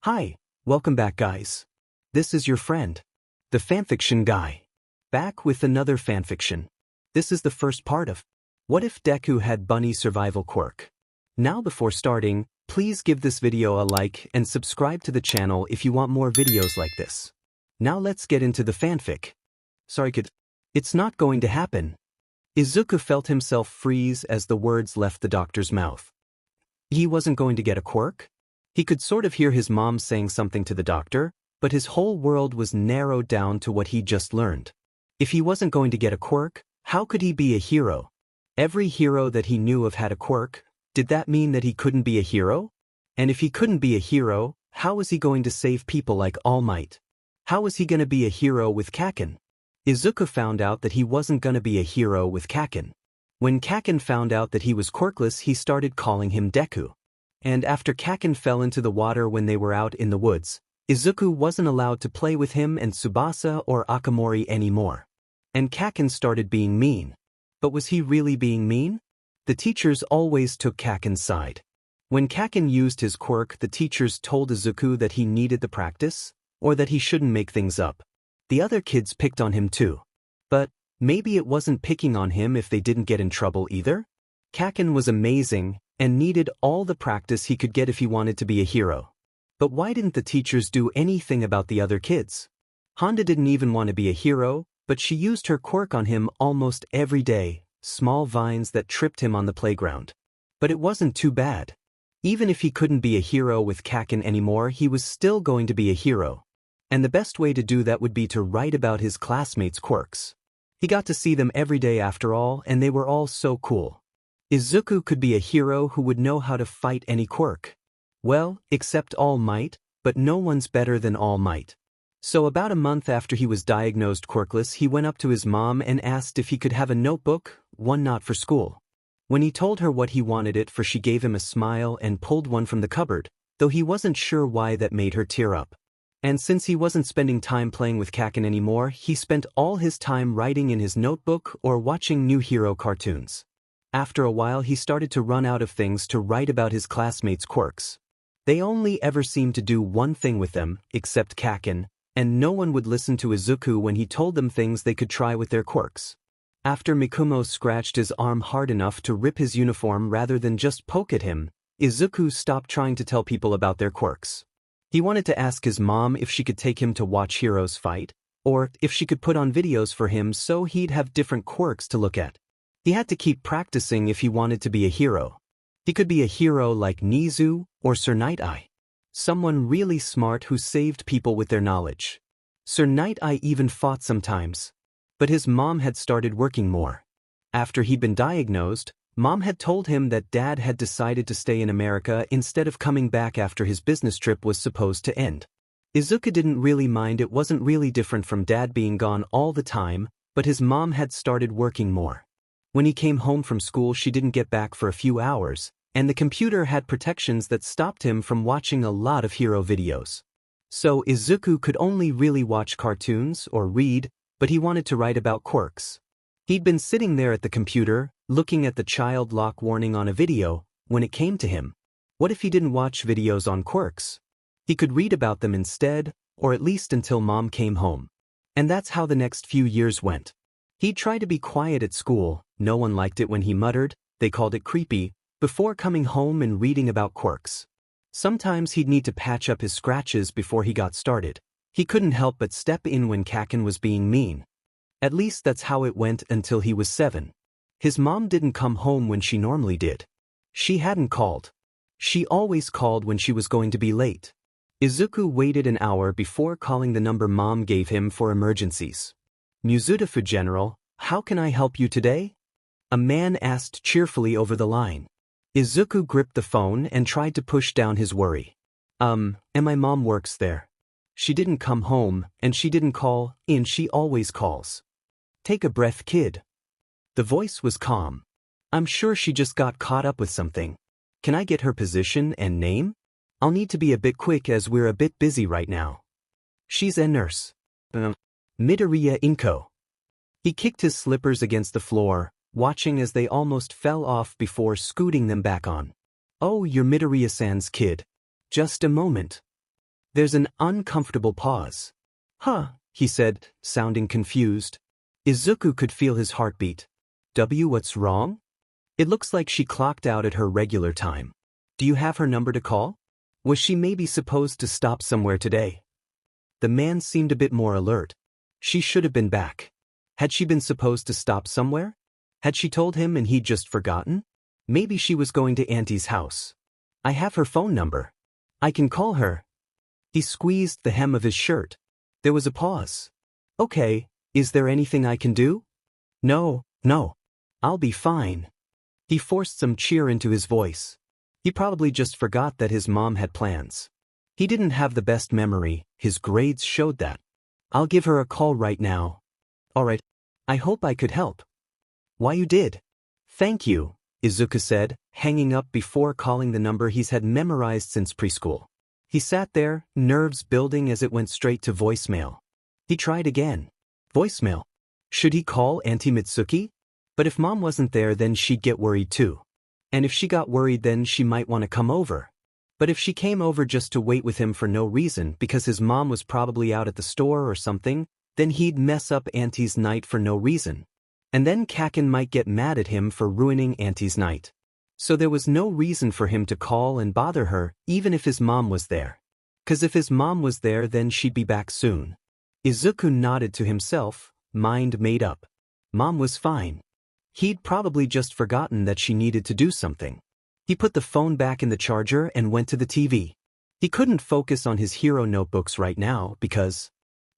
Hi, welcome back guys. This is your friend, the fanfiction guy. Back with another fanfiction. This is the first part of What If Deku Had Bunny Survival Quirk. Now before starting, please give this video a like and subscribe to the channel if you want more videos like this. Now let's get into the fanfic. Sorry kid. It's not going to happen. Izuku felt himself freeze as the words left the doctor's mouth. He wasn't going to get a quirk? He could sort of hear his mom saying something to the doctor, but his whole world was narrowed down to what he just learned. If he wasn't going to get a quirk, how could he be a hero? Every hero that he knew of had a quirk. Did that mean that he couldn't be a hero? And if he couldn't be a hero, how was he going to save people like All Might? How was he going to be a hero with Kaken? Izuku found out that he wasn't going to be a hero with Kaken. When Kaken found out that he was quirkless, he started calling him Deku. And after Kaken fell into the water when they were out in the woods, Izuku wasn't allowed to play with him and Tsubasa or Akamori anymore. And Kaken started being mean. But was he really being mean? The teachers always took Kaken's side. When Kaken used his quirk, the teachers told Izuku that he needed the practice, or that he shouldn't make things up. The other kids picked on him too. But maybe it wasn't picking on him if they didn't get in trouble either? Kaken was amazing and needed all the practice he could get if he wanted to be a hero. But why didn't the teachers do anything about the other kids? Honda didn't even want to be a hero, but she used her quirk on him almost every day, small vines that tripped him on the playground. But it wasn't too bad. Even if he couldn't be a hero with Kaken anymore, he was still going to be a hero. And the best way to do that would be to write about his classmates' quirks. He got to see them every day after all, and they were all so cool. Izuku could be a hero who would know how to fight any quirk. Well, except All Might, but no one's better than All Might. So about a month after he was diagnosed quirkless, he went up to his mom and asked if he could have a notebook, one not for school. When he told her what he wanted it for, she gave him a smile and pulled one from the cupboard, though he wasn't sure why that made her tear up. And since he wasn't spending time playing with Kaken anymore, he spent all his time writing in his notebook or watching new hero cartoons. After a while he started to run out of things to write about his classmates' quirks. They only ever seemed to do one thing with them, except Kaken, and no one would listen to Izuku when he told them things they could try with their quirks. After Mikumo scratched his arm hard enough to rip his uniform rather than just poke at him, Izuku stopped trying to tell people about their quirks. He wanted to ask his mom if she could take him to watch heroes fight, or if she could put on videos for him so he'd have different quirks to look at. He had to keep practicing if he wanted to be a hero. He could be a hero like Nizu or Sir Night-Eye. Someone really smart who saved people with their knowledge. Sir Night-Eye even fought sometimes. But his mom had started working more. After he'd been diagnosed, Mom had told him that Dad had decided to stay in America instead of coming back after his business trip was supposed to end. Izuku didn't really mind. It wasn't really different from Dad being gone all the time, but his mom had started working more. When he came home from school, she didn't get back for a few hours, and the computer had protections that stopped him from watching a lot of hero videos. So Izuku could only really watch cartoons or read, but he wanted to write about quirks. He'd been sitting there at the computer, looking at the child lock warning on a video, when it came to him. What if he didn't watch videos on quirks? He could read about them instead, or at least until Mom came home. And that's how the next few years went. He'd try to be quiet at school, no one liked it when he muttered, they called it creepy, before coming home and reading about quirks. Sometimes he'd need to patch up his scratches before he got started. He couldn't help but step in when Kaken was being mean. At least that's how it went until he was 7. His mom didn't come home when she normally did. She hadn't called. She always called when she was going to be late. Izuku waited an hour before calling the number Mom gave him for emergencies. Muzutafu General, how can I help you today? A man asked cheerfully over the line. Izuku gripped the phone and tried to push down his worry. And my mom works there. She didn't come home, and she didn't call in. She always calls. Take a breath, kid. The voice was calm. I'm sure she just got caught up with something. Can I get her position and name? I'll need to be a bit quick as we're a bit busy right now. She's a nurse. Midoriya Inko. He kicked his slippers against the floor, watching as they almost fell off before scooting them back on. Oh, you're Midoriya-san's kid. Just a moment. There's an uncomfortable pause. Huh, he said, sounding confused. Izuku could feel his heartbeat. What's wrong? It looks like she clocked out at her regular time. Do you have her number to call? Was she maybe supposed to stop somewhere today? The man seemed a bit more alert. She should have been back. Had she been supposed to stop somewhere? Had she told him and he'd just forgotten? Maybe she was going to Auntie's house. I have her phone number. I can call her. He squeezed the hem of his shirt. There was a pause. Okay, is there anything I can do? No. I'll be fine. He forced some cheer into his voice. He probably just forgot that his mom had plans. He didn't have the best memory, his grades showed that. I'll give her a call right now. Alright, I hope I could help. Why you did? Thank you, Izuku said, hanging up before calling the number he's had memorized since preschool. He sat there, nerves building as it went straight to voicemail. He tried again. Voicemail. Should he call Auntie Mitsuki? But if Mom wasn't there, then she'd get worried too. And if she got worried, then she might want to come over. But if she came over just to wait with him for no reason because his mom was probably out at the store or something, then he'd mess up Auntie's night for no reason. And then Kaken might get mad at him for ruining Auntie's night. So there was no reason for him to call and bother her, even if his mom was there. 'Cause if his mom was there, then she'd be back soon. Izuku nodded to himself, mind made up. Mom was fine. He'd probably just forgotten that she needed to do something. He put the phone back in the charger and went to the TV. He couldn't focus on his hero notebooks right now because,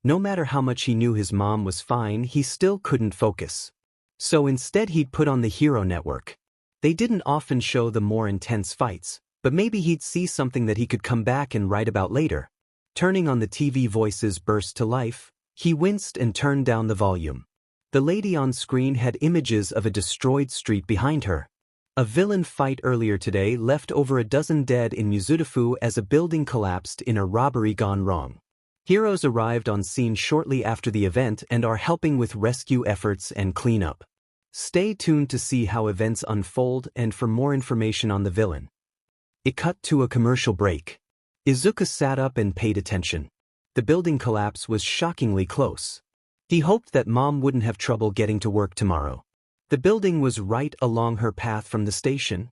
no matter how much he knew his mom was fine, he still couldn't focus. So instead he'd put on the Hero Network. They didn't often show the more intense fights, but maybe he'd see something that he could come back and write about later. Turning on the TV, voices burst to life. He winced and turned down the volume. The lady on screen had images of a destroyed street behind her. A villain fight earlier today left over a dozen dead in Mizudafu as a building collapsed in a robbery gone wrong. Heroes arrived on scene shortly after the event and are helping with rescue efforts and cleanup. Stay tuned to see how events unfold and for more information on the villain. It cut to a commercial break. Izuku sat up and paid attention. The building collapse was shockingly close. He hoped that Mom wouldn't have trouble getting to work tomorrow. The building was right along her path from the station.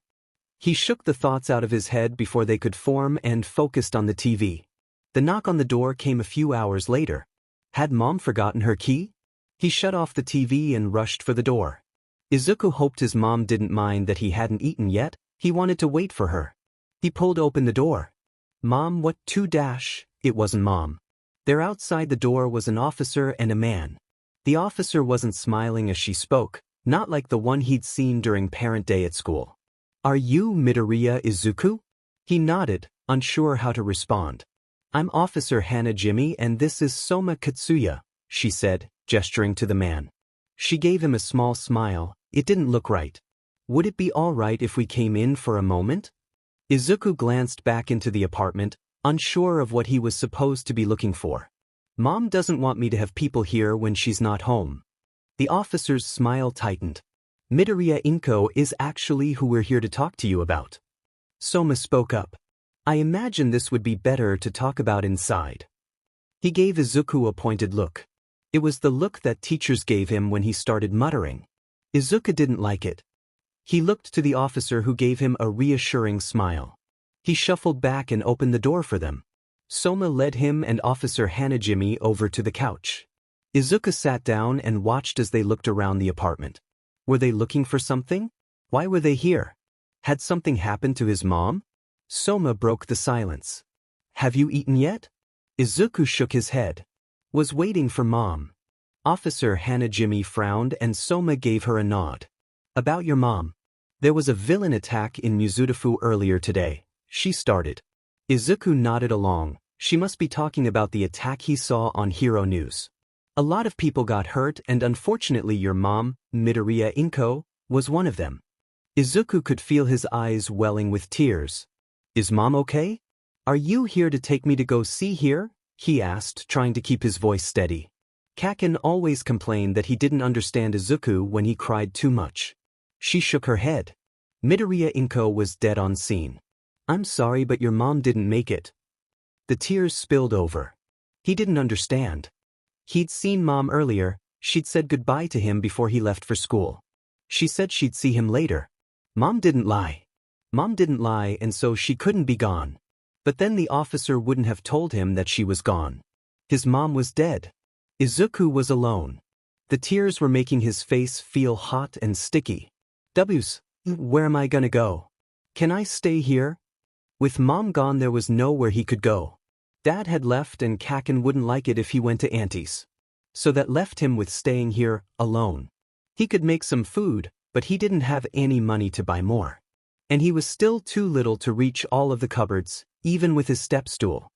He shook the thoughts out of his head before they could form and focused on the TV. The knock on the door came a few hours later. Had Mom forgotten her key? He shut off the TV and rushed for the door. Izuku hoped his mom didn't mind that he hadn't eaten yet. He wanted to wait for her. He pulled open the door. Mom, what to dash? It wasn't Mom. There outside the door was an officer and a man. The officer wasn't smiling as she spoke, not like the one he'd seen during parent day at school. Are you Midoriya Izuku? He nodded, unsure how to respond. I'm Officer Hanajimi and this is Soma Katsuya, she said, gesturing to the man. She gave him a small smile. It didn't look right. Would it be all right if we came in for a moment? Izuku glanced back into the apartment, unsure of what he was supposed to be looking for. Mom doesn't want me to have people here when she's not home. The officer's smile tightened. Midoriya Inko is actually who we're here to talk to you about. Soma spoke up. I imagine this would be better to talk about inside. He gave Izuku a pointed look. It was the look that teachers gave him when he started muttering. Izuku didn't like it. He looked to the officer who gave him a reassuring smile. He shuffled back and opened the door for them. Soma led him and Officer Hanajimi over to the couch. Izuku sat down and watched as they looked around the apartment. Were they looking for something? Why were they here? Had something happened to his mom? Soma broke the silence. Have you eaten yet? Izuku shook his head. Was waiting for Mom. Officer Hanajimi frowned and Soma gave her a nod. About your mom. There was a villain attack in Mizudafu earlier today. She started. Izuku nodded along. She must be talking about the attack he saw on Hero News. A lot of people got hurt and unfortunately your mom, Midoriya Inko, was one of them. Izuku could feel his eyes welling with tears. Is Mom okay? Are you here to take me to go see her? He asked, trying to keep his voice steady. Kaken always complained that he didn't understand Izuku when he cried too much. She shook her head. Midoriya Inko was dead on scene. I'm sorry but your mom didn't make it. The tears spilled over. He didn't understand. He'd seen Mom earlier. She'd said goodbye to him before he left for school. She said she'd see him later. Mom didn't lie. Mom didn't lie, and so she couldn't be gone. But then the officer wouldn't have told him that she was gone. His mom was dead. Izuku was alone. The tears were making his face feel hot and sticky. Where am I gonna go? Can I stay here? With Mom gone, there was nowhere he could go. Dad had left, and Kaken wouldn't like it if he went to Auntie's. So that left him with staying here, alone. He could make some food, but he didn't have any money to buy more. And he was still too little to reach all of the cupboards, even with his step stool.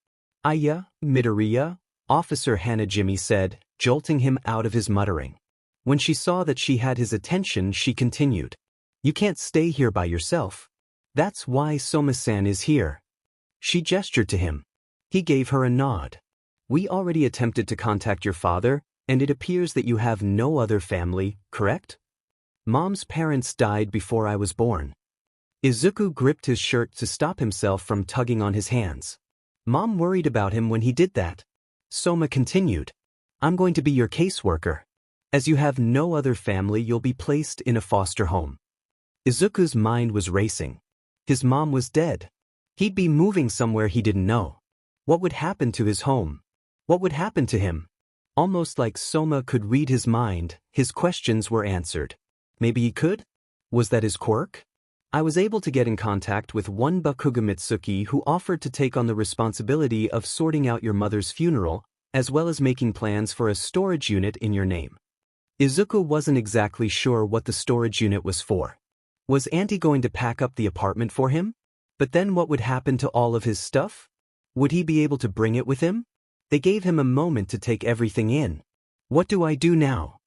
Midoriya, Officer Hanajimi said, jolting him out of his muttering. When she saw that she had his attention, she continued. You can't stay here by yourself. That's why Soma-san is here. She gestured to him. He gave her a nod. We already attempted to contact your father, and it appears that you have no other family, correct? Mom's parents died before I was born. Izuku gripped his shirt to stop himself from tugging on his hands. Mom worried about him when he did that. Soma continued. I'm going to be your caseworker. As you have no other family, you'll be placed in a foster home. Izuku's mind was racing. His mom was dead. He'd be moving somewhere he didn't know. What would happen to his home? What would happen to him? Almost like Soma could read his mind, his questions were answered. Maybe he could? Was that his quirk? I was able to get in contact with one Bakuga Mitsuki who offered to take on the responsibility of sorting out your mother's funeral, as well as making plans for a storage unit in your name. Izuku wasn't exactly sure what the storage unit was for. Was Auntie going to pack up the apartment for him? But then what would happen to all of his stuff? Would he be able to bring it with him? They gave him a moment to take everything in. What do I do now?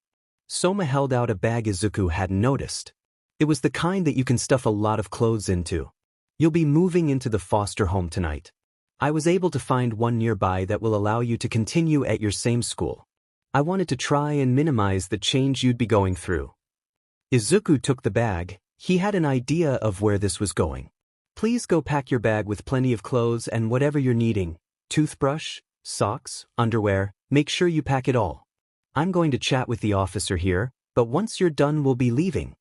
Soma held out a bag Izuku hadn't noticed. It was the kind that you can stuff a lot of clothes into. You'll be moving into the foster home tonight. I was able to find one nearby that will allow you to continue at your same school. I wanted to try and minimize the change you'd be going through. Izuku took the bag. He had an idea of where this was going. Please go pack your bag with plenty of clothes and whatever you're needing. Toothbrush, socks, underwear, make sure you pack it all. I'm going to chat with the officer here, but once you're done we'll be leaving.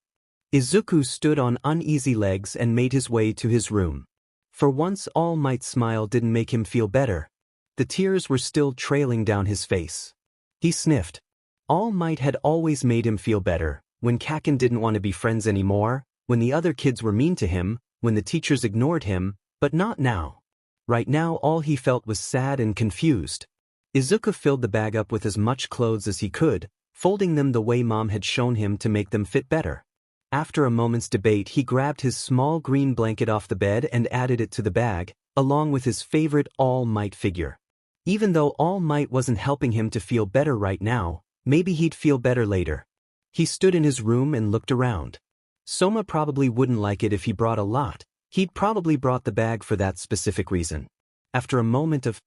Izuku stood on uneasy legs and made his way to his room. For once All Might's smile didn't make him feel better. The tears were still trailing down his face. He sniffed. All Might had always made him feel better, when Kaken didn't want to be friends anymore, when the other kids were mean to him, when the teachers ignored him, but not now. Right now all he felt was sad and confused. Izuku filled the bag up with as much clothes as he could, folding them the way Mom had shown him to make them fit better. After a moment's debate, he grabbed his small green blanket off the bed and added it to the bag, along with his favorite All Might figure. Even though All Might wasn't helping him to feel better right now, maybe he'd feel better later. He stood in his room and looked around. Soma probably wouldn't like it if he brought a lot. He'd probably brought the bag for that specific reason. After a moment of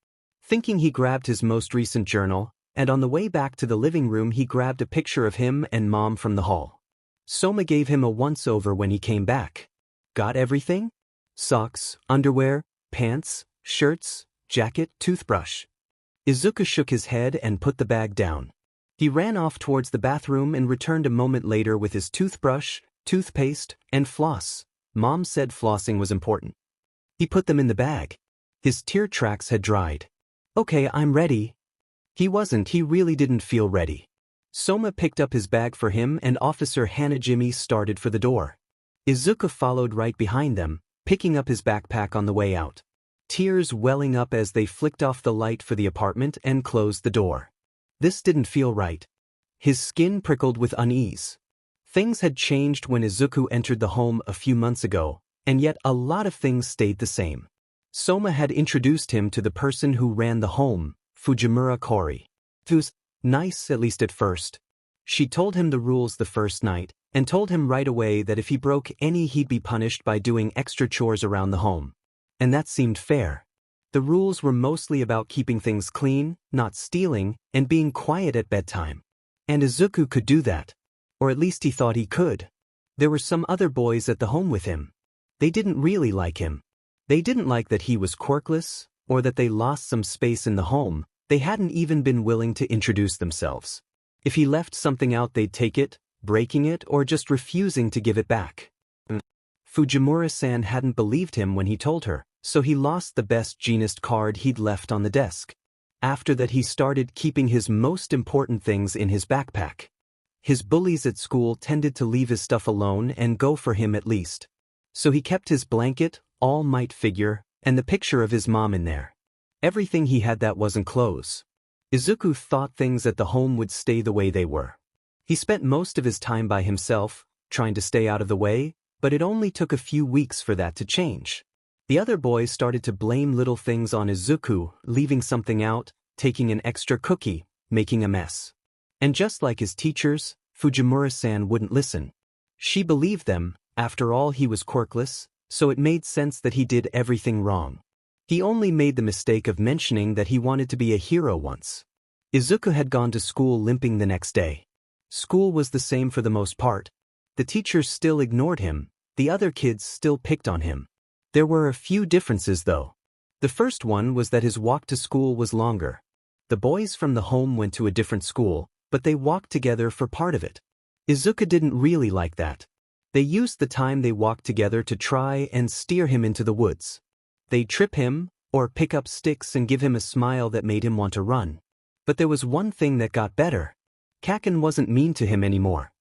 thinking, he grabbed his most recent journal, and on the way back to the living room he grabbed a picture of him and Mom from the hall. Soma gave him a once-over when he came back. Got everything? Socks, underwear, pants, shirts, jacket, toothbrush. Izuku shook his head and put the bag down. He ran off towards the bathroom and returned a moment later with his toothbrush, toothpaste, and floss. Mom said flossing was important. He put them in the bag. His tear tracks had dried. Okay, I'm ready. He wasn't. He really didn't feel ready. Soma picked up his bag for him and Officer Hanajimi started for the door. Izuku followed right behind them, picking up his backpack on the way out. Tears welling up as they flicked off the light for the apartment and closed the door. This didn't feel right. His skin prickled with unease. Things had changed when Izuku entered the home a few months ago, and yet a lot of things stayed the same. Soma had introduced him to the person who ran the home, Fujimura Kori. It was nice, at least at first. She told him the rules the first night, and told him right away that if he broke any he'd be punished by doing extra chores around the home. And that seemed fair. The rules were mostly about keeping things clean, not stealing, and being quiet at bedtime. And Izuku could do that. Or at least he thought he could. There were some other boys at the home with him. They didn't really like him. They didn't like that he was quirkless, or that they lost some space in the home, they hadn't even been willing to introduce themselves. If he left something out, they'd take it, breaking it or just refusing to give it back. Fujimura-san hadn't believed him when he told her, so he lost the best genist card he'd left on the desk. After that, he started keeping his most important things in his backpack. His bullies at school tended to leave his stuff alone and go for him at least. So he kept his blanket, All Might figure, and the picture of his mom in there. Everything he had that wasn't clothes. Izuku thought things at the home would stay the way they were. He spent most of his time by himself, trying to stay out of the way, but it only took a few weeks for that to change. The other boys started to blame little things on Izuku, leaving something out, taking an extra cookie, making a mess. And just like his teachers, Fujimura-san wouldn't listen. She believed them, after all he was quirkless, so it made sense that he did everything wrong. He only made the mistake of mentioning that he wanted to be a hero once. Izuku had gone to school limping the next day. School was the same for the most part. The teachers still ignored him, the other kids still picked on him. There were a few differences though. The first one was that his walk to school was longer. The boys from the home went to a different school, but they walked together for part of it. Izuku didn't really like that. They used the time they walked together to try and steer him into the woods. They'd trip him, or pick up sticks and give him a smile that made him want to run. But there was one thing that got better. Kaken wasn't mean to him anymore.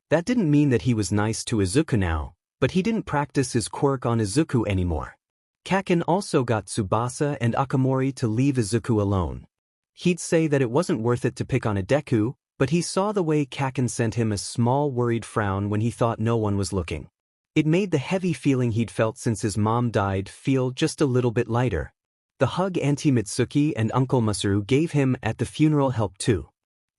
That didn't mean that he was nice to Izuku now, but he didn't practice his quirk on Izuku anymore. Kaken also got Tsubasa and Akamori to leave Izuku alone. He'd say that it wasn't worth it to pick on a Deku, but he saw the way Kaken sent him a small worried frown when he thought no one was looking. It made the heavy feeling he'd felt since his mom died feel just a little bit lighter. The hug Auntie Mitsuki and Uncle Masaru gave him at the funeral helped too.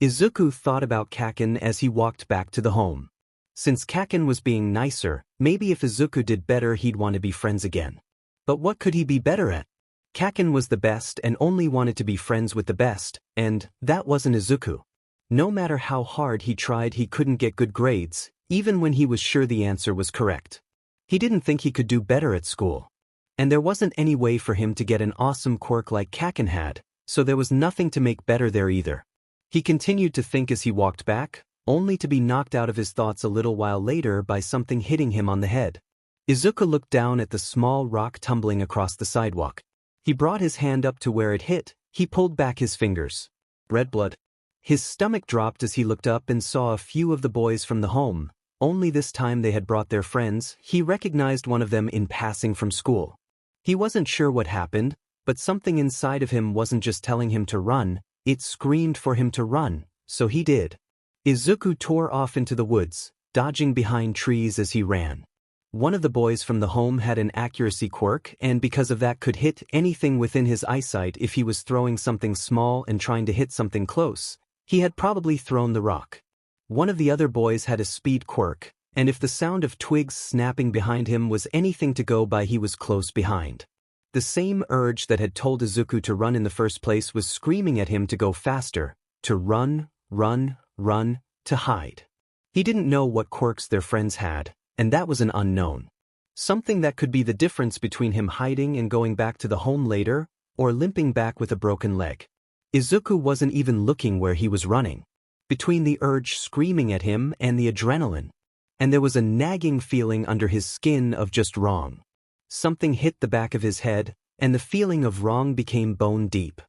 Izuku thought about Kaken as he walked back to the home. Since Kaken was being nicer, maybe if Izuku did better he'd want to be friends again. But what could he be better at? Kaken was the best and only wanted to be friends with the best, and that wasn't Izuku. No matter how hard he tried, he couldn't get good grades, even when he was sure the answer was correct. He didn't think he could do better at school. And there wasn't any way for him to get an awesome quirk like Kaken had, so there was nothing to make better there either. He continued to think as he walked back, only to be knocked out of his thoughts a little while later by something hitting him on the head. Izuku looked down at the small rock tumbling across the sidewalk. He brought his hand up to where it hit, he pulled back his fingers. Red blood. His stomach dropped as he looked up and saw a few of the boys from the home, only this time they had brought their friends. He recognized one of them in passing from school. He wasn't sure what happened, but something inside of him wasn't just telling him to run, it screamed for him to run, so he did. Izuku tore off into the woods, dodging behind trees as he ran. One of the boys from the home had an accuracy quirk and because of that could hit anything within his eyesight. If he was throwing something small and trying to hit something close, he had probably thrown the rock. One of the other boys had a speed quirk, and if the sound of twigs snapping behind him was anything to go by, he was close behind. The same urge that had told Izuku to run in the first place was screaming at him to go faster, to run, to hide. He didn't know what quirks their friends had, and that was an unknown. Something that could be the difference between him hiding and going back to the home later, or limping back with a broken leg. Izuku wasn't even looking where he was running. Between the urge screaming at him and the adrenaline. And there was a nagging feeling under his skin of just wrong. Something hit the back of his head, and the feeling of wrong became bone deep.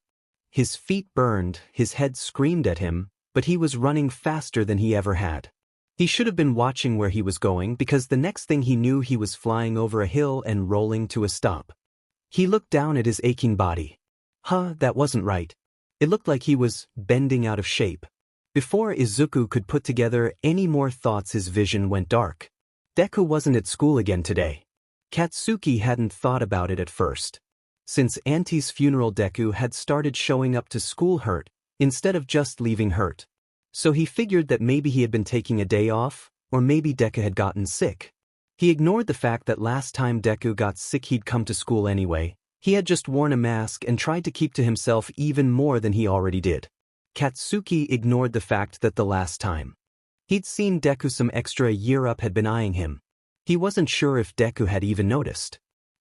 His feet burned, his head screamed at him, but he was running faster than he ever had. He should have been watching where he was going because the next thing he knew he was flying over a hill and rolling to a stop. He looked down at his aching body. That wasn't right. It looked like he was bending out of shape. Before Izuku could put together any more thoughts, his vision went dark. Deku wasn't at school again today. Katsuki hadn't thought about it at first. Since Auntie's funeral, Deku had started showing up to school hurt, instead of just leaving hurt. So he figured that maybe he had been taking a day off, or maybe Deku had gotten sick. He ignored the fact that last time Deku got sick he'd come to school anyway. He had just worn a mask and tried to keep to himself even more than he already did. Katsuki ignored the fact that the last time he'd seen Deku some extra a year up had been eyeing him. He wasn't sure if Deku had even noticed.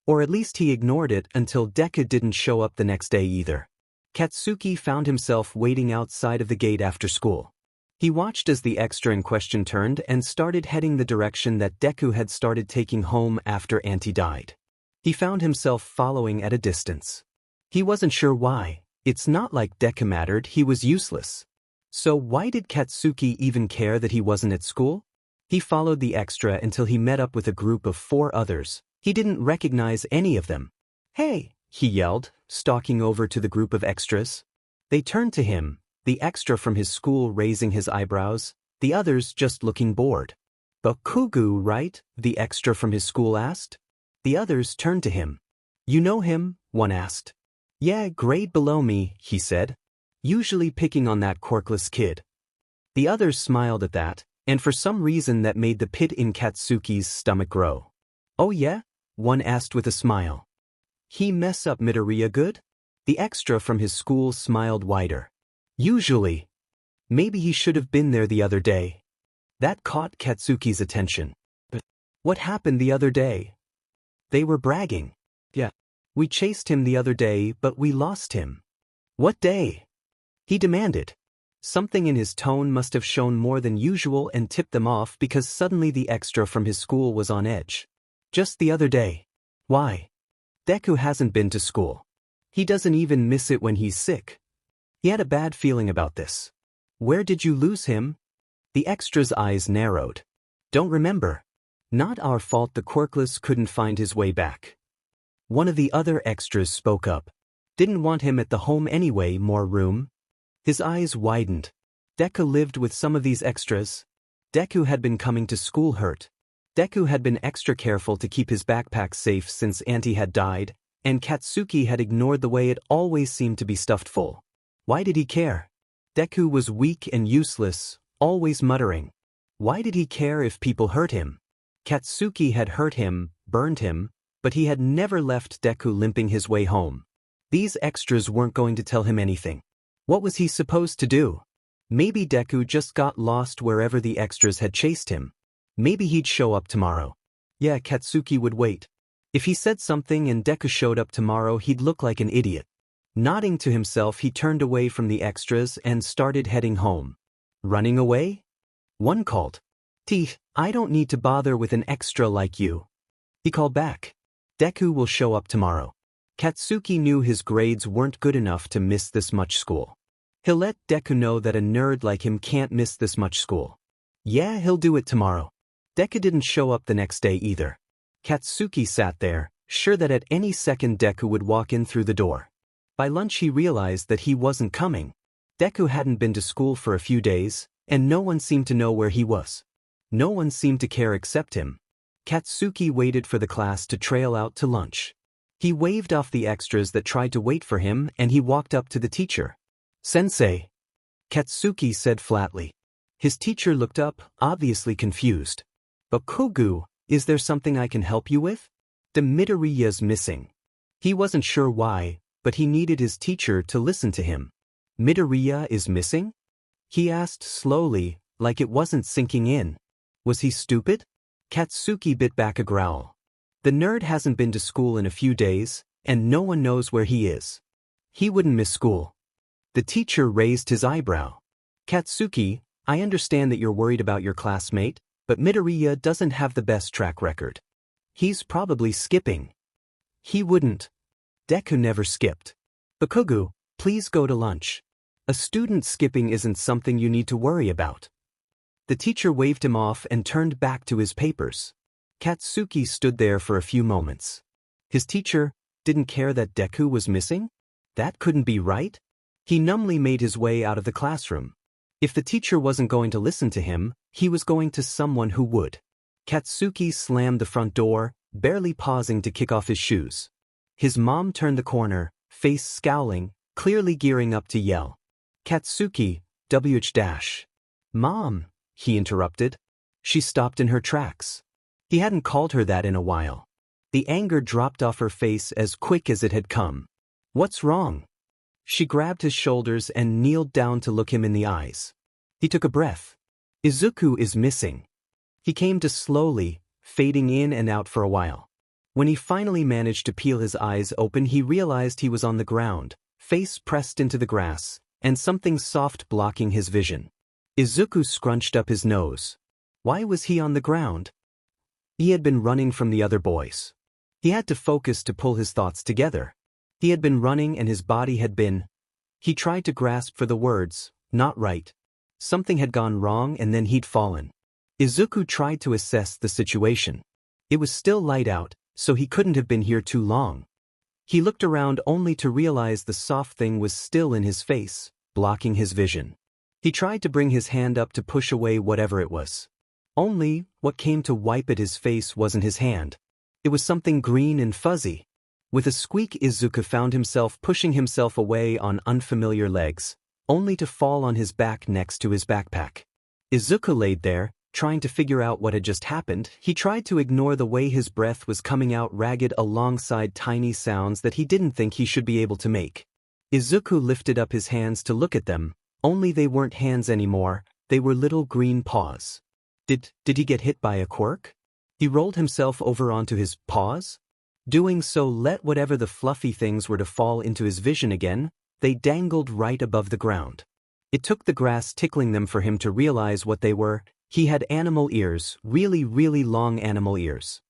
Or at least he ignored it until Deku didn't show up the next day either. Katsuki found himself waiting outside of the gate after school. He watched as the extra in question turned and started heading the direction that Deku had started taking home after Auntie died. He found himself following at a distance. He wasn't sure why. It's not like Deku mattered, he was useless. So why did Katsuki even care that he wasn't at school? He followed the extra until he met up with a group of 4 others. He didn't recognize any of them. "Hey!" he yelled, stalking over to the group of extras. They turned to him, the extra from his school raising his eyebrows, the others just looking bored. "Bakugo, right?" the extra from his school asked. The others turned to him. "You know him?" one asked. "Yeah, grade below me," he said. "Usually picking on that quirkless kid." The others smiled at that, and for some reason that made the pit in Katsuki's stomach grow. "Oh yeah?" one asked with a smile. "He mess up Midoriya good?" The extra from his school smiled wider. "Usually. Maybe he should have been there the other day." That caught Katsuki's attention. "But what happened the other day?" They were bragging. "Yeah. We chased him the other day, but we lost him." "What day?" he demanded. Something in his tone must have shown more than usual and tipped them off because suddenly the extra from his school was on edge. "Just the other day." "Why?" "Deku hasn't been to school. He doesn't even miss it when he's sick." He had a bad feeling about this. "Where did you lose him?" The extra's eyes narrowed. "Don't remember." "Not our fault the quirkless couldn't find his way back." One of the other extras spoke up. "Didn't want him at the home anyway, more room." His eyes widened. Deku lived with some of these extras. Deku had been coming to school hurt. Deku had been extra careful to keep his backpack safe since Auntie had died, and Katsuki had ignored the way it always seemed to be stuffed full. Why did he care? Deku was weak and useless, always muttering. Why did he care if people hurt him? Katsuki had hurt him, burned him, but he had never left Deku limping his way home. These extras weren't going to tell him anything. What was he supposed to do? Maybe Deku just got lost wherever the extras had chased him. Maybe he'd show up tomorrow. Yeah, Katsuki would wait. If he said something and Deku showed up tomorrow, he'd look like an idiot. Nodding to himself, he turned away from the extras and started heading home. "Running away?" one called. I don't need to bother with an extra like you." He called back. "Deku will show up tomorrow." Katsuki knew his grades weren't good enough to miss this much school. He'll let Deku know that a nerd like him can't miss this much school. Yeah, he'll do it tomorrow. Deku didn't show up the next day either. Katsuki sat there, sure that at any second Deku would walk in through the door. By lunch he realized that he wasn't coming. Deku hadn't been to school for a few days, and no one seemed to know where he was. No one seemed to care except him. Katsuki waited for the class to trail out to lunch. He waved off the extras that tried to wait for him and he walked up to the teacher. "Sensei," Katsuki said flatly. His teacher looked up, obviously confused. "Bakugo, is there something I can help you with?" The Midoriya's missing. He wasn't sure why, but he needed his teacher to listen to him. "Midoriya is missing?" he asked slowly, like it wasn't sinking in. Was he stupid? Katsuki bit back a growl. The nerd hasn't been to school in a few days, and no one knows where he is. He wouldn't miss school. The teacher raised his eyebrow. "Katsuki, I understand that you're worried about your classmate, but Midoriya doesn't have the best track record. He's probably skipping." "He wouldn't." Deku never skipped. "Bakugo, please go to lunch. A student skipping isn't something you need to worry about." The teacher waved him off and turned back to his papers. Katsuki stood there for a few moments. His teacher didn't care that Deku was missing? That couldn't be right. He numbly made his way out of the classroom. If the teacher wasn't going to listen to him, he was going to someone who would. Katsuki slammed the front door, barely pausing to kick off his shoes. His mom turned the corner, face scowling, clearly gearing up to yell. "Katsuki, WH-. Mom," he interrupted. She stopped in her tracks. He hadn't called her that in a while. The anger dropped off her face as quick as it had come. "What's wrong?" She grabbed his shoulders and kneeled down to look him in the eyes. He took a breath. "Izuku is missing." He came to slowly, fading in and out for a while. When he finally managed to peel his eyes open, he realized he was on the ground, face pressed into the grass, and something soft blocking his vision. Izuku scrunched up his nose. Why was he on the ground? He had been running from the other boys. He had to focus to pull his thoughts together. He had been running and his body had been... He tried to grasp for the words, not right. Something had gone wrong and then he'd fallen. Izuku tried to assess the situation. It was still light out, so he couldn't have been here too long. He looked around only to realize the soft thing was still in his face, blocking his vision. He tried to bring his hand up to push away whatever it was. Only, what came to wipe at his face wasn't his hand. It was something green and fuzzy. With a squeak, Izuku found himself pushing himself away on unfamiliar legs, only to fall on his back next to his backpack. Izuku laid there, trying to figure out what had just happened. He tried to ignore the way his breath was coming out ragged alongside tiny sounds that he didn't think he should be able to make. Izuku lifted up his hands to look at them, only they weren't hands anymore, they were little green paws. Did he get hit by a quirk? He rolled himself over onto his paws. Doing so let whatever the fluffy things were to fall into his vision again. They dangled right above the ground. It took the grass tickling them for him to realize what they were. He had animal ears, really, really long animal ears.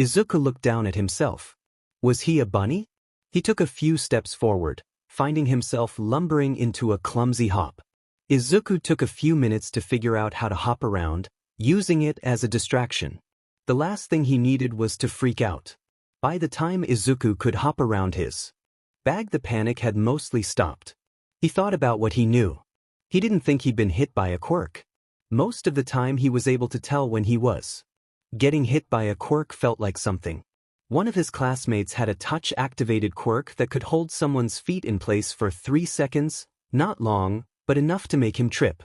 Izuku looked down at himself. Was he a bunny? He took a few steps forward, finding himself lumbering into a clumsy hop. Izuku took a few minutes to figure out how to hop around, using it as a distraction. The last thing he needed was to freak out. By the time Izuku could hop around his bag, the panic had mostly stopped. He thought about what he knew. He didn't think he'd been hit by a quirk. Most of the time he was able to tell when he was. Getting hit by a quirk felt like something. One of his classmates had a touch-activated quirk that could hold someone's feet in place for 3 seconds, not long, but enough to make him trip.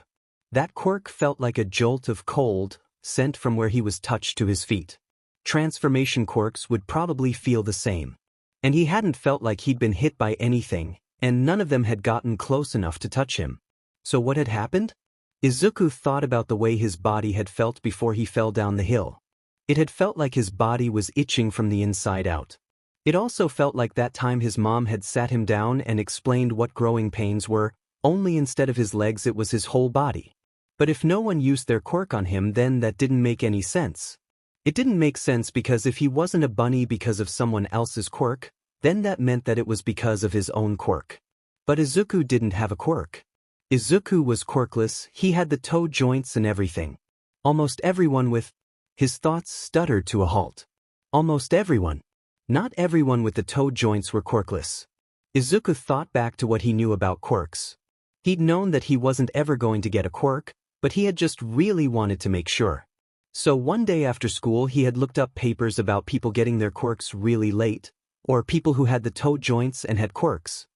That quirk felt like a jolt of cold, sent from where he was touched to his feet. Transformation quirks would probably feel the same. And he hadn't felt like he'd been hit by anything, and none of them had gotten close enough to touch him. So what had happened? Izuku thought about the way his body had felt before he fell down the hill. It had felt like his body was itching from the inside out. It also felt like that time his mom had sat him down and explained what growing pains were, only instead of his legs it was his whole body. But if no one used their quirk on him, then that didn't make any sense. It didn't make sense because if he wasn't a bunny because of someone else's quirk, then that meant that it was because of his own quirk. But Izuku didn't have a quirk. Izuku was quirkless, he had the toe joints and everything. Almost everyone with... His thoughts stuttered to a halt. Almost everyone. Not everyone with the toe joints were quirkless. Izuku thought back to what he knew about quirks. He'd known that he wasn't ever going to get a quirk, but he had just really wanted to make sure. So one day after school he had looked up papers about people getting their quirks really late, or people who had the toe joints and had quirks.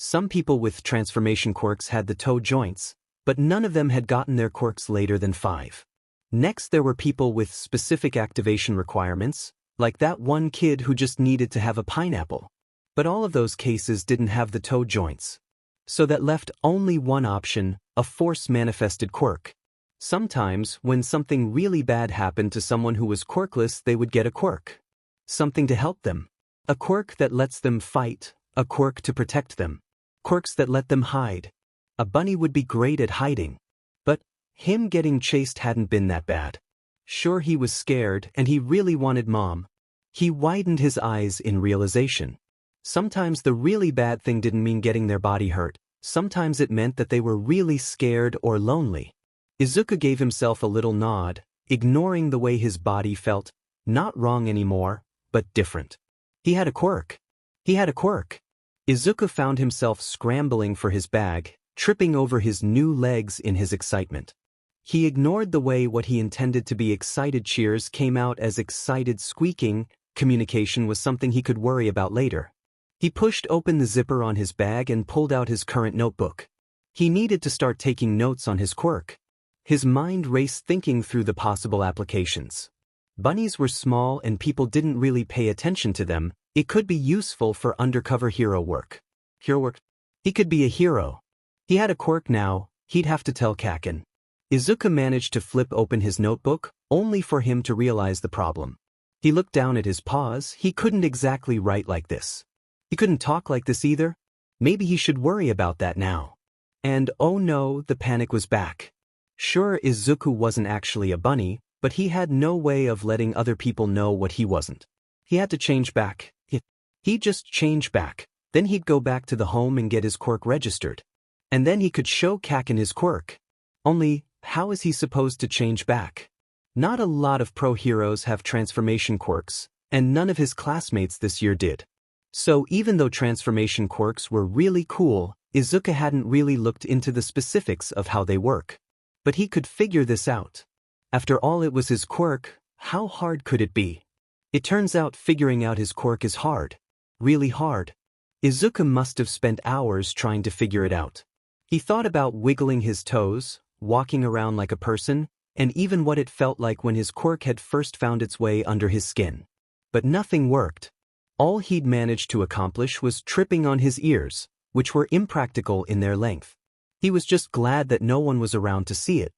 Some people with transformation quirks had the toe joints, but none of them had gotten their quirks later than 5. Next there were people with specific activation requirements, like that one kid who just needed to have a pineapple. But all of those cases didn't have the toe joints. So that left only one option, a force-manifested quirk. Sometimes, when something really bad happened to someone who was quirkless, they would get a quirk. Something to help them. A quirk that lets them fight, a quirk to protect them. Quirks that let them hide. A bunny would be great at hiding. But him getting chased hadn't been that bad. Sure, he was scared and he really wanted mom. He widened his eyes in realization. Sometimes the really bad thing didn't mean getting their body hurt. Sometimes it meant that they were really scared or lonely. Izuku gave himself a little nod, ignoring the way his body felt, not wrong anymore, but different. He had a quirk. He had a quirk. Izuku found himself scrambling for his bag, tripping over his new legs in his excitement. He ignored the way what he intended to be excited cheers came out as excited squeaking. Communication was something he could worry about later. He pushed open the zipper on his bag and pulled out his current notebook. He needed to start taking notes on his quirk. His mind raced thinking through the possible applications. Bunnies were small and people didn't really pay attention to them. It could be useful for undercover hero work. Hero work? He could be a hero. He had a quirk now, he'd have to tell Kaken. Izuku managed to flip open his notebook, only for him to realize the problem. He looked down at his paws. He couldn't exactly write like this. He couldn't talk like this either. Maybe he should worry about that now. And oh no, the panic was back. Sure, Izuku wasn't actually a bunny, but he had no way of letting other people know what he wasn't. He had to change back. He'd just change back. Then he'd go back to the home and get his quirk registered. And then he could show Kakin his quirk. Only, how is he supposed to change back? Not a lot of pro heroes have transformation quirks, and none of his classmates this year did. So even though transformation quirks were really cool, Izuku hadn't really looked into the specifics of how they work. But he could figure this out. After all, it was his quirk. How hard could it be? It turns out figuring out his quirk is hard. Really hard. Izuku must have spent hours trying to figure it out. He thought about wiggling his toes, walking around like a person, and even what it felt like when his quirk had first found its way under his skin. But nothing worked. All he'd managed to accomplish was tripping on his ears, which were impractical in their length. He was just glad that no one was around to see it.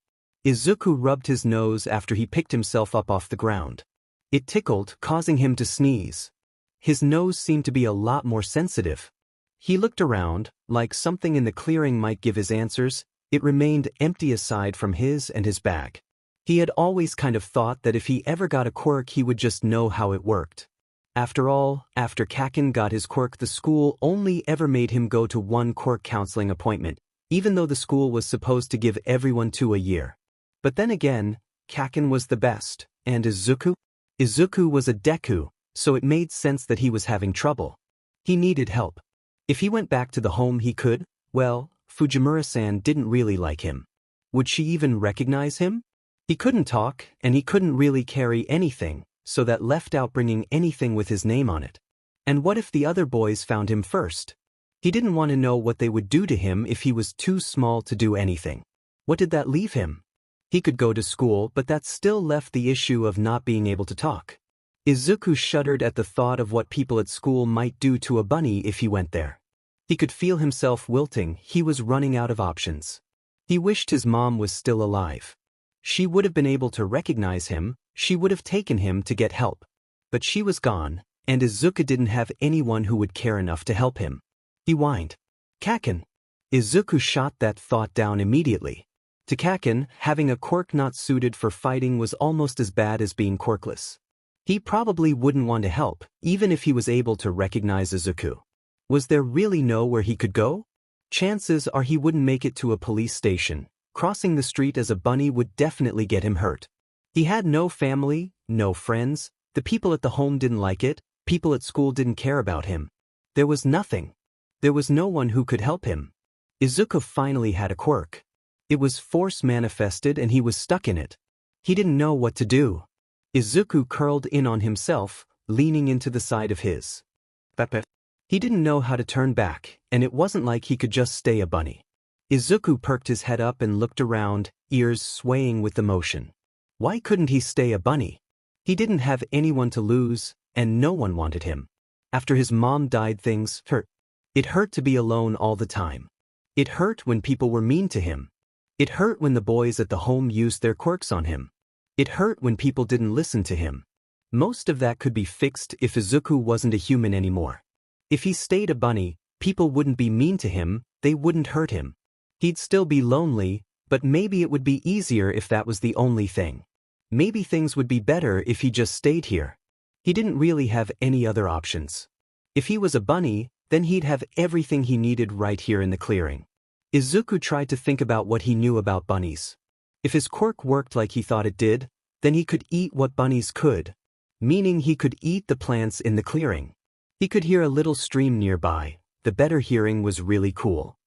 Izuku rubbed his nose after he picked himself up off the ground. It tickled, causing him to sneeze. His nose seemed to be a lot more sensitive. He looked around, like something in the clearing might give his answers. It remained empty aside from his and his bag. He had always kind of thought that if he ever got a quirk he would just know how it worked. After all, after Kakin got his quirk, the school only ever made him go to one quirk counseling appointment, even though the school was supposed to give everyone 2 a year. But then again, Kakin was the best, and Izuku? Izuku was a Deku, so it made sense that he was having trouble. He needed help. If he went back to the home he could, well, Fujimura-san didn't really like him. Would she even recognize him? He couldn't talk, and he couldn't really carry anything, so that left out bringing anything with his name on it. And what if the other boys found him first? He didn't want to know what they would do to him if he was too small to do anything. What did that leave him? He could go to school, but that still left the issue of not being able to talk. Izuku shuddered at the thought of what people at school might do to a bunny if he went there. He could feel himself wilting. He was running out of options. He wished his mom was still alive. She would have been able to recognize him. She would have taken him to get help. But she was gone, and Izuku didn't have anyone who would care enough to help him. He whined. Kakin. Izuku shot that thought down immediately. To Kakin, having a quirk not suited for fighting was almost as bad as being quirkless. He probably wouldn't want to help, even if he was able to recognize Izuku. Was there really nowhere he could go? Chances are he wouldn't make it to a police station. Crossing the street as a bunny would definitely get him hurt. He had no family, no friends. The people at the home didn't like it. People at school didn't care about him. There was nothing. There was no one who could help him. Izuku finally had a quirk. It was force manifested and he was stuck in it. He didn't know what to do. Izuku curled in on himself, leaning into the side of his. He didn't know how to turn back, and it wasn't like he could just stay a bunny. Izuku perked his head up and looked around, ears swaying with the motion. Why couldn't he stay a bunny? He didn't have anyone to lose, and no one wanted him. After his mom died, things hurt. It hurt to be alone all the time. It hurt when people were mean to him. It hurt when the boys at the home used their quirks on him. It hurt when people didn't listen to him. Most of that could be fixed if Izuku wasn't a human anymore. If he stayed a bunny, people wouldn't be mean to him, they wouldn't hurt him. He'd still be lonely, but maybe it would be easier if that was the only thing. Maybe things would be better if he just stayed here. He didn't really have any other options. If he was a bunny, then he'd have everything he needed right here in the clearing. Izuku tried to think about what he knew about bunnies. If his quirk worked like he thought it did, then he could eat what bunnies could, meaning he could eat the plants in the clearing. He could hear a little stream nearby. The better hearing was really cool.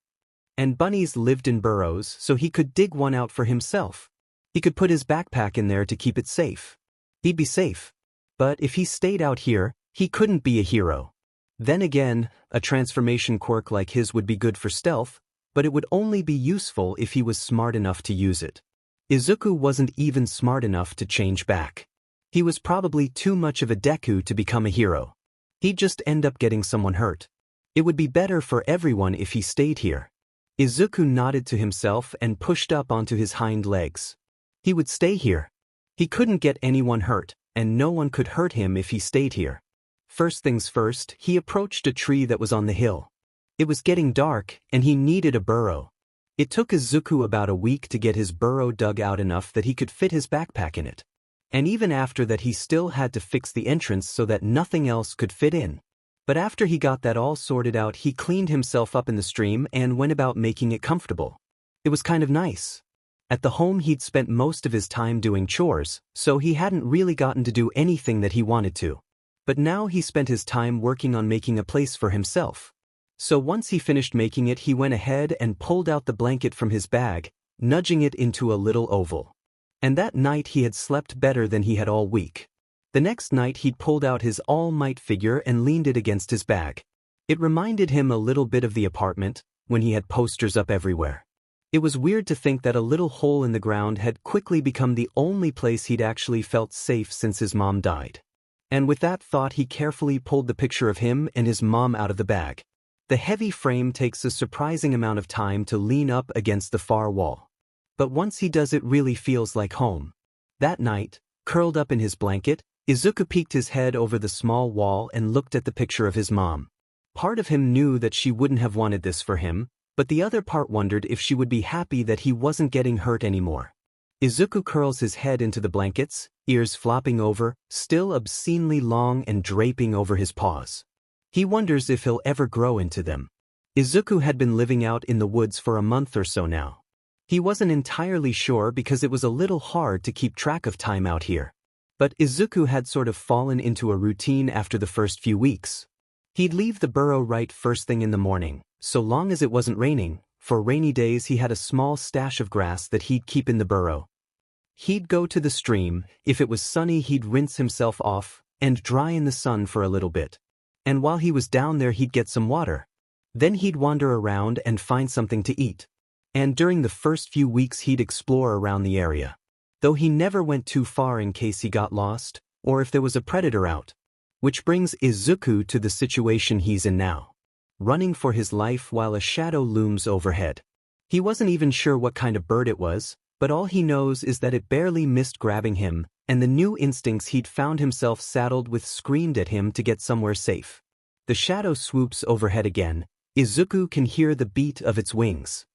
And bunnies lived in burrows, so he could dig one out for himself. He could put his backpack in there to keep it safe. He'd be safe. But if he stayed out here, he couldn't be a hero. Then again, a transformation quirk like his would be good for stealth, but it would only be useful if he was smart enough to use it. Izuku wasn't even smart enough to change back. He was probably too much of a Deku to become a hero. He'd just end up getting someone hurt. It would be better for everyone if he stayed here. Izuku nodded to himself and pushed up onto his hind legs. He would stay here. He couldn't get anyone hurt, and no one could hurt him if he stayed here. First things first, he approached a tree that was on the hill. It was getting dark, and he needed a burrow. It took Izuku about a week to get his burrow dug out enough that he could fit his backpack in it. And even after that he still had to fix the entrance so that nothing else could fit in. But after he got that all sorted out, he cleaned himself up in the stream and went about making it comfortable. It was kind of nice. At the home he'd spent most of his time doing chores, so he hadn't really gotten to do anything that he wanted to. But now he spent his time working on making a place for himself. So once he finished making it, he went ahead and pulled out the blanket from his bag, nudging it into a little oval. And that night he had slept better than he had all week. The next night he'd pulled out his All Might figure and leaned it against his bag. It reminded him a little bit of the apartment, when he had posters up everywhere. It was weird to think that a little hole in the ground had quickly become the only place he'd actually felt safe since his mom died. And with that thought he carefully pulled the picture of him and his mom out of the bag. The heavy frame takes a surprising amount of time to lean up against the far wall. But once he does, it really feels like home. That night, curled up in his blanket, Izuku peeked his head over the small wall and looked at the picture of his mom. Part of him knew that she wouldn't have wanted this for him, but the other part wondered if she would be happy that he wasn't getting hurt anymore. Izuku curls his head into the blankets, ears flopping over, still obscenely long and draping over his paws. He wonders if he'll ever grow into them. Izuku had been living out in the woods for a month or so now. He wasn't entirely sure because it was a little hard to keep track of time out here. But Izuku had sort of fallen into a routine after the first few weeks. He'd leave the burrow right first thing in the morning, so long as it wasn't raining. For rainy days he had a small stash of grass that he'd keep in the burrow. He'd go to the stream, if it was sunny he'd rinse himself off, and dry in the sun for a little bit. And while he was down there he'd get some water. Then he'd wander around and find something to eat. And during the first few weeks he'd explore around the area. Though he never went too far in case he got lost, or if there was a predator out. Which brings Izuku to the situation he's in now. Running for his life while a shadow looms overhead. He wasn't even sure what kind of bird it was, but all he knows is that it barely missed grabbing him, and the new instincts he'd found himself saddled with screamed at him to get somewhere safe. The shadow swoops overhead again. Izuku can hear the beat of its wings.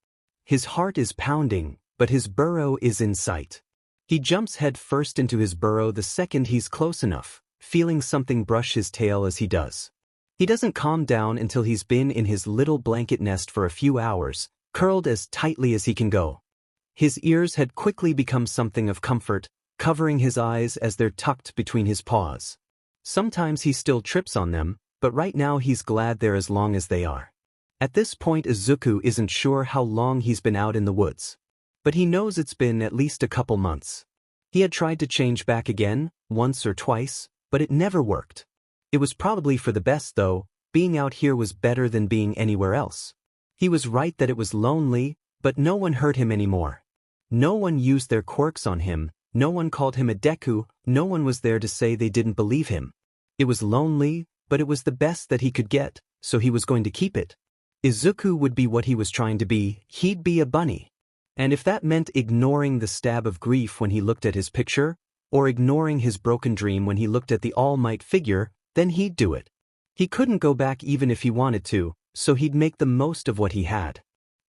His heart is pounding, but his burrow is in sight. He jumps head first into his burrow the second he's close enough, feeling something brush his tail as he does. He doesn't calm down until he's been in his little blanket nest for a few hours, curled as tightly as he can go. His ears had quickly become something of comfort, covering his eyes as they're tucked between his paws. Sometimes he still trips on them, but right now he's glad they're as long as they are. At this point Izuku isn't sure how long he's been out in the woods. But he knows it's been at least a couple months. He had tried to change back again, once or twice, but it never worked. It was probably for the best though. Being out here was better than being anywhere else. He was right that it was lonely, but no one hurt him anymore. No one used their quirks on him, no one called him a Deku, no one was there to say they didn't believe him. It was lonely, but it was the best that he could get, so he was going to keep it. Izuku would be what he was trying to be, he'd be a bunny. And if that meant ignoring the stab of grief when he looked at his picture, or ignoring his broken dream when he looked at the All Might figure, then he'd do it. He couldn't go back even if he wanted to, so he'd make the most of what he had.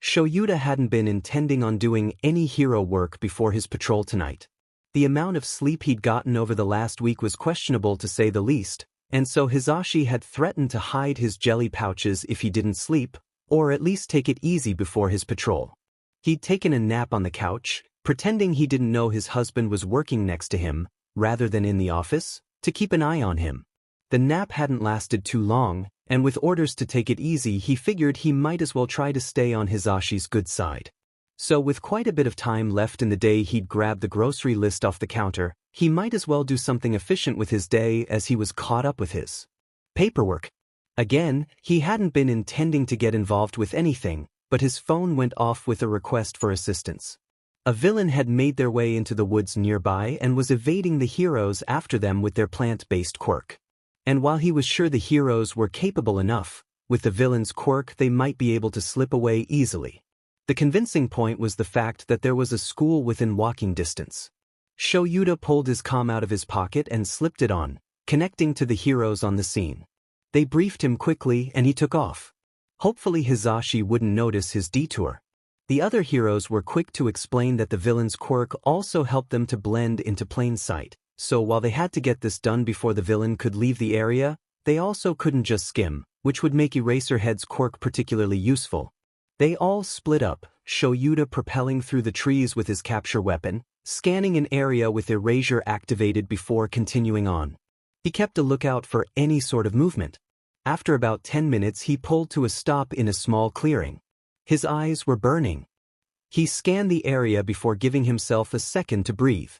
Shoyuta hadn't been intending on doing any hero work before his patrol tonight. The amount of sleep he'd gotten over the last week was questionable to say the least, and so Hisashi had threatened to hide his jelly pouches if he didn't sleep, or at least take it easy before his patrol. He'd taken a nap on the couch, pretending he didn't know his husband was working next to him, rather than in the office, to keep an eye on him. The nap hadn't lasted too long, and with orders to take it easy he figured he might as well try to stay on Hisashi's good side. So with quite a bit of time left in the day he'd grabbed the grocery list off the counter. He might as well do something efficient with his day as he was caught up with his paperwork. Again, he hadn't been intending to get involved with anything, but his phone went off with a request for assistance. A villain had made their way into the woods nearby and was evading the heroes after them with their plant-based quirk. And while he was sure the heroes were capable enough, with the villain's quirk they might be able to slip away easily. The convincing point was the fact that there was a school within walking distance. Shoyuta pulled his comm out of his pocket and slipped it on, connecting to the heroes on the scene. They briefed him quickly and he took off. Hopefully Hizashi wouldn't notice his detour. The other heroes were quick to explain that the villain's quirk also helped them to blend into plain sight, so while they had to get this done before the villain could leave the area, they also couldn't just skim, which would make Eraserhead's quirk particularly useful. They all split up, Shoyuta propelling through the trees with his capture weapon, scanning an area with erasure activated before continuing on. He kept a lookout for any sort of movement. After about 10 minutes he pulled to a stop in a small clearing. His eyes were burning. He scanned the area before giving himself a second to breathe.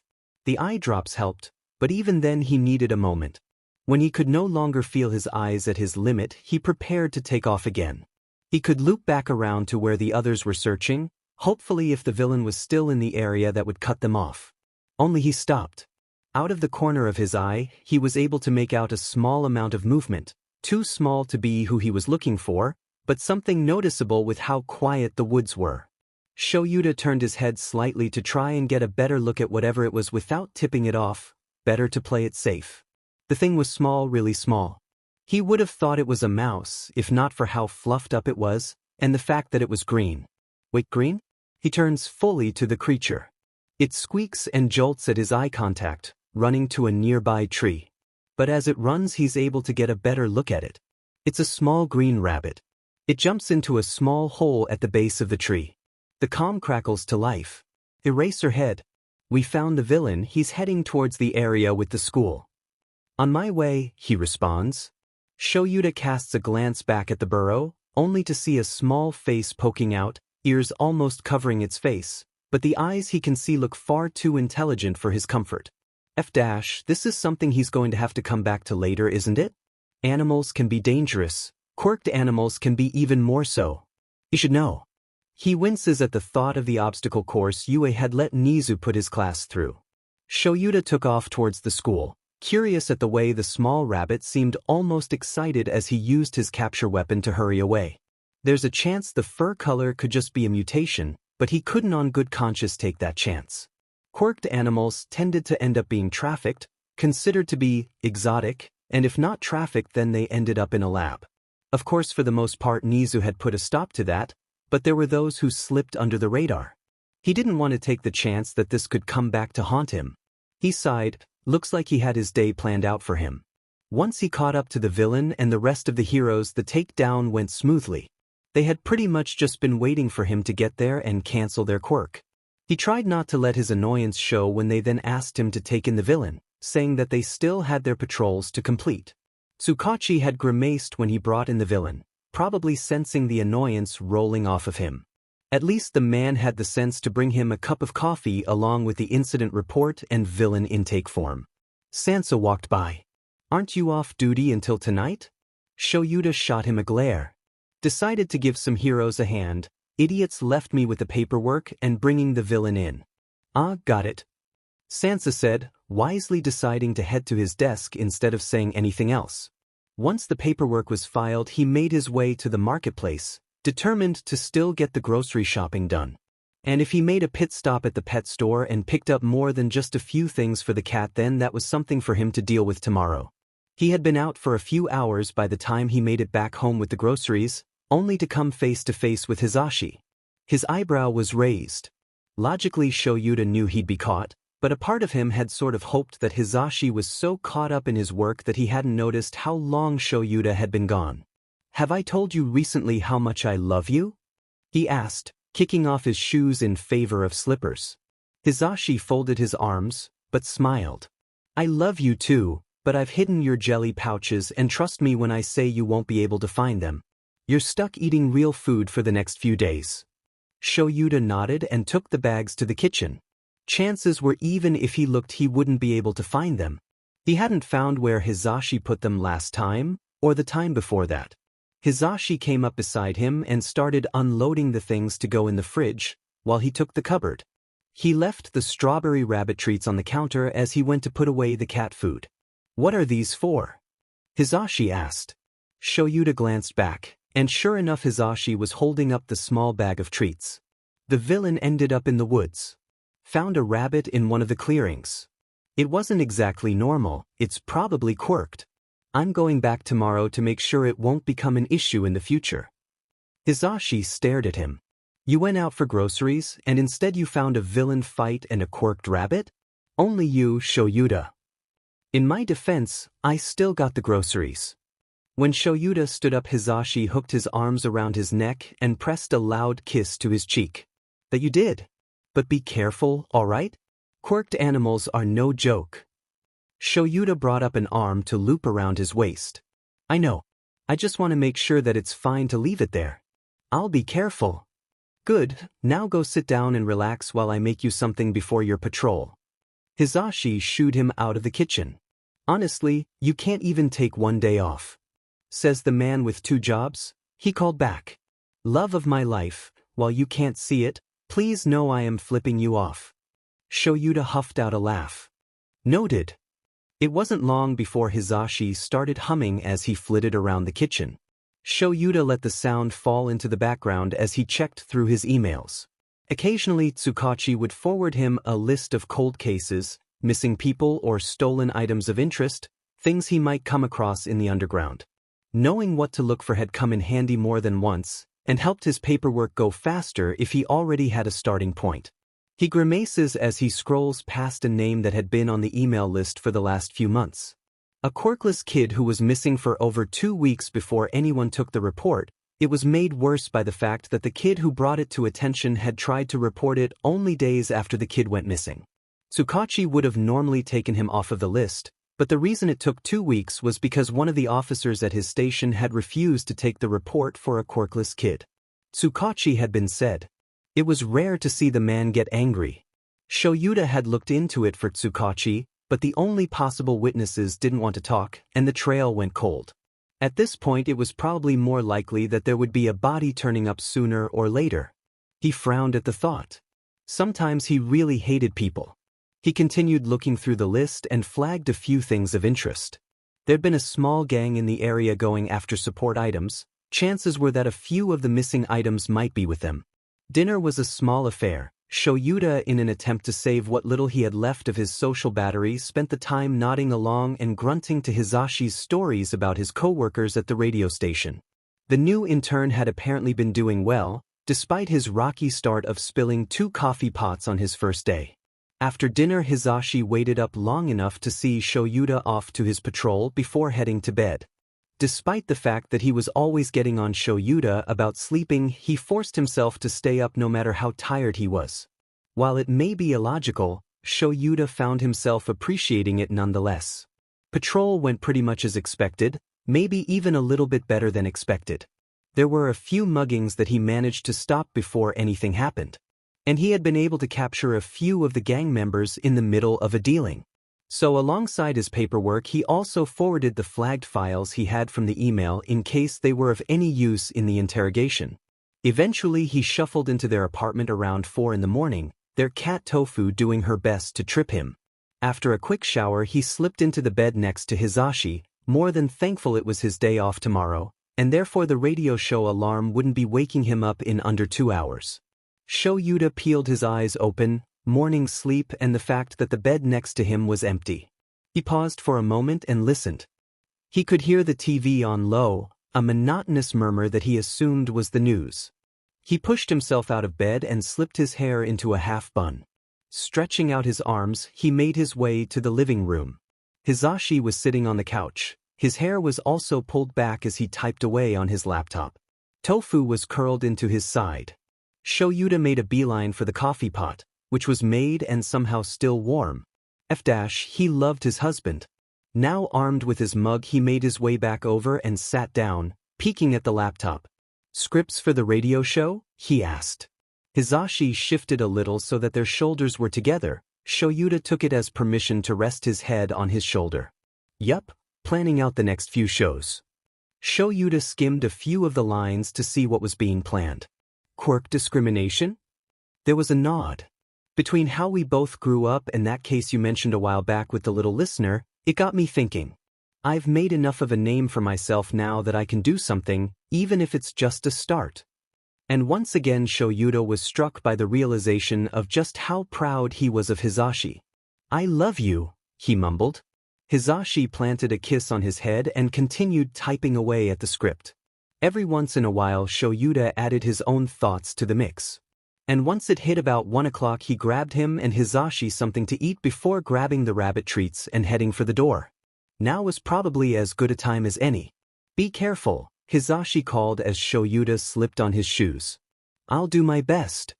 The eye drops helped, but even then he needed a moment. When he could no longer feel his eyes at his limit, he prepared to take off again. He could loop back around to where the others were searching, hopefully if the villain was still in the area that would cut them off. Only he stopped. Out of the corner of his eye, he was able to make out a small amount of movement, too small to be who he was looking for, but something noticeable with how quiet the woods were. Shoyuta turned his head slightly to try and get a better look at whatever it was without tipping it off, better to play it safe. The thing was small, really small. He would have thought it was a mouse if not for how fluffed up it was, and the fact that it was green. Wait, green? He turns fully to the creature. It squeaks and jolts at his eye contact, running to a nearby tree. But as it runs he's able to get a better look at it. It's a small green rabbit. It jumps into a small hole at the base of the tree. The comm crackles to life. Eraserhead. We found the villain, he's heading towards the area with the school. On my way, he responds. Shoyuta casts a glance back at the burrow, only to see a small face poking out, ears almost covering its face, but the eyes he can see look far too intelligent for his comfort. This is something he's going to have to come back to later, isn't it? Animals can be dangerous. Quirked animals can be even more so. You should know. He winces at the thought of the obstacle course Yue had let Nizu put his class through. Shoyuta took off towards the school, curious at the way the small rabbit seemed almost excited as he used his capture weapon to hurry away. There's a chance the fur color could just be a mutation, but he couldn't on good conscience take that chance. Quirked animals tended to end up being trafficked, considered to be exotic, and if not trafficked then they ended up in a lab. Of course for the most part Nizu had put a stop to that, but there were those who slipped under the radar. He didn't want to take the chance that this could come back to haunt him. He sighed, looks like he had his day planned out for him. Once he caught up to the villain and the rest of the heroes the takedown went smoothly. They had pretty much just been waiting for him to get there and cancel their quirk. He tried not to let his annoyance show when they then asked him to take in the villain, saying that they still had their patrols to complete. Tsukachi had grimaced when he brought in the villain, probably sensing the annoyance rolling off of him. At least the man had the sense to bring him a cup of coffee along with the incident report and villain intake form. Sansa walked by. Aren't you off duty until tonight? Shoyuta shot him a glare. Decided to give some heroes a hand. Idiots left me with the paperwork and bringing the villain in. Ah, got it. Sansa said, wisely deciding to head to his desk instead of saying anything else. Once the paperwork was filed he made his way to the marketplace, determined to still get the grocery shopping done. And if he made a pit stop at the pet store and picked up more than just a few things for the cat then that was something for him to deal with tomorrow. He had been out for a few hours by the time he made it back home with the groceries, only to come face to face with Hizashi. His eyebrow was raised. Logically Shoyuta knew he'd be caught, but a part of him had sort of hoped that Hizashi was so caught up in his work that he hadn't noticed how long Shoyuta had been gone. Have I told you recently how much I love you? He asked, kicking off his shoes in favor of slippers. Hizashi folded his arms, but smiled. I love you too, but I've hidden your jelly pouches and trust me when I say you won't be able to find them. You're stuck eating real food for the next few days. Shoyuta nodded and took the bags to the kitchen. Chances were even if he looked he wouldn't be able to find them. He hadn't found where Hizashi put them last time, or the time before that. Hizashi came up beside him and started unloading the things to go in the fridge, while he took the cupboard. He left the strawberry rabbit treats on the counter as he went to put away the cat food. What are these for? Hizashi asked. Shoyuta glanced back, and sure enough Hizashi was holding up the small bag of treats. The villain ended up in the woods. Found a rabbit in one of the clearings. It wasn't exactly normal, it's probably quirked. I'm going back tomorrow to make sure it won't become an issue in the future. Hizashi stared at him. You went out for groceries, and instead you found a villain fight and a quirked rabbit? Only you, Shoyuta. In my defense, I still got the groceries. When Shoyuta stood up, Hizashi hooked his arms around his neck and pressed a loud kiss to his cheek. That you did. But be careful, alright? Quirked animals are no joke. Shoyuta brought up an arm to loop around his waist. I know. I just want to make sure that it's fine to leave it there. I'll be careful. Good, now go sit down and relax while I make you something before your patrol. Hizashi shooed him out of the kitchen. Honestly, you can't even take one day off. Says the man with 2 jobs, he called back. Love of my life, while you can't see it, please know I am flipping you off. Shoyuta huffed out a laugh. Noted. It wasn't long before Hizashi started humming as he flitted around the kitchen. Shoyuta let the sound fall into the background as he checked through his emails. Occasionally Tsukachi would forward him a list of cold cases, missing people or stolen items of interest, things he might come across in the underground. Knowing what to look for had come in handy more than once, and helped his paperwork go faster if he already had a starting point. He grimaces as he scrolls past a name that had been on the email list for the last few months. A quirkless kid who was missing for over 2 weeks before anyone took the report. It was made worse by the fact that the kid who brought it to attention had tried to report it only days after the kid went missing. Tsukachi would have normally taken him off of the list, but the reason it took 2 weeks was because one of the officers at his station had refused to take the report for a quirkless kid. Tsukachi had been said. It was rare to see the man get angry. Shoyuta had looked into it for Tsukachi, but the only possible witnesses didn't want to talk, and the trail went cold. At this point it was probably more likely that there would be a body turning up sooner or later. He frowned at the thought. Sometimes he really hated people. He continued looking through the list and flagged a few things of interest. There'd been a small gang in the area going after support items. Chances were that a few of the missing items might be with them. Dinner was a small affair. Shoyuta, in an attempt to save what little he had left of his social battery, spent the time nodding along and grunting to Hizashi's stories about his co-workers at the radio station. The new intern had apparently been doing well, despite his rocky start of spilling 2 coffee pots on his first day. After dinner, Hizashi waited up long enough to see Shoyuta off to his patrol before heading to bed. Despite the fact that he was always getting on Shoyuta about sleeping, he forced himself to stay up no matter how tired he was. While it may be illogical, Shoyuta found himself appreciating it nonetheless. Patrol went pretty much as expected, maybe even a little bit better than expected. There were a few muggings that he managed to stop before anything happened. And he had been able to capture a few of the gang members in the middle of a dealing. So alongside his paperwork, he also forwarded the flagged files he had from the email in case they were of any use in the interrogation. Eventually he shuffled into their apartment around 4 in the morning, their cat Tofu doing her best to trip him. After a quick shower he slipped into the bed next to Hizashi, more than thankful it was his day off tomorrow, and therefore the radio show alarm wouldn't be waking him up in under 2 hours. Shoyuta peeled his eyes open, morning sleep and the fact that the bed next to him was empty. He paused for a moment and listened. He could hear the TV on low, a monotonous murmur that he assumed was the news. He pushed himself out of bed and slipped his hair into a half bun. Stretching out his arms, he made his way to the living room. Hizashi was sitting on the couch. His hair was also pulled back as he typed away on his laptop. Tofu was curled into his side. Shoyuta made a beeline for the coffee pot, which was made and somehow still warm. He loved his husband. Now armed with his mug he made his way back over and sat down, peeking at the laptop. Scripts for the radio show? He asked. Hizashi shifted a little so that their shoulders were together. Shoyuta took it as permission to rest his head on his shoulder. Yup, planning out the next few shows. Shoyuta skimmed a few of the lines to see what was being planned. Quirk discrimination? There was a nod. Between how we both grew up and that case you mentioned a while back with the little listener, it got me thinking. I've made enough of a name for myself now that I can do something, even if it's just a start. And once again Shoyuta was struck by the realization of just how proud he was of Hisashi. "I love you," he mumbled. Hisashi planted a kiss on his head and continued typing away at the script. Every once in a while Shoyuta added his own thoughts to the mix. And once it hit about 1 o'clock he grabbed him and Hisashi something to eat before grabbing the rabbit treats and heading for the door. Now was probably as good a time as any. "Be careful," Hisashi called as Shoyuta slipped on his shoes. "I'll do my best."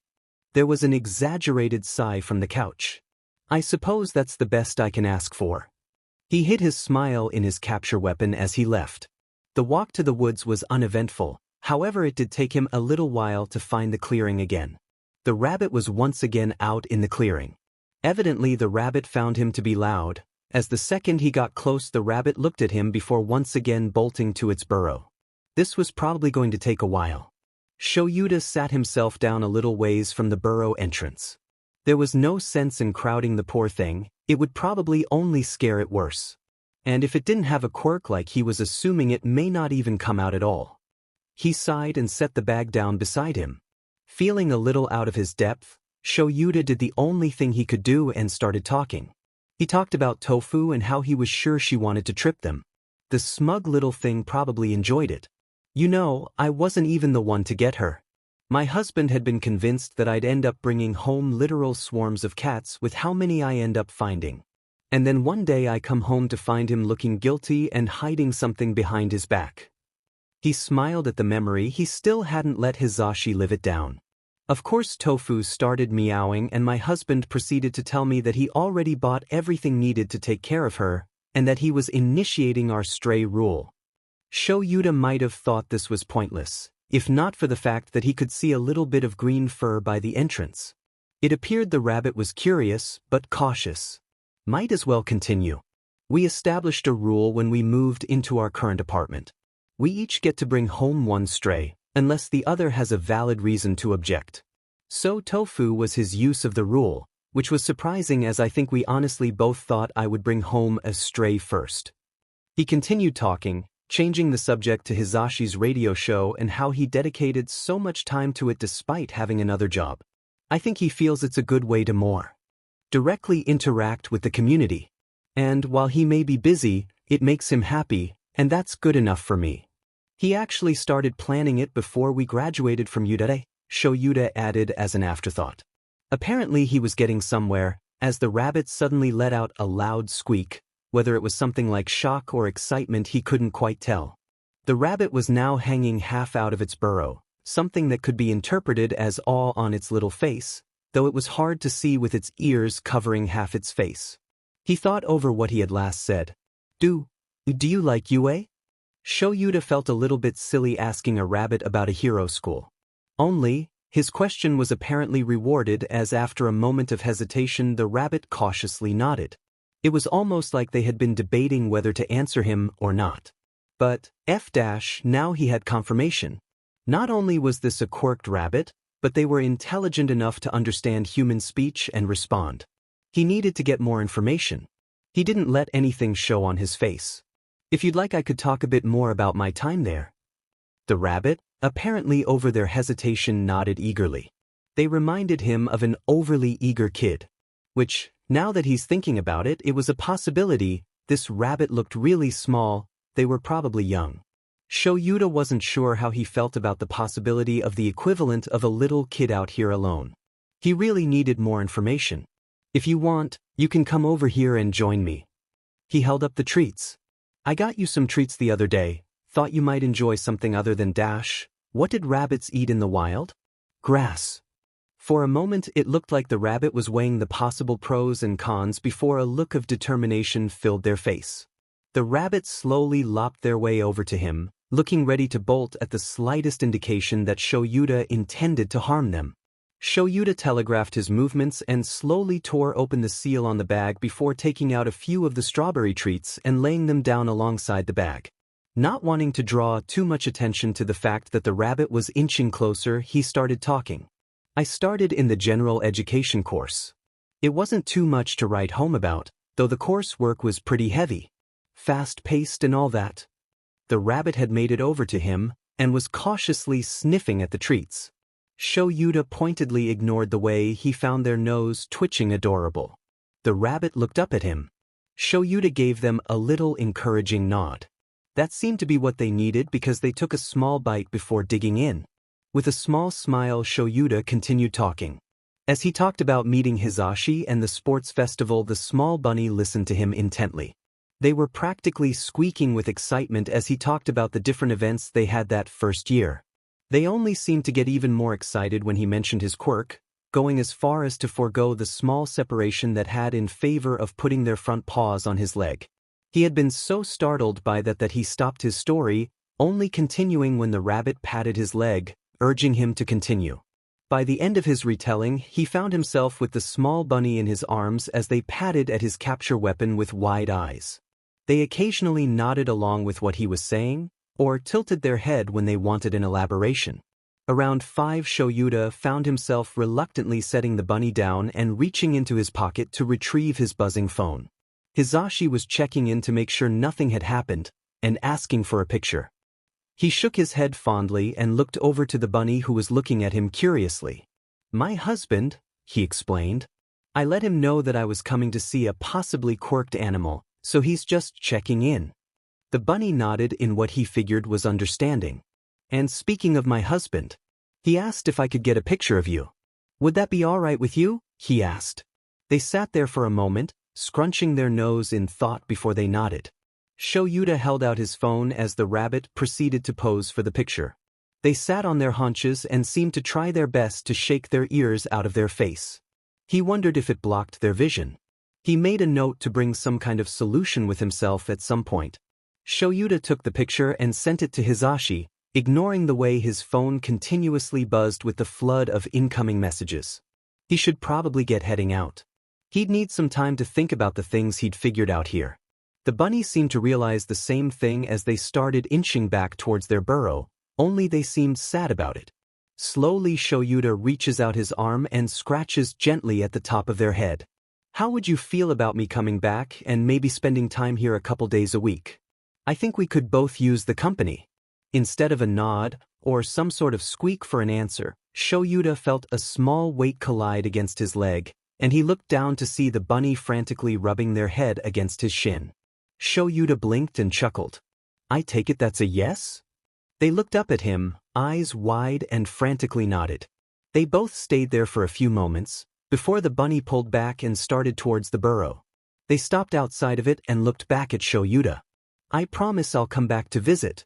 There was an exaggerated sigh from the couch. "I suppose that's the best I can ask for." He hid his smile in his capture weapon as he left. The walk to the woods was uneventful, however it did take him a little while to find the clearing again. The rabbit was once again out in the clearing. Evidently the rabbit found him to be loud, as the second he got close the rabbit looked at him before once again bolting to its burrow. This was probably going to take a while. Shoyuta sat himself down a little ways from the burrow entrance. There was no sense in crowding the poor thing, it would probably only scare it worse. And if it didn't have a quirk like he was assuming it may not even come out at all. He sighed and set the bag down beside him. Feeling a little out of his depth, Shoyuta did the only thing he could do and started talking. He talked about Tofu and how he was sure she wanted to trip them. The smug little thing probably enjoyed it. "You know, I wasn't even the one to get her. My husband had been convinced that I'd end up bringing home literal swarms of cats with how many I end up finding. And then one day I come home to find him looking guilty and hiding something behind his back." He smiled at the memory he still hadn't let Hisashi live it down. "Of course Tofu started meowing and my husband proceeded to tell me that he already bought everything needed to take care of her, and that he was initiating our stray rule." Shoyuta might have thought this was pointless, if not for the fact that he could see a little bit of green fur by the entrance. It appeared the rabbit was curious, but cautious. "Might as well continue. We established a rule when we moved into our current apartment. We each get to bring home one stray, unless the other has a valid reason to object." So Tofu was his use of the rule, which was surprising as I think we honestly both thought I would bring home a stray first. He continued talking, changing the subject to Hisashi's radio show and how he dedicated so much time to it despite having another job. "I think he feels it's a good way to more directly interact with the community. And while he may be busy, it makes him happy, and that's good enough for me. He actually started planning it before we graduated from Udare," Shoyuta added as an afterthought. Apparently he was getting somewhere, as the rabbit suddenly let out a loud squeak. Whether it was something like shock or excitement he couldn't quite tell. The rabbit was now hanging half out of its burrow, something that could be interpreted as awe on its little face, though it was hard to see with its ears covering half its face. He thought over what he had last said. Do you like UA?" Shoyuta felt a little bit silly asking a rabbit about a hero school. Only, his question was apparently rewarded as after a moment of hesitation the rabbit cautiously nodded. It was almost like they had been debating whether to answer him or not. But, now he had confirmation. Not only was this a quirked rabbit, but they were intelligent enough to understand human speech and respond. He needed to get more information. He didn't let anything show on his face. "If you'd like I could talk a bit more about my time there." The rabbit, apparently over their hesitation, nodded eagerly. They reminded him of an overly eager kid. Which, now that he's thinking about it, it was a possibility. This rabbit looked really small, they were probably young. Shoyuta wasn't sure how he felt about the possibility of the equivalent of a little kid out here alone. He really needed more information. "If you want, you can come over here and join me." He held up the treats. "I got you some treats the other day, thought you might enjoy something other than dash." What did rabbits eat in the wild? Grass. For a moment it looked like the rabbit was weighing the possible pros and cons before a look of determination filled their face. The rabbits slowly lopped their way over to him, looking ready to bolt at the slightest indication that Shoyuta intended to harm them. Shoyuta telegraphed his movements and slowly tore open the seal on the bag before taking out a few of the strawberry treats and laying them down alongside the bag. Not wanting to draw too much attention to the fact that the rabbit was inching closer, he started talking. "I started in the general education course. It wasn't too much to write home about, though the coursework was pretty heavy. Fast-paced and all that." The rabbit had made it over to him, and was cautiously sniffing at the treats. Shoyuta pointedly ignored the way he found their nose twitching adorable. The rabbit looked up at him. Shoyuta gave them a little encouraging nod. That seemed to be what they needed because they took a small bite before digging in. With a small smile, Shoyuta continued talking. As he talked about meeting Hisashi and the sports festival, the small bunny listened to him intently. They were practically squeaking with excitement as he talked about the different events they had that first year. They only seemed to get even more excited when he mentioned his quirk, going as far as to forego the small separation that had in favor of putting their front paws on his leg. He had been so startled by that he stopped his story, only continuing when the rabbit patted his leg, urging him to continue. By the end of his retelling, he found himself with the small bunny in his arms as they patted at his capture weapon with wide eyes. They occasionally nodded along with what he was saying, or tilted their head when they wanted an elaboration. Around 5, Shoyuta found himself reluctantly setting the bunny down and reaching into his pocket to retrieve his buzzing phone. Hisashi was checking in to make sure nothing had happened, and asking for a picture. He shook his head fondly and looked over to the bunny who was looking at him curiously. "My husband," he explained. "I let him know that I was coming to see a possibly quirked animal, so he's just checking in." The bunny nodded in what he figured was understanding. "And speaking of my husband, he asked if I could get a picture of you. Would that be all right with you?" he asked. They sat there for a moment, scrunching their nose in thought before they nodded. Shoyuta held out his phone as the rabbit proceeded to pose for the picture. They sat on their haunches and seemed to try their best to shake their ears out of their face. He wondered if it blocked their vision. He made a note to bring some kind of solution with himself at some point. Shoyuta took the picture and sent it to Hisashi, ignoring the way his phone continuously buzzed with the flood of incoming messages. He should probably get heading out. He'd need some time to think about the things he'd figured out here. The bunnies seemed to realize the same thing as they started inching back towards their burrow, only they seemed sad about it. Slowly, Shoyuta reaches out his arm and scratches gently at the top of their head. "How would you feel about me coming back and maybe spending time here a couple days a week? I think we could both use the company." Instead of a nod, or some sort of squeak for an answer, Shoyuta felt a small weight collide against his leg, and he looked down to see the bunny frantically rubbing their head against his shin. Shoyuta blinked and chuckled. "I take it that's a yes?" They looked up at him, eyes wide, and frantically nodded. They both stayed there for a few moments, before the bunny pulled back and started towards the burrow. They stopped outside of it and looked back at Shoyuta. "I promise I'll come back to visit."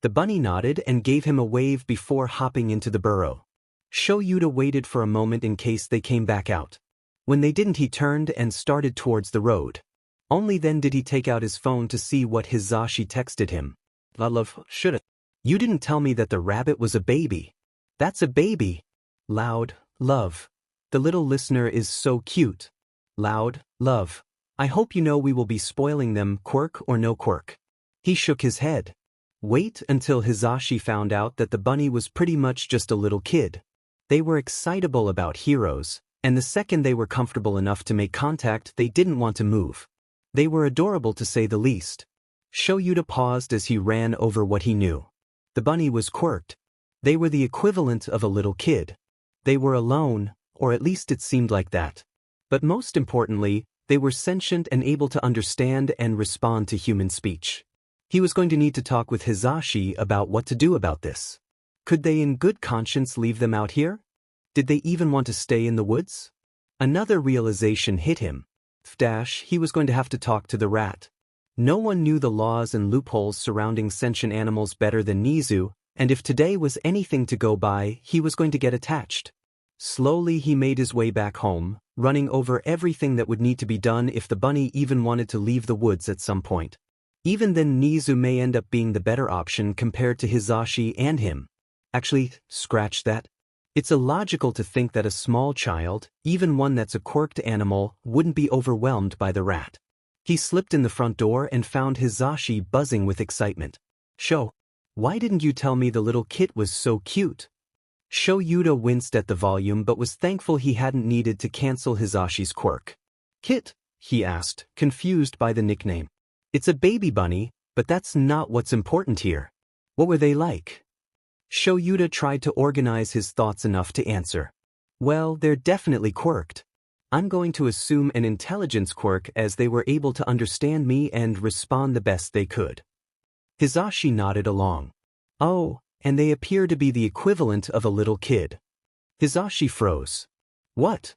The bunny nodded and gave him a wave before hopping into the burrow. Shoyuta waited for a moment in case they came back out. When they didn't, he turned and started towards the road. Only then did he take out his phone to see what Hisashi texted him. "Love, shoulda. You didn't tell me that the rabbit was a baby." "That's a baby." Loud, "Love. The little listener is so cute." Loud, "Love. I hope you know we will be spoiling them, quirk or no quirk." He shook his head. Wait until Hisashi found out that the bunny was pretty much just a little kid. They were excitable about heroes, and the second they were comfortable enough to make contact, they didn't want to move. They were adorable to say the least. Shoyuta paused as he ran over what he knew. The bunny was quirked. They were the equivalent of a little kid. They were alone, or at least it seemed like that. But most importantly, they were sentient and able to understand and respond to human speech. He was going to need to talk with Hisashi about what to do about this. Could they in good conscience leave them out here? Did they even want to stay in the woods? Another realization hit him. He was going to have to talk to the rat. No one knew the laws and loopholes surrounding sentient animals better than Nizu, and if today was anything to go by, he was going to get attached. Slowly he made his way back home, running over everything that would need to be done if the bunny even wanted to leave the woods at some point. Even then, Nizu may end up being the better option compared to Hisashi and him. Actually, scratch that. It's illogical to think that a small child, even one that's a quirked animal, wouldn't be overwhelmed by the rat. He slipped in the front door and found Hisashi buzzing with excitement. Why didn't you tell me the little kit was so cute?" Shoyuta winced at the volume but was thankful he hadn't needed to cancel Hisashi's quirk. "Kit?" he asked, confused by the nickname. "It's a baby bunny, but that's not what's important here. What were they like?" Shoyuta tried to organize his thoughts enough to answer. Well, they're definitely quirked. I'm going to assume an intelligence quirk as they were able to understand me and respond the best they could. Hisashi nodded along. Oh, and they appear to be the equivalent of a little kid. Hisashi froze. What?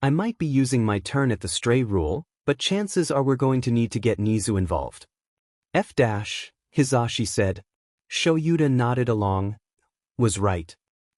I might be using my turn at the stray rule, but chances are we're going to need to get Nizu involved. Hisashi said. Shoyuta nodded along. Was right.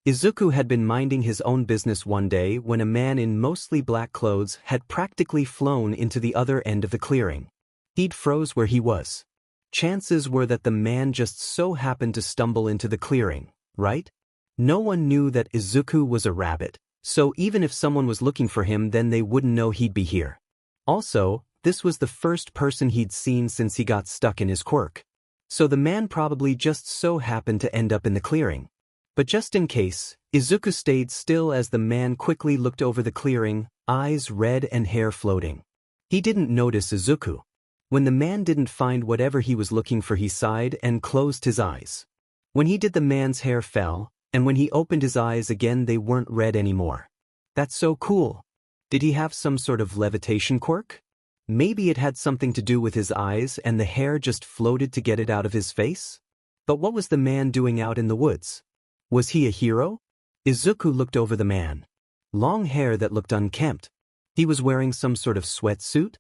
Izuku had been minding his own business one day when a man in mostly black clothes had practically flown into the other end of the clearing. He'd froze where he was. Chances were that the man just so happened to stumble into the clearing, right? No one knew that Izuku was a rabbit, so even if someone was looking for him then they wouldn't know he'd be here. Also, this was the first person he'd seen since he got stuck in his quirk. So the man probably just so happened to end up in the clearing. But just in case, Izuku stayed still as the man quickly looked over the clearing, eyes red and hair floating. He didn't notice Izuku. When the man didn't find whatever he was looking for, he sighed and closed his eyes. When he did, the man's hair fell, and when he opened his eyes again they weren't red anymore. That's so cool. Did he have some sort of levitation quirk? Maybe it had something to do with his eyes and the hair just floated to get it out of his face? But what was the man doing out in the woods? Was he a hero? Izuku looked over the man. Long hair that looked unkempt. He was wearing some sort of sweatsuit?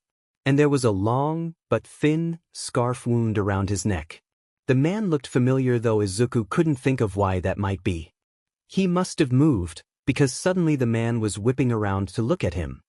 And there was a long, but thin, scarf wound around his neck. The man looked familiar, though Izuku couldn't think of why that might be. He must have moved, because suddenly the man was whipping around to look at him.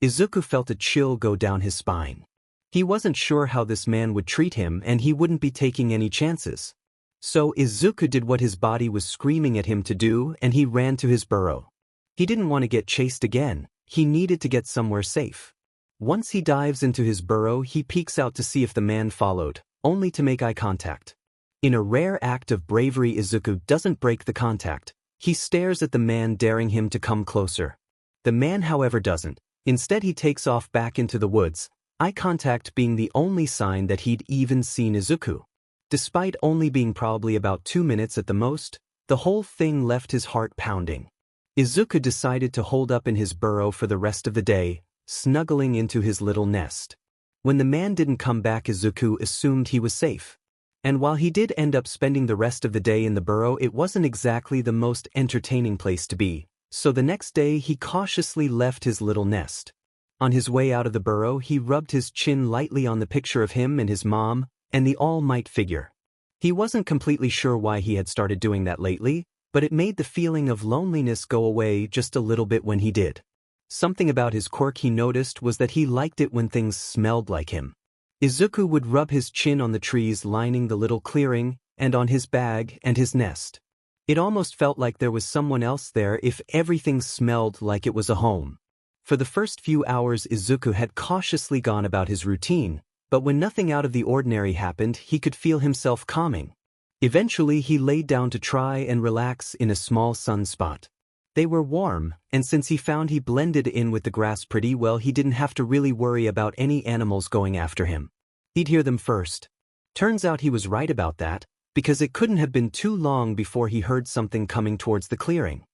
Izuku felt a chill go down his spine. He wasn't sure how this man would treat him and he wouldn't be taking any chances. So Izuku did what his body was screaming at him to do and he ran to his burrow. He didn't want to get chased again, he needed to get somewhere safe. Once he dives into his burrow, he peeks out to see if the man followed, only to make eye contact. In a rare act of bravery, Izuku doesn't break the contact. He stares at the man, daring him to come closer. The man, however, doesn't. Instead, he takes off back into the woods, eye contact being the only sign that he'd even seen Izuku. Despite only being probably about 2 minutes at the most, the whole thing left his heart pounding. Izuku decided to hold up in his burrow for the rest of the day, snuggling into his little nest. When the man didn't come back, Izuku assumed he was safe. And while he did end up spending the rest of the day in the burrow, it wasn't exactly the most entertaining place to be, so the next day he cautiously left his little nest. On his way out of the burrow, he rubbed his chin lightly on the picture of him and his mom, and the All Might figure. He wasn't completely sure why he had started doing that lately, but it made the feeling of loneliness go away just a little bit when he did. Something about his quirk he noticed was that he liked it when things smelled like him. Izuku would rub his chin on the trees lining the little clearing, and on his bag and his nest. It almost felt like there was someone else there if everything smelled like it was a home. For the first few hours, Izuku had cautiously gone about his routine, but when nothing out of the ordinary happened, he could feel himself calming. Eventually, he laid down to try and relax in a small sunspot. They were warm, and since he found he blended in with the grass pretty well, he didn't have to really worry about any animals going after him. He'd hear them first. Turns out he was right about that, because it couldn't have been too long before he heard something coming towards the clearing.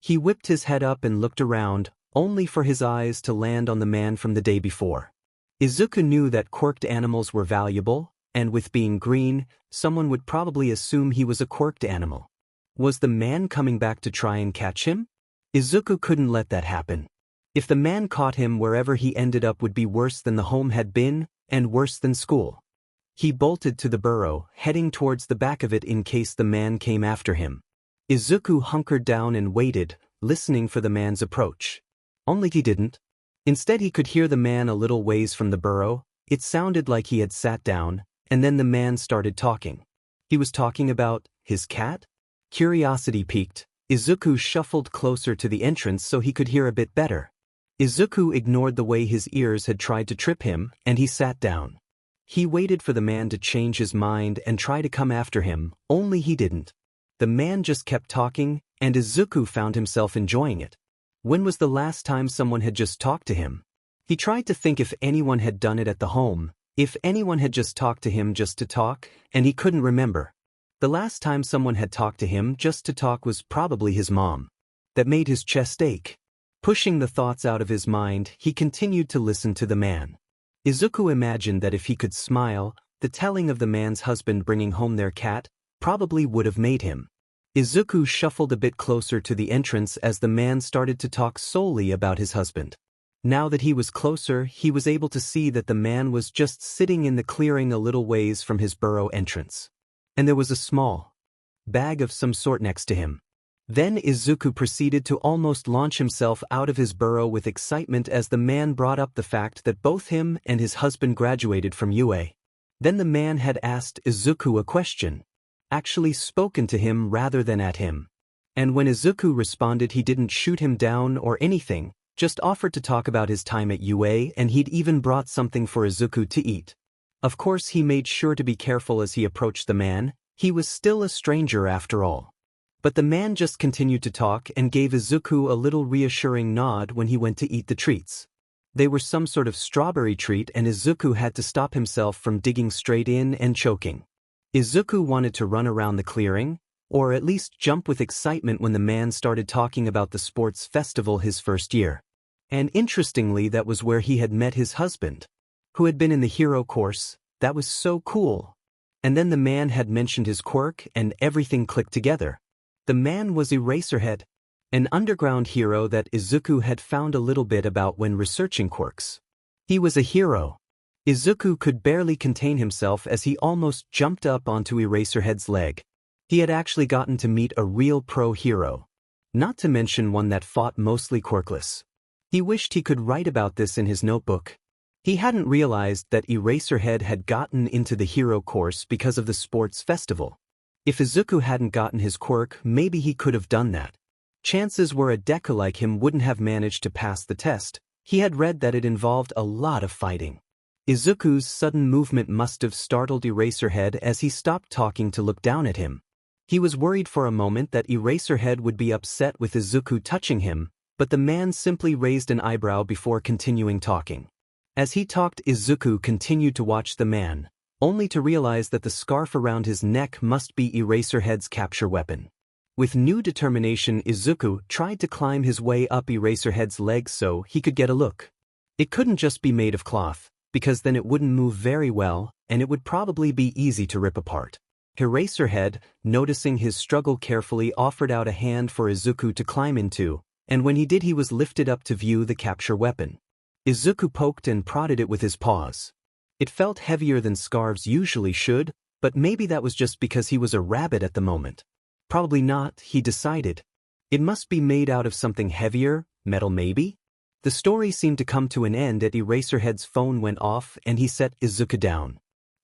He whipped his head up and looked around, only for his eyes to land on the man from the day before. Izuku knew that quirked animals were valuable, and with being green, someone would probably assume he was a quirked animal. Was the man coming back to try and catch him? Izuku couldn't let that happen. If the man caught him, wherever he ended up would be worse than the home had been, and worse than school. He bolted to the burrow, heading towards the back of it in case the man came after him. Izuku hunkered down and waited, listening for the man's approach. Only he didn't. Instead, he could hear the man a little ways from the burrow. It sounded like he had sat down, and then the man started talking. He was talking about his cat? Curiosity piqued, Izuku shuffled closer to the entrance so he could hear a bit better. Izuku ignored the way his ears had tried to trip him, and he sat down. He waited for the man to change his mind and try to come after him, only he didn't. The man just kept talking, and Izuku found himself enjoying it. When was the last time someone had just talked to him? He tried to think if anyone had done it at the home, if anyone had just talked to him just to talk, and he couldn't remember. The last time someone had talked to him just to talk was probably his mom. That made his chest ache. Pushing the thoughts out of his mind, he continued to listen to the man. Izuku imagined that if he could smile, the telling of the man's husband bringing home their cat probably would have made him. Izuku shuffled a bit closer to the entrance as the man started to talk solely about his husband. Now that he was closer, he was able to see that the man was just sitting in the clearing a little ways from his burrow entrance. And there was a small bag of some sort next to him. Then Izuku proceeded to almost launch himself out of his burrow with excitement as the man brought up the fact that both him and his husband graduated from UA. Then the man had asked Izuku a question. Actually spoken to him rather than at him. And when Izuku responded, he didn't shoot him down or anything, just offered to talk about his time at UA, and he'd even brought something for Izuku to eat. Of course, he made sure to be careful as he approached the man. He was still a stranger after all. But the man just continued to talk and gave Izuku a little reassuring nod when he went to eat the treats. They were some sort of strawberry treat, and Izuku had to stop himself from digging straight in and choking. Izuku wanted to run around the clearing, or at least jump with excitement when the man started talking about the sports festival his first year. And interestingly, that was where he had met his husband, who had been in the hero course. That was so cool. And then the man had mentioned his quirk and everything clicked together. The man was Eraserhead, an underground hero that Izuku had found a little bit about when researching quirks. He was a hero. Izuku could barely contain himself as he almost jumped up onto Eraserhead's leg. He had actually gotten to meet a real pro hero. Not to mention one that fought mostly quirkless. He wished he could write about this in his notebook. He hadn't realized that Eraserhead had gotten into the hero course because of the sports festival. If Izuku hadn't gotten his quirk, maybe he could have done that. Chances were a Deku like him wouldn't have managed to pass the test. He had read that it involved a lot of fighting. Izuku's sudden movement must have startled Eraserhead as he stopped talking to look down at him. He was worried for a moment that Eraserhead would be upset with Izuku touching him, but the man simply raised an eyebrow before continuing talking. As he talked, Izuku continued to watch the man, only to realize that the scarf around his neck must be Eraserhead's capture weapon. With new determination, Izuku tried to climb his way up Eraserhead's legs so he could get a look. It couldn't just be made of cloth, because then it wouldn't move very well, and it would probably be easy to rip apart. Eraserhead, noticing his struggle carefully, offered out a hand for Izuku to climb into, and when he did, he was lifted up to view the capture weapon. Izuku poked and prodded it with his paws. It felt heavier than scarves usually should, but maybe that was just because he was a rabbit at the moment. Probably not, he decided. It must be made out of something heavier, metal maybe? The story seemed to come to an end as Eraserhead's phone went off and he set Izuku down.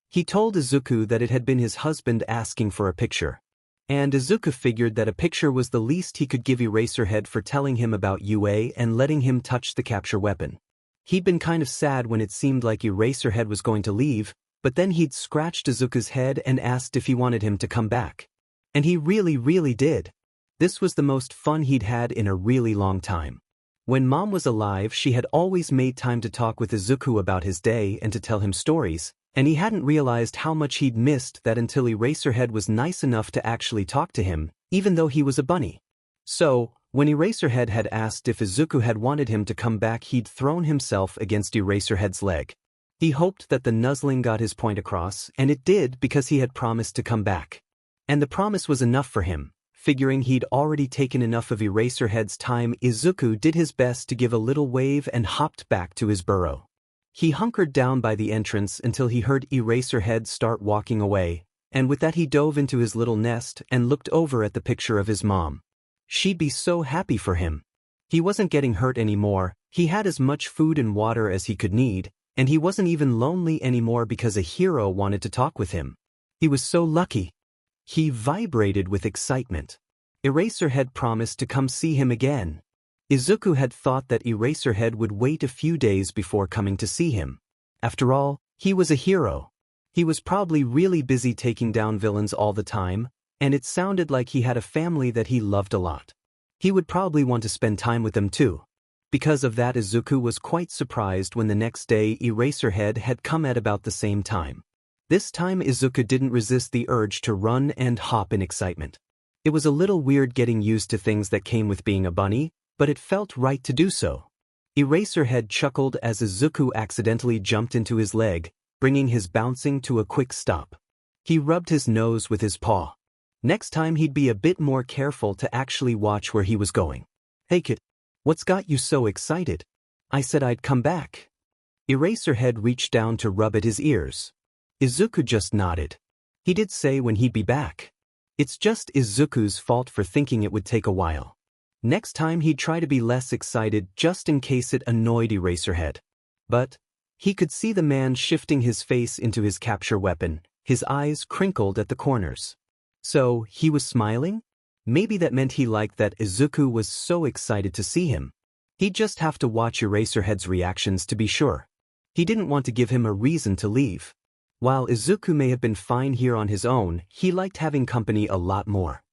He told Izuku that it had been his husband asking for a picture. And Izuku figured that a picture was the least he could give Eraserhead for telling him about UA and letting him touch the capture weapon. He'd been kind of sad when it seemed like Eraserhead was going to leave, but then he'd scratched Izuku's head and asked if he wanted him to come back. And he really did. This was the most fun he'd had in a really long time. When Mom was alive, she had always made time to talk with Izuku about his day and to tell him stories, and he hadn't realized how much he'd missed that until Eraserhead was nice enough to actually talk to him, even though he was a bunny. So, when Eraserhead had asked if Izuku had wanted him to come back, he'd thrown himself against Eraserhead's leg. He hoped that the nuzzling got his point across, and it did because he had promised to come back. And the promise was enough for him. Figuring he'd already taken enough of Eraserhead's time, Izuku did his best to give a little wave and hopped back to his burrow. He hunkered down by the entrance until he heard Eraserhead start walking away, and with that he dove into his little nest and looked over at the picture of his mom. She'd be so happy for him. He wasn't getting hurt anymore, he had as much food and water as he could need, and he wasn't even lonely anymore because a hero wanted to talk with him. He was so lucky. He vibrated with excitement. Eraserhead promised to come see him again. Izuku had thought that Eraserhead would wait a few days before coming to see him. After all, he was a hero. He was probably really busy taking down villains all the time, and it sounded like he had a family that he loved a lot. He would probably want to spend time with them too. Because of that, Izuku was quite surprised when the next day Eraserhead had come at about the same time. This time Izuku didn't resist the urge to run and hop in excitement. It was a little weird getting used to things that came with being a bunny, but it felt right to do so. Eraserhead chuckled as Izuku accidentally jumped into his leg, bringing his bouncing to a quick stop. He rubbed his nose with his paw. Next time he'd be a bit more careful to actually watch where he was going. "Hey kid, what's got you so excited? I said I'd come back." Eraserhead reached down to rub at his ears. Izuku just nodded. He did say when he'd be back. It's just Izuku's fault for thinking it would take a while. Next time he'd try to be less excited just in case it annoyed Eraserhead. But he could see the man shifting his face into his capture weapon, his eyes crinkled at the corners. So, he was smiling? Maybe that meant he liked that Izuku was so excited to see him. He'd just have to watch Eraserhead's reactions to be sure. He didn't want to give him a reason to leave. While Izuku may have been fine here on his own, he liked having company a lot more.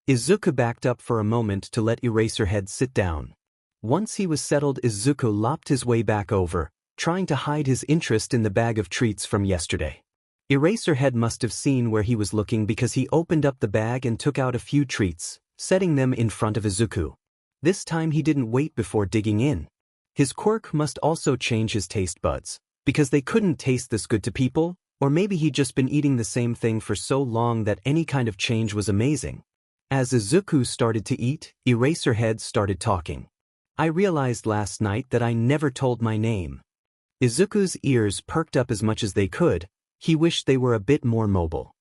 Izuku backed up for a moment to let Eraserhead sit down. Once he was settled, Izuku lopped his way back over, trying to hide his interest in the bag of treats from yesterday. Eraserhead must have seen where he was looking because he opened up the bag and took out a few treats, setting them in front of Izuku. This time he didn't wait before digging in. His quirk must also change his taste buds, because they couldn't taste this good to people, or maybe he'd just been eating the same thing for so long that any kind of change was amazing. As Izuku started to eat, Eraserhead started talking. "I realized last night that I never told my name." Izuku's ears perked up as much as they could. He wished they were a bit more mobile.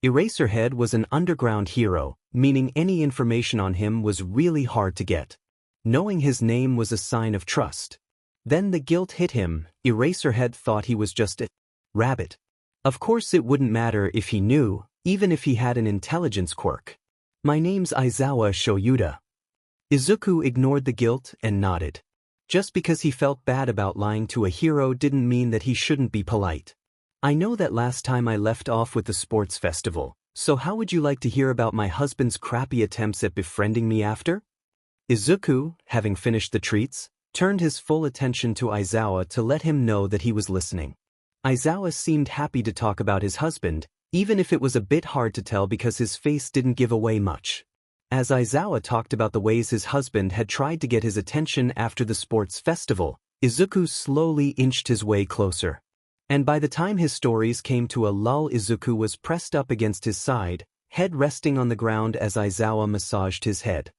Eraserhead was an underground hero, meaning any information on him was really hard to get. Knowing his name was a sign of trust. Then the guilt hit him. Eraserhead thought he was just a rabbit. Of course it wouldn't matter if he knew, even if he had an intelligence quirk. "My name's Aizawa Shoyuda." Izuku ignored the guilt and nodded. Just because he felt bad about lying to a hero didn't mean that he shouldn't be polite. "I know that last time I left off with the sports festival, so how would you like to hear about my husband's crappy attempts at befriending me after?" Izuku, having finished the treats, turned his full attention to Aizawa to let him know that he was listening. Aizawa seemed happy to talk about his husband, even if it was a bit hard to tell because his face didn't give away much. As Aizawa talked about the ways his husband had tried to get his attention after the sports festival, Izuku slowly inched his way closer. And by the time his stories came to a lull, Izuku was pressed up against his side, head resting on the ground as Aizawa massaged his head.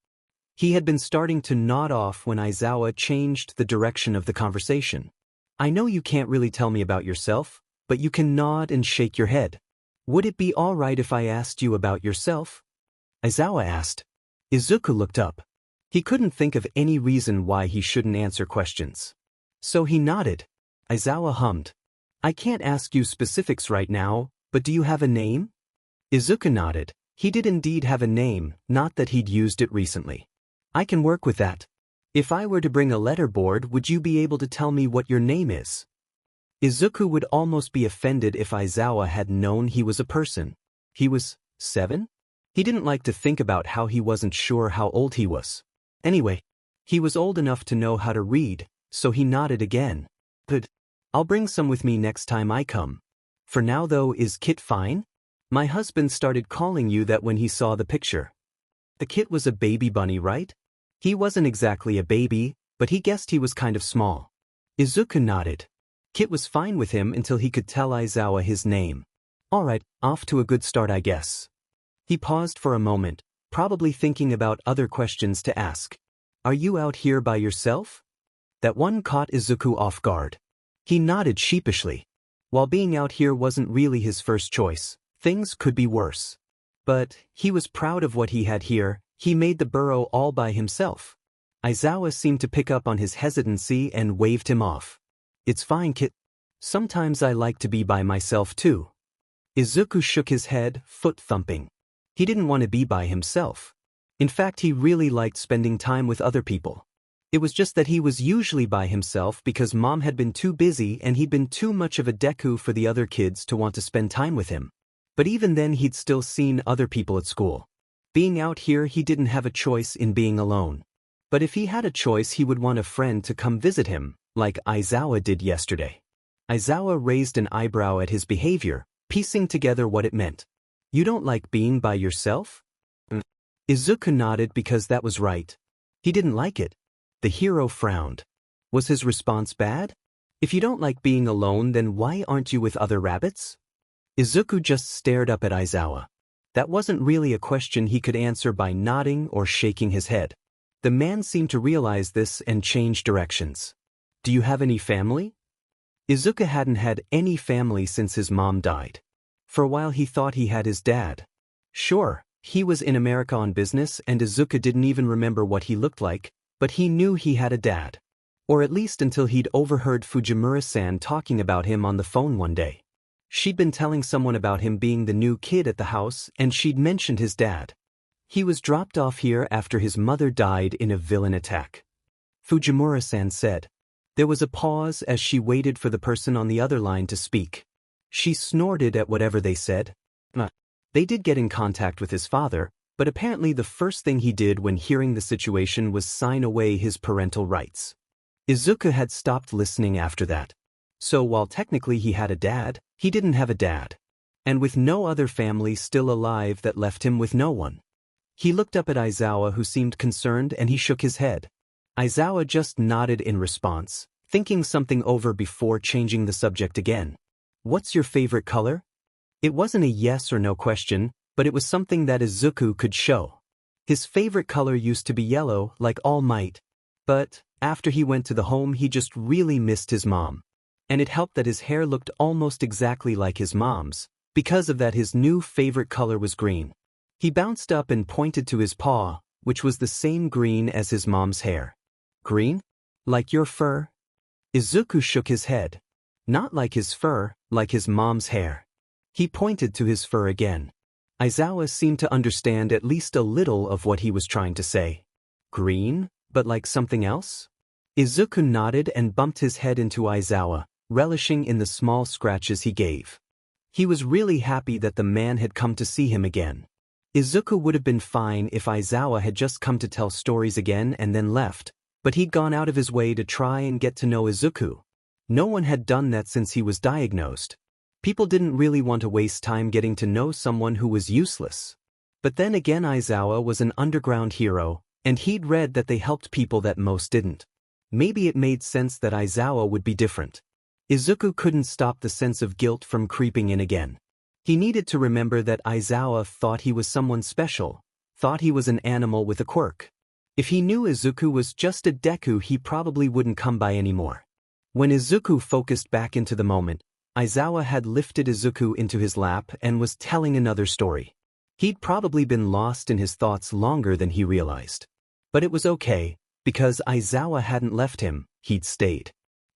He had been starting to nod off when Aizawa changed the direction of the conversation. "I know you can't really tell me about yourself, but you can nod and shake your head. Would it be all right if I asked you about yourself?" Aizawa asked. Izuku looked up. He couldn't think of any reason why he shouldn't answer questions. So he nodded. Aizawa hummed. "I can't ask you specifics right now, but do you have a name?" Izuku nodded. He did indeed have a name, not that he'd used it recently. "I can work with that. If I were to bring a letterboard, would you be able to tell me what your name is?" Izuku would almost be offended if Aizawa had known he was a person. He was 7? He didn't like to think about how he wasn't sure how old he was. Anyway, he was old enough to know how to read, so he nodded again. "Good. I'll bring some with me next time I come. For now though, is Kit fine? My husband started calling you that when he saw the picture." The Kit was a baby bunny, right? He wasn't exactly a baby, but he guessed he was kind of small. Izuku nodded. Kit was fine with him until he could tell Aizawa his name. "All right, off to a good start, I guess." He paused for a moment, probably thinking about other questions to ask. "Are you out here by yourself?" That one caught Izuku off guard. He nodded sheepishly. While being out here wasn't really his first choice, things could be worse. But he was proud of what he had here. He made the burrow all by himself. Aizawa seemed to pick up on his hesitancy and waved him off. "It's fine, Kit. Sometimes I like to be by myself too." Izuku shook his head, foot thumping. He didn't want to be by himself. In fact, he really liked spending time with other people. It was just that he was usually by himself because Mom had been too busy and he'd been too much of a Deku for the other kids to want to spend time with him. But even then he'd still seen other people at school. Being out here, he didn't have a choice in being alone. But if he had a choice, he would want a friend to come visit him, like Aizawa did yesterday. Aizawa raised an eyebrow at his behavior, piecing together what it meant. You don't like being by yourself? Izuku nodded because that was right. He didn't like it. The hero frowned. Was his response bad? If you don't like being alone, then why aren't you with other rabbits? Izuku just stared up at Aizawa. That wasn't really a question he could answer by nodding or shaking his head. The man seemed to realize this and change directions. Do you have any family? Izuku hadn't had any family since his mom died. For a while he thought he had his dad. Sure, he was in America on business and Izuku didn't even remember what he looked like, but he knew he had a dad. Or at least until he'd overheard Fujimura-san talking about him on the phone one day. She'd been telling someone about him being the new kid at the house and she'd mentioned his dad. He was dropped off here after his mother died in a villain attack. Fujimura-san said. There was a pause as she waited for the person on the other line to speak. She snorted at whatever they said. They did get in contact with his father, but apparently the first thing he did when hearing the situation was sign away his parental rights. Izuku had stopped listening after that. So while technically he had a dad, he didn't have a dad. And with no other family still alive, that left him with no one. He looked up at Aizawa, who seemed concerned, and he shook his head. Aizawa just nodded in response, thinking something over before changing the subject again. What's your favorite color? It wasn't a yes or no question, but it was something that Izuku could show. His favorite color used to be yellow, like All Might. But after he went to the home, he just really missed his mom. And it helped that his hair looked almost exactly like his mom's. Because of that, his new favorite color was green. He bounced up and pointed to his paw, which was the same green as his mom's hair. Green? Like your fur? Izuku shook his head. Not like his fur, like his mom's hair. He pointed to his fur again. Aizawa seemed to understand at least a little of what he was trying to say. Green, but like something else? Izuku nodded and bumped his head into Aizawa, relishing in the small scratches he gave. He was really happy that the man had come to see him again. Izuku would have been fine if Aizawa had just come to tell stories again and then left, but he'd gone out of his way to try and get to know Izuku. No one had done that since he was diagnosed. People didn't really want to waste time getting to know someone who was useless. But then again, Aizawa was an underground hero, and he'd read that they helped people that most didn't. Maybe it made sense that Aizawa would be different. Izuku couldn't stop the sense of guilt from creeping in again. He needed to remember that Aizawa thought he was someone special, thought he was an animal with a quirk. If he knew Izuku was just a Deku, he probably wouldn't come by anymore. When Izuku focused back into the moment, Aizawa had lifted Izuku into his lap and was telling another story. He'd probably been lost in his thoughts longer than he realized. But it was okay, because Aizawa hadn't left him, he'd stayed.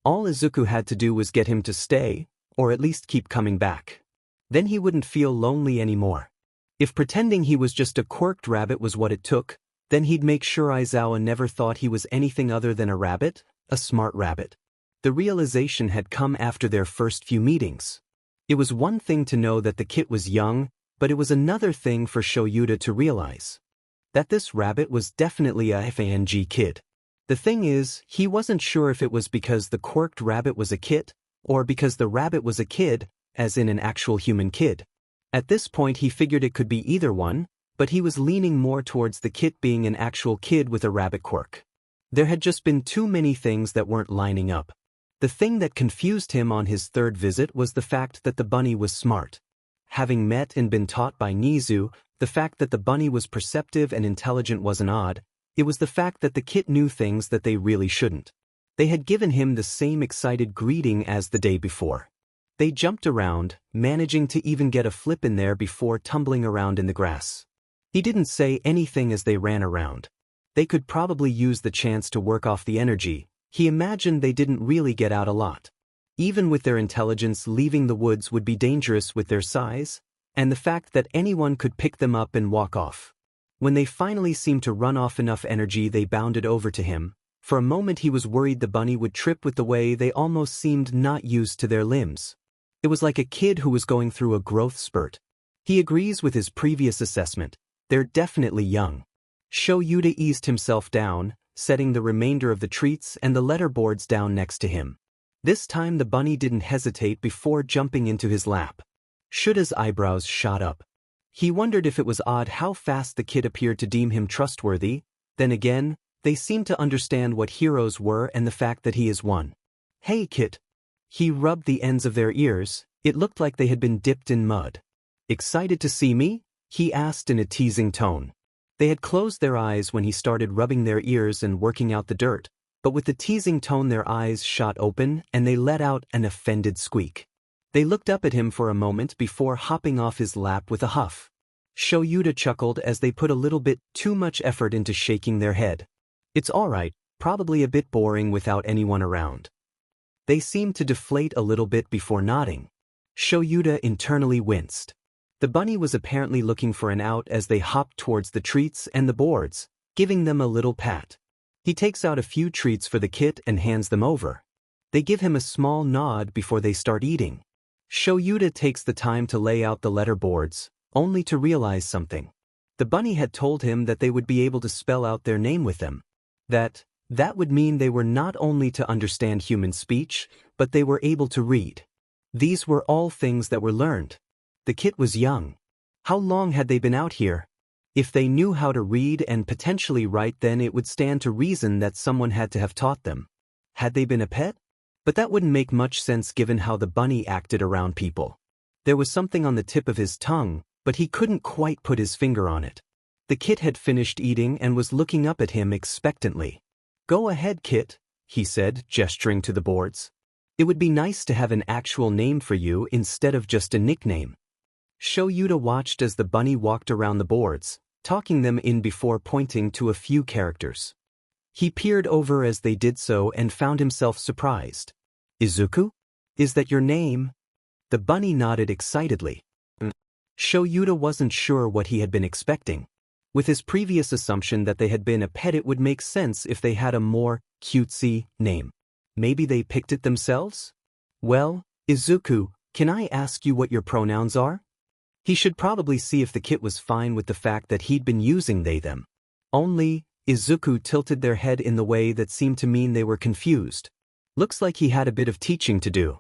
All Izuku had to do was get him to stay, or at least keep coming back. Then he wouldn't feel lonely anymore. If pretending he was just a quirked rabbit was what it took, then he'd make sure Aizawa never thought he was anything other than a rabbit, a smart rabbit. The realization had come after their first few meetings. It was one thing to know that the kit was young, but it was another thing for Shoyuta to realize that this rabbit was definitely a FANG kid. The thing is, he wasn't sure if it was because the quirked rabbit was a kid, or because the rabbit was a kid, as in an actual human kid. At this point he figured it could be either one, but he was leaning more towards the kit being an actual kid with a rabbit quirk. There had just been too many things that weren't lining up. The thing that confused him on his third visit was the fact that the bunny was smart. Having met and been taught by Nizu, the fact that the bunny was perceptive and intelligent wasn't odd. It was the fact that the kit knew things that they really shouldn't. They had given him the same excited greeting as the day before. They jumped around, managing to even get a flip in there before tumbling around in the grass. He didn't say anything as they ran around. They could probably use the chance to work off the energy. He imagined they didn't really get out a lot. Even with their intelligence, leaving the woods would be dangerous with their size, and the fact that anyone could pick them up and walk off. When they finally seemed to run off enough energy, they bounded over to him. For a moment he was worried the bunny would trip with the way they almost seemed not used to their limbs. It was like a kid who was going through a growth spurt. He agrees with his previous assessment. They're definitely young. Shoyuta eased himself down, setting the remainder of the treats and the letterboards down next to him. This time the bunny didn't hesitate before jumping into his lap. Shuta's eyebrows shot up. He wondered if it was odd how fast the kid appeared to deem him trustworthy. Then again, they seemed to understand what heroes were and the fact that he is one. "Hey, kid." He rubbed the ends of their ears. It looked like they had been dipped in mud. "Excited to see me?" he asked in a teasing tone. They had closed their eyes when he started rubbing their ears and working out the dirt, but with the teasing tone their eyes shot open and they let out an offended squeak. They looked up at him for a moment before hopping off his lap with a huff. Shoyuta chuckled as they put a little bit too much effort into shaking their head. "It's alright, probably a bit boring without anyone around." They seemed to deflate a little bit before nodding. Shoyuta internally winced. The bunny was apparently looking for an out as they hopped towards the treats and the boards, giving them a little pat. He takes out a few treats for the kit and hands them over. They give him a small nod before they start eating. Shoyuta takes the time to lay out the letter boards, only to realize something. The bunny had told him that they would be able to spell out their name with them. That would mean they were not only to understand human speech, but they were able to read. These were all things that were learned. The kid was young. How long had they been out here? If they knew how to read and potentially write, then it would stand to reason that someone had to have taught them. Had they been a pet? But that wouldn't make much sense given how the bunny acted around people. There was something on the tip of his tongue, but he couldn't quite put his finger on it. The kid had finished eating and was looking up at him expectantly. "Go ahead, kid," he said, gesturing to the boards. "It would be nice to have an actual name for you instead of just a nickname." Shoyuta watched as the bunny walked around the boards, talking them in before pointing to a few characters. He peered over as they did so and found himself surprised. "Izuku? Is that your name?" The bunny nodded excitedly. Shoyuta wasn't sure what he had been expecting. With his previous assumption that they had been a pet, it would make sense if they had a more cutesy name. Maybe they picked it themselves? "Well, Izuku, can I ask you what your pronouns are?" He should probably see if the kid was fine with the fact that he'd been using they/them. Only, Izuku tilted their head in the way that seemed to mean they were confused. Looks like he had a bit of teaching to do.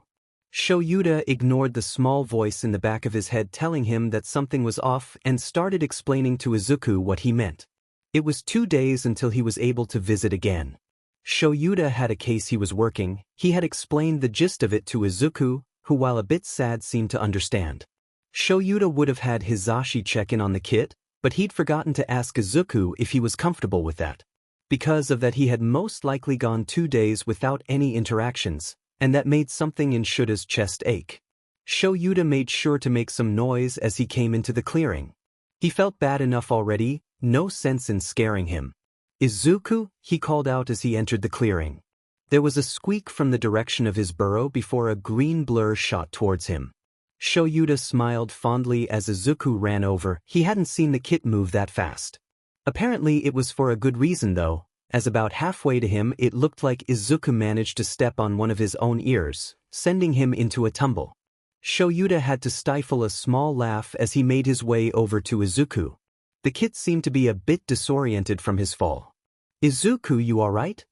Shoyuta ignored the small voice in the back of his head telling him that something was off and started explaining to Izuku what he meant. It was 2 days until he was able to visit again. Shoyuta had a case he was working. He had explained the gist of it to Izuku, who while a bit sad seemed to understand. Shoyuta would have had Hizashi check in on the kid, but he'd forgotten to ask Izuku if he was comfortable with that. Because of that, he had most likely gone 2 days without any interactions, and that made something in Shuta's chest ache. Shoyuta made sure to make some noise as he came into the clearing. He felt bad enough already, no sense in scaring him. "Izuku," he called out as he entered the clearing. There was a squeak from the direction of his burrow before a green blur shot towards him. Shoyuta smiled fondly as Izuku ran over. He hadn't seen the kit move that fast. Apparently it was for a good reason though, as about halfway to him it looked like Izuku managed to step on one of his own ears, sending him into a tumble. Shoyuta had to stifle a small laugh as he made his way over to Izuku. The kid seemed to be a bit disoriented from his fall. "Izuku, you alright?"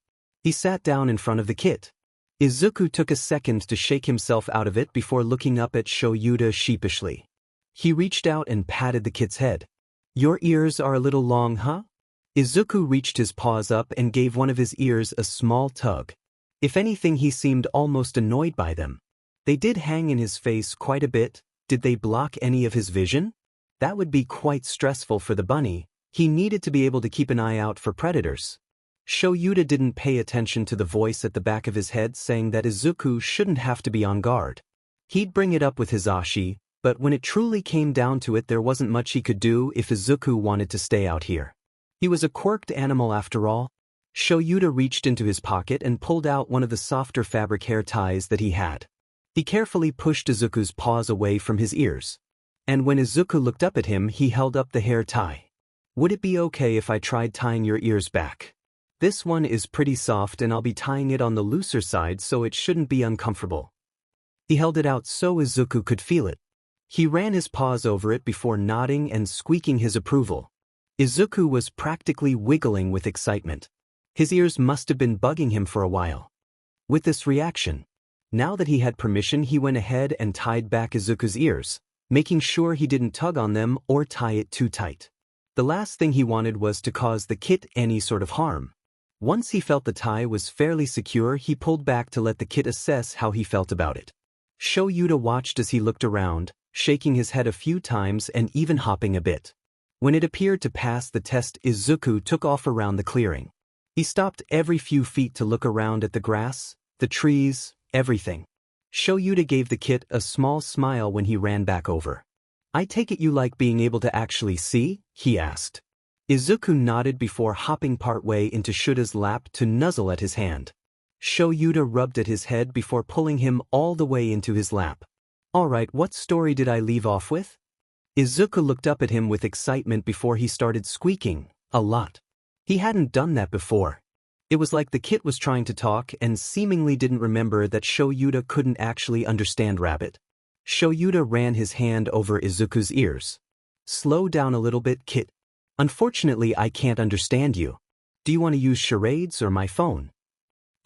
He sat down in front of the kid. Izuku took a second to shake himself out of it before looking up at Shoyuta sheepishly. He reached out and patted the kid's head. "Your ears are a little long, huh?" Izuku reached his paws up and gave one of his ears a small tug. If anything, he seemed almost annoyed by them. They did hang in his face quite a bit. Did they block any of his vision? That would be quite stressful for the bunny. He needed to be able to keep an eye out for predators. Shoyuta didn't pay attention to the voice at the back of his head saying that Izuku shouldn't have to be on guard. He'd bring it up with Hizashi, but when it truly came down to it there wasn't much he could do if Izuku wanted to stay out here. He was a quirked animal after all. Shoyuta reached into his pocket and pulled out one of the softer fabric hair ties that he had. He carefully pushed Izuku's paws away from his ears. And when Izuku looked up at him, he held up the hair tie. "Would it be okay if I tried tying your ears back? This one is pretty soft and I'll be tying it on the looser side so it shouldn't be uncomfortable." He held it out so Izuku could feel it. He ran his paws over it before nodding and squeaking his approval. Izuku was practically wiggling with excitement. His ears must have been bugging him for a while. With this reaction, now that he had permission, he went ahead and tied back Izuku's ears, making sure he didn't tug on them or tie it too tight. The last thing he wanted was to cause the kit any sort of harm. Once he felt the tie was fairly secure, he pulled back to let the kit assess how he felt about it. Yuta watched as he looked around, shaking his head a few times and even hopping a bit. When it appeared to pass the test, Izuku took off around the clearing. He stopped every few feet to look around at the grass, the trees, everything. Yuta gave the kit a small smile when he ran back over. "I take it you like being able to actually see?" he asked. Izuku nodded before hopping partway into Shuta's lap to nuzzle at his hand. Yuta rubbed at his head before pulling him all the way into his lap. "Alright, what story did I leave off with?" Izuku looked up at him with excitement before he started squeaking, a lot. He hadn't done that before. It was like the kit was trying to talk and seemingly didn't remember that Yuta couldn't actually understand rabbit. Yuta ran his hand over Izuku's ears. "Slow down a little bit, kit. Unfortunately, I can't understand you. Do you want to use charades or my phone?"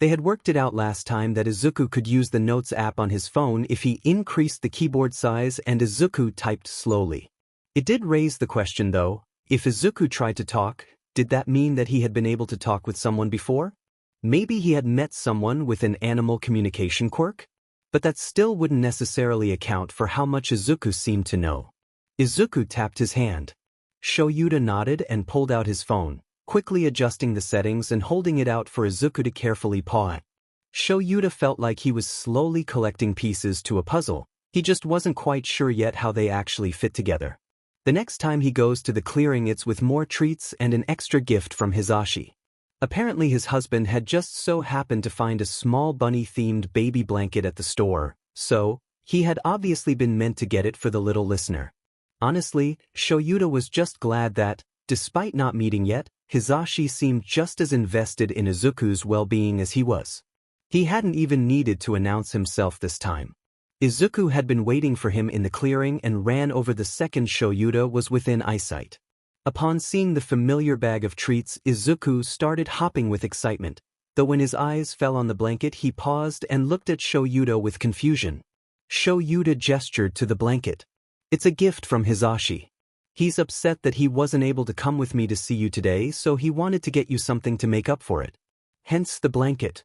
They had worked it out last time that Izuku could use the Notes app on his phone if he increased the keyboard size, and Izuku typed slowly. It did raise the question though, if Izuku tried to talk, did that mean that he had been able to talk with someone before? Maybe he had met someone with an animal communication quirk? But that still wouldn't necessarily account for how much Izuku seemed to know. Izuku tapped his hand. Yuta nodded and pulled out his phone, quickly adjusting the settings and holding it out for Izuku to carefully paw at. Yuta felt like he was slowly collecting pieces to a puzzle. He just wasn't quite sure yet how they actually fit together. The next time he goes to the clearing, it's with more treats and an extra gift from Hisashi. Apparently his husband had just so happened to find a small bunny-themed baby blanket at the store, so he had obviously been meant to get it for the little listener. Honestly, Yuta was just glad that, despite not meeting yet, Hisashi seemed just as invested in Izuku's well-being as he was. He hadn't even needed to announce himself this time. Izuku had been waiting for him in the clearing and ran over the second Yuta was within eyesight. Upon seeing the familiar bag of treats, Izuku started hopping with excitement, though when his eyes fell on the blanket he paused and looked at Yuta with confusion. Yuta gestured to the blanket. "It's a gift from Hisashi. He's upset that he wasn't able to come with me to see you today, so he wanted to get you something to make up for it. Hence the blanket."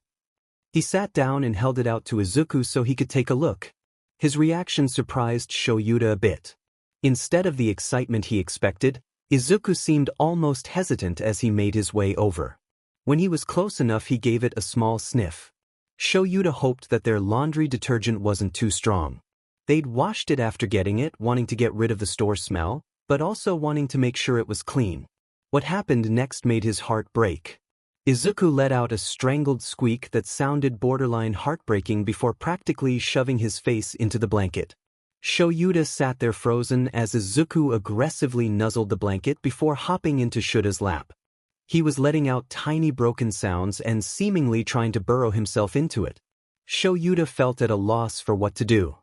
He sat down and held it out to Izuku so he could take a look. His reaction surprised Yuta a bit. Instead of the excitement he expected, Izuku seemed almost hesitant as he made his way over. When he was close enough, he gave it a small sniff. Yuta hoped that their laundry detergent wasn't too strong. They'd washed it after getting it, wanting to get rid of the store smell, but also wanting to make sure it was clean. What happened next made his heart break. Izuku let out a strangled squeak that sounded borderline heartbreaking before practically shoving his face into the blanket. Yuta sat there frozen as Izuku aggressively nuzzled the blanket before hopping into Shuta's lap. He was letting out tiny broken sounds and seemingly trying to burrow himself into it. Yuta felt at a loss for what to do.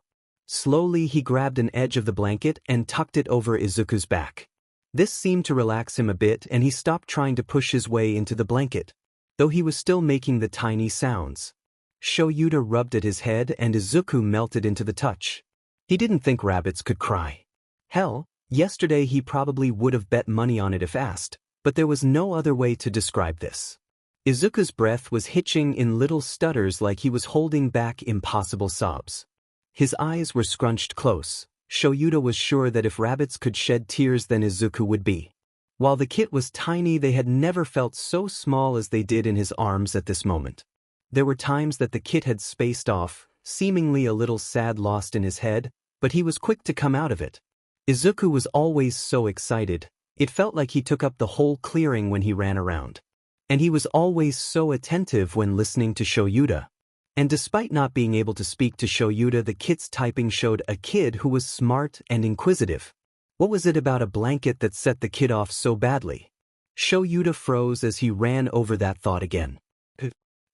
Slowly he grabbed an edge of the blanket and tucked it over Izuku's back. This seemed to relax him a bit and he stopped trying to push his way into the blanket, though he was still making the tiny sounds. Yuta rubbed at his head and Izuku melted into the touch. He didn't think rabbits could cry. Hell, yesterday he probably would have bet money on it if asked, but there was no other way to describe this. Izuku's breath was hitching in little stutters like he was holding back impossible sobs. His eyes were scrunched close. Yuta was sure that if rabbits could shed tears, then Izuku would be. While the kit was tiny, they had never felt so small as they did in his arms at this moment. There were times that the kit had spaced off, seemingly a little sad, lost in his head, but he was quick to come out of it. Izuku was always so excited. It felt like he took up the whole clearing when he ran around. And he was always so attentive when listening to Yuta. And despite not being able to speak to Yuta, the kit's typing showed a kid who was smart and inquisitive. What was it about a blanket that set the kid off so badly? Yuta froze as he ran over that thought again.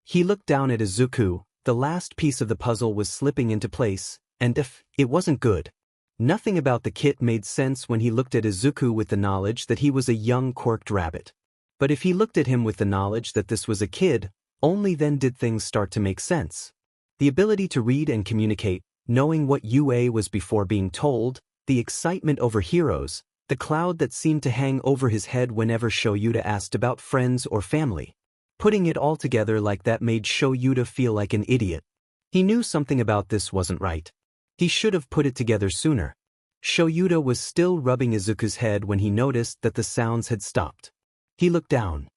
He looked down at Izuku. The last piece of the puzzle was slipping into place, and it wasn't good. Nothing about the kit made sense when he looked at Izuku with the knowledge that he was a young quirked rabbit. But if he looked at him with the knowledge that this was a kid, only then did things start to make sense. The ability to read and communicate, knowing what UA was before being told, the excitement over heroes, the cloud that seemed to hang over his head whenever Shoyuta asked about friends or family. Putting it all together like that made Shoyuta feel like an idiot. He knew something about this wasn't right. He should have put it together sooner. Shoyuta was still rubbing Izuku's head when he noticed that the sounds had stopped. He looked down.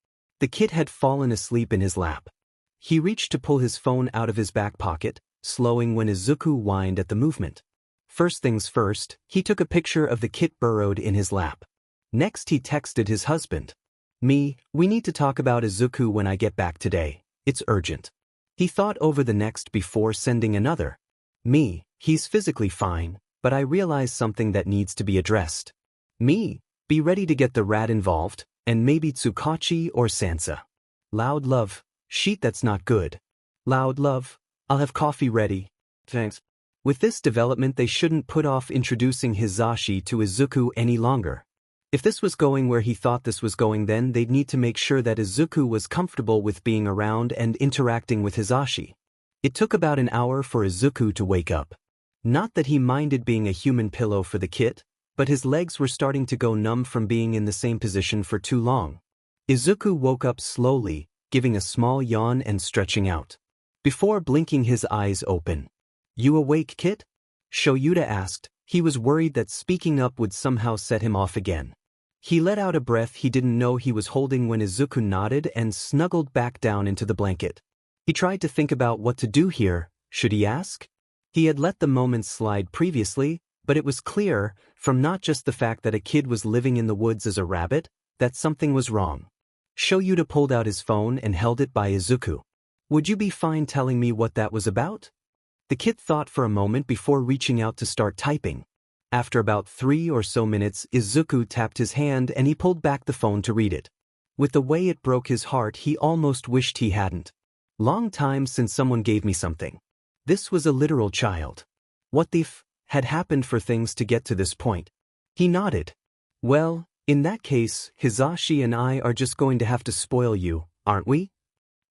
The kid had fallen asleep in his lap. He reached to pull his phone out of his back pocket, slowing when Izuku whined at the movement. First things first, he took a picture of the kit burrowed in his lap. Next he texted his husband. "Me, we need to talk about Izuku when I get back today. It's urgent." He thought over the next before sending another. "Me, he's physically fine, but I realize something that needs to be addressed. Me, be ready to get the rat involved, and maybe Tsukachi or Sansa. Loud love, sheet that's not good. Loud love, I'll have coffee ready. Thanks." With this development they shouldn't put off introducing Hizashi to Izuku any longer. If this was going where he thought this was going, then they'd need to make sure that Izuku was comfortable with being around and interacting with Hizashi. It took about an hour for Izuku to wake up. Not that he minded being a human pillow for the kit, but his legs were starting to go numb from being in the same position for too long. Izuku woke up slowly, giving a small yawn and stretching out. Before blinking his eyes open. "You awake, kit?" Shoyuta asked. He was worried that speaking up would somehow set him off again. He let out a breath he didn't know he was holding when Izuku nodded and snuggled back down into the blanket. He tried to think about what to do here. Should he ask? He had let the moments slide previously, but it was clear, from not just the fact that a kid was living in the woods as a rabbit, that something was wrong. Shoyuta pulled out his phone and held it by Izuku. "Would you be fine telling me what that was about?" The kid thought for a moment before reaching out to start typing. After about 3 or so minutes, Izuku tapped his hand and he pulled back the phone to read it. With the way it broke his heart, he almost wished he hadn't. "Long time since someone gave me something." This was a literal child. What the f had happened for things to get to this point? He nodded. "Well, in that case, Hizashi and I are just going to have to spoil you, aren't we?"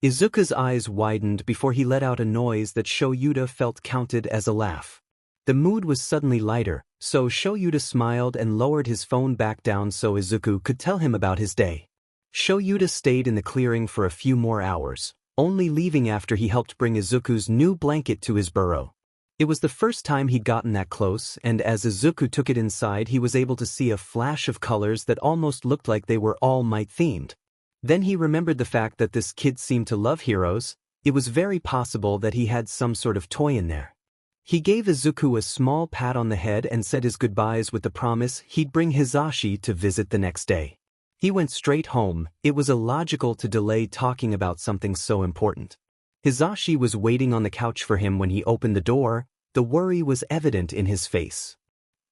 Izuku's eyes widened before he let out a noise that Shoyuta felt counted as a laugh. The mood was suddenly lighter, so Shoyuta smiled and lowered his phone back down so Izuku could tell him about his day. Shoyuta stayed in the clearing for a few more hours, only leaving after he helped bring Izuku's new blanket to his burrow. It was the first time he'd gotten that close, and as Izuku took it inside he was able to see a flash of colors that almost looked like they were All Might themed. Then he remembered the fact that this kid seemed to love heroes. It was very possible that he had some sort of toy in there. He gave Izuku a small pat on the head and said his goodbyes with the promise he'd bring Hizashi to visit the next day. He went straight home. It was illogical to delay talking about something so important. Hizashi was waiting on the couch for him when he opened the door. The worry was evident in his face.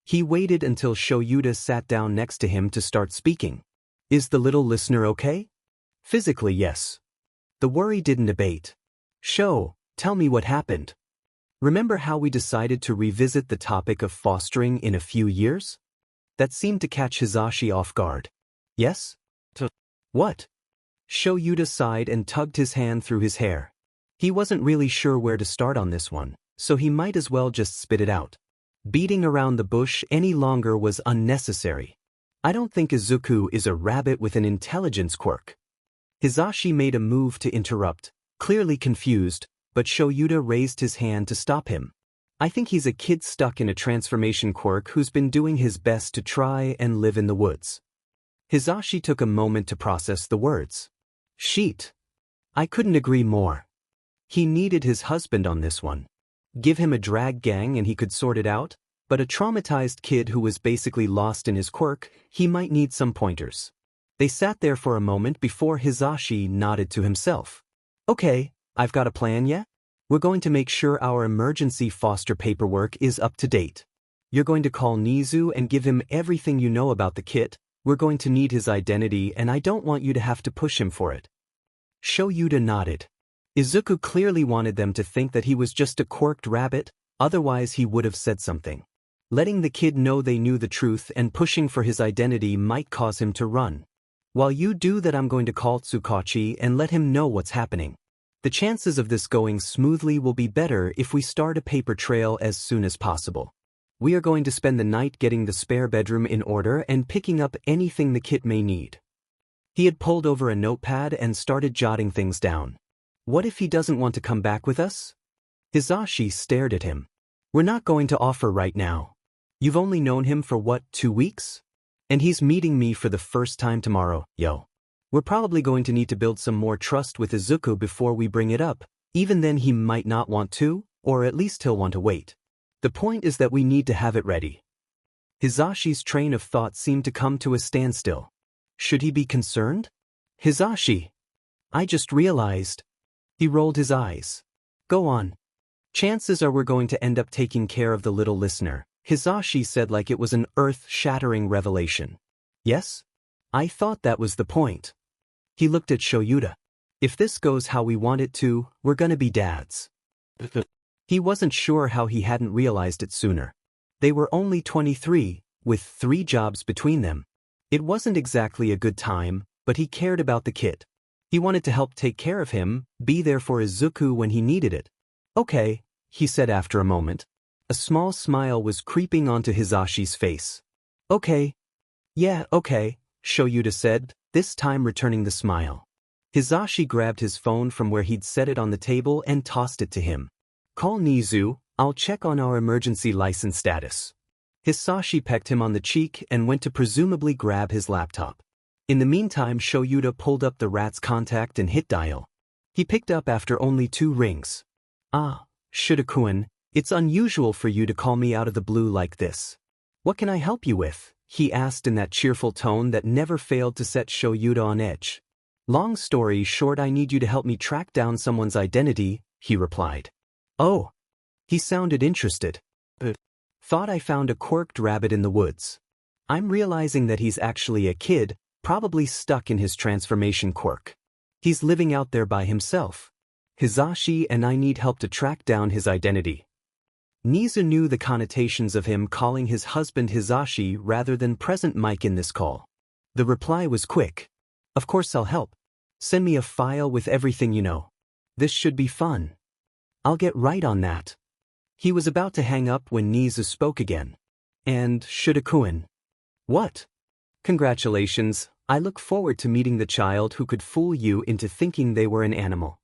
He waited until Shoyuta sat down next to him to start speaking. "Is the little listener okay?" "Physically, yes." The worry didn't abate. "Sho, tell me what happened. Remember how we decided to revisit the topic of fostering in a few years?" That seemed to catch Hizashi off guard. "Yes? What?" Shoyuta sighed and tugged his hand through his hair. He wasn't really sure where to start on this one, so he might as well just spit it out. Beating around the bush any longer was unnecessary. "I don't think Izuku is a rabbit with an intelligence quirk." Hizashi made a move to interrupt, clearly confused, but Shoyuta raised his hand to stop him. "I think he's a kid stuck in a transformation quirk who's been doing his best to try and live in the woods." Hizashi took a moment to process the words. "Sheet. I couldn't agree more." He needed his husband on this one. Give him a drag gang and he could sort it out, but a traumatized kid who was basically lost in his quirk, he might need some pointers. They sat there for a moment before Hizashi nodded to himself. "Okay, I've got a plan, yeah? We're going to make sure our emergency foster paperwork is up to date. You're going to call Nizu and give him everything you know about the kit. We're going to need his identity and I don't want you to have to push him for it." Shoyuta nodded. Izuku clearly wanted them to think that he was just a quirked rabbit, otherwise he would have said something. Letting the kid know they knew the truth and pushing for his identity might cause him to run. "While you do that, I'm going to call Tsukachi and let him know what's happening. The chances of this going smoothly will be better if we start a paper trail as soon as possible." We are going to spend the night getting the spare bedroom in order and picking up anything the kit may need. He had pulled over a notepad and started jotting things down. What if he doesn't want to come back with us? Hizashi stared at him. We're not going to offer right now. You've only known him for what, 2 weeks? And he's meeting me for the first time tomorrow, yo. We're probably going to need to build some more trust with Izuku before we bring it up. Even then he might not want to, or at least he'll want to wait. The point is that we need to have it ready. Hizashi's train of thought seemed to come to a standstill. Should he be concerned? Hizashi. I just realized. He rolled his eyes. Go on. Chances are we're going to end up taking care of the little listener, Hizashi said like it was an earth-shattering revelation. Yes? I thought that was the point. He looked at Shoyuta. If this goes how we want it to, we're gonna be dads. He wasn't sure how he hadn't realized it sooner. They were only 23, with 3 jobs between them. It wasn't exactly a good time, but he cared about the kid. He wanted to help take care of him, be there for Izuku when he needed it. Okay, he said after a moment. A small smile was creeping onto Hizashi's face. Okay. Yeah, okay, Shoyuta said, this time returning the smile. Hizashi grabbed his phone from where he'd set it on the table and tossed it to him. Call Nizu, I'll check on our emergency license status. Hisashi pecked him on the cheek and went to presumably grab his laptop. In the meantime, Shoyuta pulled up the rat's contact and hit dial. He picked up after only 2 rings. Ah, Shida-kun, it's unusual for you to call me out of the blue like this. What can I help you with? He asked in that cheerful tone that never failed to set Shoyuta on edge. Long story short, I need you to help me track down someone's identity, he replied. Oh. He sounded interested. Thought I found a quirked rabbit in the woods. I'm realizing that he's actually a kid, probably stuck in his transformation quirk. He's living out there by himself. Hizashi and I need help to track down his identity. Nizu knew the connotations of him calling his husband Hizashi rather than Present Mic in this call. The reply was quick. Of course I'll help. Send me a file with everything you know. This should be fun. I'll get right on that. He was about to hang up when Nizu spoke again. And, Shida-kun. What? Congratulations, I look forward to meeting the child who could fool you into thinking they were an animal.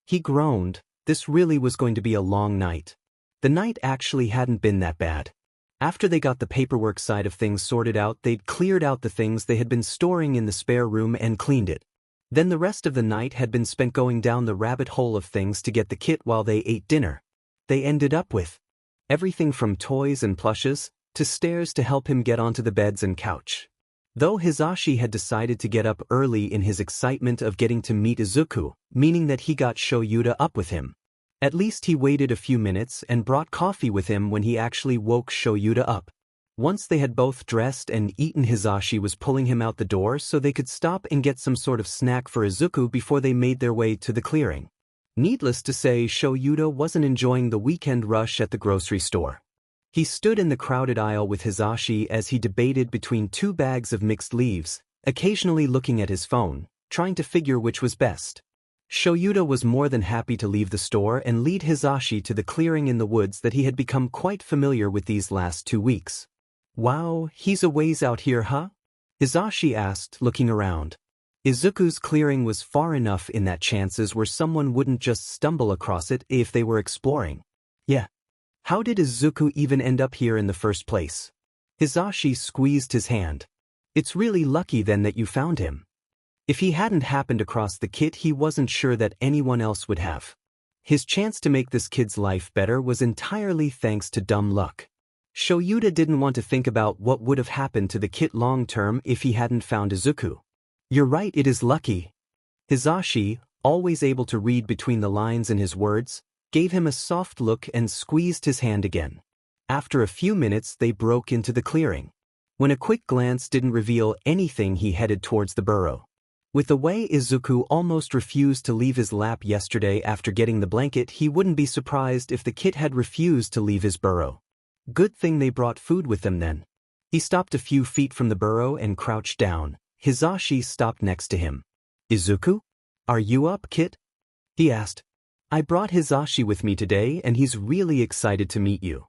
He groaned. This really was going to be a long night. The night actually hadn't been that bad. After they got the paperwork side of things sorted out, they'd cleared out the things they had been storing in the spare room and cleaned it. Then the rest of the night had been spent going down the rabbit hole of things to get the kit while they ate dinner. They ended up with everything from toys and plushes to stairs to help him get onto the beds and couch. Though Hizashi had decided to get up early in his excitement of getting to meet Izuku, meaning that he got Shoyuta up with him. At least he waited a few minutes and brought coffee with him when he actually woke Shoyuta up. Once they had both dressed and eaten, Hizashi was pulling him out the door so they could stop and get some sort of snack for Izuku before they made their way to the clearing. Needless to say, Shoyuta wasn't enjoying the weekend rush at the grocery store. He stood in the crowded aisle with Hizashi as he debated between 2 bags of mixed leaves, occasionally looking at his phone, trying to figure which was best. Shoyuta was more than happy to leave the store and lead Hizashi to the clearing in the woods that he had become quite familiar with these last 2 weeks. Wow, he's a ways out here, huh? Hizashi asked, looking around. Izuku's clearing was far enough in that chances were someone wouldn't just stumble across it if they were exploring. Yeah. How did Izuku even end up here in the first place? Hizashi squeezed his hand. It's really lucky then that you found him. If he hadn't happened across the kit, he wasn't sure that anyone else would have. His chance to make this kid's life better was entirely thanks to dumb luck. Shoyuta didn't want to think about what would have happened to the kit long term if he hadn't found Izuku. You're right, it is lucky. Hizashi, always able to read between the lines in his words, gave him a soft look and squeezed his hand again. After a few minutes they broke into the clearing. When a quick glance didn't reveal anything, he headed towards the burrow. With the way Izuku almost refused to leave his lap yesterday after getting the blanket, he wouldn't be surprised if the kid had refused to leave his burrow. Good thing they brought food with them then. He stopped a few feet from the burrow and crouched down. Hizashi stopped next to him. Izuku? Are you up, kid? He asked. I brought Hizashi with me today and he's really excited to meet you.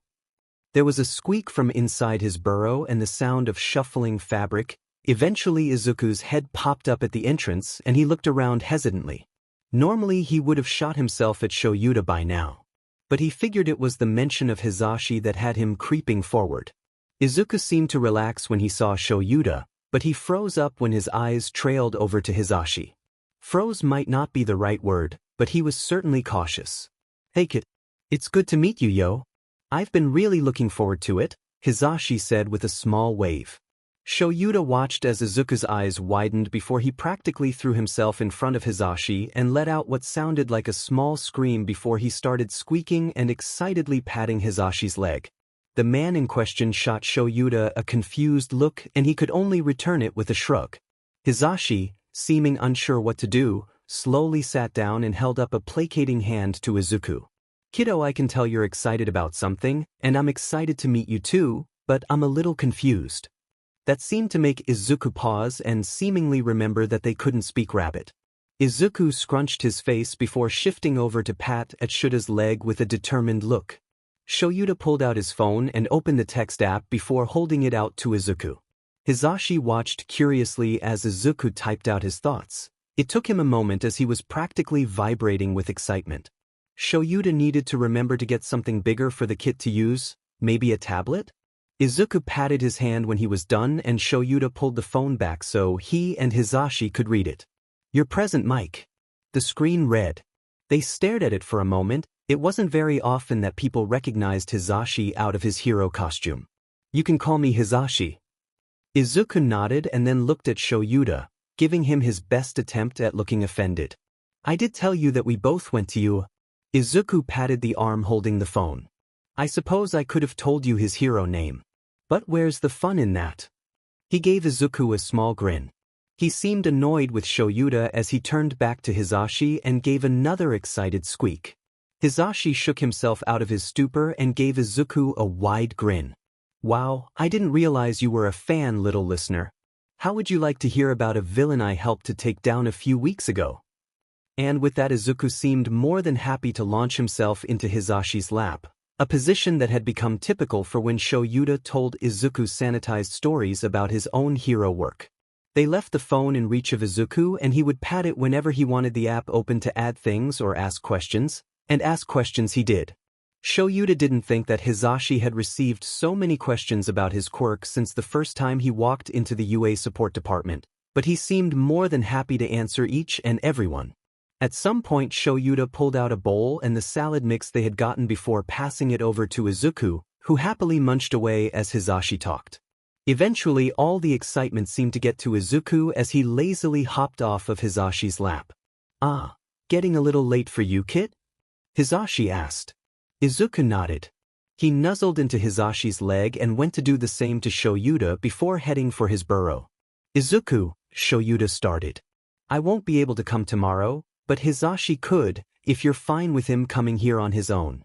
There was a squeak from inside his burrow and the sound of shuffling fabric. Eventually Izuku's head popped up at the entrance and he looked around hesitantly. Normally he would have shot himself at Shoyuta by now. But he figured it was the mention of Hizashi that had him creeping forward. Izuku seemed to relax when he saw Shoyuta, but he froze up when his eyes trailed over to Hizashi. Froze might not be the right word, but he was certainly cautious. "Hey kid. It's good to meet you, yo. I've been really looking forward to it," Hizashi said with a small wave. Shoyuta watched as Izuku's eyes widened before he practically threw himself in front of Hizashi and let out what sounded like a small scream before he started squeaking and excitedly patting Hizashi's leg. The man in question shot Shoyuta a confused look and he could only return it with a shrug. Hizashi, seeming unsure what to do, slowly sat down and held up a placating hand to Izuku. "Kiddo, I can tell you're excited about something, and I'm excited to meet you too, but I'm a little confused." That seemed to make Izuku pause and seemingly remember that they couldn't speak rabbit. Izuku scrunched his face before shifting over to pat at Shuta's leg with a determined look. Shoyuta pulled out his phone and opened the text app before holding it out to Izuku. Hizashi watched curiously as Izuku typed out his thoughts. It took him a moment as he was practically vibrating with excitement. Shoyuta needed to remember to get something bigger for the kit to use, maybe a tablet? Izuku patted his hand when he was done and Shoyuta pulled the phone back so he and Hizashi could read it. "Your present mic." The screen read. They stared at it for a moment. It wasn't very often that people recognized Hizashi out of his hero costume. "You can call me Hizashi." Izuku nodded and then looked at Shoyuta, giving him his best attempt at looking offended. "I did tell you that we both went to you." Izuku patted the arm holding the phone. "I suppose I could have told you his hero name. But where's the fun in that?" He gave Izuku a small grin. He seemed annoyed with Shoyuta as he turned back to Hizashi and gave another excited squeak. Hizashi shook himself out of his stupor and gave Izuku a wide grin. "Wow, I didn't realize you were a fan, little listener. How would you like to hear about a villain I helped to take down a few weeks ago?" And with that Izuku seemed more than happy to launch himself into Hizashi's lap, a position that had become typical for when Shoyuta told Izuku sanitized stories about his own hero work. They left the phone in reach of Izuku and he would pat it whenever he wanted the app open to add things or ask questions, and ask questions he did. Shoyuta didn't think that Hizashi had received so many questions about his quirk since the first time he walked into the UA support department, but he seemed more than happy to answer each and every one. At some point Shoyuta pulled out a bowl and the salad mix they had gotten before passing it over to Izuku, who happily munched away as Hizashi talked. Eventually all the excitement seemed to get to Izuku as he lazily hopped off of Hizashi's lap. "Ah, getting a little late for you, kid?" Hizashi asked. Izuku nodded. He nuzzled into Hizashi's leg and went to do the same to Shoyuta before heading for his burrow. "Izuku," Shoyuta started. "I won't be able to come tomorrow, but Hizashi could, if you're fine with him coming here on his own."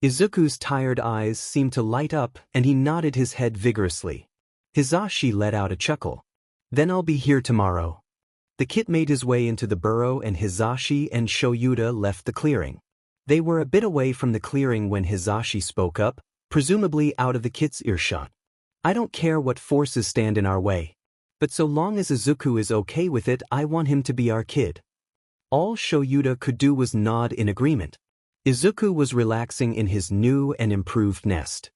Izuku's tired eyes seemed to light up and he nodded his head vigorously. Hizashi let out a chuckle. "Then I'll be here tomorrow." The kit made his way into the burrow and Hizashi and Shoyuta left the clearing. They were a bit away from the clearing when Hizashi spoke up, presumably out of the kit's earshot. "I don't care what forces stand in our way. But so long as Izuku is okay with it, I want him to be our kid." All Shoyuta could do was nod in agreement. Izuku was relaxing in his new and improved nest.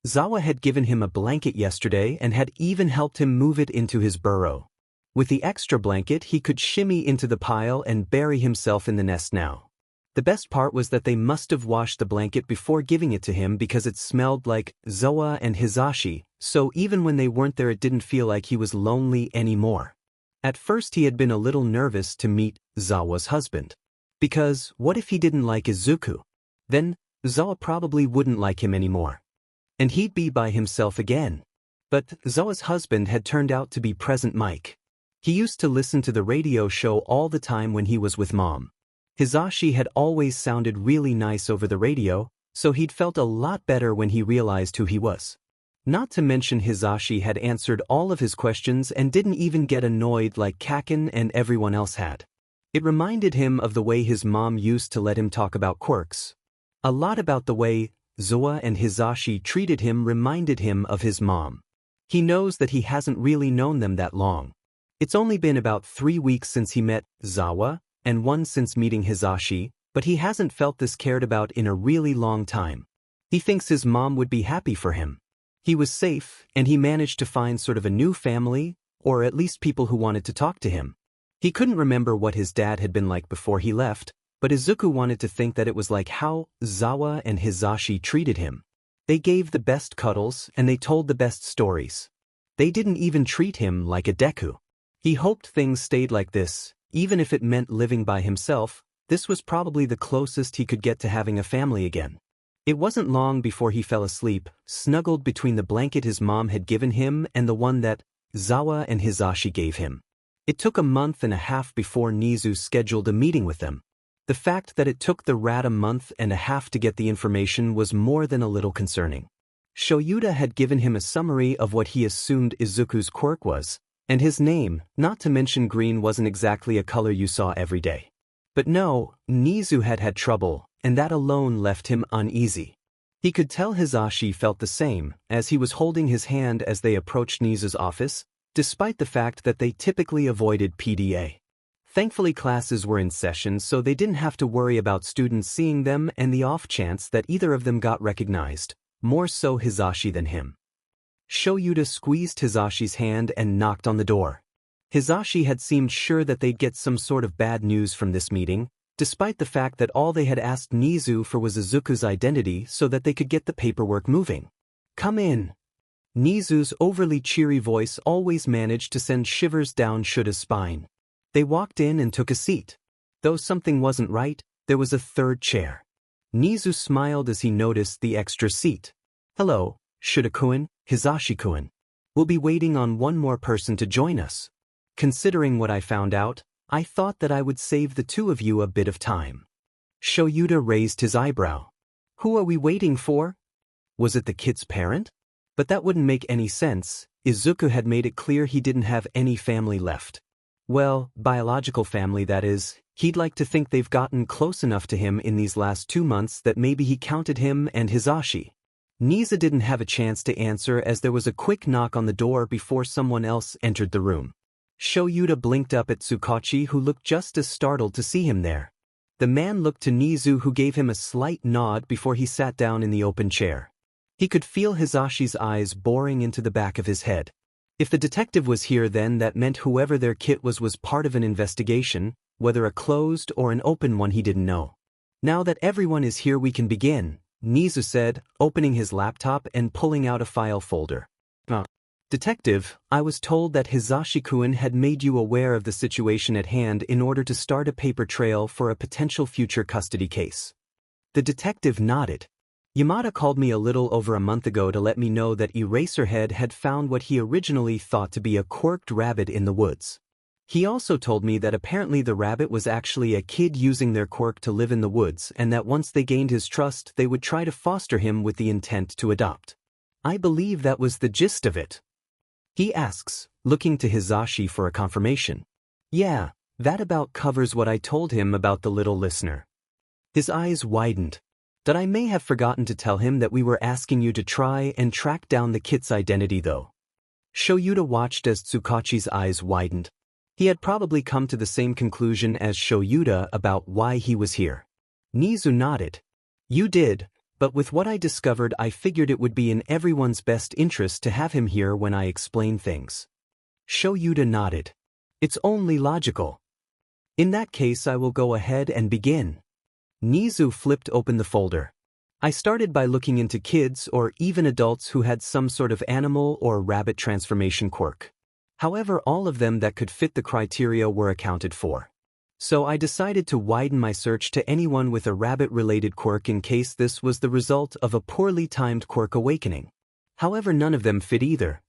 Zawa had given him a blanket yesterday and had even helped him move it into his burrow. With the extra blanket he could shimmy into the pile and bury himself in the nest now. The best part was that they must have washed the blanket before giving it to him because it smelled like Zawa and Hizashi, so even when they weren't there it didn't feel like he was lonely anymore. At first he had been a little nervous to meet Zawa's husband. Because what if he didn't like Izuku? Then Zawa probably wouldn't like him anymore. And he'd be by himself again. But Zawa's husband had turned out to be Present Mic. He used to listen to the radio show all the time when he was with Mom. Hizashi had always sounded really nice over the radio, so he'd felt a lot better when he realized who he was. Not to mention Hizashi had answered all of his questions and didn't even get annoyed like Kaken and everyone else had. It reminded him of the way his mom used to let him talk about quirks. A lot about the way Aizawa and Hisashi treated him reminded him of his mom. He knows that he hasn't really known them that long. It's only been about 3 weeks since he met Aizawa, and 1 since meeting Hisashi, but he hasn't felt this cared about in a really long time. He thinks his mom would be happy for him. He was safe, and he managed to find sort of a new family, or at least people who wanted to talk to him. He couldn't remember what his dad had been like before he left, but Izuku wanted to think that it was like how Aizawa and Hisashi treated him. They gave the best cuddles and they told the best stories. They didn't even treat him like a Deku. He hoped things stayed like this, even if it meant living by himself. This was probably the closest he could get to having a family again. It wasn't long before he fell asleep, snuggled between the blanket his mom had given him and the one that Aizawa and Hisashi gave him. It took a month and a half before Nizu scheduled a meeting with them. The fact that it took the rat a month and a half to get the information was more than a little concerning. Shoyuta had given him a summary of what he assumed Izuku's quirk was, and his name, not to mention green, wasn't exactly a color you saw every day. But no, Nizu had had trouble, and that alone left him uneasy. He could tell Hisashi felt the same, as he was holding his hand as they approached Nizu's office, despite the fact that they typically avoided PDA. Thankfully classes were in session, so they didn't have to worry about students seeing them and the off chance that either of them got recognized, more so Hisashi than him. Shoyuta squeezed Hisashi's hand and knocked on the door. Hisashi had seemed sure that they'd get some sort of bad news from this meeting, despite the fact that all they had asked Nizu for was Izuku's identity so that they could get the paperwork moving. "Come in." Nizu's overly cheery voice always managed to send shivers down Shuta's spine. They walked in and took a seat. Though something wasn't right, there was a third chair. Nizu smiled as he noticed the extra seat. "Hello, Shuta-kun, Hisashi-kun. We'll be waiting on one more person to join us. Considering what I found out, I thought that I would save the two of you a bit of time." Shoyuta raised his eyebrow. "Who are we waiting for? Was it the kid's parent? But that wouldn't make any sense. Izuku had made it clear he didn't have any family left. Well, biological family that is. He'd like to think they've gotten close enough to him in these last 2 months that maybe he counted him and Hisashi." Nizu didn't have a chance to answer as there was a quick knock on the door before someone else entered the room. Shoyuta blinked up at Tsukachi, who looked just as startled to see him there. The man looked to Nizu, who gave him a slight nod before he sat down in the open chair. He could feel Hisashi's eyes boring into the back of his head. If the detective was here, then that meant whoever their kit was part of an investigation, whether a closed or an open one he didn't know. "Now that everyone is here, we can begin," Nizu said, opening his laptop and pulling out a file folder. "Detective, I was told that Hisashi-kun had made you aware of the situation at hand in order to start a paper trail for a potential future custody case." The detective nodded. "Yamada called me a little over a month ago to let me know that Eraserhead had found what he originally thought to be a quirked rabbit in the woods. He also told me that apparently the rabbit was actually a kid using their quirk to live in the woods, and that once they gained his trust they would try to foster him with the intent to adopt. I believe that was the gist of it." He asks, looking to Hisashi for a confirmation. "Yeah, that about covers what I told him about the little listener." His eyes widened. "That I may have forgotten to tell him that we were asking you to try and track down the kid's identity though." Shoyuta watched as Tsukachi's eyes widened. He had probably come to the same conclusion as Shoyuta about why he was here. Nizu nodded. "You did, but with what I discovered I figured it would be in everyone's best interest to have him here when I explain things." Shoyuta nodded. "It's only logical. In that case I will go ahead and begin." Nizu flipped open the folder. "I started by looking into kids or even adults who had some sort of animal or rabbit transformation quirk. However, all of them that could fit the criteria were accounted for. So I decided to widen my search to anyone with a rabbit-related quirk in case this was the result of a poorly timed quirk awakening. However, none of them fit either."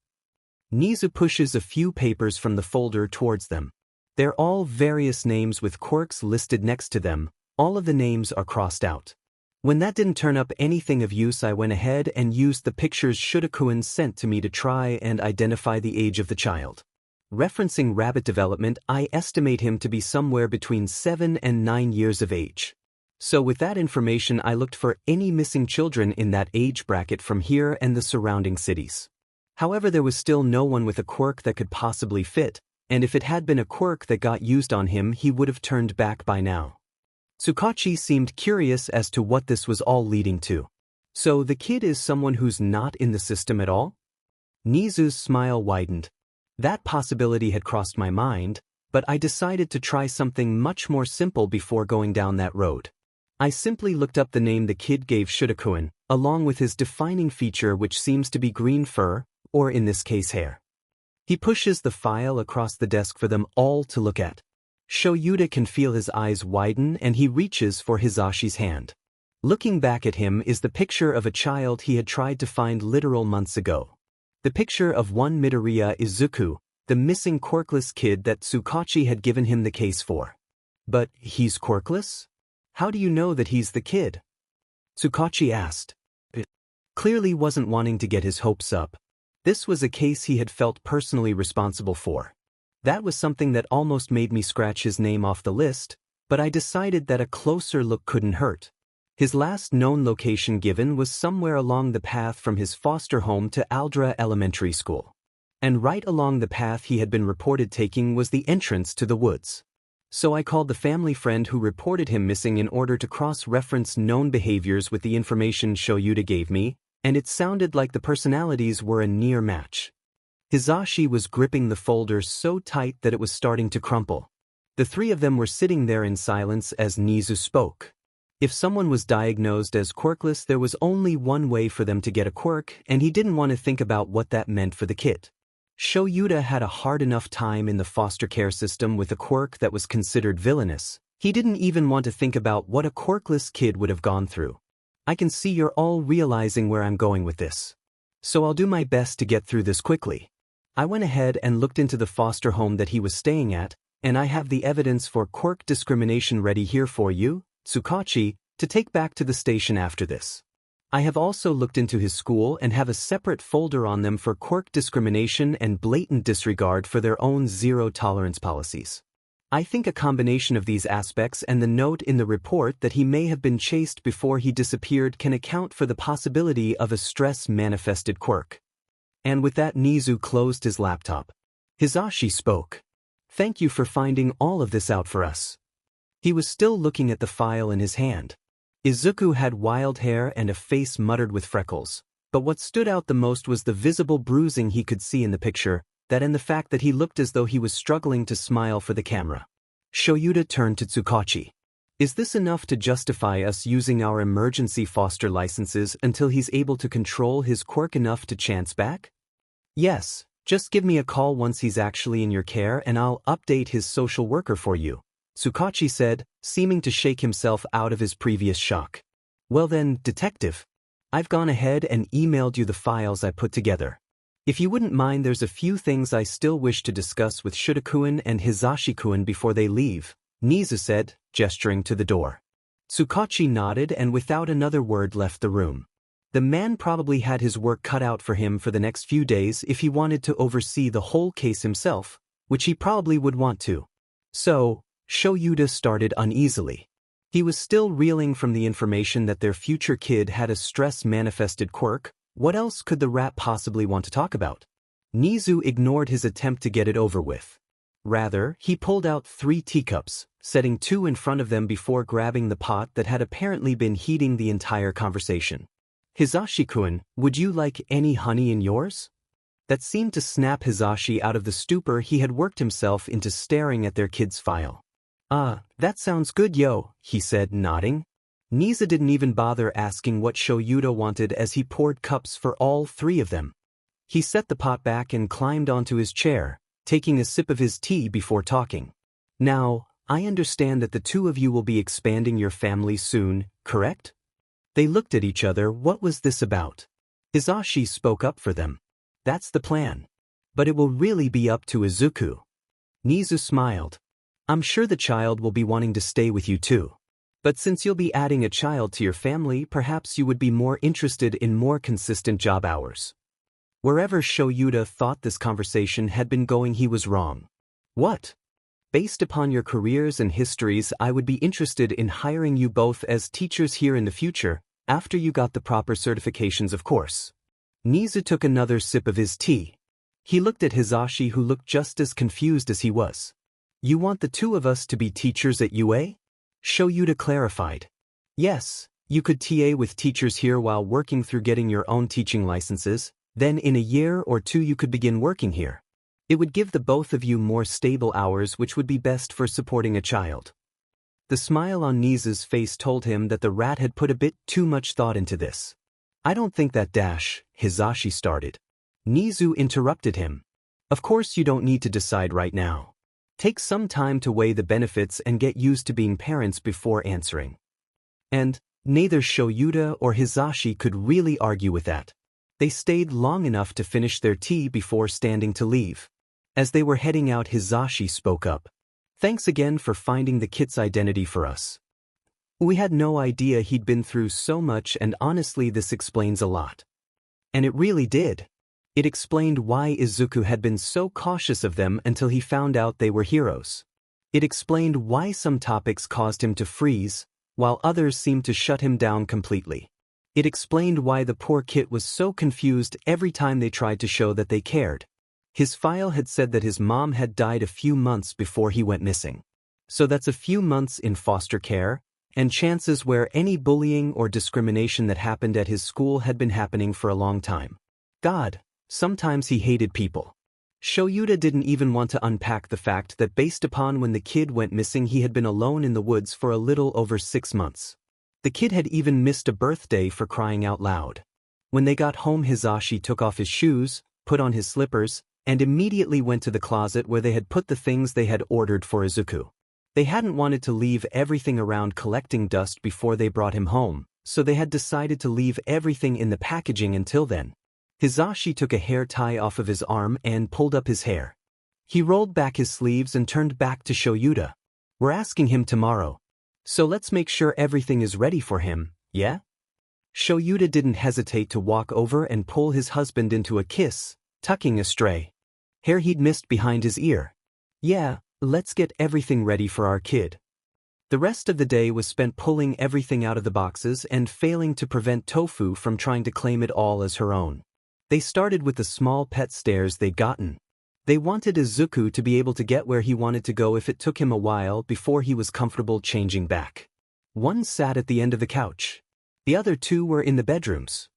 Nizu pushes a few papers from the folder towards them. They're all various names with quirks listed next to them. All of the names are crossed out. When that didn't turn up anything of use, I went ahead and used the pictures Shuta-kun sent to me to try and identify the age of the child. Referencing rabbit development, I estimate him to be somewhere between 7 and 9 years of age. So with that information I looked for any missing children in that age bracket from here and the surrounding cities. However, there was still no one with a quirk that could possibly fit, and if it had been a quirk that got used on him he would have turned back by now. Tsukachi seemed curious as to what this was all leading to. So the kid is someone who's not in the system at all? Nizu's smile widened. That possibility had crossed my mind, but I decided to try something much more simple before going down that road. I simply looked up the name the kid gave Shudakuen, along with his defining feature which seems to be green fur, or in this case hair. He pushes the file across the desk for them all to look at. Shoyuta can feel his eyes widen and he reaches for Hisashi's hand. Looking back at him is the picture of a child he had tried to find literal months ago. The picture of one Midoriya Izuku, the missing quirkless kid that Tsukachi had given him the case for. But he's quirkless? How do you know that he's the kid? Tsukachi asked. It clearly wasn't wanting to get his hopes up. This was a case he had felt personally responsible for. That was something that almost made me scratch his name off the list, but I decided that a closer look couldn't hurt. His last known location given was somewhere along the path from his foster home to Aldra Elementary School. And right along the path he had been reported taking was the entrance to the woods. So I called the family friend who reported him missing in order to cross-reference known behaviors with the information Shoyuta gave me, and it sounded like the personalities were a near match. Hisashi was gripping the folder so tight that it was starting to crumple. The three of them were sitting there in silence as Nizu spoke. If someone was diagnosed as quirkless, there was only one way for them to get a quirk, and he didn't want to think about what that meant for the kid. Shoyuta had a hard enough time in the foster care system with a quirk that was considered villainous. He didn't even want to think about what a quirkless kid would have gone through. I can see you're all realizing where I'm going with this. So I'll do my best to get through this quickly. I went ahead and looked into the foster home that he was staying at, and I have the evidence for quirk discrimination ready here for you, Tsukachi, to take back to the station after this. I have also looked into his school and have a separate folder on them for quirk discrimination and blatant disregard for their own zero-tolerance policies. I think a combination of these aspects and the note in the report that he may have been chased before he disappeared can account for the possibility of a stress-manifested quirk. And with that, Nizu closed his laptop. Hisashi spoke. Thank you for finding all of this out for us. He was still looking at the file in his hand. Izuku had wild hair and a face muttered with freckles, but what stood out the most was the visible bruising he could see in the picture, that and the fact that he looked as though he was struggling to smile for the camera. Shoyuta turned to Tsukachi. Is this enough to justify us using our emergency foster licenses until he's able to control his quirk enough to chance back? Yes, just give me a call once he's actually in your care and I'll update his social worker for you, Tsukachi said, seeming to shake himself out of his previous shock. Well then, detective. I've gone ahead and emailed you the files I put together. If you wouldn't mind, there's a few things I still wish to discuss with Shudakuen and Hisashi-kun before they leave, Nizu said, gesturing to the door. Tsukachi nodded and without another word left the room. The man probably had his work cut out for him for the next few days if he wanted to oversee the whole case himself, which he probably would want to. So, Shoyuta started uneasily. He was still reeling from the information that their future kid had a stress-manifested quirk. What else could the rat possibly want to talk about? Nizu ignored his attempt to get it over with. Rather, he pulled out 3 teacups, setting 2 in front of them before grabbing the pot that had apparently been heating the entire conversation. Hisashi-kun, would you like any honey in yours? That seemed to snap Hisashi out of the stupor he had worked himself into staring at their kid's file. That sounds good, yo, he said, nodding. Nizu didn't even bother asking what Shoyuta wanted as he poured cups for all 3 of them. He set the pot back and climbed onto his chair, taking a sip of his tea before talking. Now, I understand that the 2 of you will be expanding your family soon, correct? They looked at each other. What was this about? Hisashi spoke up for them. That's the plan. But it will really be up to Izuku. Nizu smiled. I'm sure the child will be wanting to stay with you too. But since you'll be adding a child to your family, perhaps you would be more interested in more consistent job hours. Wherever Shoyuta thought this conversation had been going, he was wrong. What? Based upon your careers and histories, I would be interested in hiring you both as teachers here in the future, after you got the proper certifications of course. Nizu took another sip of his tea. He looked at Hisashi, who looked just as confused as he was. You want the two of us to be teachers at UA? Shoyuta clarified. Yes, you could TA with teachers here while working through getting your own teaching licenses, then in a year or two you could begin working here. It would give the both of you more stable hours, which would be best for supporting a child. The smile on Nizu's face told him that the rat had put a bit too much thought into this. I don't think that Hisashi started. Nizu interrupted him. Of course you don't need to decide right now. Take some time to weigh the benefits and get used to being parents before answering. And neither Shoyuta or Hisashi could really argue with that. They stayed long enough to finish their tea before standing to leave. As they were heading out, Hisashi spoke up. Thanks again for finding the kit's identity for us. We had no idea he'd been through so much, and honestly this explains a lot. And it really did. It explained why Izuku had been so cautious of them until he found out they were heroes. It explained why some topics caused him to freeze, while others seemed to shut him down completely. It explained why the poor kid was so confused every time they tried to show that they cared. His file had said that his mom had died a few months before he went missing. So that's a few months in foster care, and chances where any bullying or discrimination that happened at his school had been happening for a long time. God, sometimes he hated people. Shoyuta didn't even want to unpack the fact that based upon when the kid went missing he had been alone in the woods for a little over 6 months. The kid had even missed a birthday, for crying out loud. When they got home, Hisashi took off his shoes, put on his slippers, and immediately went to the closet where they had put the things they had ordered for Izuku. They hadn't wanted to leave everything around collecting dust before they brought him home, so they had decided to leave everything in the packaging until then. Hisashi took a hair tie off of his arm and pulled up his hair. He rolled back his sleeves and turned back to Shoyuta. We're asking him tomorrow. So let's make sure everything is ready for him, yeah? Shoyuta didn't hesitate to walk over and pull his husband into a kiss, tucking a stray hair he'd missed behind his ear. Yeah, let's get everything ready for our kid. The rest of the day was spent pulling everything out of the boxes and failing to prevent Tofu from trying to claim it all as her own. They started with the small pet stairs they'd gotten. They wanted Izuku to be able to get where he wanted to go if it took him a while before he was comfortable changing back. One sat at the end of the couch. The other two were in the bedrooms.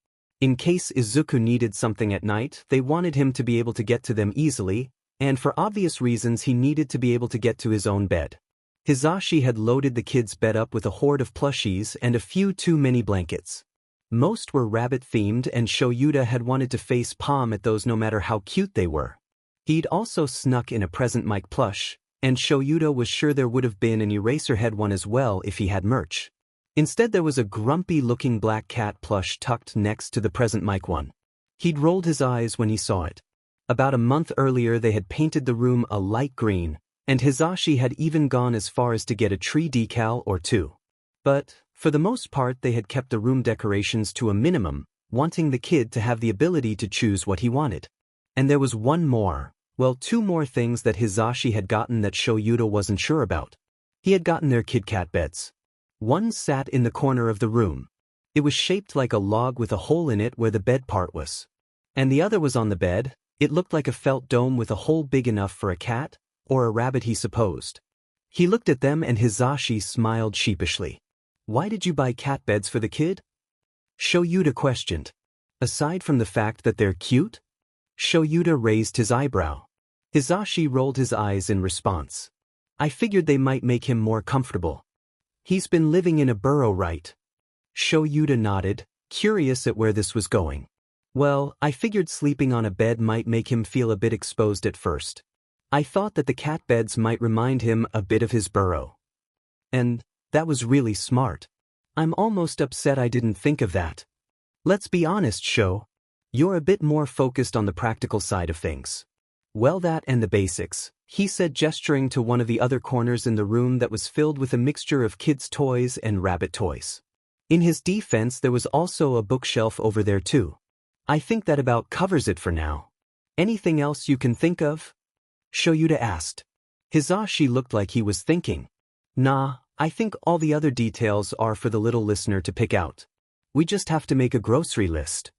In case Izuku needed something at night, they wanted him to be able to get to them easily, and for obvious reasons he needed to be able to get to his own bed. Hisashi had loaded the kid's bed up with a horde of plushies and a few too many blankets. Most were rabbit-themed, and Shoyuta had wanted to face palm at those no matter how cute they were. He'd also snuck in a Present Mic plush, and Shoyuta was sure there would have been an Eraserhead one as well if he had merch. Instead there was a grumpy-looking black cat plush tucked next to the Present Mic one. He'd rolled his eyes when he saw it. About a month earlier they had painted the room a light green, and Hisashi had even gone as far as to get a tree decal or two. But, for the most part, they had kept the room decorations to a minimum, wanting the kid to have the ability to choose what he wanted. And there was two more things that Hisashi had gotten that Shoyuta wasn't sure about. He had gotten their Kit Kat beds. One sat in the corner of the room. It was shaped like a log with a hole in it where the bed part was. And the other was on the bed. It looked like a felt dome with a hole big enough for a cat, or a rabbit he supposed. He looked at them and Hisashi smiled sheepishly. Why did you buy cat beds for the kid? Shoyuta questioned. Aside from the fact that they're cute? Shoyuta raised his eyebrow. Hisashi rolled his eyes in response. I figured they might make him more comfortable. He's been living in a burrow, right? Shoyuta nodded, curious at where this was going. Well, I figured sleeping on a bed might make him feel a bit exposed at first. I thought that the cat beds might remind him a bit of his burrow. And that was really smart. I'm almost upset I didn't think of that. Let's be honest, Sho. You're a bit more focused on the practical side of things. Well, that and the basics, he said, gesturing to one of the other corners in the room that was filled with a mixture of kids' toys and rabbit toys. In his defense, there was also a bookshelf over there too. I think that about covers it for now. Anything else you can think of? Shoyuta asked. Hizashi looked like he was thinking. Nah, I think all the other details are for the little listener to pick out. We just have to make a grocery list.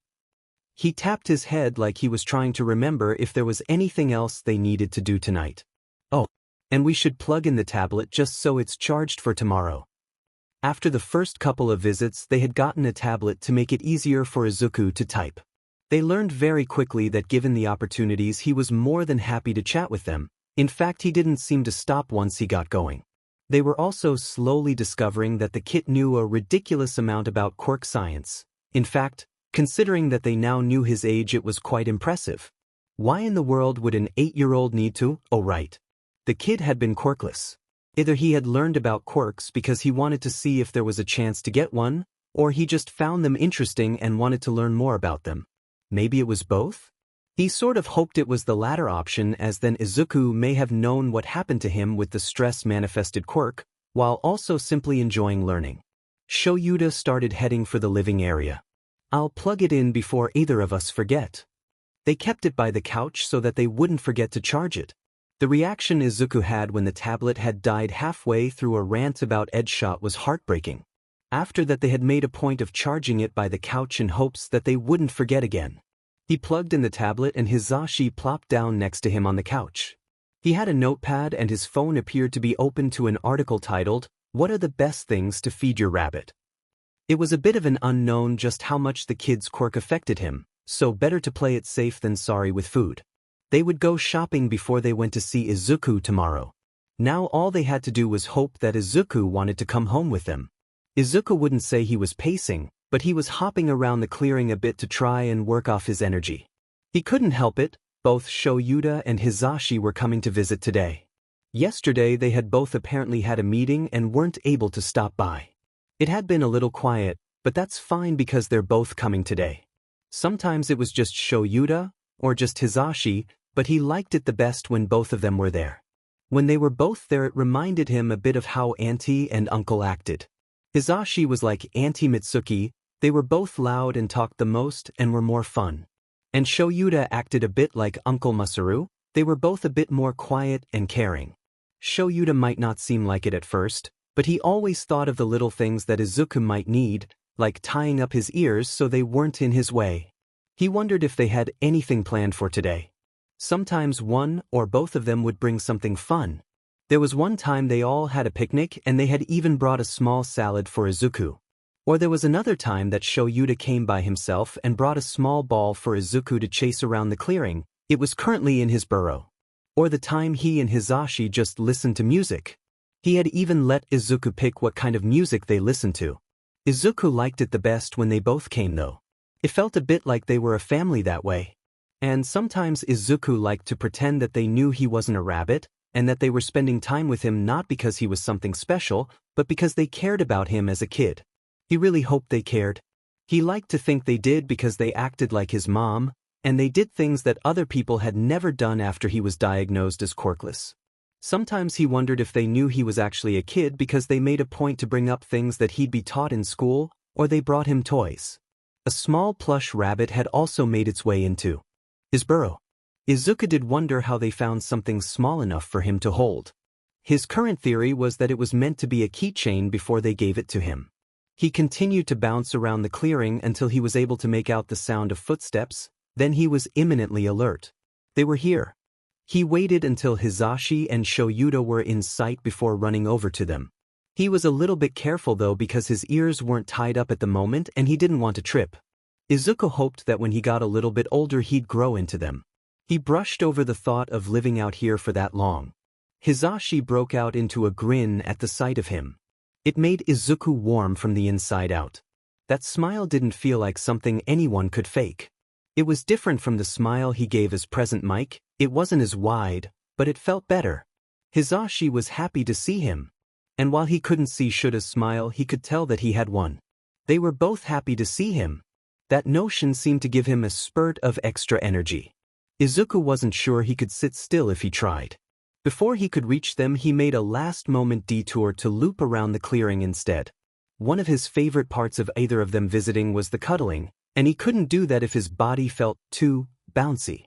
He tapped his head like he was trying to remember if there was anything else they needed to do tonight. Oh, and we should plug in the tablet just so it's charged for tomorrow. After the first couple of visits, they had gotten a tablet to make it easier for Izuku to type. They learned very quickly that given the opportunities, he was more than happy to chat with them. In fact, he didn't seem to stop once he got going. They were also slowly discovering that the kid knew a ridiculous amount about quirk science. In fact, considering that they now knew his age, it was quite impressive. Why in the world would an 8-year-old need to? Oh right. The kid had been quirkless. Either he had learned about quirks because he wanted to see if there was a chance to get one, or he just found them interesting and wanted to learn more about them. Maybe it was both? He sort of hoped it was the latter option, as then Izuku may have known what happened to him with the stress-manifested quirk, while also simply enjoying learning. Shoyuta started heading for the living area. I'll plug it in before either of us forget. They kept it by the couch so that they wouldn't forget to charge it. The reaction Izuku had when the tablet had died halfway through a rant about Edgeshot was heartbreaking. After that, they had made a point of charging it by the couch in hopes that they wouldn't forget again. He plugged in the tablet and Hizashi plopped down next to him on the couch. He had a notepad and his phone appeared to be open to an article titled, "What are the best things to feed your rabbit?" It was a bit of an unknown just how much the kid's quirk affected him, so better to play it safe than sorry with food. They would go shopping before they went to see Izuku tomorrow. Now all they had to do was hope that Izuku wanted to come home with them. Izuku wouldn't say he was pacing, but he was hopping around the clearing a bit to try and work off his energy. He couldn't help it, both Shoyuta and Hizashi were coming to visit today. Yesterday they had both apparently had a meeting and weren't able to stop by. It had been a little quiet, but that's fine because they're both coming today. Sometimes it was just Shoyuta, or just Hizashi, but he liked it the best when both of them were there. When they were both there, it reminded him a bit of how Auntie and Uncle acted. Hizashi was like Auntie Mitsuki, they were both loud and talked the most and were more fun. And Shoyuta acted a bit like Uncle Masaru, they were both a bit more quiet and caring. Shoyuta might not seem like it at first, but he always thought of the little things that Izuku might need, like tying up his ears so they weren't in his way. He wondered if they had anything planned for today. Sometimes one or both of them would bring something fun. There was one time they all had a picnic and they had even brought a small salad for Izuku. Or there was another time that Shoyuta came by himself and brought a small ball for Izuku to chase around the clearing. It was currently in his burrow. Or the time he and Hizashi just listened to music. He had even let Izuku pick what kind of music they listened to. Izuku liked it the best when they both came though. It felt a bit like they were a family that way. And sometimes Izuku liked to pretend that they knew he wasn't a rabbit, and that they were spending time with him not because he was something special, but because they cared about him as a kid. He really hoped they cared. He liked to think they did because they acted like his mom, and they did things that other people had never done after he was diagnosed as quirkless. Sometimes he wondered if they knew he was actually a kid because they made a point to bring up things that he'd be taught in school, or they brought him toys. A small plush rabbit had also made its way into his burrow. Izuku did wonder how they found something small enough for him to hold. His current theory was that it was meant to be a keychain before they gave it to him. He continued to bounce around the clearing until he was able to make out the sound of footsteps, then he was imminently alert. They were here. He waited until Hizashi and Shoyuta were in sight before running over to them. He was a little bit careful though because his ears weren't tied up at the moment and he didn't want to trip. Izuku hoped that when he got a little bit older he'd grow into them. He brushed over the thought of living out here for that long. Hizashi broke out into a grin at the sight of him. It made Izuku warm from the inside out. That smile didn't feel like something anyone could fake. It was different from the smile he gave as Present Mic. It wasn't as wide, but it felt better. Hizashi was happy to see him. And while he couldn't see Shuta's smile, he could tell that he had one. They were both happy to see him. That notion seemed to give him a spurt of extra energy. Izuku wasn't sure he could sit still if he tried. Before he could reach them, he made a last-moment detour to loop around the clearing instead. One of his favorite parts of either of them visiting was the cuddling, and he couldn't do that if his body felt too bouncy.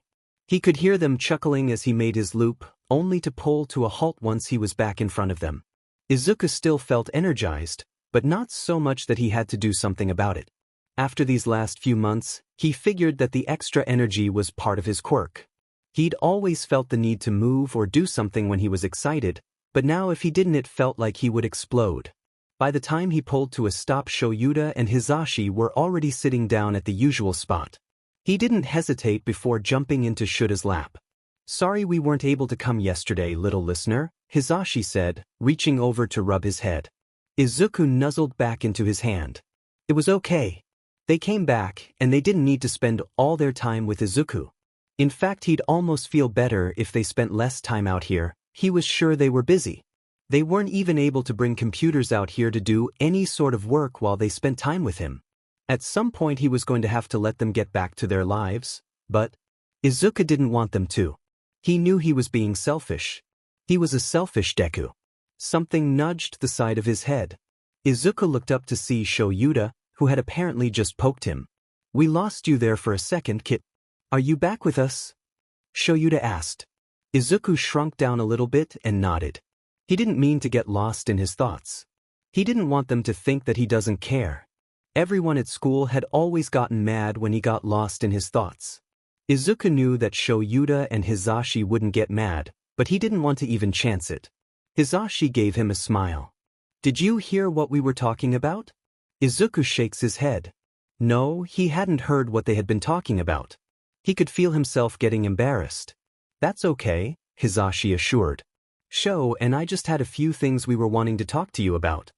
He could hear them chuckling as he made his loop, only to pull to a halt once he was back in front of them. Izuku still felt energized, but not so much that he had to do something about it. After these last few months, he figured that the extra energy was part of his quirk. He'd always felt the need to move or do something when he was excited, but now if he didn't it felt like he would explode. By the time he pulled to a stop, Shoyuta and Hizashi were already sitting down at the usual spot. He didn't hesitate before jumping into Shuta's lap. "Sorry we weren't able to come yesterday, little listener," Hizashi said, reaching over to rub his head. Izuku nuzzled back into his hand. It was okay. They came back, and they didn't need to spend all their time with Izuku. In fact, he'd almost feel better if they spent less time out here. He was sure they were busy. They weren't even able to bring computers out here to do any sort of work while they spent time with him. At some point he was going to have to let them get back to their lives, but Izuku didn't want them to. He knew he was being selfish. He was a selfish Deku. Something nudged the side of his head. Izuku looked up to see Shoyuta, who had apparently just poked him. "We lost you there for a second, Kit. Are you back with us?" Shoyuta asked. Izuku shrunk down a little bit and nodded. He didn't mean to get lost in his thoughts. He didn't want them to think that he doesn't care. Everyone at school had always gotten mad when he got lost in his thoughts. Izuku knew that Shoyuta and Hizashi wouldn't get mad, but he didn't want to even chance it. Hizashi gave him a smile. "Did you hear what we were talking about?" Izuku shakes his head. No, he hadn't heard what they had been talking about. He could feel himself getting embarrassed. "That's okay," Hizashi assured. "Sho and I just had a few things we were wanting to talk to you about."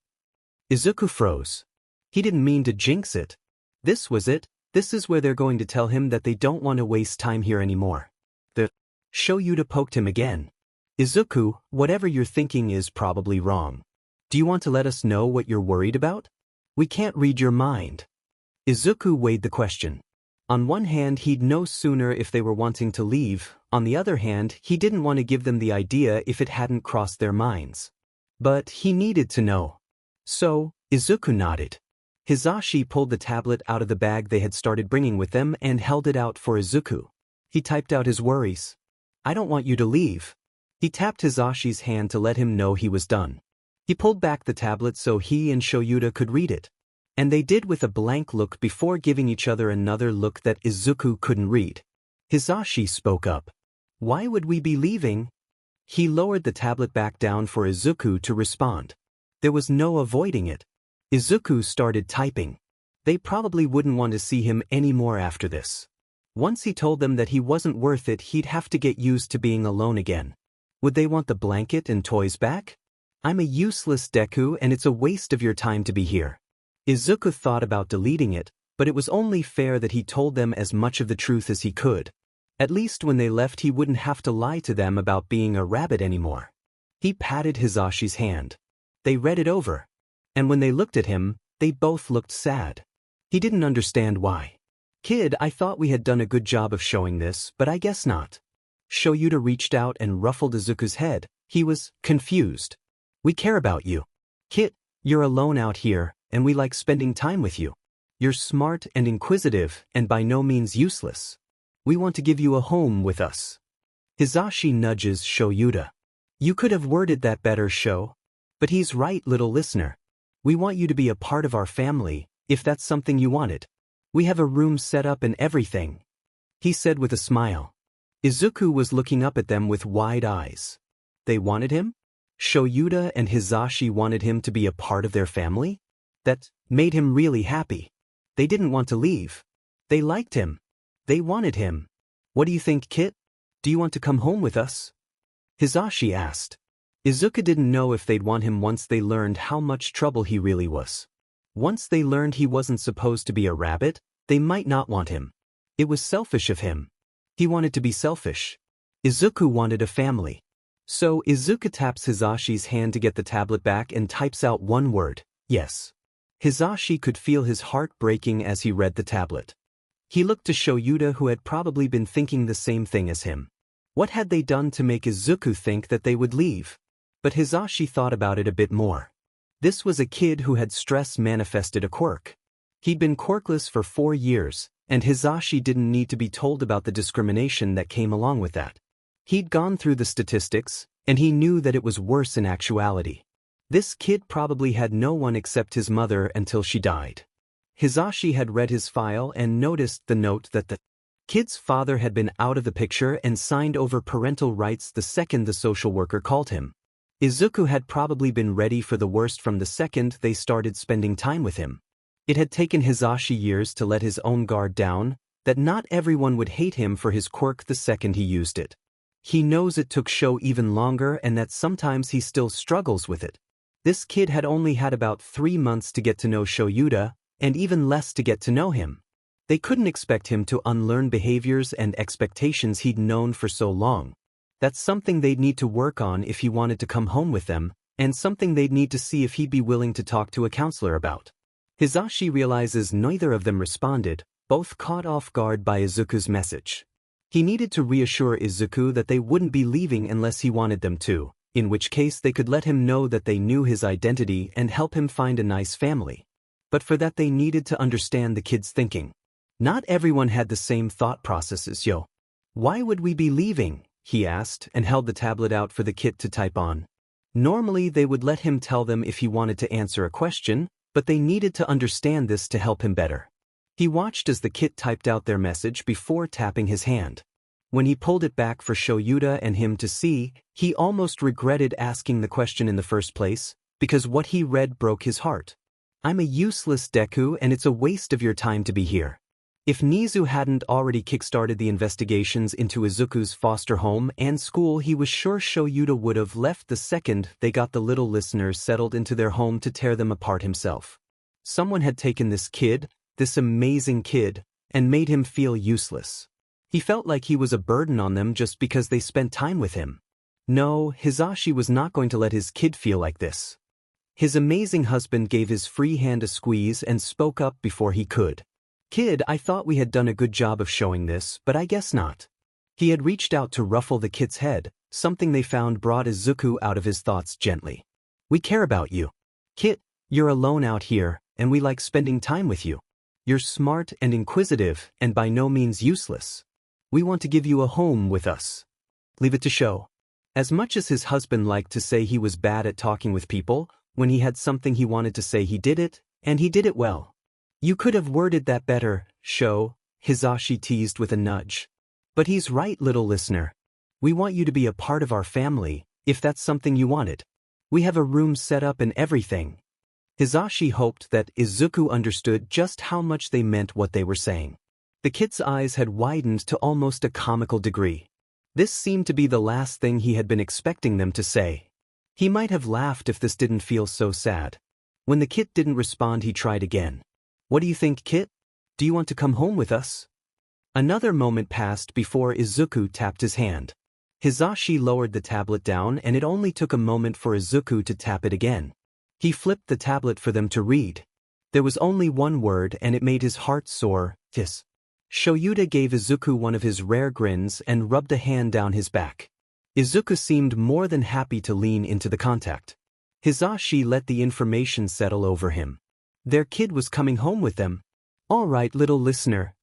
Izuku froze. He didn't mean to jinx it. This was it. This is where they're going to tell him that they don't want to waste time here anymore. Shoyuta poked him again. "Izuku, whatever you're thinking is probably wrong. Do you want to let us know what you're worried about? We can't read your mind." Izuku weighed the question. On one hand, he'd know sooner if they were wanting to leave. On the other hand, he didn't want to give them the idea if it hadn't crossed their minds. But he needed to know. So, Izuku nodded. Hizashi pulled the tablet out of the bag they had started bringing with them and held it out for Izuku. He typed out his worries. "I don't want you to leave." He tapped Hizashi's hand to let him know he was done. He pulled back the tablet so he and Shoyuta could read it. And they did with a blank look before giving each other another look that Izuku couldn't read. Hizashi spoke up. "Why would we be leaving?" He lowered the tablet back down for Izuku to respond. There was no avoiding it. Izuku started typing. They probably wouldn't want to see him anymore after this. Once he told them that he wasn't worth it, he'd have to get used to being alone again. Would they want the blanket and toys back? "I'm a useless Deku and it's a waste of your time to be here." Izuku thought about deleting it, but it was only fair that he told them as much of the truth as he could. At least when they left he wouldn't have to lie to them about being a rabbit anymore. He patted Hizashi's hand. They read it over. And when they looked at him, they both looked sad. He didn't understand why. "Kid, I thought we had done a good job of showing this, but I guess not." Shoyuta reached out and ruffled Izuku's head. He was confused. "We care about you. Kid, you're alone out here, and we like spending time with you. You're smart and inquisitive, and by no means useless. We want to give you a home with us." Hizashi nudges Shoyuta. "You could have worded that better, Sho. But he's right, little listener. We want you to be a part of our family, if that's something you wanted. We have a room set up and everything," he said with a smile. Izuku was looking up at them with wide eyes. They wanted him? Shoyuta and Hizashi wanted him to be a part of their family? That made him really happy. They didn't want to leave. They liked him. They wanted him. "What do you think, Kit? Do you want to come home with us?" Hizashi asked. Izuku didn't know if they'd want him once they learned how much trouble he really was. Once they learned he wasn't supposed to be a rabbit, they might not want him. It was selfish of him. He wanted to be selfish. Izuku wanted a family. So Izuku taps Hizashi's hand to get the tablet back and types out one word, "Yes." Hizashi could feel his heart breaking as he read the tablet. He looked to Shoyuta, who had probably been thinking the same thing as him. What had they done to make Izuku think that they would leave? But Hizashi thought about it a bit more. This was a kid who had stress manifested a quirk. He'd been quirkless for 4 years, and Hizashi didn't need to be told about the discrimination that came along with that. He'd gone through the statistics, and he knew that it was worse in actuality. This kid probably had no one except his mother until she died. Hisashi had read his file and noticed the note that the kid's father had been out of the picture and signed over parental rights the second the social worker called him. Izuku had probably been ready for the worst from the second they started spending time with him. It had taken Hisashi years to let his own guard down, that not everyone would hate him for his quirk the second he used it. He knows it took Sho even longer and that sometimes he still struggles with it. This kid had only had about 3 months to get to know Shoyuta, and even less to get to know him. They couldn't expect him to unlearn behaviors and expectations he'd known for so long. That's something they'd need to work on if he wanted to come home with them, and something they'd need to see if he'd be willing to talk to a counselor about. Hisashi realizes neither of them responded, both caught off guard by Izuku's message. He needed to reassure Izuku that they wouldn't be leaving unless he wanted them to, in which case they could let him know that they knew his identity and help him find a nice family. But for that they needed to understand the kid's thinking. Not everyone had the same thought processes, yo. Why would we be leaving? He asked and held the tablet out for the kid to type on. Normally they would let him tell them if he wanted to answer a question, but they needed to understand this to help him better. He watched as the kid typed out their message before tapping his hand. When he pulled it back for Shoyuta and him to see, he almost regretted asking the question in the first place, because what he read broke his heart. I'm a useless Deku and it's a waste of your time to be here. If Nizu hadn't already kickstarted the investigations into Izuku's foster home and school, he was sure Shoyuta would have left the second they got the little listeners settled into their home to tear them apart himself. Someone had taken this kid, this amazing kid, and made him feel useless. He felt like he was a burden on them just because they spent time with him. No, Hisashi was not going to let his kid feel like this. His amazing husband gave his free hand a squeeze and spoke up before he could. Kid, I thought we had done a good job of showing this, but I guess not. He had reached out to ruffle the kid's head, something they found brought Izuku out of his thoughts gently. We care about you. Kid, you're alone out here, and we like spending time with you. You're smart and inquisitive, and by no means useless. We want to give you a home with us. Leave it to Sho. As much as his husband liked to say he was bad at talking with people, when he had something he wanted to say he did it, and he did it well. You could have worded that better, Sho, Hisashi teased with a nudge. But he's right, little listener. We want you to be a part of our family, if that's something you wanted. We have a room set up and everything. Hisashi hoped that Izuku understood just how much they meant what they were saying. The kid's eyes had widened to almost a comical degree. This seemed to be the last thing he had been expecting them to say. He might have laughed if this didn't feel so sad. When the kid didn't respond, he tried again. What do you think, kid? Do you want to come home with us? Another moment passed before Izuku tapped his hand. Hisashi lowered the tablet down and it only took a moment for Izuku to tap it again. He flipped the tablet for them to read. There was only one word and it made his heart soar, hiss. Shoyuta gave Izuku one of his rare grins and rubbed a hand down his back. Izuku seemed more than happy to lean into the contact. Hisashi let the information settle over him. Their kid was coming home with them. All right, little listener.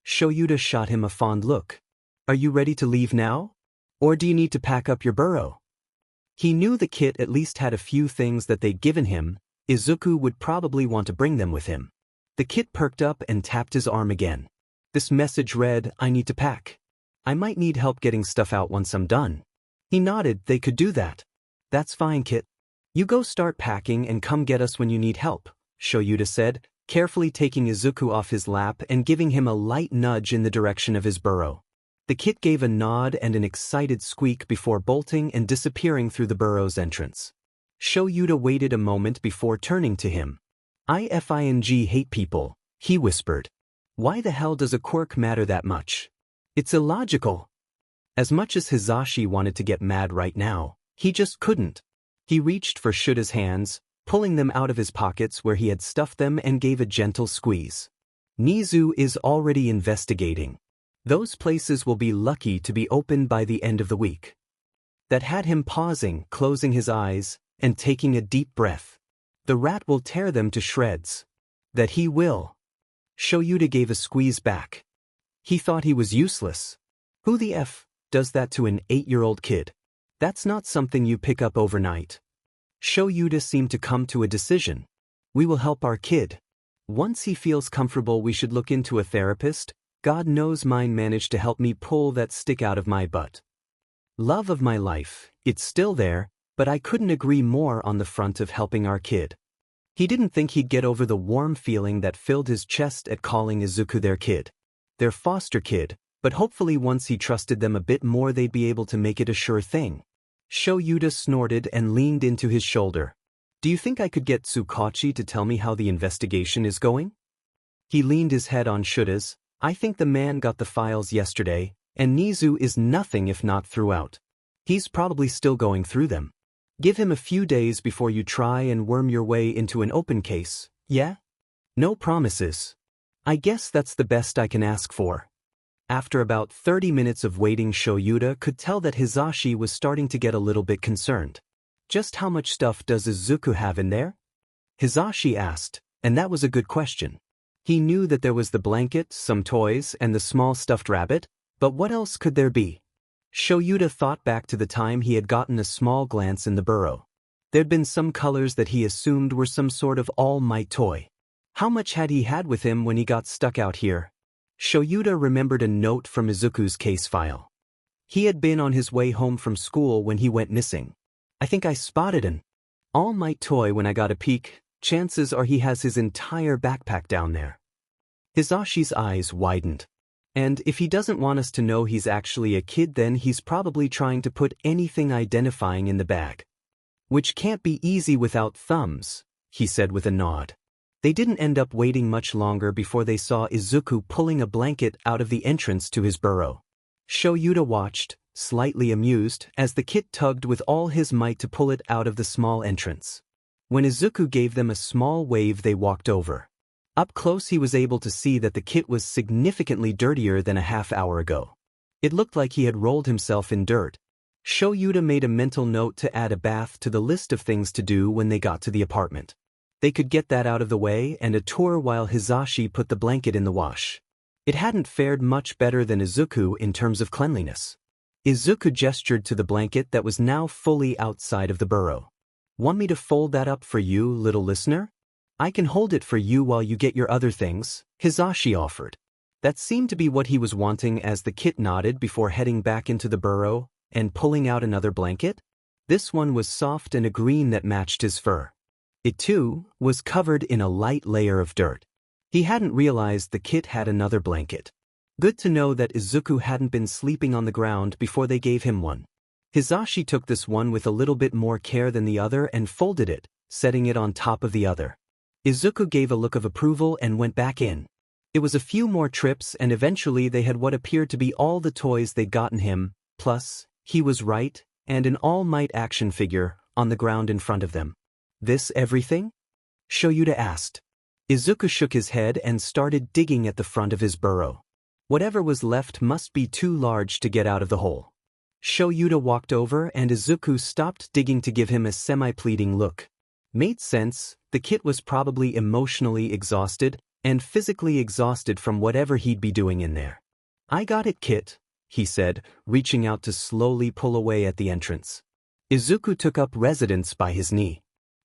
Shoyuta shot him a fond look. Are you ready to leave now? Or do you need to pack up your burrow? He knew the kid at least had a few things that they'd given him. Izuku would probably want to bring them with him. The kid perked up and tapped his arm again. This message read, I need to pack. I might need help getting stuff out once I'm done. He nodded. They could do that. That's fine, kid. You go start packing and come get us when you need help, Shoyuta said, carefully taking Izuku off his lap and giving him a light nudge in the direction of his burrow. The kid gave a nod and an excited squeak before bolting and disappearing through the burrow's entrance. Shoyuta waited a moment before turning to him. I hate people, he whispered. Why the hell does a quirk matter that much? It's illogical. As much as Hisashi wanted to get mad right now, he just couldn't. He reached for Shuta's hands, pulling them out of his pockets where he had stuffed them and gave a gentle squeeze. Nizu is already investigating. Those places will be lucky to be opened by the end of the week. That had him pausing, closing his eyes, and taking a deep breath. The rat will tear them to shreds. That he will. Shoyuta gave a squeeze back. He thought he was useless. Who the F? does that to an 8-year-old kid. That's not something you pick up overnight. Shoyuta seemed to come to a decision. We will help our kid. Once he feels comfortable, we should look into a therapist. God knows mine managed to help me pull that stick out of my butt. Love of my life, it's still there, but I couldn't agree more on the front of helping our kid. He didn't think he'd get over the warm feeling that filled his chest at calling Izuku their kid. Their foster kid, but hopefully once he trusted them a bit more they'd be able to make it a sure thing. Shoyuta snorted and leaned into his shoulder. Do you think I could get Tsukachi to tell me how the investigation is going? He leaned his head on Shuta's. I think the man got the files yesterday, and Nizu is nothing if not throughout. He's probably still going through them. Give him a few days before you try and worm your way into an open case, yeah? No promises. I guess that's the best I can ask for. After about 30 minutes of waiting, Shoyuta could tell that Hizashi was starting to get a little bit concerned. Just how much stuff does Izuku have in there? Hizashi asked, and that was a good question. He knew that there was the blanket, some toys, and the small stuffed rabbit, but what else could there be? Shoyuta thought back to the time he had gotten a small glance in the burrow. There'd been some colors that he assumed were some sort of all-might toy. How much had he had with him when he got stuck out here? Shoyuta remembered a note from Izuku's case file. He had been on his way home from school when he went missing. I think I spotted an all-might toy when I got a peek. Chances are he has his entire backpack down there. Hizashi's eyes widened. And if he doesn't want us to know he's actually a kid, then he's probably trying to put anything identifying in the bag. Which can't be easy without thumbs, he said with a nod. They didn't end up waiting much longer before they saw Izuku pulling a blanket out of the entrance to his burrow. Shoyuta watched, slightly amused, as the kid tugged with all his might to pull it out of the small entrance. When Izuku gave them a small wave, they walked over. Up close he was able to see that the kit was significantly dirtier than a half hour ago. It looked like he had rolled himself in dirt. Shoyuta made a mental note to add a bath to the list of things to do when they got to the apartment. They could get that out of the way and a tour while Hizashi put the blanket in the wash. It hadn't fared much better than Izuku in terms of cleanliness. Izuku gestured to the blanket that was now fully outside of the burrow. Want me to fold that up for you, little listener? I can hold it for you while you get your other things, Hizashi offered. That seemed to be what he was wanting as the kit nodded before heading back into the burrow and pulling out another blanket. This one was soft and a green that matched his fur. It too was covered in a light layer of dirt. He hadn't realized the kit had another blanket. Good to know that Izuku hadn't been sleeping on the ground before they gave him one. Hizashi took this one with a little bit more care than the other and folded it, setting it on top of the other. Izuku gave a look of approval and went back in. It was a few more trips and eventually they had what appeared to be all the toys they'd gotten him, plus, he was right, and an all-might action figure, on the ground in front of them. This everything? Shoyuta asked. Izuku shook his head and started digging at the front of his burrow. Whatever was left must be too large to get out of the hole. Shoyuta walked over and Izuku stopped digging to give him a semi-pleading look. Made sense, the kid was probably emotionally exhausted and physically exhausted from whatever he'd be doing in there. I got it, Kit, he said, reaching out to slowly pull away at the entrance. Izuku took up residence by his knee.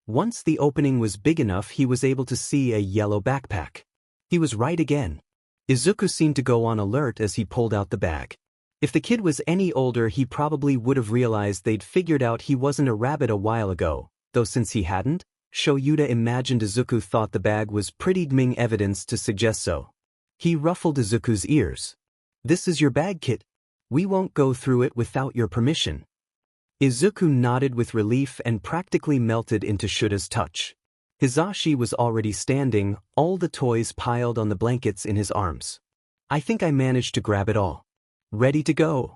Once the opening was big enough, he was able to see a yellow backpack. He was right again. Izuku seemed to go on alert as he pulled out the bag. If the kid was any older, he probably would have realized they'd figured out he wasn't a rabbit a while ago, though since he hadn't, Shoyuta imagined Izuku thought the bag was pretty damning evidence to suggest so. He ruffled Izuku's ears. This is your bag, Kit. We won't go through it without your permission. Izuku nodded with relief and practically melted into Shuta's touch. Hizashi was already standing, all the toys piled on the blankets in his arms. I think I managed to grab it all. Ready to go.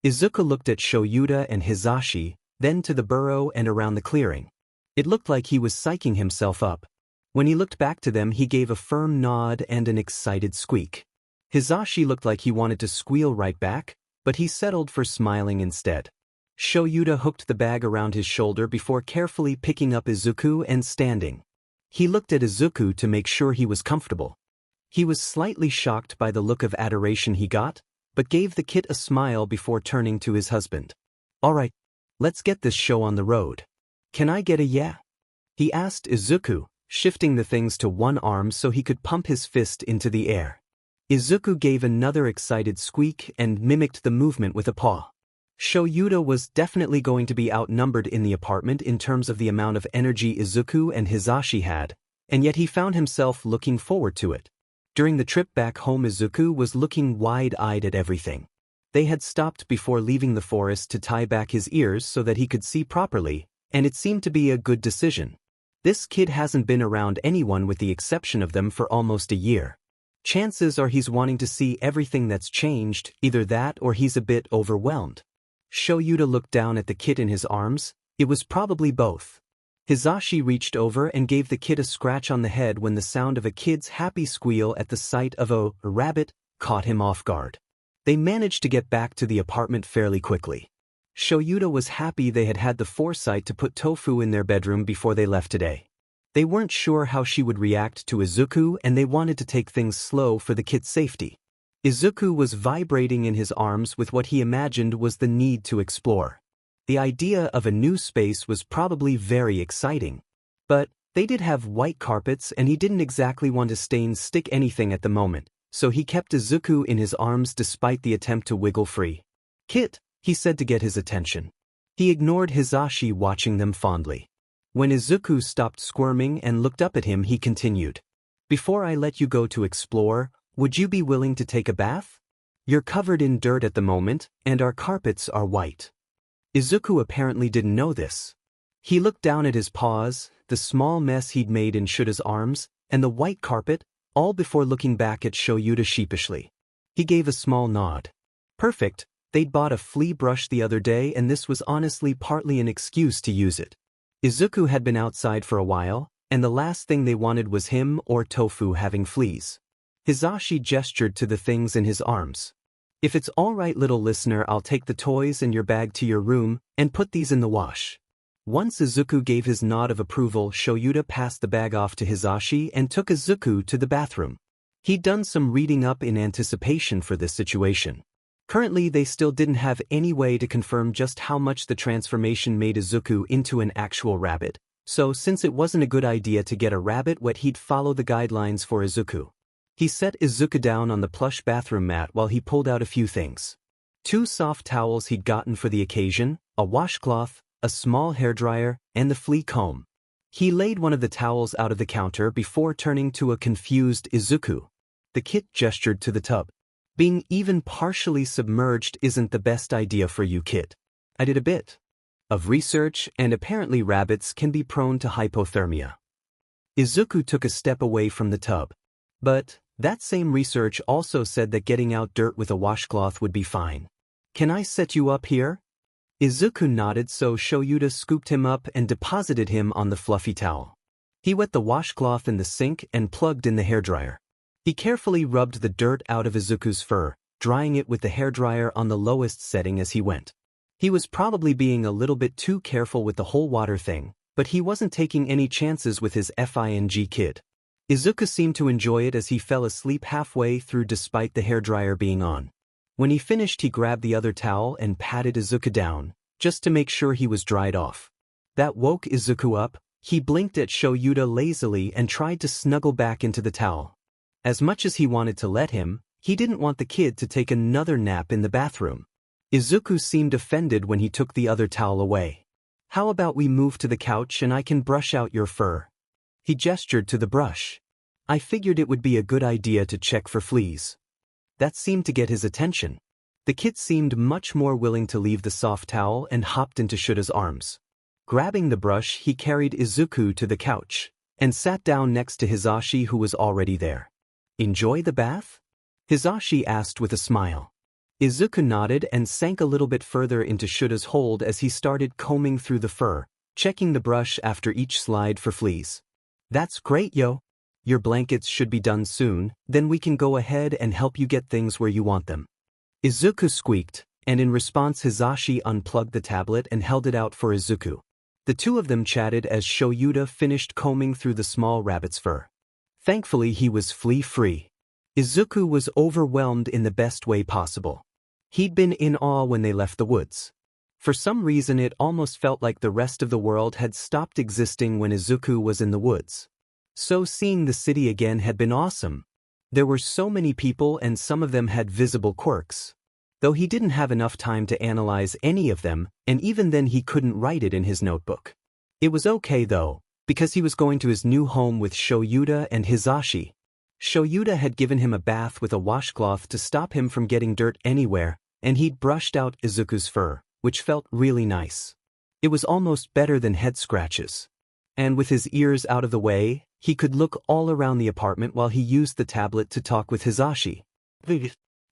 Izuku looked at Shoyuta and Hizashi, then to the burrow and around the clearing. It looked like he was psyching himself up. When he looked back to them, he gave a firm nod and an excited squeak. Hizashi looked like he wanted to squeal right back, but he settled for smiling instead. Shoyuta hooked the bag around his shoulder before carefully picking up Izuku and standing. He looked at Izuku to make sure he was comfortable. He was slightly shocked by the look of adoration he got, but gave the kit a smile before turning to his husband. "Alright, let's get this show on the road. Can I get a yeah?" he asked Izuku, shifting the things to one arm so he could pump his fist into the air. Izuku gave another excited squeak and mimicked the movement with a paw. Shoyuta was definitely going to be outnumbered in the apartment in terms of the amount of energy Izuku and Hisashi had, and yet he found himself looking forward to it. During the trip back home, Izuku was looking wide-eyed at everything. They had stopped before leaving the forest to tie back his ears so that he could see properly, and it seemed to be a good decision. This kid hasn't been around anyone with the exception of them for almost a year. Chances are he's wanting to see everything that's changed, either that or he's a bit overwhelmed. Shoyuta looked down at the kit in his arms. It was probably both. Hisashi reached over and gave the kid a scratch on the head when the sound of a kid's happy squeal at the sight of a rabbit caught him off guard. They managed to get back to the apartment fairly quickly. Shoyuta was happy they had had the foresight to put Tofu in their bedroom before they left today. They weren't sure how she would react to Izuku and they wanted to take things slow for the kid's safety. Izuku was vibrating in his arms with what he imagined was the need to explore. The idea of a new space was probably very exciting. But they did have white carpets and he didn't exactly want to stick anything at the moment, so he kept Izuku in his arms despite the attempt to wiggle free. "Kit," he said to get his attention. He ignored Hisashi watching them fondly. When Izuku stopped squirming and looked up at him, he continued. "Before I let you go to explore, would you be willing to take a bath? You're covered in dirt at the moment, and our carpets are white." Izuku apparently didn't know this. He looked down at his paws, the small mess he'd made in Shuta's arms, and the white carpet, all before looking back at Shoyuta sheepishly. He gave a small nod. Perfect, they'd bought a flea brush the other day and this was honestly partly an excuse to use it. Izuku had been outside for a while, and the last thing they wanted was him or Tofu having fleas. Hisashi gestured to the things in his arms. "If it's all right, little listener, I'll take the toys and your bag to your room and put these in the wash." Once Izuku gave his nod of approval, Shoyuta passed the bag off to Hisashi and took Izuku to the bathroom. He'd done some reading up in anticipation for this situation. Currently, they still didn't have any way to confirm just how much the transformation made Izuku into an actual rabbit, so since it wasn't a good idea to get a rabbit wet, he'd follow the guidelines for Izuku. He set Izuku down on the plush bathroom mat while he pulled out a few things. 2 soft towels he'd gotten for the occasion, a washcloth, a small hairdryer, and the flea comb. He laid one of the towels out of the counter before turning to a confused Izuku. The kid gestured to the tub. "Being even partially submerged isn't the best idea for you, kid. I did a bit of research and apparently rabbits can be prone to hypothermia." Izuku took a step away from the tub. "But that same research also said that getting out dirt with a washcloth would be fine. Can I set you up here?" Izuku nodded, so Shoyuta scooped him up and deposited him on the fluffy towel. He wet the washcloth in the sink and plugged in the hairdryer. He carefully rubbed the dirt out of Izuku's fur, drying it with the hairdryer on the lowest setting as he went. He was probably being a little bit too careful with the whole water thing, but he wasn't taking any chances with his FING kid. Izuku seemed to enjoy it as he fell asleep halfway through despite the hairdryer being on. When he finished, he grabbed the other towel and patted Izuku down, just to make sure he was dried off. That woke Izuku up. He blinked at Shoyuta lazily and tried to snuggle back into the towel. As much as he wanted to let him, he didn't want the kid to take another nap in the bathroom. Izuku seemed offended when he took the other towel away. "How about we move to the couch and I can brush out your fur?" He gestured to the brush. "I figured it would be a good idea to check for fleas." That seemed to get his attention. The kid seemed much more willing to leave the soft towel and hopped into Shuta's arms. Grabbing the brush, he carried Izuku to the couch and sat down next to Hisashi, who was already there. "Enjoy the bath?" Hisashi asked with a smile. Izuku nodded and sank a little bit further into Shuta's hold as he started combing through the fur, checking the brush after each slide for fleas. "That's great, yo. Your blankets should be done soon, then we can go ahead and help you get things where you want them." Izuku squeaked, and in response Hisashi unplugged the tablet and held it out for Izuku. The two of them chatted as Shoyuta finished combing through the small rabbit's fur. Thankfully he was flea-free. Izuku was overwhelmed in the best way possible. He'd been in awe when they left the woods. For some reason it almost felt like the rest of the world had stopped existing when Izuku was in the woods. So seeing the city again had been awesome. There were so many people and some of them had visible quirks. Though he didn't have enough time to analyze any of them, and even then he couldn't write it in his notebook. It was okay though, because he was going to his new home with Shoyuta and Hizashi. Shoyuta had given him a bath with a washcloth to stop him from getting dirt anywhere, and he'd brushed out Izuku's fur, which felt really nice. It was almost better than head scratches. And with his ears out of the way, he could look all around the apartment while he used the tablet to talk with Hizashi.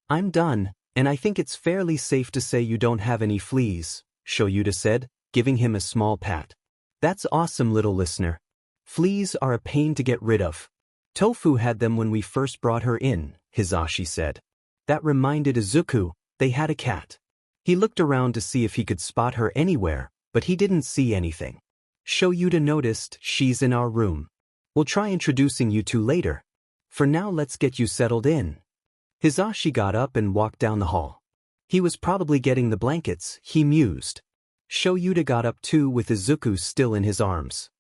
"I'm done, and I think it's fairly safe to say you don't have any fleas," Shoyuta said, giving him a small pat. "That's awesome, little listener. Fleas are a pain to get rid of. Tofu had them when we first brought her in," Hizashi said. That reminded Izuku, they had a cat. He looked around to see if he could spot her anywhere, but he didn't see anything. Shoyuta noticed, "She's in our room. We'll try introducing you two later. For now let's get you settled in." Hizashi got up and walked down the hall. He was probably getting the blankets, he mused. Shoyuta got up too with Izuku still in his arms.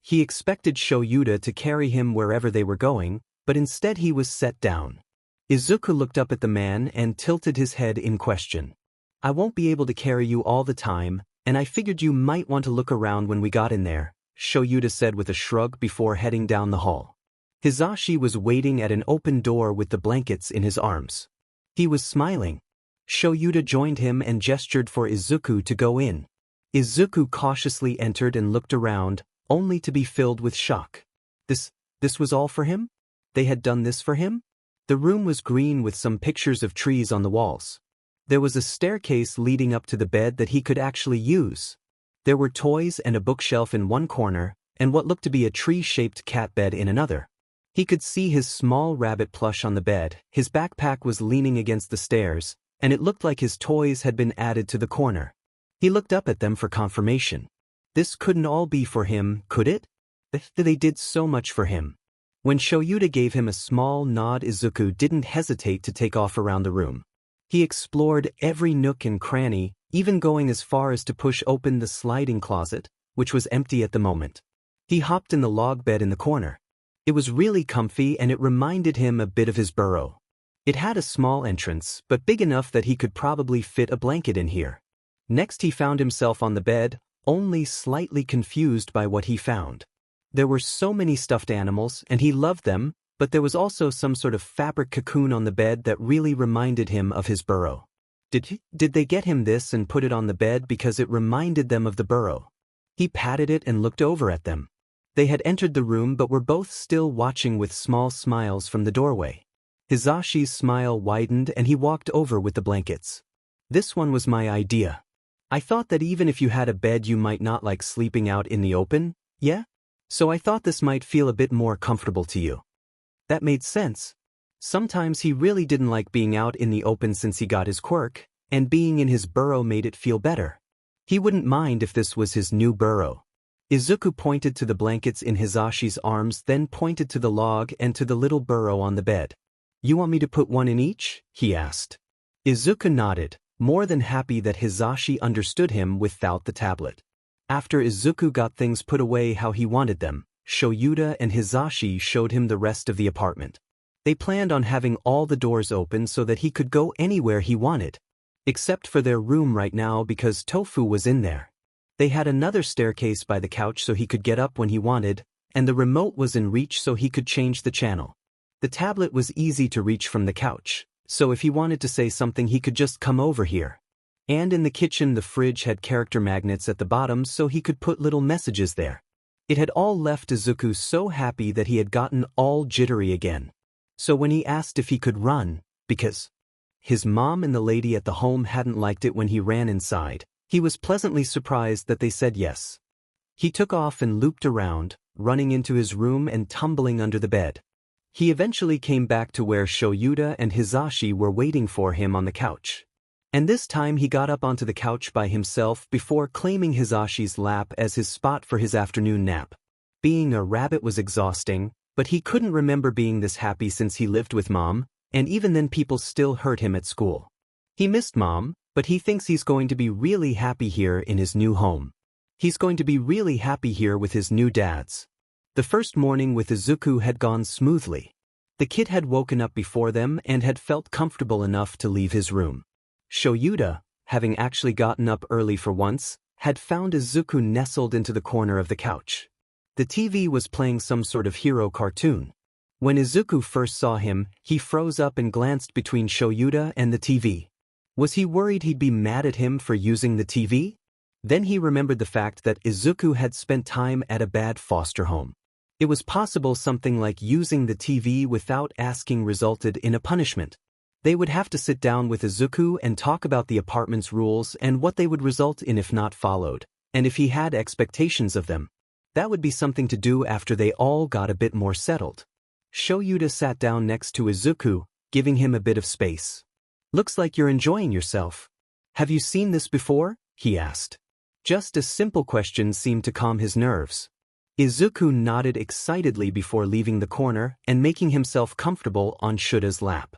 He expected Shoyuta to carry him wherever they were going, but instead he was set down. Izuku looked up at the man and tilted his head in question. "I won't be able to carry you all the time, and I figured you might want to look around when we got in there," Shoyuta said with a shrug before heading down the hall. Hizashi was waiting at an open door with the blankets in his arms. He was smiling. Shoyuta joined him and gestured for Izuku to go in. Izuku cautiously entered and looked around, only to be filled with shock. This was all for him? They had done this for him? The room was green with some pictures of trees on the walls. There was a staircase leading up to the bed that he could actually use. There were toys and a bookshelf in one corner, and what looked to be a tree-shaped cat bed in another. He could see his small rabbit plush on the bed, his backpack was leaning against the stairs, and it looked like his toys had been added to the corner. He looked up at them for confirmation. This couldn't all be for him, could it? They did so much for him. When Shoyuta gave him a small nod, Izuku didn't hesitate to take off around the room. He explored every nook and cranny, even going as far as to push open the sliding closet, which was empty at the moment. He hopped in the log bed in the corner. It was really comfy and it reminded him a bit of his burrow. It had a small entrance, but big enough that he could probably fit a blanket in here. Next he found himself on the bed, only slightly confused by what he found. There were so many stuffed animals, and he loved them, but there was also some sort of fabric cocoon on the bed that really reminded him of his burrow. Did they get him this and put it on the bed because it reminded them of the burrow? He patted it and looked over at them. They had entered the room but were both still watching with small smiles from the doorway. Hizashi's smile widened and he walked over with the blankets. "This one was my idea. I thought that even if you had a bed you might not like sleeping out in the open, yeah? So I thought this might feel a bit more comfortable to you." That made sense. Sometimes he really didn't like being out in the open since he got his quirk, and being in his burrow made it feel better. He wouldn't mind if this was his new burrow. Izuku pointed to the blankets in Hizashi's arms, then pointed to the log and to the little burrow on the bed. "You want me to put one in each?" he asked. Izuku nodded, more than happy that Hizashi understood him without the tablet. After Izuku got things put away how he wanted them, Shoyuta and Hizashi showed him the rest of the apartment. They planned on having all the doors open so that he could go anywhere he wanted. Except for their room right now because Tofu was in there. They had another staircase by the couch so he could get up when he wanted, and the remote was in reach so he could change the channel. The tablet was easy to reach from the couch, so if he wanted to say something he could just come over here. And in the kitchen the fridge had character magnets at the bottom so he could put little messages there. It had all left Izuku so happy that he had gotten all jittery again. So when he asked if he could run, because his mom and the lady at the home hadn't liked it when he ran inside, he was pleasantly surprised that they said yes. He took off and looped around, running into his room and tumbling under the bed. He eventually came back to where Shoyuta and Hizashi were waiting for him on the couch. And this time he got up onto the couch by himself before claiming Hizashi's lap as his spot for his afternoon nap. Being a rabbit was exhausting, but he couldn't remember being this happy since he lived with Mom, and even then people still hurt him at school. He missed Mom, but he thinks he's going to be really happy here in his new home. He's going to be really happy here with his new dads. The first morning with Izuku had gone smoothly. The kid had woken up before them and had felt comfortable enough to leave his room. Shoyuta, having actually gotten up early for once, had found Izuku nestled into the corner of the couch. The TV was playing some sort of hero cartoon. When Izuku first saw him, he froze up and glanced between Shoyuta and the TV. Was he worried he'd be mad at him for using the TV? Then he remembered the fact that Izuku had spent time at a bad foster home. It was possible something like using the TV without asking resulted in a punishment. They would have to sit down with Izuku and talk about the apartment's rules and what they would result in if not followed, and if he had expectations of them. That would be something to do after they all got a bit more settled. Shoyuta sat down next to Izuku, giving him a bit of space. "Looks like you're enjoying yourself. Have you seen this before?" he asked. Just a simple question seemed to calm his nerves. Izuku nodded excitedly before leaving the corner and making himself comfortable on Shuta's lap.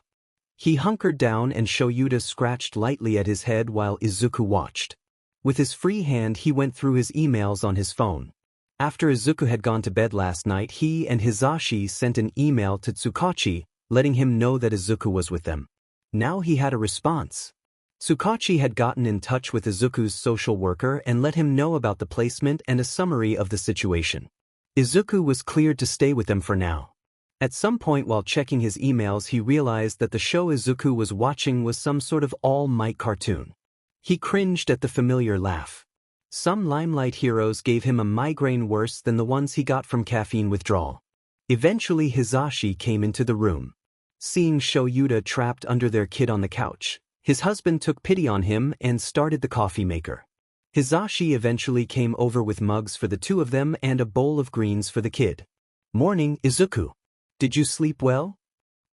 He hunkered down and Shoyuta scratched lightly at his head while Izuku watched. With his free hand he went through his emails on his phone. After Izuku had gone to bed last night, he and Hizashi sent an email to Tsukachi, letting him know that Izuku was with them. Now he had a response. Tsukachi had gotten in touch with Izuku's social worker and let him know about the placement and a summary of the situation. Izuku was cleared to stay with them for now. At some point while checking his emails he realized that the show Izuku was watching was some sort of All Might cartoon. He cringed at the familiar laugh. Some limelight heroes gave him a migraine worse than the ones he got from caffeine withdrawal. Eventually Hizashi came into the room. Seeing Shoyuta trapped under their kid on the couch, his husband took pity on him and started the coffee maker. Hizashi eventually came over with mugs for the two of them and a bowl of greens for the kid. "Morning, Izuku. Did you sleep well?"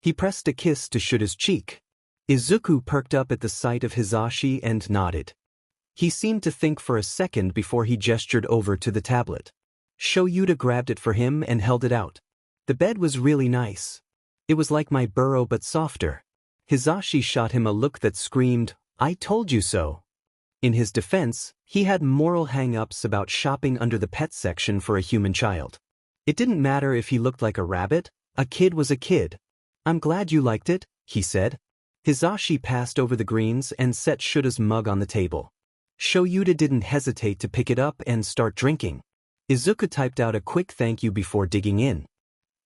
He pressed a kiss to Shuta's cheek. Izuku perked up at the sight of Hizashi and nodded. He seemed to think for a second before he gestured over to the tablet. Shoyuta grabbed it for him and held it out. The bed was really nice. It was like my Burrow but softer. Hizashi shot him a look that screamed, "I told you so." In his defense, he had moral hang-ups about shopping under the pet section for a human child. It didn't matter if he looked like a rabbit, a kid was a kid. "I'm glad you liked it," he said. Hizashi passed over the greens and set Shuta's mug on the table. Shoyuta didn't hesitate to pick it up and start drinking. Izuku typed out a quick thank you before digging in.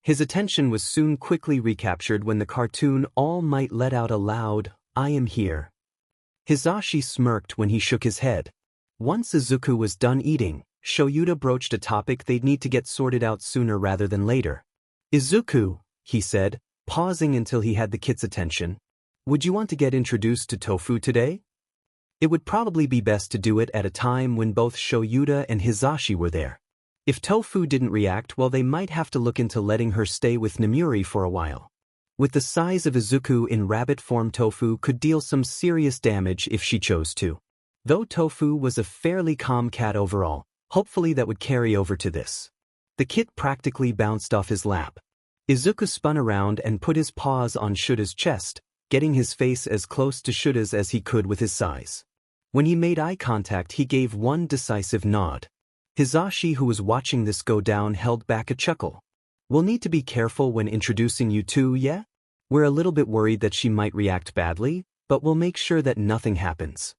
His attention was soon quickly recaptured when the cartoon All Might let out a loud, "I am here." Hizashi smirked when he shook his head. Once Izuku was done eating, Shoyuta broached a topic they'd need to get sorted out sooner rather than later. "Izuku," he said, pausing until he had the kid's attention, "would you want to get introduced to Tofu today?" It would probably be best to do it at a time when both Shoyuta and Hizashi were there. If Tofu didn't react, well, they might have to look into letting her stay with Namuri for a while. With the size of Izuku in rabbit form, Tofu could deal some serious damage if she chose to. Though Tofu was a fairly calm cat overall, hopefully that would carry over to this. The kid practically bounced off his lap. Izuku spun around and put his paws on Shuta's chest, getting his face as close to Shuta's as he could with his size. When he made eye contact, he gave one decisive nod. Hizashi, who was watching this go down, held back a chuckle. "We'll need to be careful when introducing you two, yeah? We're a little bit worried that she might react badly, but we'll make sure that nothing happens."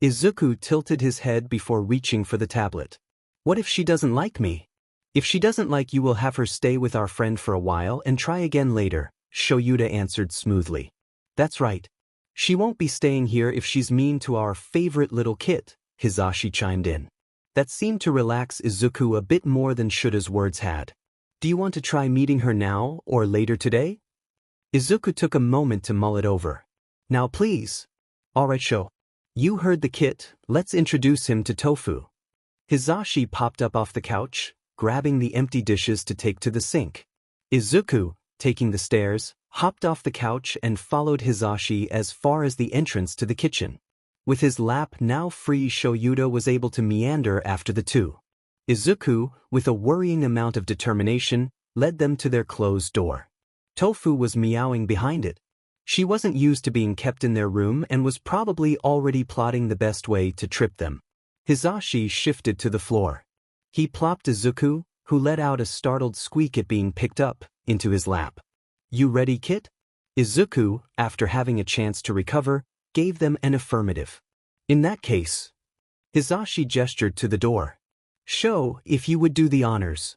Izuku tilted his head before reaching for the tablet. "What if she doesn't like me?" "If she doesn't like you, we'll have her stay with our friend for a while and try again later," Shoyuta answered smoothly. "That's right. She won't be staying here if she's mean to our favorite little kit," Hizashi chimed in. That seemed to relax Izuku a bit more than Shuta's words had. "Do you want to try meeting her now or later today?" Izuku took a moment to mull it over. "Now please." "Alright, Sho. You heard the kit, let's introduce him to Tofu." Hizashi popped up off the couch, grabbing the empty dishes to take to the sink. Izuku, taking the stairs, hopped off the couch and followed Hizashi as far as the entrance to the kitchen. With his lap now free, Shoyuta was able to meander after the two. Izuku, with a worrying amount of determination, led them to their closed door. Tofu was meowing behind it. She wasn't used to being kept in their room and was probably already plotting the best way to trip them. Hizashi shifted to the floor. He plopped Izuku, who let out a startled squeak at being picked up, into his lap. "You ready, kid?" Izuku, after having a chance to recover, gave them an affirmative. "In that case." Hizashi gestured to the door. "Show, if you would do the honors."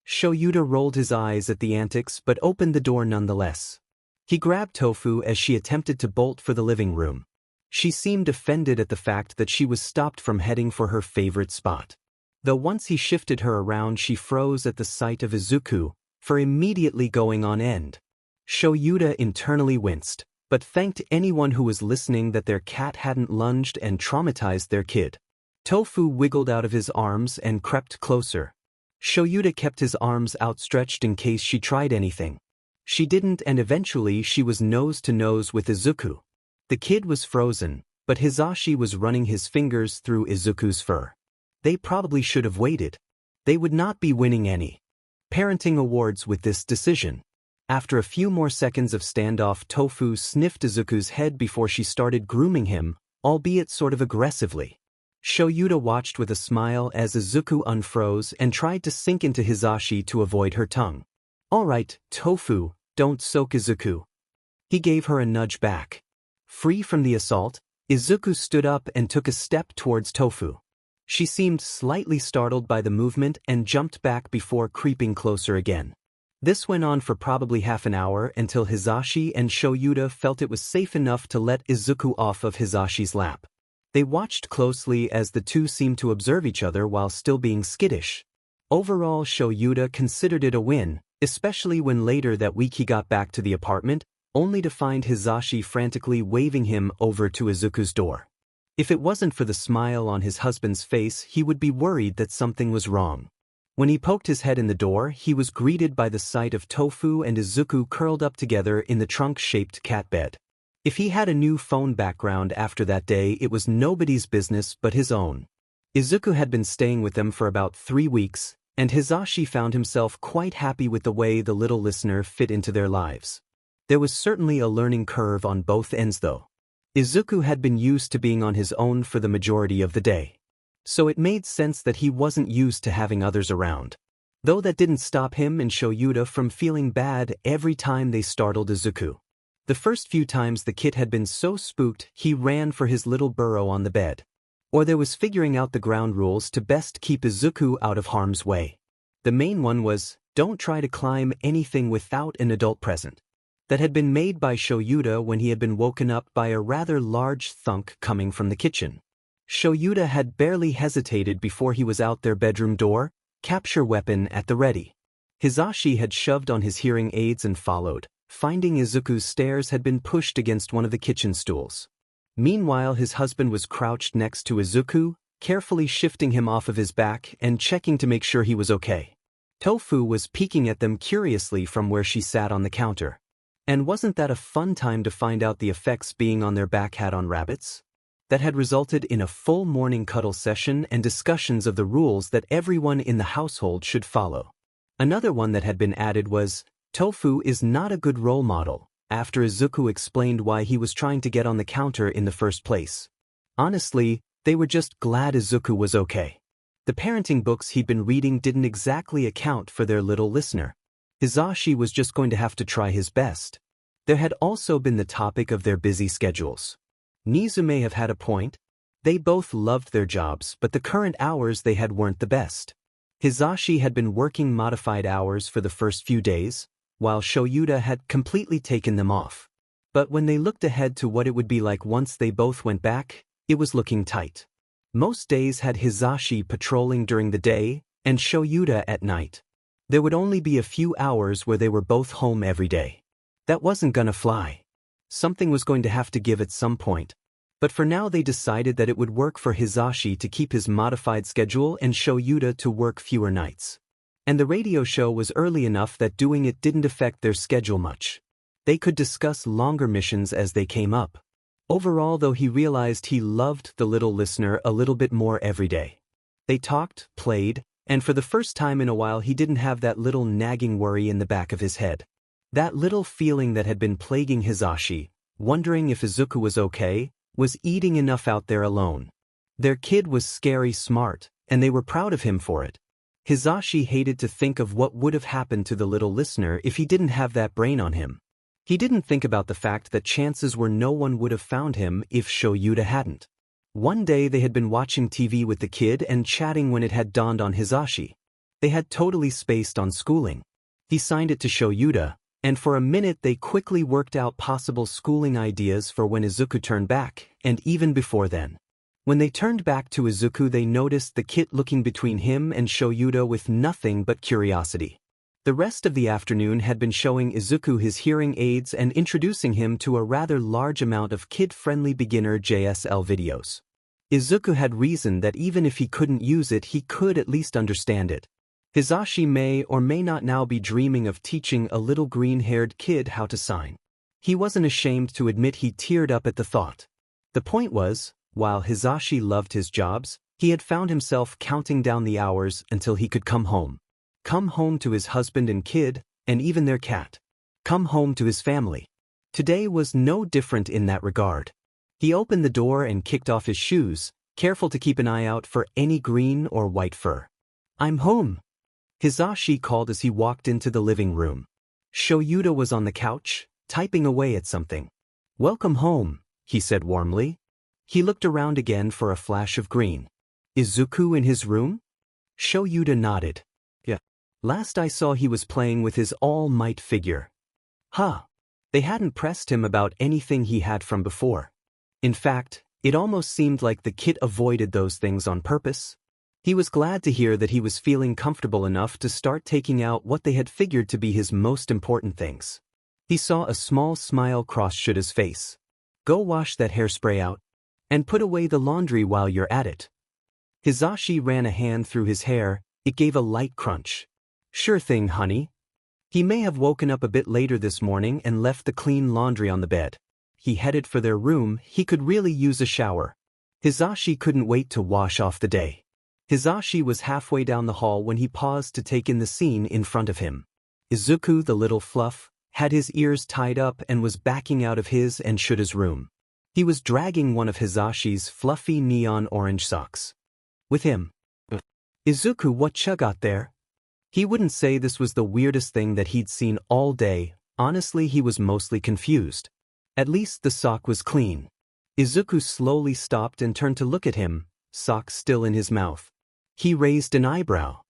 Shoyuta rolled his eyes at the antics but opened the door nonetheless. He grabbed Tofu as she attempted to bolt for the living room. She seemed offended at the fact that she was stopped from heading for her favorite spot. Though once he shifted her around, she froze at the sight of Izuku, for immediately going on end. Shoyuta internally winced, but thanked anyone who was listening that their cat hadn't lunged and traumatized their kid. Tofu wiggled out of his arms and crept closer. Shoyuta kept his arms outstretched in case she tried anything. She didn't, and eventually she was nose to nose with Izuku. The kid was frozen, but Hizashi was running his fingers through Izuku's fur. They probably should have waited. They would not be winning any parenting awards with this decision. After a few more seconds of standoff, Tofu sniffed Izuku's head before she started grooming him, albeit sort of aggressively. Shoyuta watched with a smile as Izuku unfroze and tried to sink into Hizashi to avoid her tongue. "All right, Tofu, don't soak Izuku." He gave her a nudge back. Free from the assault, Izuku stood up and took a step towards Tofu. She seemed slightly startled by the movement and jumped back before creeping closer again. This went on for probably half an hour until Hizashi and Shoyuta felt it was safe enough to let Izuku off of Hizashi's lap. They watched closely as the two seemed to observe each other while still being skittish. Overall, Shoyuta considered it a win, especially when later that week he got back to the apartment, only to find Hizashi frantically waving him over to Izuku's door. If it wasn't for the smile on his husband's face, he would be worried that something was wrong. When he poked his head in the door, he was greeted by the sight of Tofu and Izuku curled up together in the trunk-shaped cat bed. If he had a new phone background after that day, it was nobody's business but his own. Izuku had been staying with them for about 3 weeks, and Hizashi found himself quite happy with the way the little listener fit into their lives. There was certainly a learning curve on both ends though. Izuku had been used to being on his own for the majority of the day. So it made sense that he wasn't used to having others around. Though that didn't stop him and Shoyuta from feeling bad every time they startled Izuku. The first few times the kid had been so spooked he ran for his little burrow on the bed. Or there was figuring out the ground rules to best keep Izuku out of harm's way. The main one was, don't try to climb anything without an adult present. That had been made by Shoyuta when he had been woken up by a rather large thunk coming from the kitchen. Shoyuta had barely hesitated before he was out their bedroom door, capture weapon at the ready. Hizashi had shoved on his hearing aids and followed, finding Izuku's stairs had been pushed against one of the kitchen stools. Meanwhile, his husband was crouched next to Izuku, carefully shifting him off of his back and checking to make sure he was okay. Tofu was peeking at them curiously from where she sat on the counter. And wasn't that a fun time to find out the effects being on their back had on rabbits? That had resulted in a full morning cuddle session and discussions of the rules that everyone in the household should follow. Another one that had been added was, Tofu is not a good role model, after Izuku explained why he was trying to get on the counter in the first place. Honestly, they were just glad Izuku was okay. The parenting books he'd been reading didn't exactly account for their little listener. Hizashi was just going to have to try his best. There had also been the topic of their busy schedules. Nizu may have had a point. They both loved their jobs, but the current hours they had weren't the best. Hizashi had been working modified hours for the first few days, while Shoyuta had completely taken them off. But when they looked ahead to what it would be like once they both went back, it was looking tight. Most days had Hizashi patrolling during the day, and Shoyuta at night. There would only be a few hours where they were both home every day. That wasn't gonna fly. Something was going to have to give at some point. But for now they decided that it would work for Hizashi to keep his modified schedule and Shoyuta to work fewer nights. And the radio show was early enough that doing it didn't affect their schedule much. They could discuss longer missions as they came up. Overall, though, he realized he loved the little listener a little bit more every day. They talked, played, and for the first time in a while he didn't have that little nagging worry in the back of his head. That little feeling that had been plaguing Hisashi, wondering if Izuku was okay, was eating enough out there alone. Their kid was scary smart, and they were proud of him for it. Hisashi hated to think of what would have happened to the little listener if he didn't have that brain on him. He didn't think about the fact that chances were no one would have found him if Shoyuta hadn't. One day they had been watching TV with the kid and chatting when it had dawned on Hisashi. They had totally spaced on schooling. He signed it to Shoyuta, and for a minute they quickly worked out possible schooling ideas for when Izuku turned back, and even before then. When they turned back to Izuku, they noticed the kid looking between him and Shoyuta with nothing but curiosity. The rest of the afternoon had been showing Izuku his hearing aids and introducing him to a rather large amount of kid-friendly beginner JSL videos. Izuku had reasoned that even if he couldn't use it, he could at least understand it. Hisashi may or may not now be dreaming of teaching a little green-haired kid how to sign. He wasn't ashamed to admit he teared up at the thought. The point was, while Hisashi loved his jobs, he had found himself counting down the hours until he could come home. Come home to his husband and kid, and even their cat. Come home to his family. Today was no different in that regard. He opened the door and kicked off his shoes, careful to keep an eye out for any green or white fur. "I'm home," Hisashi called as he walked into the living room. Shoyuta was on the couch, typing away at something. "Welcome home," he said warmly. He looked around again for a flash of green. "Izuku in his room?" Shoyuta nodded. "Yeah. Last I saw he was playing with his All Might figure." Huh. They hadn't pressed him about anything he had from before. In fact, it almost seemed like the kid avoided those things on purpose. He was glad to hear that he was feeling comfortable enough to start taking out what they had figured to be his most important things. He saw a small smile cross Shuta's face. "Go wash that hairspray out. And put away the laundry while you're at it." Hisashi ran a hand through his hair. It gave a light crunch. "Sure thing, honey." He may have woken up a bit later this morning and left the clean laundry on the bed. He headed for their room. He could really use a shower. Hisashi couldn't wait to wash off the day. Hisashi was halfway down the hall when he paused to take in the scene in front of him. Izuku, the little fluff, had his ears tied up and was backing out of his and Shuta's room. He was dragging one of Hisashi's fluffy neon orange socks. With him. "Izuku, what you got there?" He wouldn't say this was the weirdest thing that he'd seen all day. Honestly, he was mostly confused. At least the sock was clean. Izuku slowly stopped and turned to look at him, sock still in his mouth. He raised an eyebrow.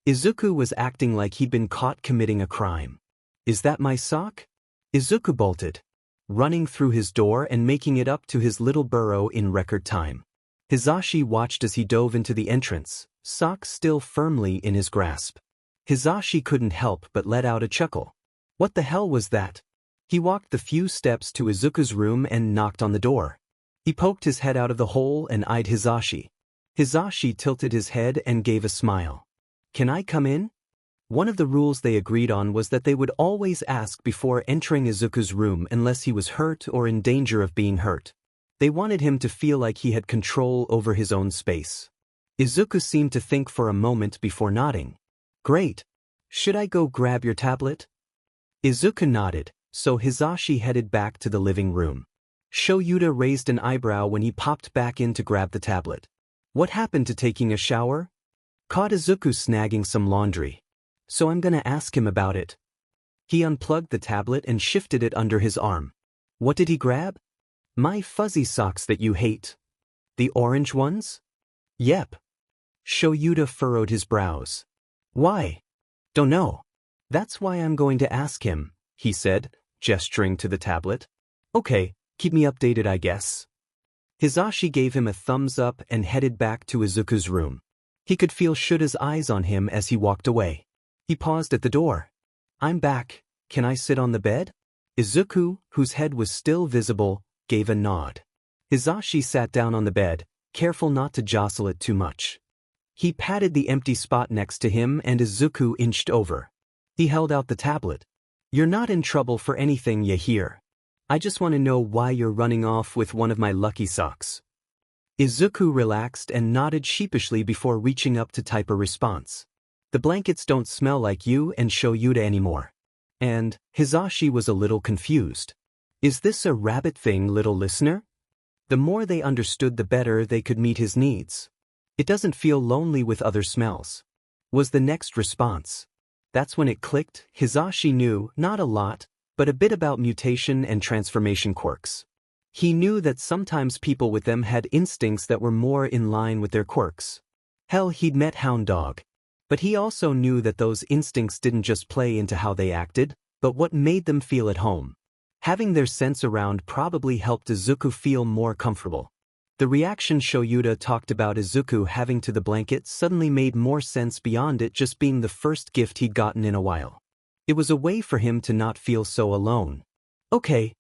Izuku was acting like he'd been caught committing a crime. "Is that my sock?" Izuku bolted, running through his door and making it up to his little burrow in record time. Hisashi watched as he dove into the entrance, sock still firmly in his grasp. Hisashi couldn't help but let out a chuckle. What the hell was that? He walked the few steps to Izuku's room and knocked on the door. He poked his head out of the hole and eyed Hisashi. Hisashi tilted his head and gave a smile. "Can I come in?" One of the rules they agreed on was that they would always ask before entering Izuku's room unless he was hurt or in danger of being hurt. They wanted him to feel like he had control over his own space. Izuku seemed to think for a moment before nodding. "Great. Should I go grab your tablet?" Izuku nodded, so Hisashi headed back to the living room. Shoyuta raised an eyebrow when he popped back in to grab the tablet. "What happened to taking a shower?" "Caught Izuku snagging some laundry. So I'm gonna ask him about it." He unplugged the tablet and shifted it under his arm. "What did he grab?" "My fuzzy socks that you hate." "The orange ones?" "Yep." Shoyuta furrowed his brows. "Why?" "Don't know. That's why I'm going to ask him," he said, gesturing to the tablet. "Okay, keep me updated, I guess." Hisashi gave him a thumbs up and headed back to Izuku's room. He could feel Shuta's eyes on him as he walked away. He paused at the door. "I'm back. Can I sit on the bed?" Izuku, whose head was still visible, gave a nod. Hisashi sat down on the bed, careful not to jostle it too much. He patted the empty spot next to him and Izuku inched over. He held out the tablet. "You're not in trouble for anything you hear. I just want to know why you're running off with one of my lucky socks." Izuku relaxed and nodded sheepishly before reaching up to type a response. "The blankets don't smell like you and Shoyuta anymore." And Hizashi was a little confused. Is this a rabbit thing, little listener? The more they understood, the better they could meet his needs. It doesn't feel lonely with other smells, was the next response. That's when it clicked. Hizashi knew, not a lot, but a bit about mutation and transformation quirks. He knew that sometimes people with them had instincts that were more in line with their quirks. Hell, he'd met Hound Dog. But he also knew that those instincts didn't just play into how they acted, but what made them feel at home. Having their sense around probably helped Izuku feel more comfortable. The reaction Shoyuta talked about Izuku having to the blanket suddenly made more sense beyond it just being the first gift he'd gotten in a while. It was a way for him to not feel so alone. Okay.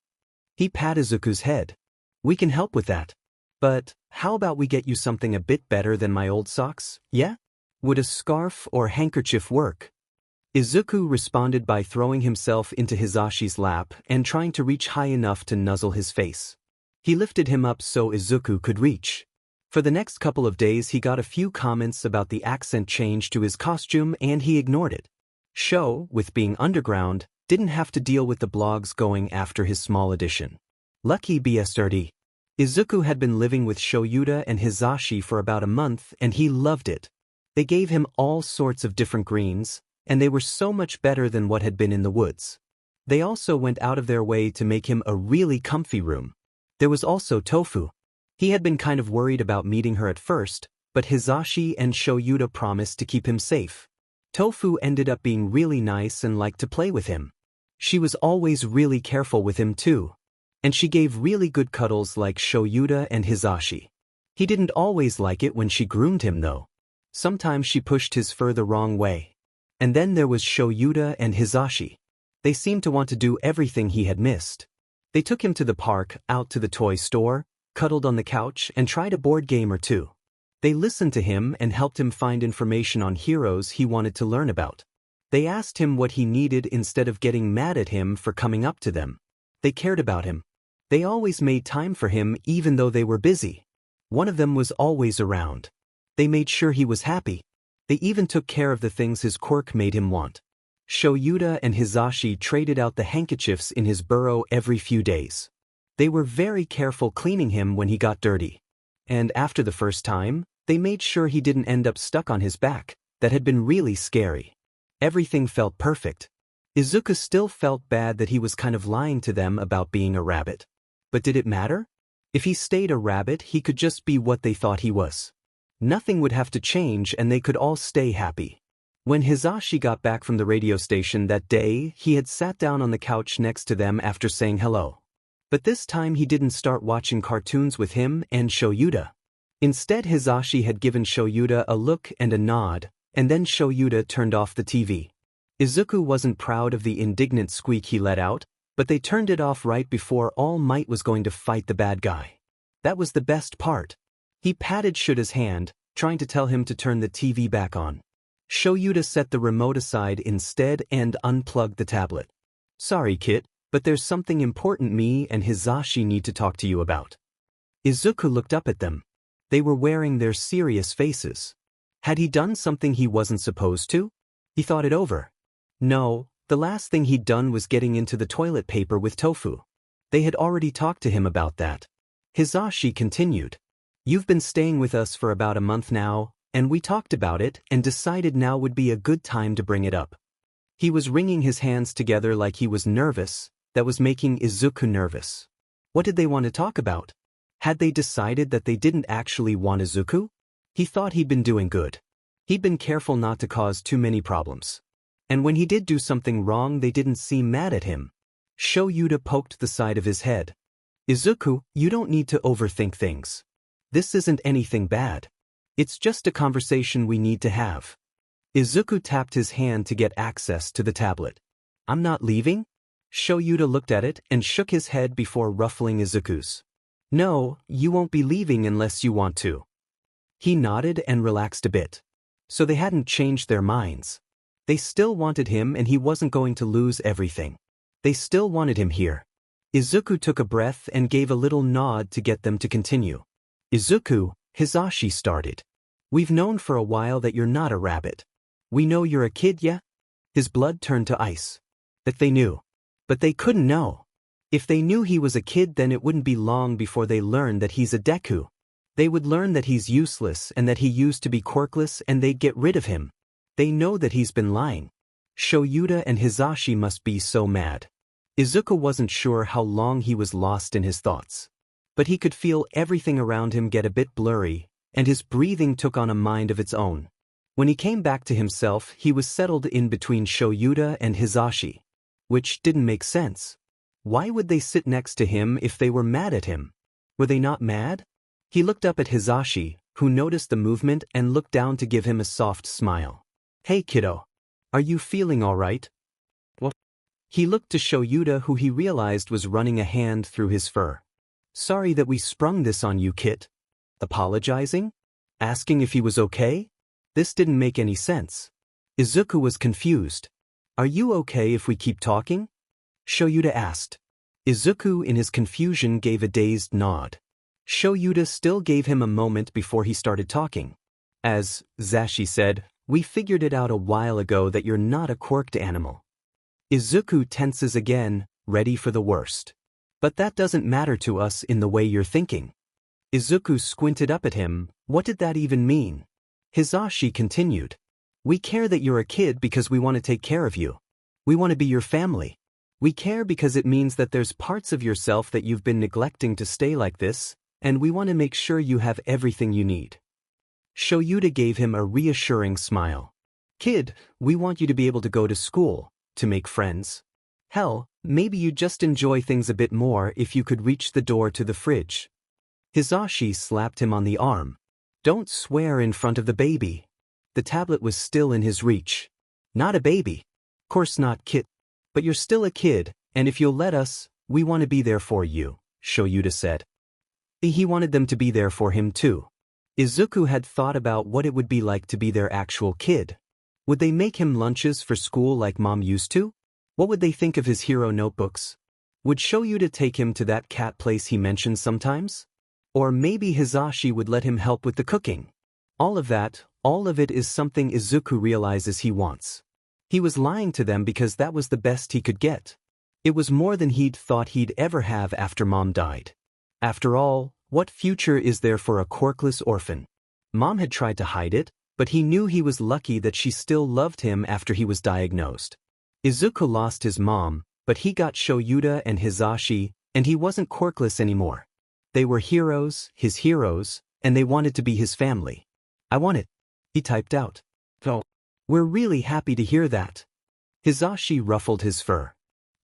He patted Izuku's head. We can help with that. But how about we get you something a bit better than my old socks, yeah? Would a scarf or handkerchief work? Izuku responded by throwing himself into Hizashi's lap and trying to reach high enough to nuzzle his face. He lifted him up so Izuku could reach. For the next couple of days he got a few comments about the accent change to his costume and he ignored it. Sho, with being underground, didn't have to deal with the blogs going after his small addition. Lucky BSRD. Izuku had been living with Shoyuta and Hizashi for about a month and he loved it. They gave him all sorts of different greens, and they were so much better than what had been in the woods. They also went out of their way to make him a really comfy room. There was also Tofu. He had been kind of worried about meeting her at first, but Hizashi and Shoyuta promised to keep him safe. Tofu ended up being really nice and liked to play with him. She was always really careful with him too. And she gave really good cuddles like Shoyuta and Hizashi. He didn't always like it when she groomed him though. Sometimes she pushed his fur the wrong way. And then there was Shoyuta and Hizashi. They seemed to want to do everything he had missed. They took him to the park, out to the toy store, cuddled on the couch and tried a board game or two. They listened to him and helped him find information on heroes he wanted to learn about. They asked him what he needed instead of getting mad at him for coming up to them. They cared about him. They always made time for him even though they were busy. One of them was always around. They made sure he was happy. They even took care of the things his quirk made him want. Shoyuta and Hizashi traded out the handkerchiefs in his burrow every few days. They were very careful cleaning him when he got dirty. And after the first time, they made sure he didn't end up stuck on his back. That had been really scary. Everything felt perfect. Izuku still felt bad that he was kind of lying to them about being a rabbit. But did it matter? If he stayed a rabbit, he could just be what they thought he was. Nothing would have to change and they could all stay happy. When Hizashi got back from the radio station that day, he had sat down on the couch next to them after saying hello. But this time he didn't start watching cartoons with him and Shoyuta. Instead, Hizashi had given Shoyuta a look and a nod, and then Shoyuta turned off the TV. Izuku wasn't proud of the indignant squeak he let out, but they turned it off right before All Might was going to fight the bad guy. That was the best part. He patted Shuta's hand, trying to tell him to turn the TV back on. Shoyuta set the remote aside instead and unplugged the tablet. Sorry, Kit, but there's something important me and Hizashi need to talk to you about. Izuku looked up at them. They were wearing their serious faces. Had he done something he wasn't supposed to? He thought it over. No, the last thing he'd done was getting into the toilet paper with Tofu. They had already talked to him about that. Hizashi continued. You've been staying with us for about a month now, and we talked about it and decided now would be a good time to bring it up. He was wringing his hands together like he was nervous. That was making Izuku nervous. What did they want to talk about? Had they decided that they didn't actually want Izuku? He thought he'd been doing good. He'd been careful not to cause too many problems. And when he did do something wrong, they didn't seem mad at him. Shoyuta poked the side of his head. Izuku, you don't need to overthink things. This isn't anything bad. It's just a conversation we need to have. Izuku tapped his hand to get access to the tablet. I'm not leaving? Shoyuta looked at it and shook his head before ruffling Izuku's. No, you won't be leaving unless you want to. He nodded and relaxed a bit. So they hadn't changed their minds. They still wanted him and he wasn't going to lose everything. They still wanted him here. Izuku took a breath and gave a little nod to get them to continue. Izuku, Hizashi started. We've known for a while that you're not a rabbit. We know you're a kid, yeah? His blood turned to ice. That they knew. But they couldn't know. If they knew he was a kid, then it wouldn't be long before they learned that he's a Deku. They would learn that he's useless and that he used to be quirkless, and they'd get rid of him. They know that he's been lying. Shoyuta and Hizashi must be so mad. Izuku wasn't sure how long he was lost in his thoughts. But he could feel everything around him get a bit blurry, and his breathing took on a mind of its own. When he came back to himself, he was settled in between Shoyuta and Hizashi. Which didn't make sense. Why would they sit next to him if they were mad at him? Were they not mad? He looked up at Hizashi, who noticed the movement and looked down to give him a soft smile. Hey kiddo. Are you feeling alright? What? He looked to Shoyuta, who he realized was running a hand through his fur. Sorry that we sprung this on you, Kit. Apologizing? Asking if he was okay? This didn't make any sense. Izuku was confused. Are you okay if we keep talking? Shoyuta asked. Izuku in his confusion gave a dazed nod. Shoyuta still gave him a moment before he started talking. As Zashi said, we figured it out a while ago that you're not a quirked animal. Izuku tenses again, ready for the worst. But that doesn't matter to us in the way you're thinking. Izuku squinted up at him. What did that even mean? Hizashi continued. We care that you're a kid because we want to take care of you. We want to be your family. We care because it means that there's parts of yourself that you've been neglecting to stay like this, and we want to make sure you have everything you need. Shoyuta gave him a reassuring smile. Kid, we want you to be able to go to school, to make friends. Hell, maybe you'd just enjoy things a bit more if you could reach the door to the fridge. Hizashi slapped him on the arm. Don't swear in front of the baby. The tablet was still in his reach. Not a baby. Course not, Kit. But you're still a kid, and if you'll let us, we want to be there for you, Shoyuta said. He wanted them to be there for him too. Izuku had thought about what it would be like to be their actual kid. Would they make him lunches for school like Mom used to? What would they think of his hero notebooks? Would Shoyuta take him to that cat place he mentioned sometimes? Or maybe Hizashi would let him help with the cooking. All of it is something Izuku realizes he wants. He was lying to them because that was the best he could get. It was more than he'd thought he'd ever have after Mom died. After all, what future is there for a quirkless orphan? Mom had tried to hide it, but he knew he was lucky that she still loved him after he was diagnosed. Izuku lost his mom, but he got Shoyuta and Hizashi, and he wasn't quirkless anymore. They were heroes, his heroes, and they wanted to be his family. I want it, he typed out. Oh, we're really happy to hear that. Hizashi ruffled his fur.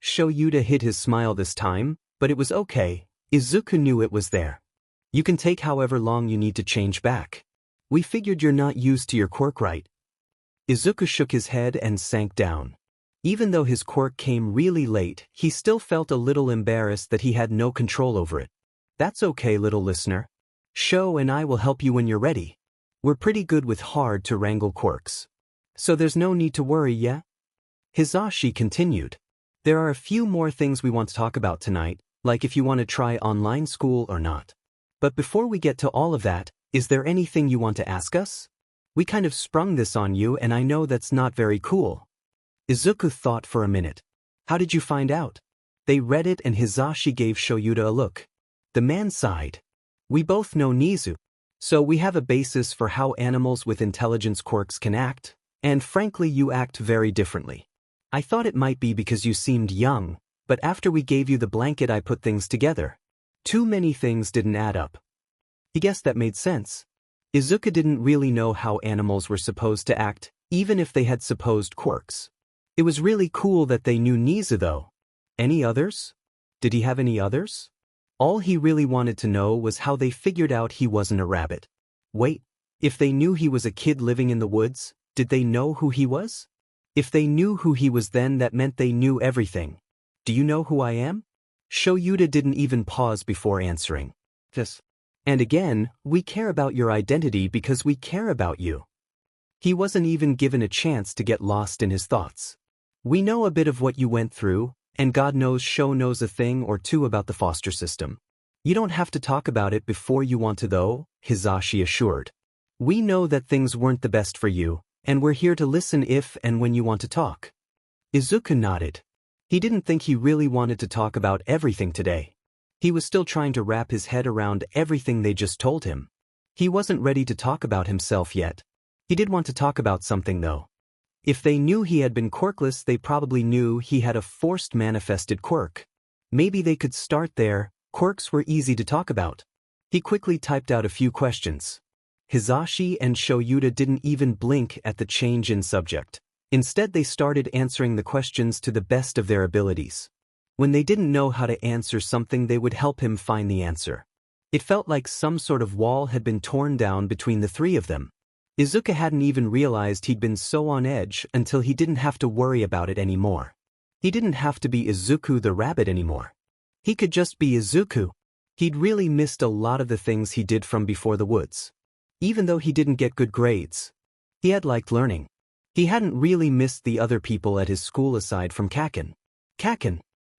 Shoyuta hid his smile this time, but it was okay. Izuku knew it was there. You can take however long you need to change back. We figured you're not used to your quirk, right? Izuku shook his head and sank down. Even though his quirk came really late, he still felt a little embarrassed that he had no control over it. That's okay, little listener. Sho and I will help you when you're ready. We're pretty good with hard-to-wrangle quirks. So there's no need to worry, yeah? Hizashi continued. There are a few more things we want to talk about tonight, like if you want to try online school or not. But before we get to all of that, is there anything you want to ask us? We kind of sprung this on you, and I know that's not very cool. Izuku thought for a minute. How did you find out? They read it, and Hizashi gave Shoyuta a look. The man sighed. We both know Nizu. So we have a basis for how animals with intelligence quirks can act, and frankly you act very differently. I thought it might be because you seemed young, but after we gave you the blanket I put things together. Too many things didn't add up. He guessed that made sense. Izuku didn't really know how animals were supposed to act, even if they had supposed quirks. It was really cool that they knew Nizu though. Any others? Did he have any others? All he really wanted to know was how they figured out he wasn't a rabbit. Wait, if they knew he was a kid living in the woods, did they know who he was? If they knew who he was, then that meant they knew everything. Do you know who I am? Shoyuta didn't even pause before answering. Yes. And again, we care about your identity because we care about you. He wasn't even given a chance to get lost in his thoughts. We know a bit of what you went through, and God knows Sho knows a thing or two about the foster system. You don't have to talk about it before you want to though, Hizashi assured. We know that things weren't the best for you, and we're here to listen if and when you want to talk. Izuku nodded. He didn't think he really wanted to talk about everything today. He was still trying to wrap his head around everything they just told him. He wasn't ready to talk about himself yet. He did want to talk about something though. If they knew he had been quirkless, they probably knew he had a forced manifested quirk. Maybe they could start there. Quirks were easy to talk about. He quickly typed out a few questions. Hisashi and Shoyuta didn't even blink at the change in subject. Instead, they started answering the questions to the best of their abilities. When they didn't know how to answer something, they would help him find the answer. It felt like some sort of wall had been torn down between the three of them. Izuku hadn't even realized he'd been so on edge until he didn't have to worry about it anymore. He didn't have to be Izuku the rabbit anymore. He could just be Izuku. He'd really missed a lot of the things he did from before the woods. Even though he didn't get good grades, he had liked learning. He hadn't really missed the other people at his school aside from Kaken.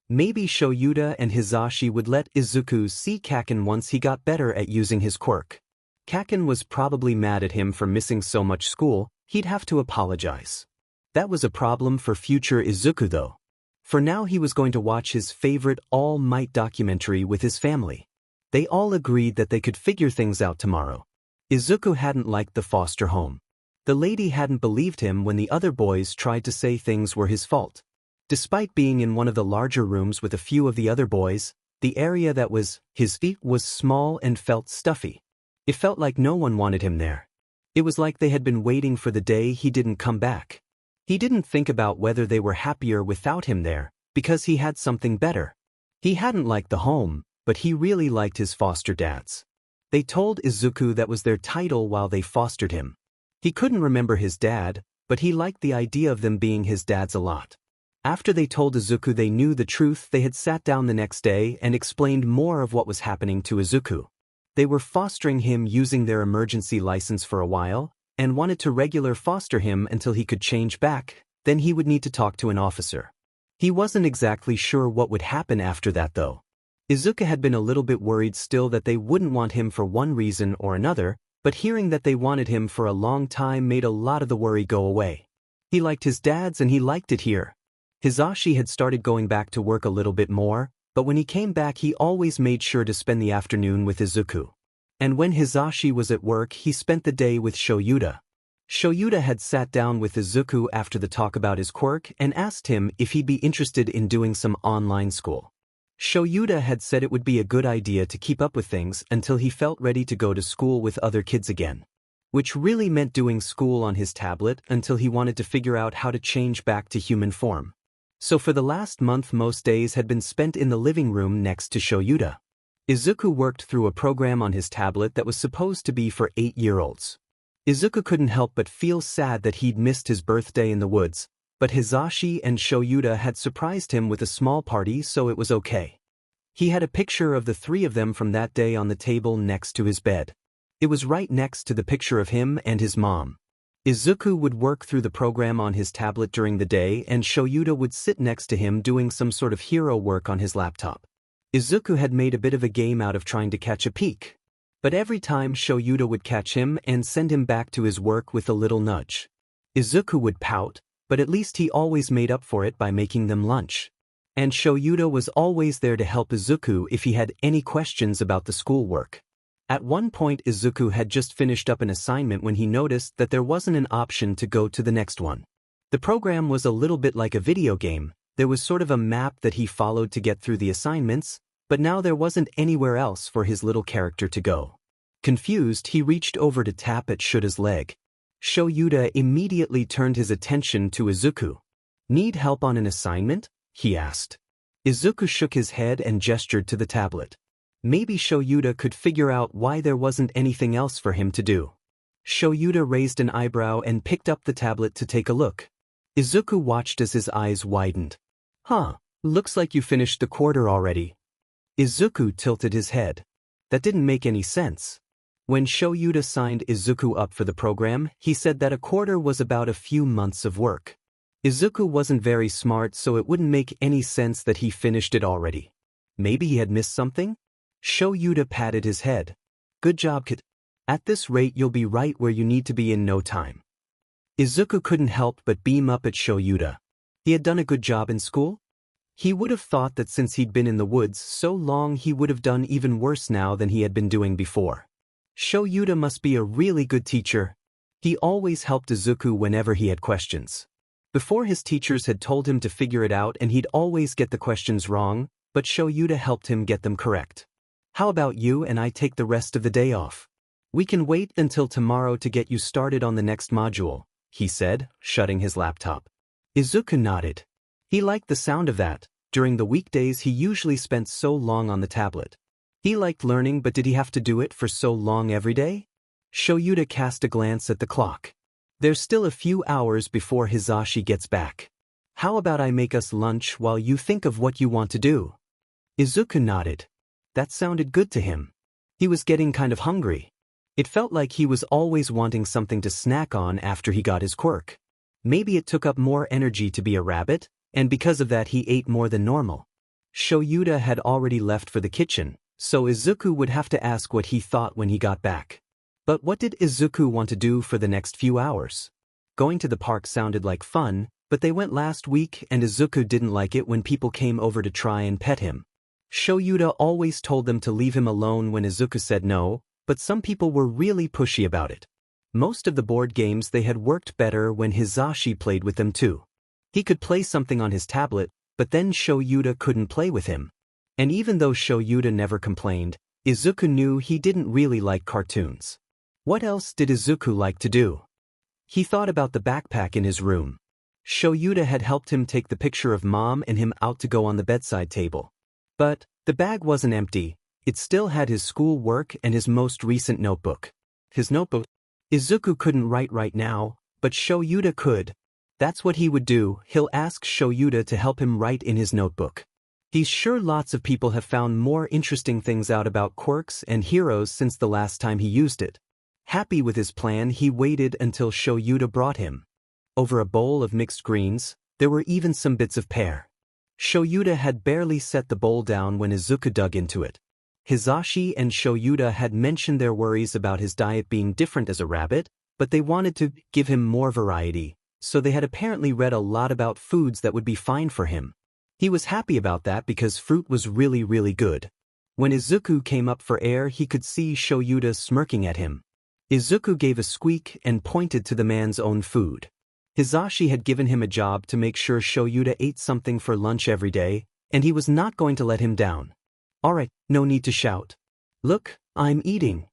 Maybe Shoyuta and Hisashi would let Izuku see Kaken once he got better at using his quirk. Kaken was probably mad at him for missing so much school. He'd have to apologize. That was a problem for future Izuku though. For now he was going to watch his favorite All Might documentary with his family. They all agreed that they could figure things out tomorrow. Izuku hadn't liked the foster home. The lady hadn't believed him when the other boys tried to say things were his fault. Despite being in one of the larger rooms with a few of the other boys, the area that was his feet was small and felt stuffy. It felt like no one wanted him there. It was like they had been waiting for the day he didn't come back. He didn't think about whether they were happier without him there, because he had something better. He hadn't liked the home, but he really liked his foster dads. They told Izuku that was their title while they fostered him. He couldn't remember his dad, but he liked the idea of them being his dads a lot. After they told Izuku they knew the truth, they had sat down the next day and explained more of what was happening to Izuku. They were fostering him using their emergency license for a while, and wanted to regular foster him until he could change back, then he would need to talk to an officer. He wasn't exactly sure what would happen after that though. Izuku had been a little bit worried still that they wouldn't want him for one reason or another, but hearing that they wanted him for a long time made a lot of the worry go away. He liked his dads and he liked it here. Hisashi had started going back to work a little bit more, but when he came back he always made sure to spend the afternoon with Izuku. And when Hisashi was at work he spent the day with Shoyuta. Shoyuta had sat down with Izuku after the talk about his quirk and asked him if he'd be interested in doing some online school. Shoyuta had said it would be a good idea to keep up with things until he felt ready to go to school with other kids again. Which really meant doing school on his tablet until he wanted to figure out how to change back to human form. So for the last month most days had been spent in the living room next to Shoyuta. Izuku worked through a program on his tablet that was supposed to be for 8-year-olds. Izuku couldn't help but feel sad that he'd missed his birthday in the woods, but Hisashi and Shoyuta had surprised him with a small party, so it was okay. He had a picture of the three of them from that day on the table next to his bed. It was right next to the picture of him and his mom. Izuku would work through the program on his tablet during the day and Shoyuta would sit next to him doing some sort of hero work on his laptop. Izuku had made a bit of a game out of trying to catch a peek. But every time Shoyuta would catch him and send him back to his work with a little nudge. Izuku would pout, but at least he always made up for it by making them lunch. And Shoyuta was always there to help Izuku if he had any questions about the schoolwork. At one point Izuku had just finished up an assignment when he noticed that there wasn't an option to go to the next one. The program was a little bit like a video game. There was sort of a map that he followed to get through the assignments, but now there wasn't anywhere else for his little character to go. Confused, he reached over to tap at Shuta's leg. Shoyuta immediately turned his attention to Izuku. "Need help on an assignment?" he asked. Izuku shook his head and gestured to the tablet. Maybe Shoyuta could figure out why there wasn't anything else for him to do. Shoyuta raised an eyebrow and picked up the tablet to take a look. Izuku watched as his eyes widened. Looks like you finished the quarter already." Izuku tilted his head. That didn't make any sense. When Shoyuta signed Izuku up for the program, he said that a quarter was about a few months of work. Izuku wasn't very smart, so it wouldn't make any sense that he finished it already. Maybe he had missed something? Shoyuta patted his head. "Good job, kid. At this rate you'll be right where you need to be in no time." Izuku couldn't help but beam up at Shoyuta. He had done a good job in school? He would have thought that since he'd been in the woods so long he would have done even worse now than he had been doing before. Shoyuta must be a really good teacher. He always helped Izuku whenever he had questions. Before, his teachers had told him to figure it out and he'd always get the questions wrong, but Shoyuta helped him get them correct. How about you and I take the rest of the day off? We can wait until tomorrow to get you started on the next module, he said, shutting his laptop. Izuku nodded. He liked the sound of that. During the weekdays he usually spent so long on the tablet. He liked learning, but did he have to do it for so long every day? Shoyuta cast a glance at the clock. There's still a few hours before Hisashi gets back. How about I make us lunch while you think of what you want to do? Izuku nodded. That sounded good to him. He was getting kind of hungry. It felt like he was always wanting something to snack on after he got his quirk. Maybe it took up more energy to be a rabbit, and because of that he ate more than normal. Shoyuta had already left for the kitchen, so Izuku would have to ask what he thought when he got back. But what did Izuku want to do for the next few hours? Going to the park sounded like fun, but they went last week and Izuku didn't like it when people came over to try and pet him. Shoyuta always told them to leave him alone when Izuku said no, but some people were really pushy about it. Most of the board games they had worked better when Hisashi played with them too. He could play something on his tablet, but then Shoyuta couldn't play with him. And even though Shoyuta never complained, Izuku knew he didn't really like cartoons. What else did Izuku like to do? He thought about the backpack in his room. Shoyuta had helped him take the picture of Mom and him out to go on the bedside table. But the bag wasn't empty. It still had his school work and his most recent notebook. His notebook? Izuku couldn't write right now, but Shoyuta could. That's what he would do. He'll ask Shoyuta to help him write in his notebook. He's sure lots of people have found more interesting things out about quirks and heroes since the last time he used it. Happy with his plan, he waited until Shoyuta brought him. Over a bowl of mixed greens, there were even some bits of pear. Shoyuta had barely set the bowl down when Izuku dug into it. Hisashi and Shoyuta had mentioned their worries about his diet being different as a rabbit, but they wanted to give him more variety, so they had apparently read a lot about foods that would be fine for him. He was happy about that because fruit was really good. When Izuku came up for air, he could see Shoyuta smirking at him. Izuku gave a squeak and pointed to the man's own food. Hisashi had given him a job to make sure Shoyuta ate something for lunch every day, and he was not going to let him down. Alright, no need to shout. Look, I'm eating.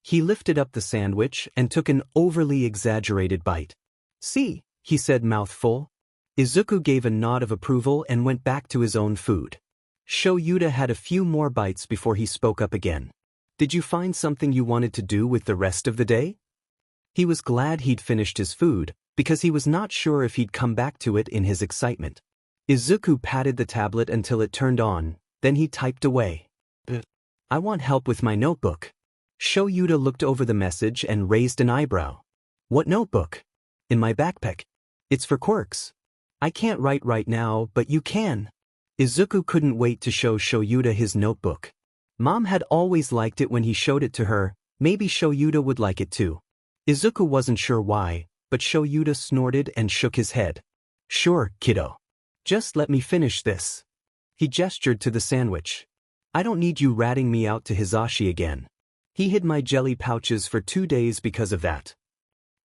He lifted up the sandwich and took an overly exaggerated bite. See, he said, mouth full. Izuku gave a nod of approval and went back to his own food. Shoyuta had a few more bites before he spoke up again. Did you find something you wanted to do with the rest of the day? He was glad he'd finished his food, because he was not sure if he'd come back to it in his excitement. Izuku patted the tablet until it turned on, then he typed away. I want help with my notebook. Shoyuta looked over the message and raised an eyebrow. What notebook? In my backpack. It's for quirks. I can't write right now, but you can. Izuku couldn't wait to show Shoyuta his notebook. Mom had always liked it when he showed it to her. Maybe Shoyuta would like it too. Izuku wasn't sure why, but Shoyuta snorted and shook his head. Sure, kiddo. Just let me finish this. He gestured to the sandwich. I don't need you ratting me out to Hisashi again. He hid my jelly pouches for 2 days because of that.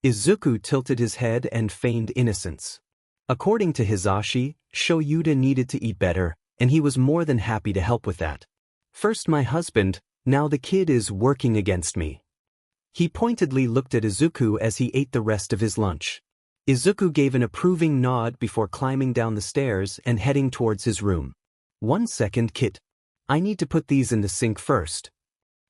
Izuku tilted his head and feigned innocence. According to Hisashi, Shoyuta needed to eat better, and he was more than happy to help with that. First my husband, now the kid is working against me. He pointedly looked at Izuku as he ate the rest of his lunch. Izuku gave an approving nod before climbing down the stairs and heading towards his room. 1 second, kid. I need to put these in the sink first.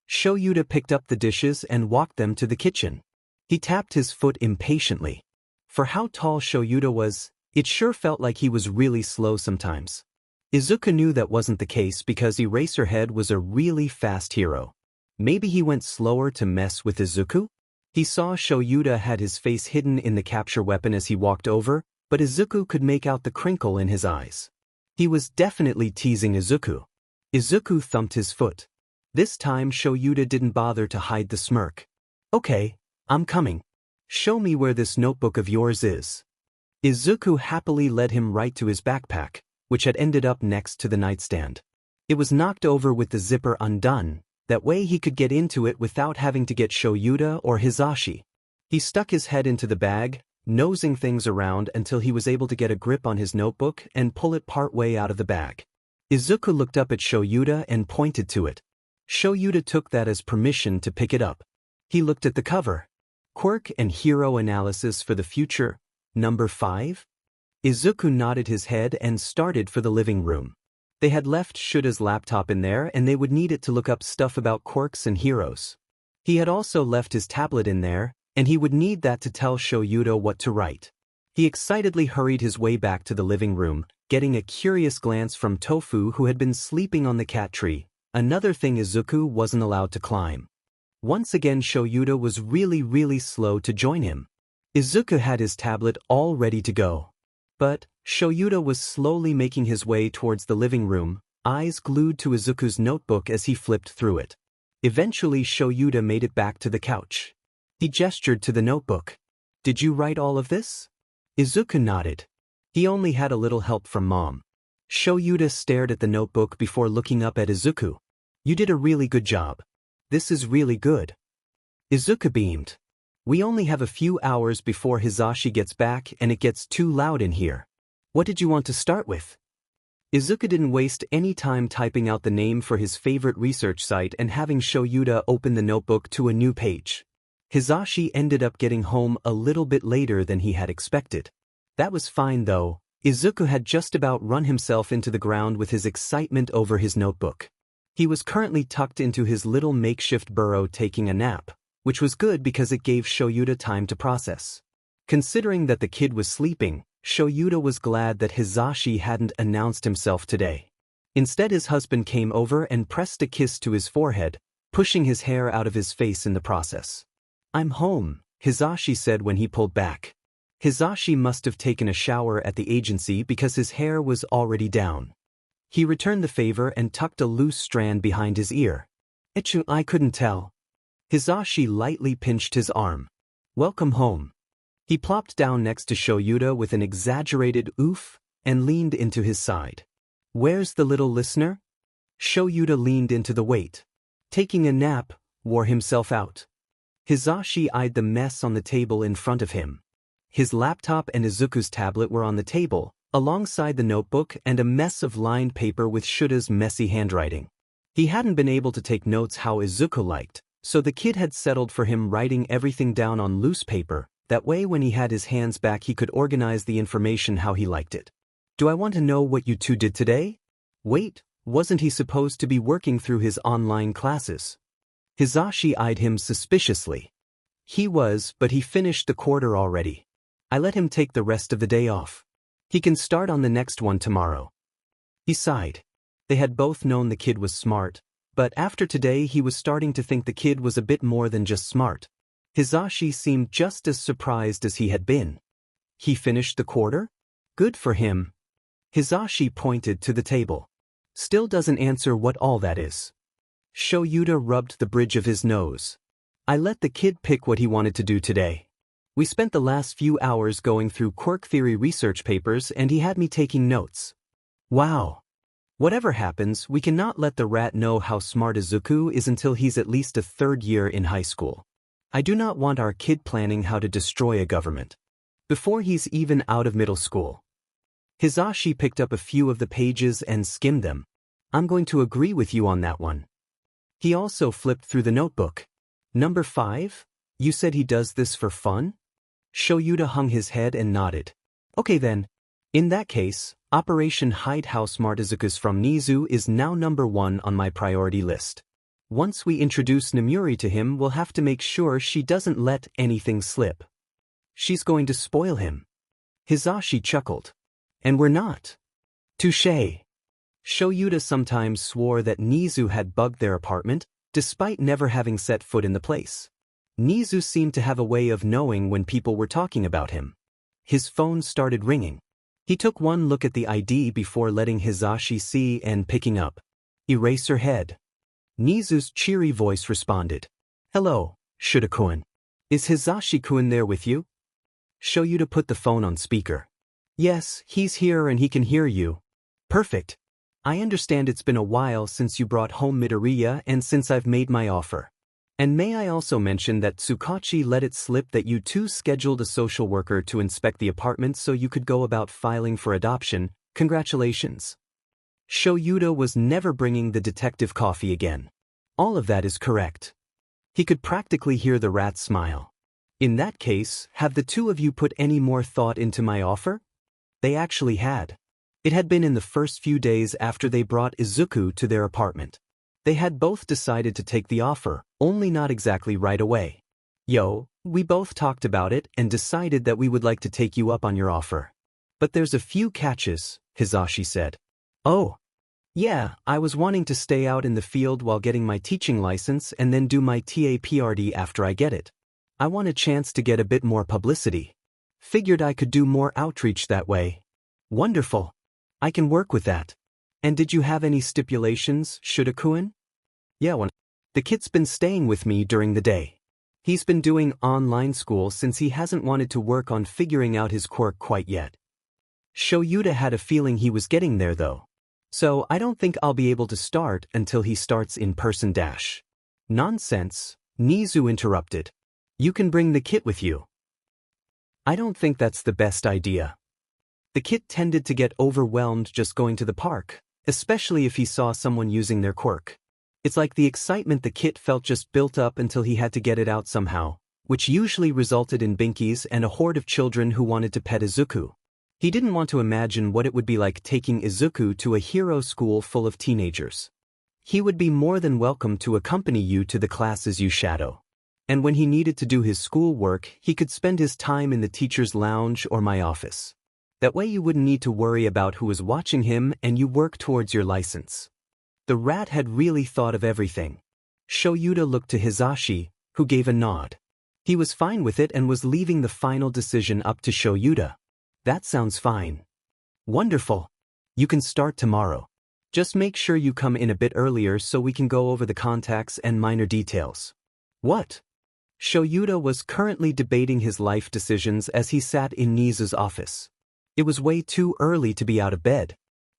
Shoyuta picked up the dishes and walked them to the kitchen. He tapped his foot impatiently. For how tall Shoyuta was, it sure felt like he was really slow sometimes. Izuku knew that wasn't the case because Eraserhead was a really fast hero. Maybe he went slower to mess with Izuku? He saw Shoyuta had his face hidden in the capture weapon as he walked over, but Izuku could make out the crinkle in his eyes. He was definitely teasing Izuku. Izuku thumped his foot. This time Shoyuta didn't bother to hide the smirk. Okay, I'm coming. Show me where this notebook of yours is. Izuku happily led him right to his backpack, which had ended up next to the nightstand. It was knocked over with the zipper undone, that way he could get into it without having to get Shoyuta or Hizashi. He stuck his head into the bag, nosing things around until he was able to get a grip on his notebook and pull it partway out of the bag. Izuku looked up at Shoyuta and pointed to it. Shoyuta took that as permission to pick it up. He looked at the cover. Quirk and Hero Analysis for the Future, number 5? Izuku nodded his head and started for the living room. They had left Shuta's laptop in there and they would need it to look up stuff about quirks and heroes. He had also left his tablet in there, and he would need that to tell Shoyuta what to write. He excitedly hurried his way back to the living room, getting a curious glance from Tofu who had been sleeping on the cat tree, another thing Izuku wasn't allowed to climb. Once again Shoyuta was really slow to join him. Izuku had his tablet all ready to go. But Shoyuta was slowly making his way towards the living room, eyes glued to Izuku's notebook as he flipped through it. Eventually Shoyuta made it back to the couch. He gestured to the notebook. "Did you write all of this?" Izuku nodded. He only had a little help from Mom. Shoyuta stared at the notebook before looking up at Izuku. "You did a really good job. This is really good." Izuku beamed. "We only have a few hours before Hizashi gets back and it gets too loud in here. What did you want to start with?" Izuku didn't waste any time typing out the name for his favorite research site and having Shoyuta open the notebook to a new page. Hizashi ended up getting home a little bit later than he had expected. That was fine though. Izuku had just about run himself into the ground with his excitement over his notebook. He was currently tucked into his little makeshift burrow taking a nap, which was good because it gave Shoyuta time to process. Considering that the kid was sleeping, Shoyuta was glad that Hizashi hadn't announced himself today. Instead his husband came over and pressed a kiss to his forehead, pushing his hair out of his face in the process. "I'm home," Hizashi said when he pulled back. Hizashi must have taken a shower at the agency because his hair was already down. He returned the favor and tucked a loose strand behind his ear. "Echu, I couldn't tell." Hizashi lightly pinched his arm. "Welcome home." He plopped down next to Shoyuta with an exaggerated oof and leaned into his side. "Where's the little listener?" Shoyuta leaned into the weight. "Taking a nap, wore himself out." Hizashi eyed the mess on the table in front of him. His laptop and Izuku's tablet were on the table, alongside the notebook and a mess of lined paper with Shuta's messy handwriting. He hadn't been able to take notes how Izuku liked, so the kid had settled for him writing everything down on loose paper, that way when he had his hands back he could organize the information how he liked it. "Do I want to know what you two did today?" Wait, wasn't he supposed to be working through his online classes? Hizashi eyed him suspiciously. He was, but he finished the quarter already. "I let him take the rest of the day off. He can start on the next one tomorrow." He sighed. They had both known the kid was smart, but after today he was starting to think the kid was a bit more than just smart. Hizashi seemed just as surprised as he had been. "He finished the quarter? Good for him." Hizashi pointed to the table. "Still doesn't answer what all that is." Shoyuta rubbed the bridge of his nose. "I let the kid pick what he wanted to do today. We spent the last few hours going through quirk theory research papers and he had me taking notes." "Wow. Whatever happens, we cannot let the rat know how smart Izuku is until he's at least a third year in high school. I do not want our kid planning how to destroy a government before he's even out of middle school." Hizashi picked up a few of the pages and skimmed them. "I'm going to agree with you on that one." He also flipped through the notebook. "Number 5? You said he does this for fun?" Shoyuta hung his head and nodded. "Okay then. In that case, Operation Hide How Smart Izuku's from Nizu is now number 1 on my priority list. Once we introduce Namuri to him, we'll have to make sure she doesn't let anything slip. She's going to spoil him." Hizashi chuckled. "And we're not." "Touché." Shoyuta sometimes swore that Nizu had bugged their apartment, despite never having set foot in the place. Nizu seemed to have a way of knowing when people were talking about him. His phone started ringing. He took one look at the ID before letting Hizashi see and picking up. "Eraserhead." Nizu's cheery voice responded. "Hello, Shuda-kun. Is Hizashi-kun there with you?" Shoyuta put the phone on speaker. "Yes, he's here and he can hear you." Perfect. I understand it's been a while since you brought home Midoriya and since I've made my offer. And may I also mention that Tsukachi let it slip that you two scheduled a social worker to inspect the apartment so you could go about filing for adoption. Congratulations. Shoyuta was never bringing the detective coffee again. All of that is correct. He could practically hear the rat smile. In that case, have the two of you put any more thought into my offer? They actually had. It had been in the first few days after they brought Izuku to their apartment. They had both decided to take the offer, only not exactly right away. Yo, we both talked about it and decided that we would like to take you up on your offer. But there's a few catches, Hisashi said. Oh. Yeah, I was wanting to stay out in the field while getting my teaching license and then do my TAPRD after I get it. I want a chance to get a bit more publicity. Figured I could do more outreach that way. Wonderful. I can work with that. And did you have any stipulations, Shuda-kun? Yeah, the kid's been staying with me during the day. He's been doing online school since he hasn't wanted to work on figuring out his quirk quite yet. Shoyuta had a feeling he was getting there though. So I don't think I'll be able to start until he starts in person. Nonsense, Nizu interrupted. You can bring the kit with you. I don't think that's the best idea. The kid tended to get overwhelmed just going to the park, especially if he saw someone using their quirk. It's like the excitement the kid felt just built up until he had to get it out somehow, which usually resulted in binkies and a horde of children who wanted to pet Izuku. He didn't want to imagine what it would be like taking Izuku to a hero school full of teenagers. He would be more than welcome to accompany you to the classes you shadow. And when he needed to do his schoolwork, he could spend his time in the teacher's lounge or my office. That way you wouldn't need to worry about who was watching him and you work towards your license. The rat had really thought of everything. Shoyuta looked to Hisashi, who gave a nod. He was fine with it and was leaving the final decision up to Shoyuta. That sounds fine. Wonderful. You can start tomorrow. Just make sure you come in a bit earlier so we can go over the contacts and minor details. What? Shoyuta was currently debating his life decisions as he sat in Nizu's office. It was way too early to be out of bed.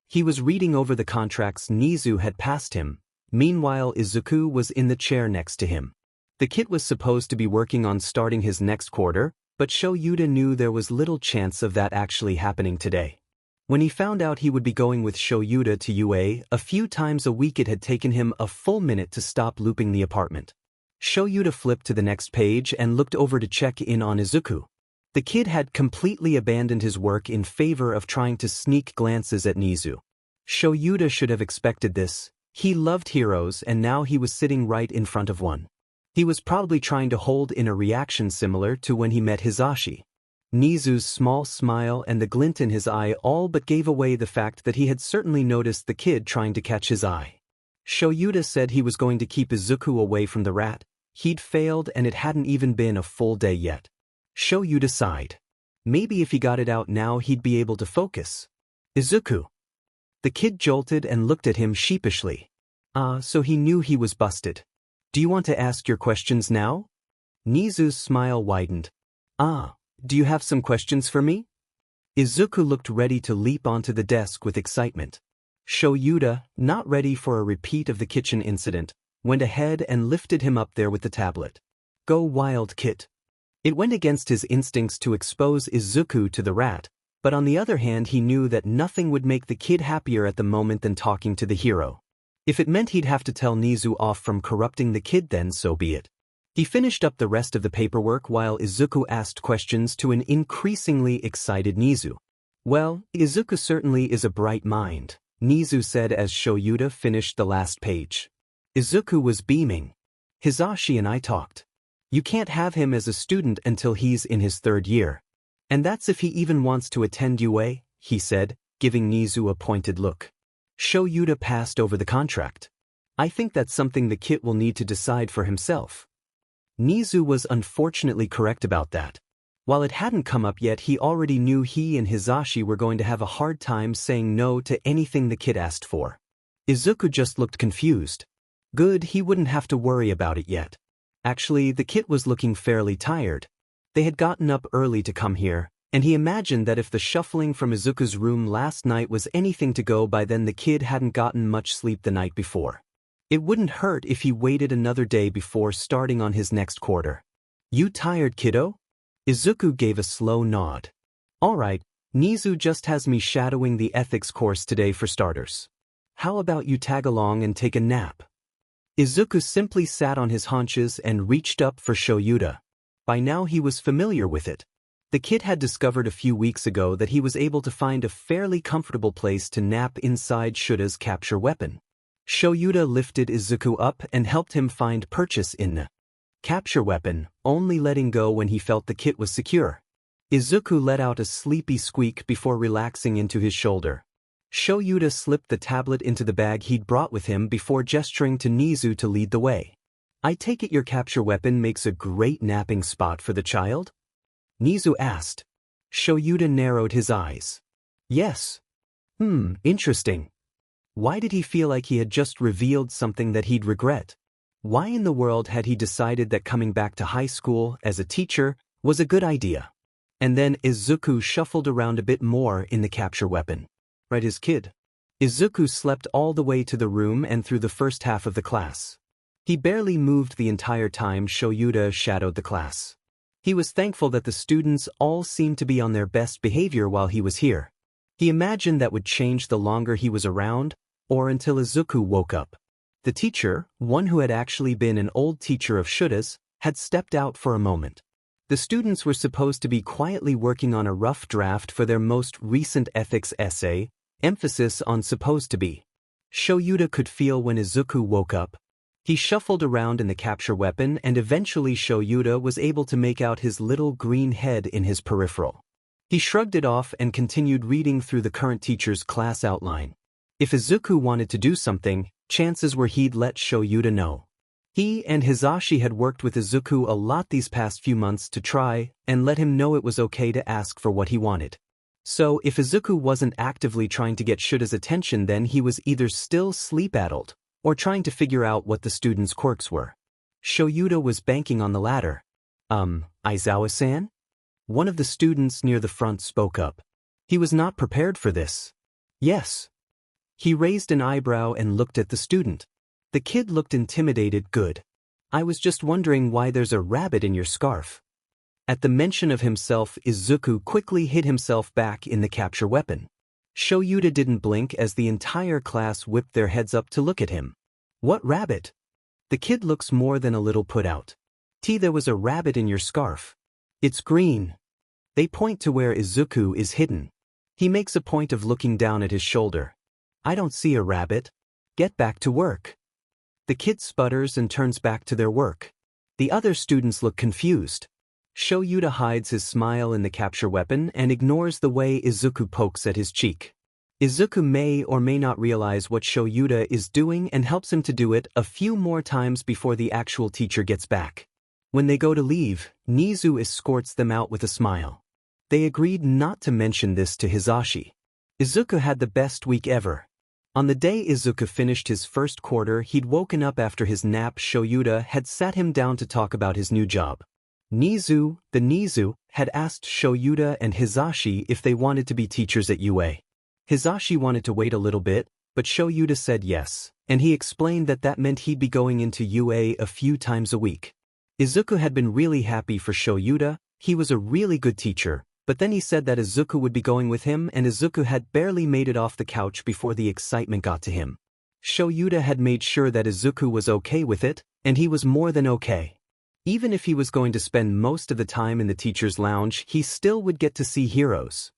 He was reading over the contracts Nizu had passed him. Meanwhile, Izuku was in the chair next to him. The kid was supposed to be working on starting his next quarter, but Shoyuta knew there was little chance of that actually happening today. When he found out he would be going with Shoyuta to UA a few times a week, it had taken him a full minute to stop looping the apartment. Shoyuta flipped to the next page and looked over to check in on Izuku. The kid had completely abandoned his work in favor of trying to sneak glances at Nizu. Shoyuta should have expected this. He loved heroes and now he was sitting right in front of one. He was probably trying to hold in a reaction similar to when he met Hisashi. Nizu's small smile and the glint in his eye all but gave away the fact that he had certainly noticed the kid trying to catch his eye. Shoyuta said he was going to keep Izuku away from the rat. He'd failed and it hadn't even been a full day yet. Shoyuta sighed. Maybe if he got it out now he'd be able to focus. Izuku. The kid jolted and looked at him sheepishly. So he knew he was busted. Do you want to ask your questions now? Nizu's smile widened. Do you have some questions for me? Izuku looked ready to leap onto the desk with excitement. Shoyuta, not ready for a repeat of the kitchen incident, went ahead and lifted him up there with the tablet. Go wild, kid. It went against his instincts to expose Izuku to the rat, but on the other hand he knew that nothing would make the kid happier at the moment than talking to the hero. If it meant he'd have to tell Nizu off from corrupting the kid, then so be it. He finished up the rest of the paperwork while Izuku asked questions to an increasingly excited Nizu. Well, Izuku certainly is a bright mind, Nizu said as Shoyuta finished the last page. Izuku was beaming. Hisashi and I talked. You can't have him as a student until he's in his 3rd year. And that's if he even wants to attend UA, he said, giving Nizu a pointed look. Shoyuta passed over the contract. I think that's something the kid will need to decide for himself. Nizu was unfortunately correct about that. While it hadn't come up yet, he already knew he and Hisashi were going to have a hard time saying no to anything the kid asked for. Izuku just looked confused. Good, he wouldn't have to worry about it yet. Actually, the kid was looking fairly tired. They had gotten up early to come here, and he imagined that if the shuffling from Izuku's room last night was anything to go by, then the kid hadn't gotten much sleep the night before. It wouldn't hurt if he waited another day before starting on his next quarter. You tired, kiddo? Izuku gave a slow nod. Alright, Nizu just has me shadowing the ethics course today for starters. How about you tag along and take a nap? Izuku simply sat on his haunches and reached up for Shoyuta. By now he was familiar with it. The kid had discovered a few weeks ago that he was able to find a fairly comfortable place to nap inside Shuta's capture weapon. Shoyuta lifted Izuku up and helped him find purchase in the capture weapon, only letting go when he felt the kit was secure. Izuku let out a sleepy squeak before relaxing into his shoulder. Shoyuta slipped the tablet into the bag he'd brought with him before gesturing to Nizu to lead the way. I take it your capture weapon makes a great napping spot for the child? Nizu asked. Shoyuta narrowed his eyes. Yes. Interesting. Why did he feel like he had just revealed something that he'd regret? Why in the world had he decided that coming back to high school as a teacher was a good idea? And then Izuku shuffled around a bit more in the capture weapon. Right, his kid. Izuku slept all the way to the room and through the first half of the class. He barely moved the entire time Shoyuta shadowed the class. He was thankful that the students all seemed to be on their best behavior while he was here. He imagined that would change the longer he was around, or until Izuku woke up. The teacher, one who had actually been an old teacher of Shuta's, had stepped out for a moment. The students were supposed to be quietly working on a rough draft for their most recent ethics essay, emphasis on supposed to be. Shoyuta could feel when Izuku woke up. He shuffled around in the capture weapon and eventually Shoyuta was able to make out his little green head in his peripheral. He shrugged it off and continued reading through the current teacher's class outline. If Izuku wanted to do something, chances were he'd let Shoyuta know. He and Hisashi had worked with Izuku a lot these past few months to try and let him know it was okay to ask for what he wanted. So if Izuku wasn't actively trying to get Shuta's attention, then he was either still sleep-addled or trying to figure out what the students' quirks were. Shoyuta was banking on the latter. Aizawa-san? One of the students near the front spoke up. He was not prepared for this. Yes. He raised an eyebrow and looked at the student. The kid looked intimidated. Good. I was just wondering why there's a rabbit in your scarf. At the mention of himself, Izuku quickly hid himself back in the capture weapon. Shoyuta didn't blink as the entire class whipped their heads up to look at him. What rabbit? The kid looks more than a little put out. There was a rabbit in your scarf. It's green. They point to where Izuku is hidden. He makes a point of looking down at his shoulder. I don't see a rabbit. Get back to work. The kid sputters and turns back to their work. The other students look confused. Shoyuta hides his smile in the capture weapon and ignores the way Izuku pokes at his cheek. Izuku may or may not realize what Shoyuta is doing and helps him to do it a few more times before the actual teacher gets back. When they go to leave, Nizu escorts them out with a smile. They agreed not to mention this to Hisashi. Izuku had the best week ever. On the day Izuku finished his first quarter, he'd woken up after his nap. Shoyuta had sat him down to talk about his new job. Nizu, had asked Shoyuta and Hisashi if they wanted to be teachers at UA. Hisashi wanted to wait a little bit, but Shoyuta said yes, and he explained that that meant he'd be going into UA a few times a week. Izuku had been really happy for Shoyuta. He was a really good teacher, but then he said that Izuku would be going with him, and Izuku had barely made it off the couch before the excitement got to him. Shoyuta had made sure that Izuku was okay with it, and he was more than okay. Even if he was going to spend most of the time in the teacher's lounge, he still would get to see heroes.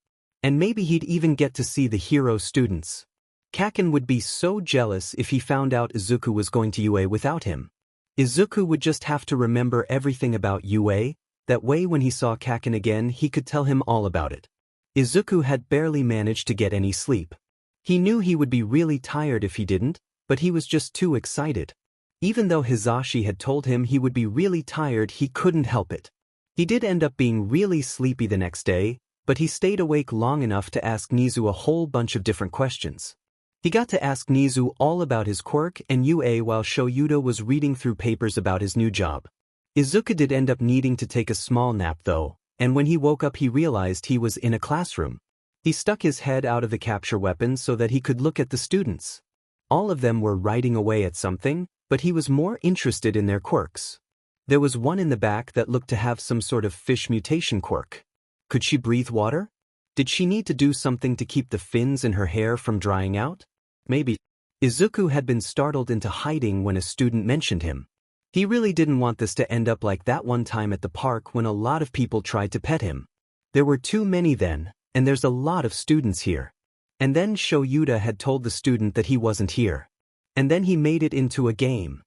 And maybe he'd even get to see the hero students. Kaken would be so jealous if he found out Izuku was going to UA without him. Izuku would just have to remember everything about UA, that way when he saw Kaken again he could tell him all about it. Izuku had barely managed to get any sleep. He knew he would be really tired if he didn't, but he was just too excited. Even though Hisashi had told him he would be really tired, he couldn't help it. He did end up being really sleepy the next day, but he stayed awake long enough to ask Nizu a whole bunch of different questions. He got to ask Nizu all about his quirk and UA while Shoyuta was reading through papers about his new job. Izuku did end up needing to take a small nap though, and when he woke up he realized he was in a classroom. He stuck his head out of the capture weapon so that he could look at the students. All of them were writing away at something, but he was more interested in their quirks. There was one in the back that looked to have some sort of fish mutation quirk. Could she breathe water? Did she need to do something to keep the fins in her hair from drying out? Maybe. Izuku had been startled into hiding when a student mentioned him. He really didn't want this to end up like that one time at the park when a lot of people tried to pet him. There were too many then, and there's a lot of students here. And then Shoyuta had told the student that he wasn't here. And then he made it into a game.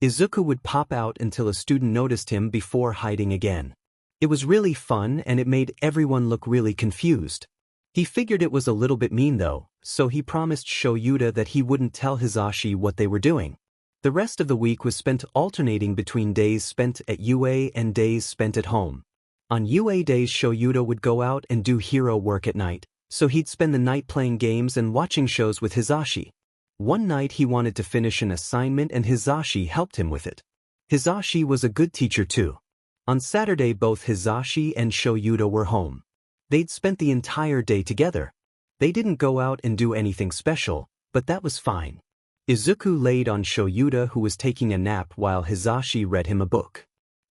Izuku would pop out until a student noticed him before hiding again. It was really fun and it made everyone look really confused. He figured it was a little bit mean though, so he promised Shoyuta that he wouldn't tell Hisashi what they were doing. The rest of the week was spent alternating between days spent at UA and days spent at home. On UA days Shoyuta would go out and do hero work at night, so he'd spend the night playing games and watching shows with Hisashi. One night he wanted to finish an assignment and Hisashi helped him with it. Hisashi was a good teacher too. On Saturday both Hisashi and Shoyuta were home. They'd spent the entire day together. They didn't go out and do anything special, but that was fine. Izuku laid on Shoyuta who was taking a nap while Hisashi read him a book.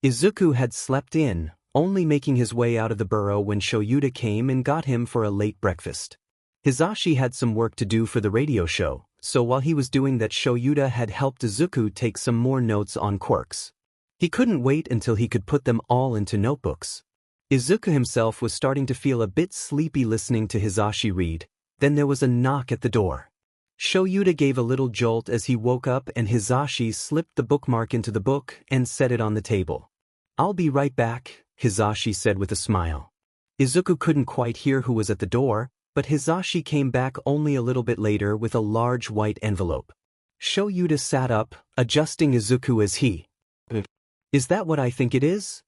Izuku had slept in, only making his way out of the burrow when Shoyuta came and got him for a late breakfast. Hisashi had some work to do for the radio show, so while he was doing that Shoyuta had helped Izuku take some more notes on quirks. He couldn't wait until he could put them all into notebooks. Izuku himself was starting to feel a bit sleepy listening to Hisashi read. Then there was a knock at the door. Shoyuta gave a little jolt as he woke up and Hisashi slipped the bookmark into the book and set it on the table. "I'll be right back," Hisashi said with a smile. Izuku couldn't quite hear who was at the door, but Hisashi came back only a little bit later with a large white envelope. Shoyuta sat up, adjusting Izuku as he. "Is that what I think it is?"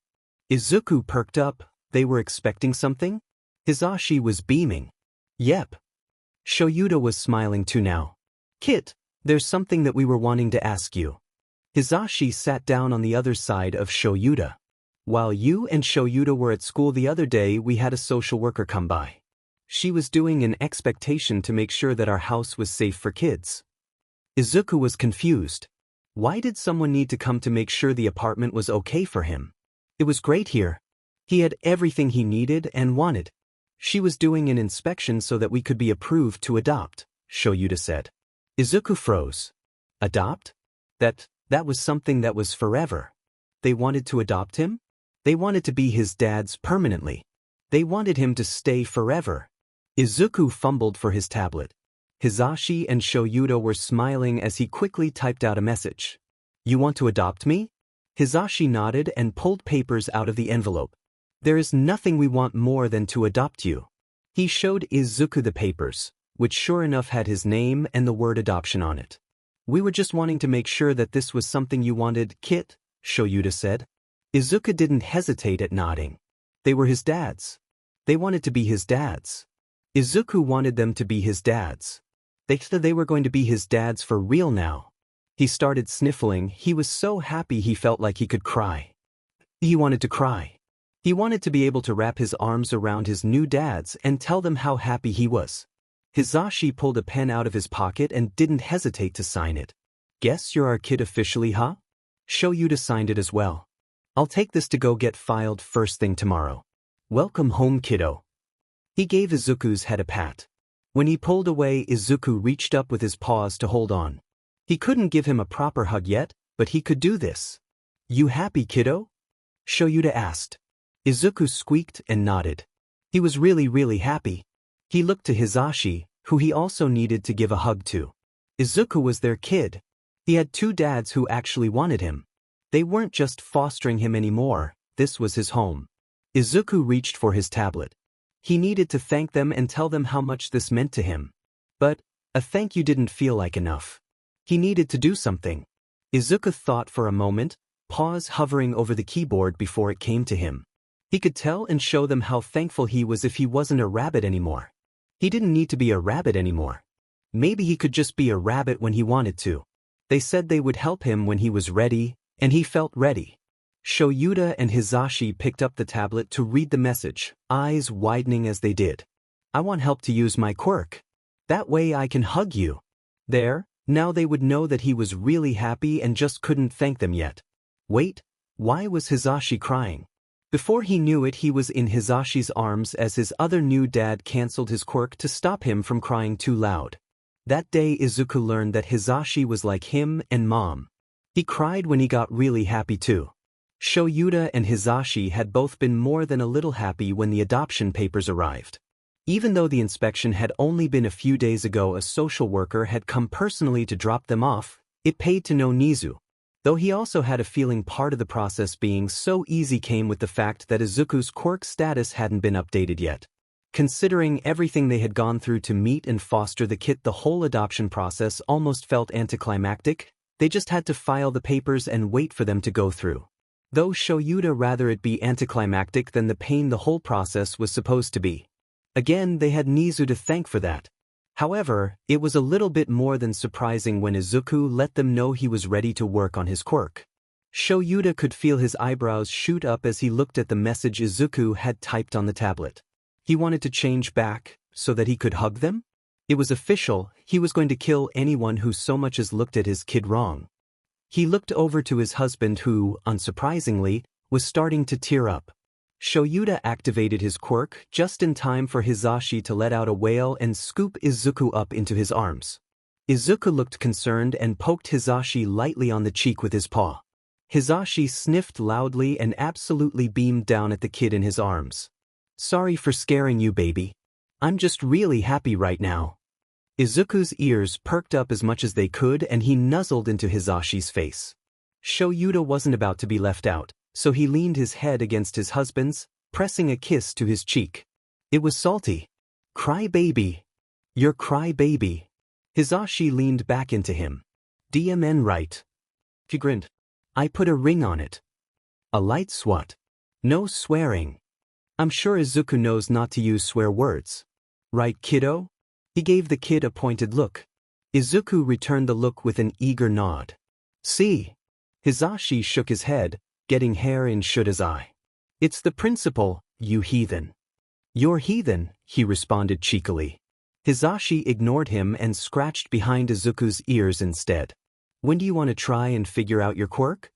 Izuku perked up. They were expecting something? Hisashi was beaming. "Yep." Shoyuta was smiling too now. "Kit, there's something that we were wanting to ask you." Hisashi sat down on the other side of Shoyuta. "While you and Shoyuta were at school the other day we had a social worker come by. She was doing an expectation to make sure that our house was safe for kids." Izuku was confused. Why did someone need to come to make sure the apartment was okay for him? It was great here. He had everything he needed and wanted. "She was doing an inspection so that we could be approved to adopt," Shoyuta said. Izuku froze. Adopt? That was something that was forever. They wanted to adopt him? They wanted to be his dad's permanently. They wanted him to stay forever. Izuku fumbled for his tablet. Hisashi and Shoyuta were smiling as he quickly typed out a message. "You want to adopt me?" Hisashi nodded and pulled papers out of the envelope. "There is nothing we want more than to adopt you." He showed Izuku the papers, which sure enough had his name and the word adoption on it. "We were just wanting to make sure that this was something you wanted, Kit," Shoyuta said. Izuku didn't hesitate at nodding. They were his dads. They wanted to be his dads. Izuku wanted them to be his dads. They said they were going to be his dads for real now. He started sniffling. He was so happy he felt like he could cry. He wanted to cry. He wanted to be able to wrap his arms around his new dads and tell them how happy he was. Hisashi pulled a pen out of his pocket and didn't hesitate to sign it. "Guess you're our kid officially, huh?" Shoyuta signed it as well. "I'll take this to go get filed first thing tomorrow. Welcome home, kiddo." He gave Izuku's head a pat. When he pulled away, Izuku reached up with his paws to hold on. He couldn't give him a proper hug yet, but he could do this. "You happy, kiddo?" Shoyuta asked. Izuku squeaked and nodded. He was really happy. He looked to Hisashi, who he also needed to give a hug to. Izuku was their kid. He had two dads who actually wanted him. They weren't just fostering him anymore, this was his home. Izuku reached for his tablet. He needed to thank them and tell them how much this meant to him. But a thank you didn't feel like enough. He needed to do something. Izuku thought for a moment, paws hovering over the keyboard before it came to him. He could tell and show them how thankful he was if he wasn't a rabbit anymore. He didn't need to be a rabbit anymore. Maybe he could just be a rabbit when he wanted to. They said they would help him when he was ready, and he felt ready. Shoyuta and Hizashi picked up the tablet to read the message, eyes widening as they did. I want help to use my quirk. That way I can hug you. There, now they would know that he was really happy and just couldn't thank them yet. Wait, why was Hizashi crying? Before he knew it, he was in Hizashi's arms as his other new dad cancelled his quirk to stop him from crying too loud. That day Izuku learned that Hizashi was like him and Mom. He cried when he got really happy too. Shoyuta and Hizashi had both been more than a little happy when the adoption papers arrived. Even though the inspection had only been a few days ago, a social worker had come personally to drop them off, it paid to know Nizu. Though he also had a feeling part of the process being so easy came with the fact that Izuku's quirk status hadn't been updated yet. Considering everything they had gone through to meet and foster the kid, the whole adoption process almost felt anticlimactic. They just had to file the papers and wait for them to go through. Though Shoyuta rather it be anticlimactic than the pain the whole process was supposed to be. Again, they had Nizu to thank for that. However, it was a little bit more than surprising when Izuku let them know he was ready to work on his quirk. Shoyuta could feel his eyebrows shoot up as he looked at the message Izuku had typed on the tablet. He wanted to change back, so that he could hug them? It was official, he was going to kill anyone who so much as looked at his kid wrong. He looked over to his husband who, unsurprisingly, was starting to tear up. Shoyuta activated his quirk just in time for Hizashi to let out a wail and scoop Izuku up into his arms. Izuku looked concerned and poked Hizashi lightly on the cheek with his paw. Hizashi sniffed loudly and absolutely beamed down at the kid in his arms. Sorry for scaring you, baby. I'm just really happy right now. Izuku's ears perked up as much as they could and he nuzzled into Hizashi's face. Shoyuta wasn't about to be left out, so he leaned his head against his husband's, pressing a kiss to his cheek. It was salty. Cry baby. You're cry baby. Hizashi leaned back into him. DMN right. He grinned. I put a ring on it. A light swat. No swearing. I'm sure Izuku knows not to use swear words. Right, kiddo? He gave the kid a pointed look. Izuku returned the look with an eager nod. See? Hizashi shook his head, getting hair in Shuta's eye. It's the principle, you heathen. You're heathen, he responded cheekily. Hizashi ignored him and scratched behind Izuku's ears instead. When do you want to try and figure out your quirk?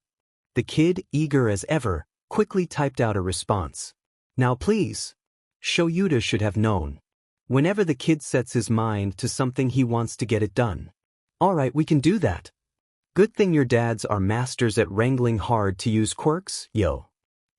The kid, eager as ever, quickly typed out a response. Now please. Shoyuta should have known. Whenever the kid sets his mind to something he wants to get it done. Alright, we can do that. Good thing your dads are masters at wrangling hard to use quirks, yo.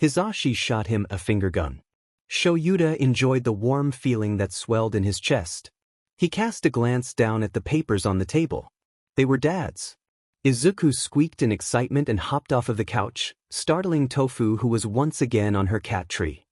Hizashi shot him a finger gun. Shoyuta enjoyed the warm feeling that swelled in his chest. He cast a glance down at the papers on the table. They were dad's. Izuku squeaked in excitement and hopped off of the couch, startling Tofu, who was once again on her cat tree.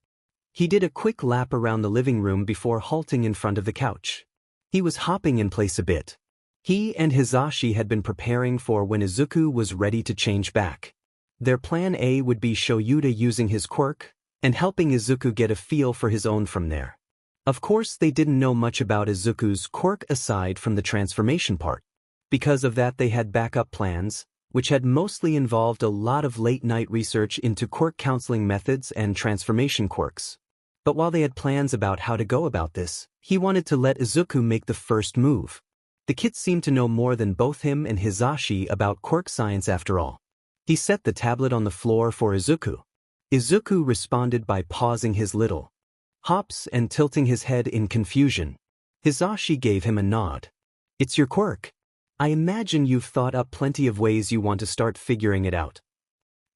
He did a quick lap around the living room before halting in front of the couch. He was hopping in place a bit. He and Hizashi had been preparing for when Izuku was ready to change back. Their plan A would be Shoyuta using his quirk, and helping Izuku get a feel for his own from there. Of course, they didn't know much about Izuku's quirk aside from the transformation part. Because of that, they had backup plans, which had mostly involved a lot of late-night research into quirk counseling methods and transformation quirks. But while they had plans about how to go about this, he wanted to let Izuku make the first move. The kid seemed to know more than both him and Hizashi about quirk science after all. He set the tablet on the floor for Izuku. Izuku responded by pausing his little hops and tilting his head in confusion. Hizashi gave him a nod. It's your quirk. I imagine you've thought up plenty of ways you want to start figuring it out.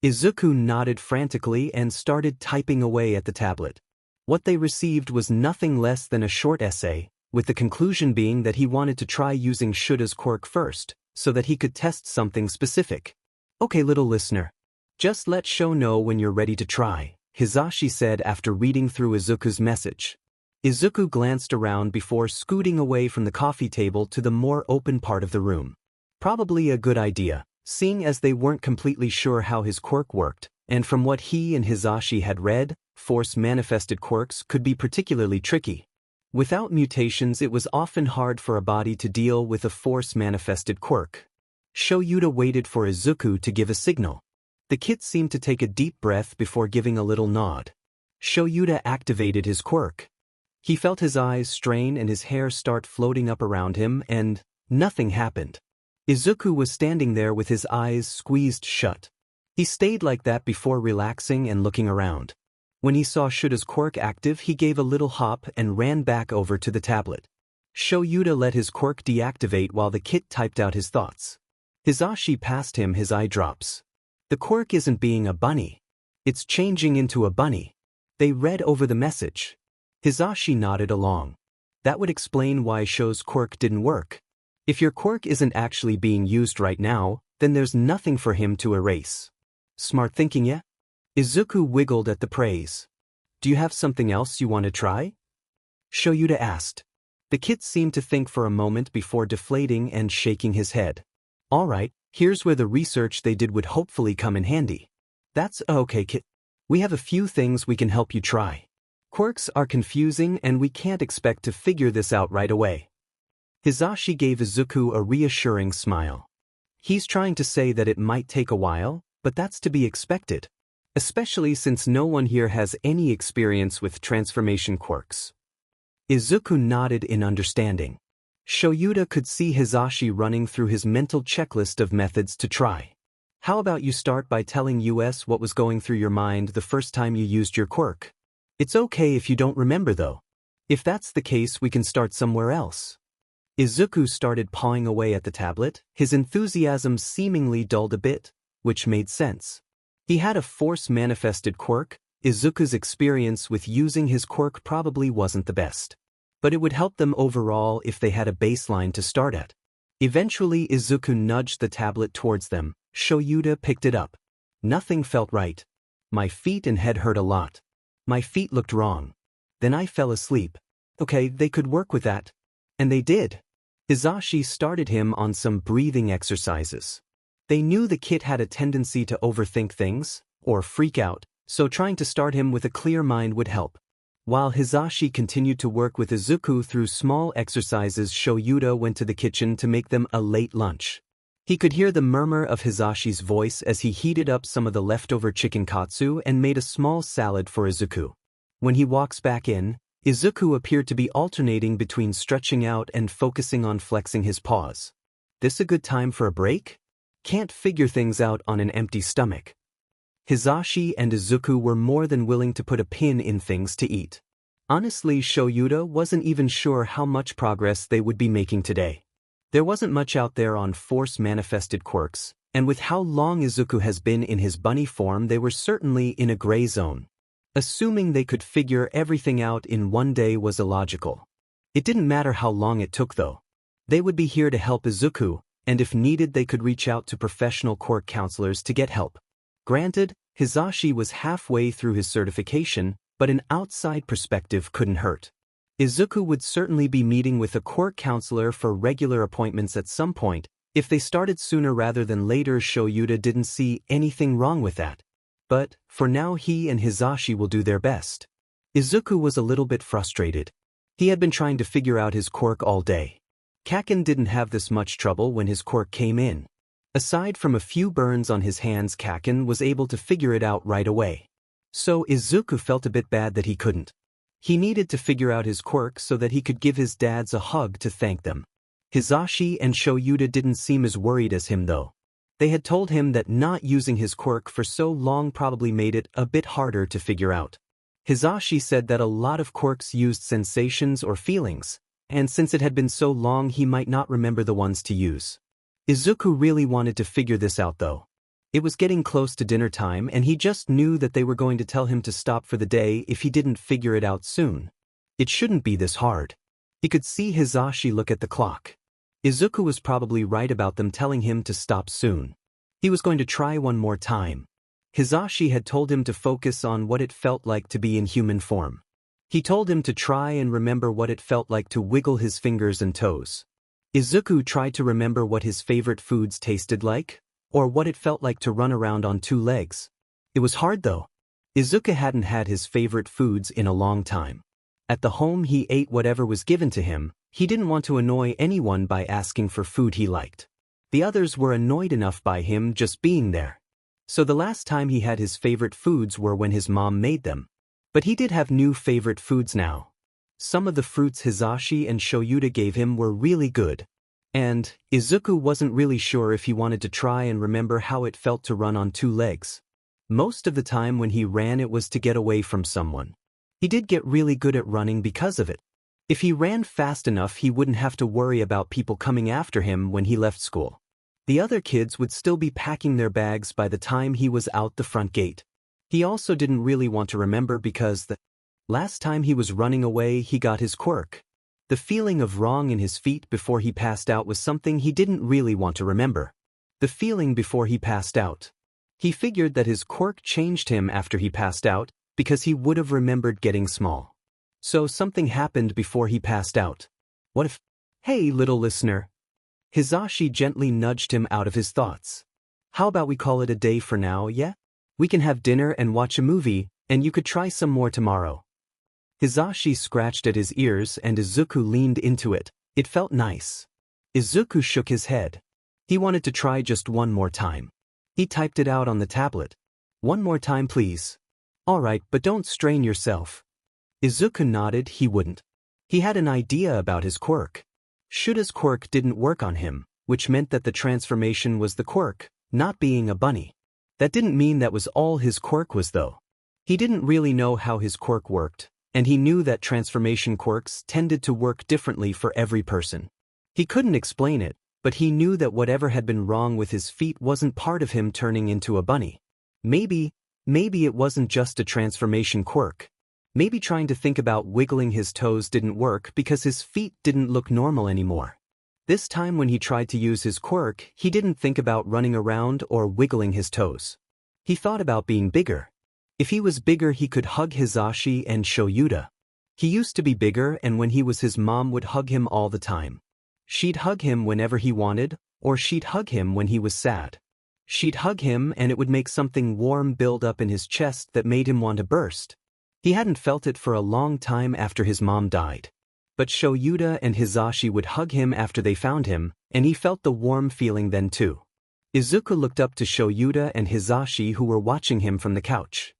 Izuku nodded frantically and started typing away at the tablet. What they received was nothing less than a short essay, with the conclusion being that he wanted to try using Shuta's quirk first, so that he could test something specific. Okay, little listener. Just let Sho know when you're ready to try, Hizashi said after reading through Izuku's message. Izuku glanced around before scooting away from the coffee table to the more open part of the room. Probably a good idea, seeing as they weren't completely sure how his quirk worked, and from what he and Hizashi had read, force-manifested quirks could be particularly tricky. Without mutations, it was often hard for a body to deal with a force-manifested quirk. Shoyuta waited for Izuku to give a signal. The kid seemed to take a deep breath before giving a little nod. Shoyuta activated his quirk. He felt his eyes strain and his hair start floating up around him, and nothing happened. Izuku was standing there with his eyes squeezed shut. He stayed like that before relaxing and looking around. When he saw Shuta's quirk active, he gave a little hop and ran back over to the tablet. Shoyuta let his quirk deactivate while the kid typed out his thoughts. Hizashi passed him his eye drops. The quirk isn't being a bunny. It's changing into a bunny. They read over the message. Hizashi nodded along. That would explain why Sho's quirk didn't work. If your quirk isn't actually being used right now, then there's nothing for him to erase. Smart thinking, yeah? Izuku wiggled at the praise. Do you have something else you want to try? Shoyuta asked. The kid seemed to think for a moment before deflating and shaking his head. Alright, here's where the research they did would hopefully come in handy. That's okay, kid. We have a few things we can help you try. Quirks are confusing and we can't expect to figure this out right away. Hizashi gave Izuku a reassuring smile. He's trying to say that it might take a while, but that's to be expected. Especially since no one here has any experience with transformation quirks. Izuku nodded in understanding. Shoyuta could see Hizashi running through his mental checklist of methods to try. How about you start by telling us what was going through your mind the first time you used your quirk? It's okay if you don't remember though. If that's the case, we can start somewhere else. Izuku started pawing away at the tablet, his enthusiasm seemingly dulled a bit, which made sense. He had a force-manifested quirk. Izuku's experience with using his quirk probably wasn't the best. But it would help them overall if they had a baseline to start at. Eventually Izuku nudged the tablet towards them. Shoyuta picked it up. Nothing felt right. My feet and head hurt a lot. My feet looked wrong. Then I fell asleep. Okay, they could work with that. And they did. Hizashi started him on some breathing exercises. They knew the kid had a tendency to overthink things, or freak out, so trying to start him with a clear mind would help. While Hizashi continued to work with Izuku through small exercises, Shoyuta went to the kitchen to make them a late lunch. He could hear the murmur of Hizashi's voice as he heated up some of the leftover chicken katsu and made a small salad for Izuku. When he walks back in, Izuku appeared to be alternating between stretching out and focusing on flexing his paws. This a good time for a break? Can't figure things out on an empty stomach. Hizashi and Izuku were more than willing to put a pin in things to eat. Honestly, Shoyuta wasn't even sure how much progress they would be making today. There wasn't much out there on force-manifested quirks, and with how long Izuku has been in his bunny form, they were certainly in a gray zone. Assuming they could figure everything out in one day was illogical. It didn't matter how long it took though. They would be here to help Izuku, and if needed they could reach out to professional quirk counselors to get help. Granted, Hizashi was halfway through his certification, but an outside perspective couldn't hurt. Izuku would certainly be meeting with a quirk counselor for regular appointments at some point. If they started sooner rather than later, Shoyuta didn't see anything wrong with that. But, for now he and Hizashi will do their best. Izuku was a little bit frustrated. He had been trying to figure out his quirk all day. Kaken didn't have this much trouble when his quirk came in. Aside from a few burns on his hands, Kaken was able to figure it out right away. So Izuku felt a bit bad that he couldn't. He needed to figure out his quirk so that he could give his dads a hug to thank them. Hizashi and Shoyuta didn't seem as worried as him though. They had told him that not using his quirk for so long probably made it a bit harder to figure out. Hizashi said that a lot of quirks used sensations or feelings, and since it had been so long he might not remember the ones to use. Izuku really wanted to figure this out though. It was getting close to dinner time and he just knew that they were going to tell him to stop for the day if he didn't figure it out soon. It shouldn't be this hard. He could see Hizashi look at the clock. Izuku was probably right about them telling him to stop soon. He was going to try one more time. Hizashi had told him to focus on what it felt like to be in human form. He told him to try and remember what it felt like to wiggle his fingers and toes. Izuku tried to remember what his favorite foods tasted like, or what it felt like to run around on two legs. It was hard though. Izuku hadn't had his favorite foods in a long time. At the home he ate whatever was given to him. He didn't want to annoy anyone by asking for food he liked. The others were annoyed enough by him just being there. So the last time he had his favorite foods were when his mom made them. But he did have new favorite foods now. Some of the fruits Hisashi and Shoyuta gave him were really good. And Izuku wasn't really sure if he wanted to try and remember how it felt to run on 2 legs. Most of the time when he ran it was to get away from someone. He did get really good at running because of it. If he ran fast enough he wouldn't have to worry about people coming after him when he left school. The other kids would still be packing their bags by the time he was out the front gate. He also didn't really want to remember because the last time he was running away he got his quirk. The feeling of wrong in his feet before he passed out was something he didn't really want to remember. The feeling before he passed out. He figured that his quirk changed him after he passed out because he would have remembered getting small. So something happened before he passed out. What if? Hey, little listener. Hisashi gently nudged him out of his thoughts. How about we call it a day for now, yeah? We can have dinner and watch a movie, and you could try some more tomorrow. Hisashi scratched at his ears and Izuku leaned into it. It felt nice. Izuku shook his head. He wanted to try just one more time. He typed it out on the tablet. One more time please. Alright, but don't strain yourself. Izuku nodded he wouldn't. He had an idea about his quirk. Shuta's quirk didn't work on him, which meant that the transformation was the quirk, not being a bunny. That didn't mean that was all his quirk was though. He didn't really know how his quirk worked, and he knew that transformation quirks tended to work differently for every person. He couldn't explain it, but he knew that whatever had been wrong with his feet wasn't part of him turning into a bunny. Maybe it wasn't just a transformation quirk. Maybe trying to think about wiggling his toes didn't work because his feet didn't look normal anymore. This time when he tried to use his quirk, he didn't think about running around or wiggling his toes. He thought about being bigger. If he was bigger he could hug Hisashi and Shoyuta. He used to be bigger and when he was his mom would hug him all the time. She'd hug him whenever he wanted, or she'd hug him when he was sad. She'd hug him and it would make something warm build up in his chest that made him want to burst. He hadn't felt it for a long time after his mom died. But Shoyuta and Hisashi would hug him after they found him, and he felt the warm feeling then too. Izuku looked up to Shoyuta and Hisashi who were watching him from the couch.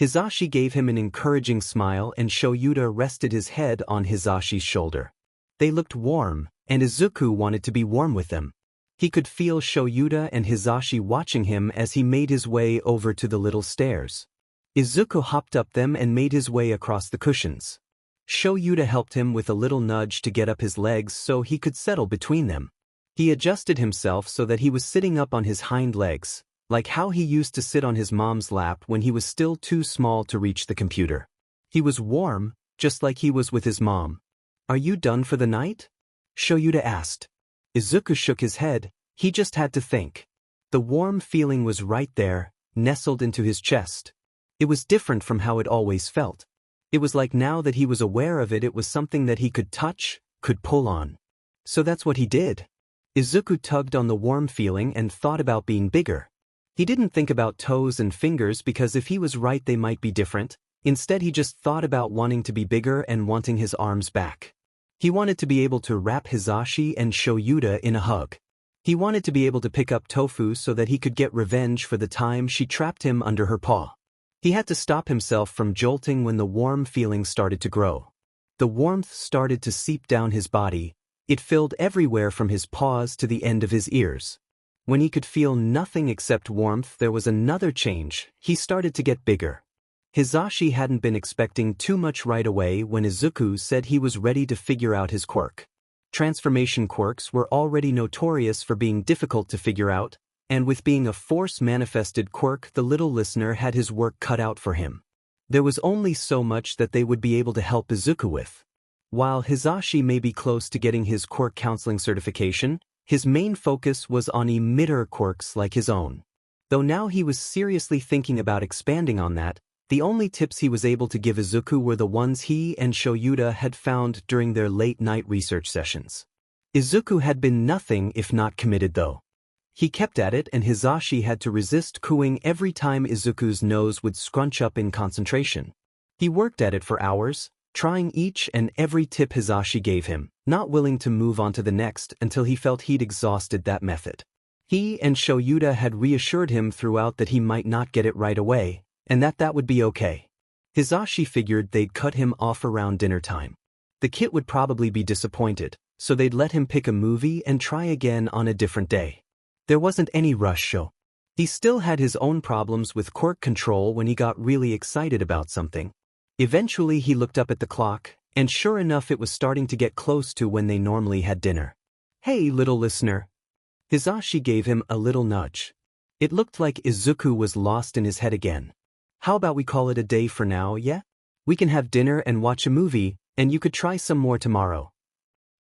Hisashi gave him an encouraging smile and Shoyuta rested his head on Hisashi's shoulder. They looked warm, and Izuku wanted to be warm with them. He could feel Shoyuta and Hisashi watching him as he made his way over to the little stairs. Izuku hopped up them and made his way across the cushions. Shoyuta helped him with a little nudge to get up his legs so he could settle between them. He adjusted himself so that he was sitting up on his hind legs, like how he used to sit on his mom's lap when he was still too small to reach the computer. He was warm, just like he was with his mom. Are you done for the night? Shoyuta asked. Izuku shook his head, he just had to think. The warm feeling was right there, nestled into his chest. It was different from how it always felt. It was like now that he was aware of it, it was something that he could touch, could pull on. So that's what he did. Izuku tugged on the warm feeling and thought about being bigger. He didn't think about toes and fingers because if he was right they might be different. Instead he just thought about wanting to be bigger and wanting his arms back. He wanted to be able to wrap Hisashi and Shoyuta in a hug. He wanted to be able to pick up Tofu so that he could get revenge for the time she trapped him under her paw. He had to stop himself from jolting when the warm feeling started to grow. The warmth started to seep down his body. It filled everywhere from his paws to the end of his ears. When he could feel nothing except warmth, there was another change. He started to get bigger. Hisashi hadn't been expecting too much right away when Izuku said he was ready to figure out his quirk. Transformation quirks were already notorious for being difficult to figure out, and with being a force-manifested quirk, the little listener had his work cut out for him. There was only so much that they would be able to help Izuku with. While Hisashi may be close to getting his quirk counseling certification, his main focus was on emitter quirks like his own. Though now he was seriously thinking about expanding on that, the only tips he was able to give Izuku were the ones he and Shoyuta had found during their late-night research sessions. Izuku had been nothing if not committed though. He kept at it and Hisashi had to resist cooing every time Izuku's nose would scrunch up in concentration. He worked at it for hours, trying each and every tip Hisashi gave him, not willing to move on to the next until he felt he'd exhausted that method. He and Shoyuta had reassured him throughout that he might not get it right away, and that would be okay. Hizashi figured they'd cut him off around dinner time. The kid would probably be disappointed, so they'd let him pick a movie and try again on a different day. There wasn't any rush. He still had his own problems with quirk control when he got really excited about something. Eventually he looked up at the clock, and sure enough it was starting to get close to when they normally had dinner. "Hey, little listener." Hizashi gave him a little nudge. It looked like Izuku was lost in his head again. "How about we call it a day for now, yeah? We can have dinner and watch a movie, and you could try some more tomorrow."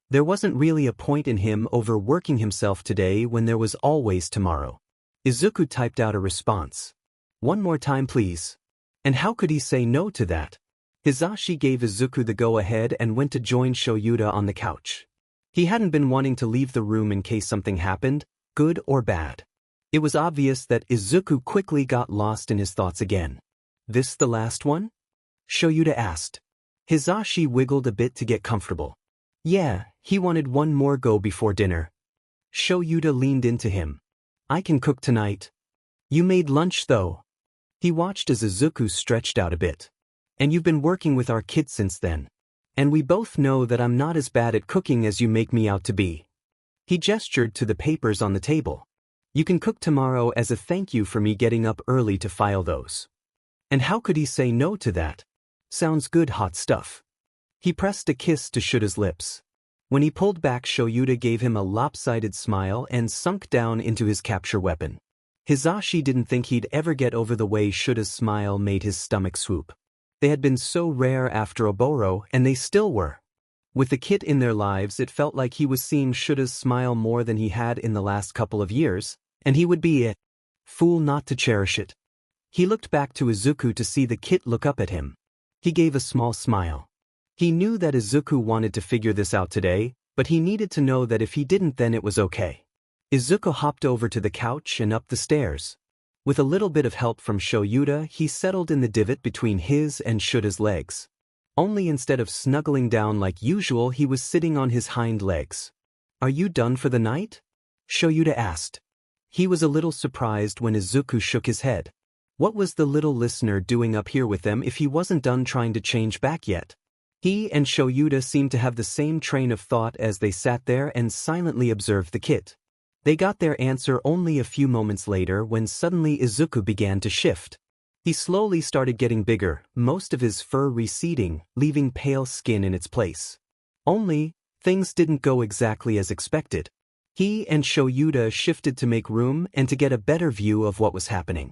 There wasn't really a point in him overworking himself today when there was always tomorrow. Izuku typed out a response. "One more time please." And how could he say no to that? Hizashi gave Izuku the go-ahead and went to join Shoyuta on the couch. He hadn't been wanting to leave the room in case something happened, good or bad. It was obvious that Izuku quickly got lost in his thoughts again. "This the last one?" Shoyuta asked. Hizashi wiggled a bit to get comfortable. Yeah, he wanted one more go before dinner. Shoyuta leaned into him. "I can cook tonight." "You made lunch though." He watched as Izuku stretched out a bit. "And you've been working with our kid since then. And we both know that I'm not as bad at cooking as you make me out to be." He gestured to the papers on the table. "You can cook tomorrow as a thank you for me getting up early to file those." And how could he say no to that? Sounds good, hot stuff. He pressed a kiss to Shuta's lips. When he pulled back, Shoyuta gave him a lopsided smile and sunk down into his capture weapon. Hizashi didn't think he'd ever get over the way Shuta's smile made his stomach swoop. They had been so rare after a Burrow, and they still were. With the kid in their lives, it felt like he was seeing Shuta's smile more than he had in the last couple of years, and he would be a fool not to cherish it. He looked back to Izuku to see the kid look up at him. He gave a small smile. He knew that Izuku wanted to figure this out today, but he needed to know that if he didn't then it was okay. Izuku hopped over to the couch and up the stairs. With a little bit of help from Shoyuta, he settled in the divot between his and Shuta's legs. Only instead of snuggling down like usual, he was sitting on his hind legs. "Are you done for the night?" Shoyuta asked. He was a little surprised when Izuku shook his head. What was the little listener doing up here with them if he wasn't done trying to change back yet? He and Shoyuta seemed to have the same train of thought as they sat there and silently observed the kit. They got their answer only a few moments later when suddenly Izuku began to shift. He slowly started getting bigger, most of his fur receding, leaving pale skin in its place. Only, things didn't go exactly as expected. He and Shoyuta shifted to make room and to get a better view of what was happening.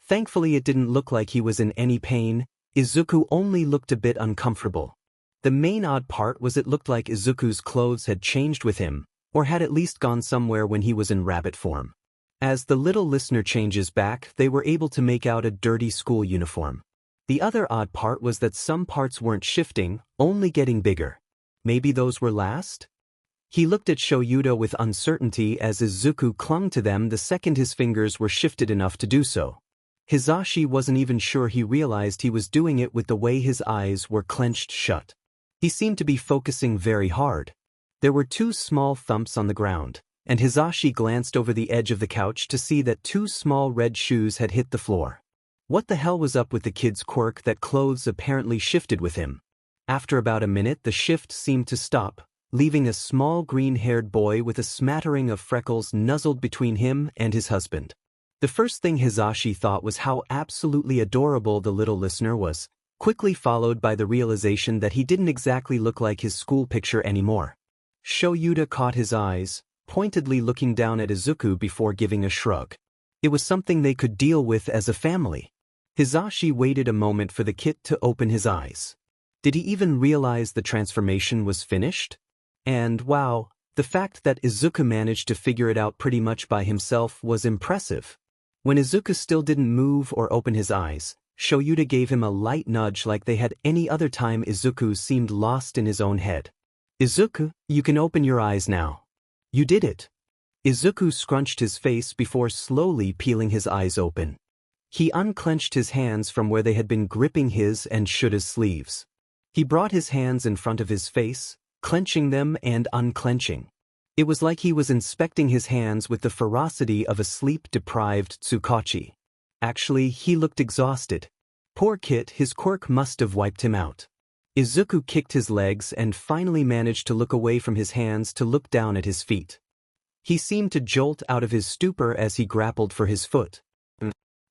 Thankfully it didn't look like he was in any pain. Izuku only looked a bit uncomfortable. The main odd part was it looked like Izuku's clothes had changed with him, or had at least gone somewhere when he was in rabbit form. As the little listener changes back, they were able to make out a dirty school uniform. The other odd part was that some parts weren't shifting, only getting bigger. Maybe those were last? He looked at Shoyuta with uncertainty as Izuku clung to them the second his fingers were shifted enough to do so. Hizashi wasn't even sure he realized he was doing it with the way his eyes were clenched shut. He seemed to be focusing very hard. There were two small thumps on the ground, and Hizashi glanced over the edge of the couch to see that two small red shoes had hit the floor. What the hell was up with the kid's quirk that clothes apparently shifted with him? After about a minute the shift seemed to stop, leaving a small green-haired boy with a smattering of freckles nuzzled between him and his husband. The first thing Hizashi thought was how absolutely adorable the little listener was, quickly followed by the realization that he didn't exactly look like his school picture anymore. Shoyuta caught his eyes, pointedly looking down at Izuku before giving a shrug. It was something they could deal with as a family. Hizashi waited a moment for the kid to open his eyes. Did he even realize the transformation was finished? And wow, the fact that Izuku managed to figure it out pretty much by himself was impressive. When Izuku still didn't move or open his eyes, Shoyuta gave him a light nudge like they had any other time. Izuku seemed lost in his own head. "Izuku, you can open your eyes now. You did it." Izuku scrunched his face before slowly peeling his eyes open. He unclenched his hands from where they had been gripping his and Shuta's sleeves. He brought his hands in front of his face, clenching them and unclenching. It was like he was inspecting his hands with the ferocity of a sleep-deprived Tsukachi. Actually, he looked exhausted. Poor Kit, his quirk must have wiped him out. Izuku kicked his legs and finally managed to look away from his hands to look down at his feet. He seemed to jolt out of his stupor as he grappled for his foot.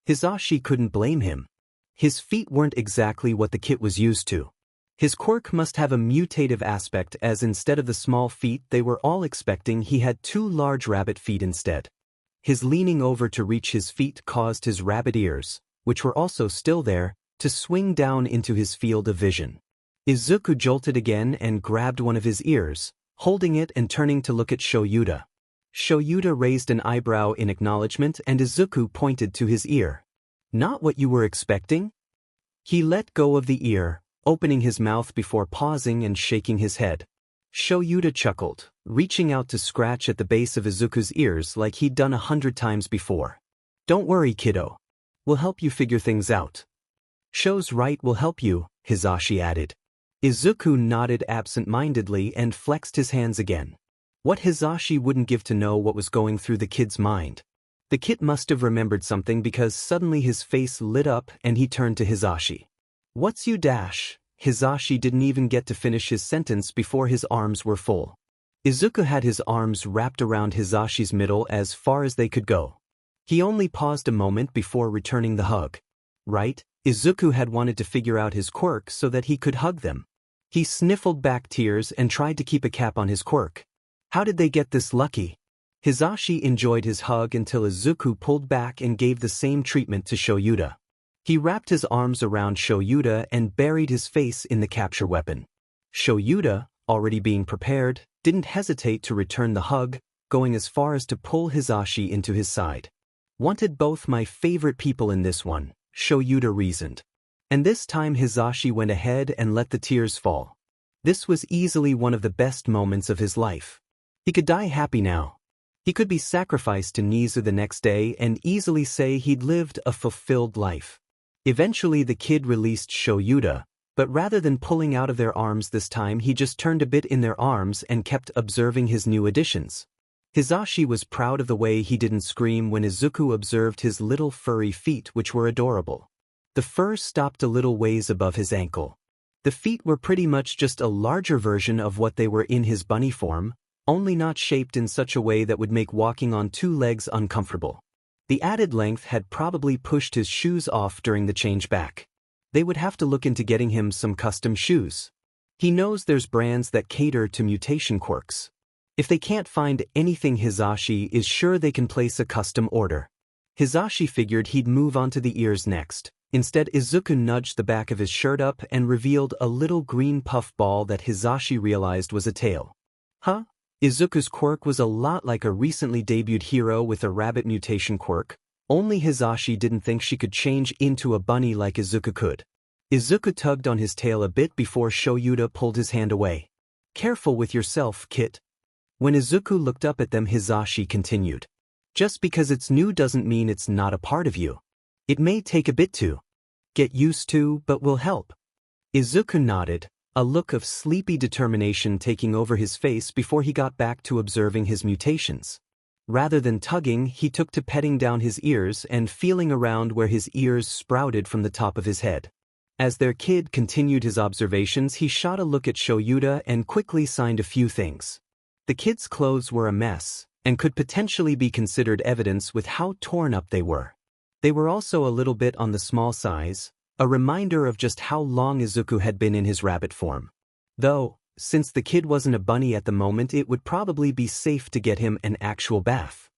Hisashi couldn't blame him. His feet weren't exactly what the Kit was used to. His quirk must have a mutative aspect, as instead of the small feet they were all expecting, he had 2 large rabbit feet instead. His leaning over to reach his feet caused his rabbit ears, which were also still there, to swing down into his field of vision. Izuku jolted again and grabbed one of his ears, holding it and turning to look at Shoyuta. Shoyuta raised an eyebrow in acknowledgement and Izuku pointed to his ear. Not what you were expecting? He let go of the ear, opening his mouth before pausing and shaking his head. Shoyuta chuckled, reaching out to scratch at the base of Izuku's ears like he'd done 100 times before. Don't worry, kiddo. We'll help you figure things out. Sho's right, will help you, Hisashi added. Izuku nodded absent-mindedly and flexed his hands again. What Hisashi wouldn't give to know what was going through the kid's mind. The kid must have remembered something because suddenly his face lit up and he turned to Hisashi. What's you dash? Hisashi didn't even get to finish his sentence before his arms were full. Izuku had his arms wrapped around Hisashi's middle as far as they could go. He only paused a moment before returning the hug. Right, Izuku had wanted to figure out his quirk so that he could hug them. He sniffled back tears and tried to keep a cap on his quirk. How did they get this lucky? Hisashi enjoyed his hug until Izuku pulled back and gave the same treatment to Shoyuta. He wrapped his arms around Shoyuta and buried his face in the capture weapon. Shoyuta, already being prepared, didn't hesitate to return the hug, going as far as to pull Hisashi into his side. Wanted both my favorite people in this one, Shoyuta reasoned. And this time Hisashi went ahead and let the tears fall. This was easily one of the best moments of his life. He could die happy now. He could be sacrificed to Nizu the next day and easily say he'd lived a fulfilled life. Eventually the kid released Shoyuta, but rather than pulling out of their arms this time he just turned a bit in their arms and kept observing his new additions. Hisashi was proud of the way he didn't scream when Izuku observed his little furry feet, which were adorable. The fur stopped a little ways above his ankle. The feet were pretty much just a larger version of what they were in his bunny form, only not shaped in such a way that would make walking on 2 legs uncomfortable. The added length had probably pushed his shoes off during the change back. They would have to look into getting him some custom shoes. He knows there's brands that cater to mutation quirks. If they can't find anything, Hisashi is sure they can place a custom order. Hisashi figured he'd move on to the ears next. Instead, Izuku nudged the back of his shirt up and revealed a little green puff ball that Hisashi realized was a tail. Huh? Izuku's quirk was a lot like a recently debuted hero with a rabbit mutation quirk, only Hisashi didn't think she could change into a bunny like Izuku could. Izuku tugged on his tail a bit before Shoyuta pulled his hand away. Careful with yourself, Kit. When Izuku looked up at them, Hisashi continued. Just because it's new doesn't mean it's not a part of you. It may take a bit to get used to, but will help. Izuku nodded, a look of sleepy determination taking over his face before he got back to observing his mutations. Rather than tugging, he took to petting down his ears and feeling around where his ears sprouted from the top of his head. As their kid continued his observations, he shot a look at Shoyuta and quickly signed a few things. The kid's clothes were a mess, and could potentially be considered evidence with how torn up they were. They were also a little bit on the small size, a reminder of just how long Izuku had been in his rabbit form. Though, since the kid wasn't a bunny at the moment, it would probably be safe to get him an actual bath.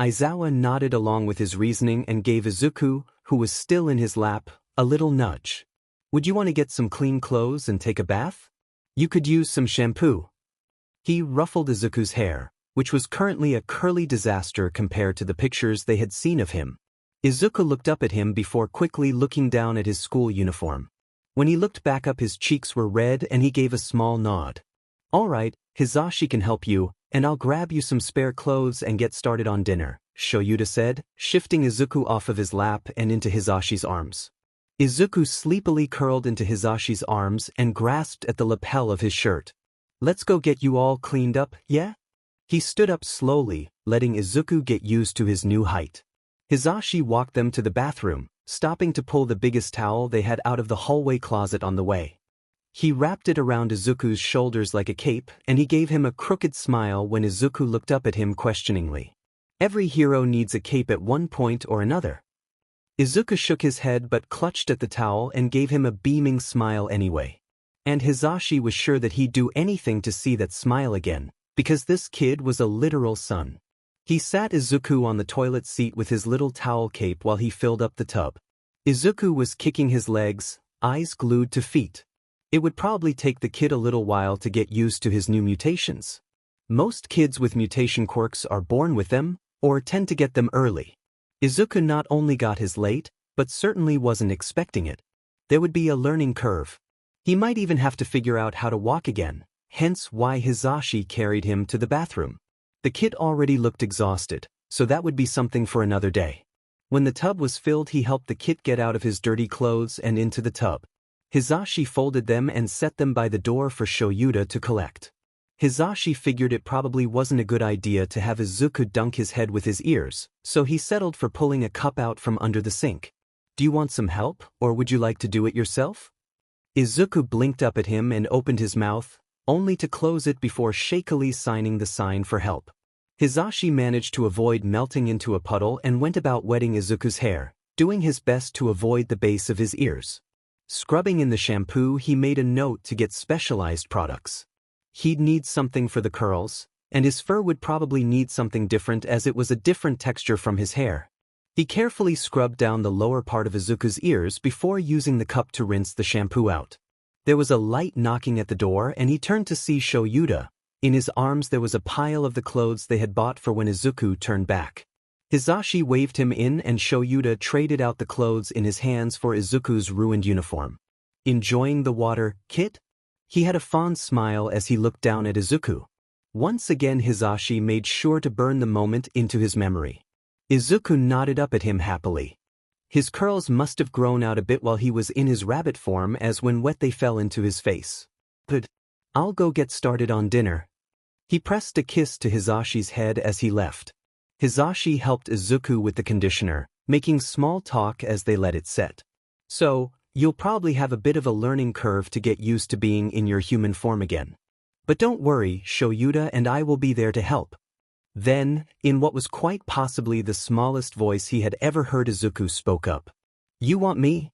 Aizawa nodded along with his reasoning and gave Izuku, who was still in his lap, a little nudge. Would you want to get some clean clothes and take a bath? You could use some shampoo. He ruffled Izuku's hair, which was currently a curly disaster compared to the pictures they had seen of him. Izuku looked up at him before quickly looking down at his school uniform. When he looked back up, his cheeks were red and he gave a small nod. All right, Hisashi can help you, and I'll grab you some spare clothes and get started on dinner, Shoyuta said, shifting Izuku off of his lap and into Hisashi's arms. Izuku sleepily curled into Hisashi's arms and grasped at the lapel of his shirt. Let's go get you all cleaned up, yeah? He stood up slowly, letting Izuku get used to his new height. Hizashi walked them to the bathroom, stopping to pull the biggest towel they had out of the hallway closet on the way. He wrapped it around Izuku's shoulders like a cape, and he gave him a crooked smile when Izuku looked up at him questioningly. Every hero needs a cape at one point or another. Izuku shook his head but clutched at the towel and gave him a beaming smile anyway. And Hizashi was sure that he'd do anything to see that smile again, because this kid was a literal son. He sat Izuku on the toilet seat with his little towel cape while he filled up the tub. Izuku was kicking his legs, eyes glued to feet. It would probably take the kid a little while to get used to his new mutations. Most kids with mutation quirks are born with them, or tend to get them early. Izuku not only got his late, but certainly wasn't expecting it. There would be a learning curve. He might even have to figure out how to walk again, hence why Hizashi carried him to the bathroom. The kid already looked exhausted, so that would be something for another day. When the tub was filled, he helped the kid get out of his dirty clothes and into the tub. Hizashi folded them and set them by the door for Shoyuta to collect. Hizashi figured it probably wasn't a good idea to have Izuku dunk his head with his ears, so he settled for pulling a cup out from under the sink. "Do you want some help, or would you like to do it yourself?" Izuku blinked up at him and opened his mouth, only to close it before shakily signing the sign for help. Hizashi managed to avoid melting into a puddle and went about wetting Izuku's hair, doing his best to avoid the base of his ears. Scrubbing in the shampoo, he made a note to get specialized products. He'd need something for the curls, and his fur would probably need something different as it was a different texture from his hair. He carefully scrubbed down the lower part of Izuku's ears before using the cup to rinse the shampoo out. There was a light knocking at the door and he turned to see Shoyuta. In his arms there was a pile of the clothes they had bought for when Izuku turned back. Hizashi waved him in and Shoyuta traded out the clothes in his hands for Izuku's ruined uniform. "Enjoying the water, kid?" He had a fond smile as he looked down at Izuku. Once again Hizashi made sure to burn the moment into his memory. Izuku nodded up at him happily. His curls must have grown out a bit while he was in his rabbit form, as when wet they fell into his face. "Good. I'll go get started on dinner." He pressed a kiss to Hizashi's head as he left. Hizashi helped Izuku with the conditioner, making small talk as they let it set. "So, you'll probably have a bit of a learning curve to get used to being in your human form again. But don't worry, Shoyuta and I will be there to help." Then, in what was quite possibly the smallest voice he had ever heard, Izuku spoke up. "You want me?"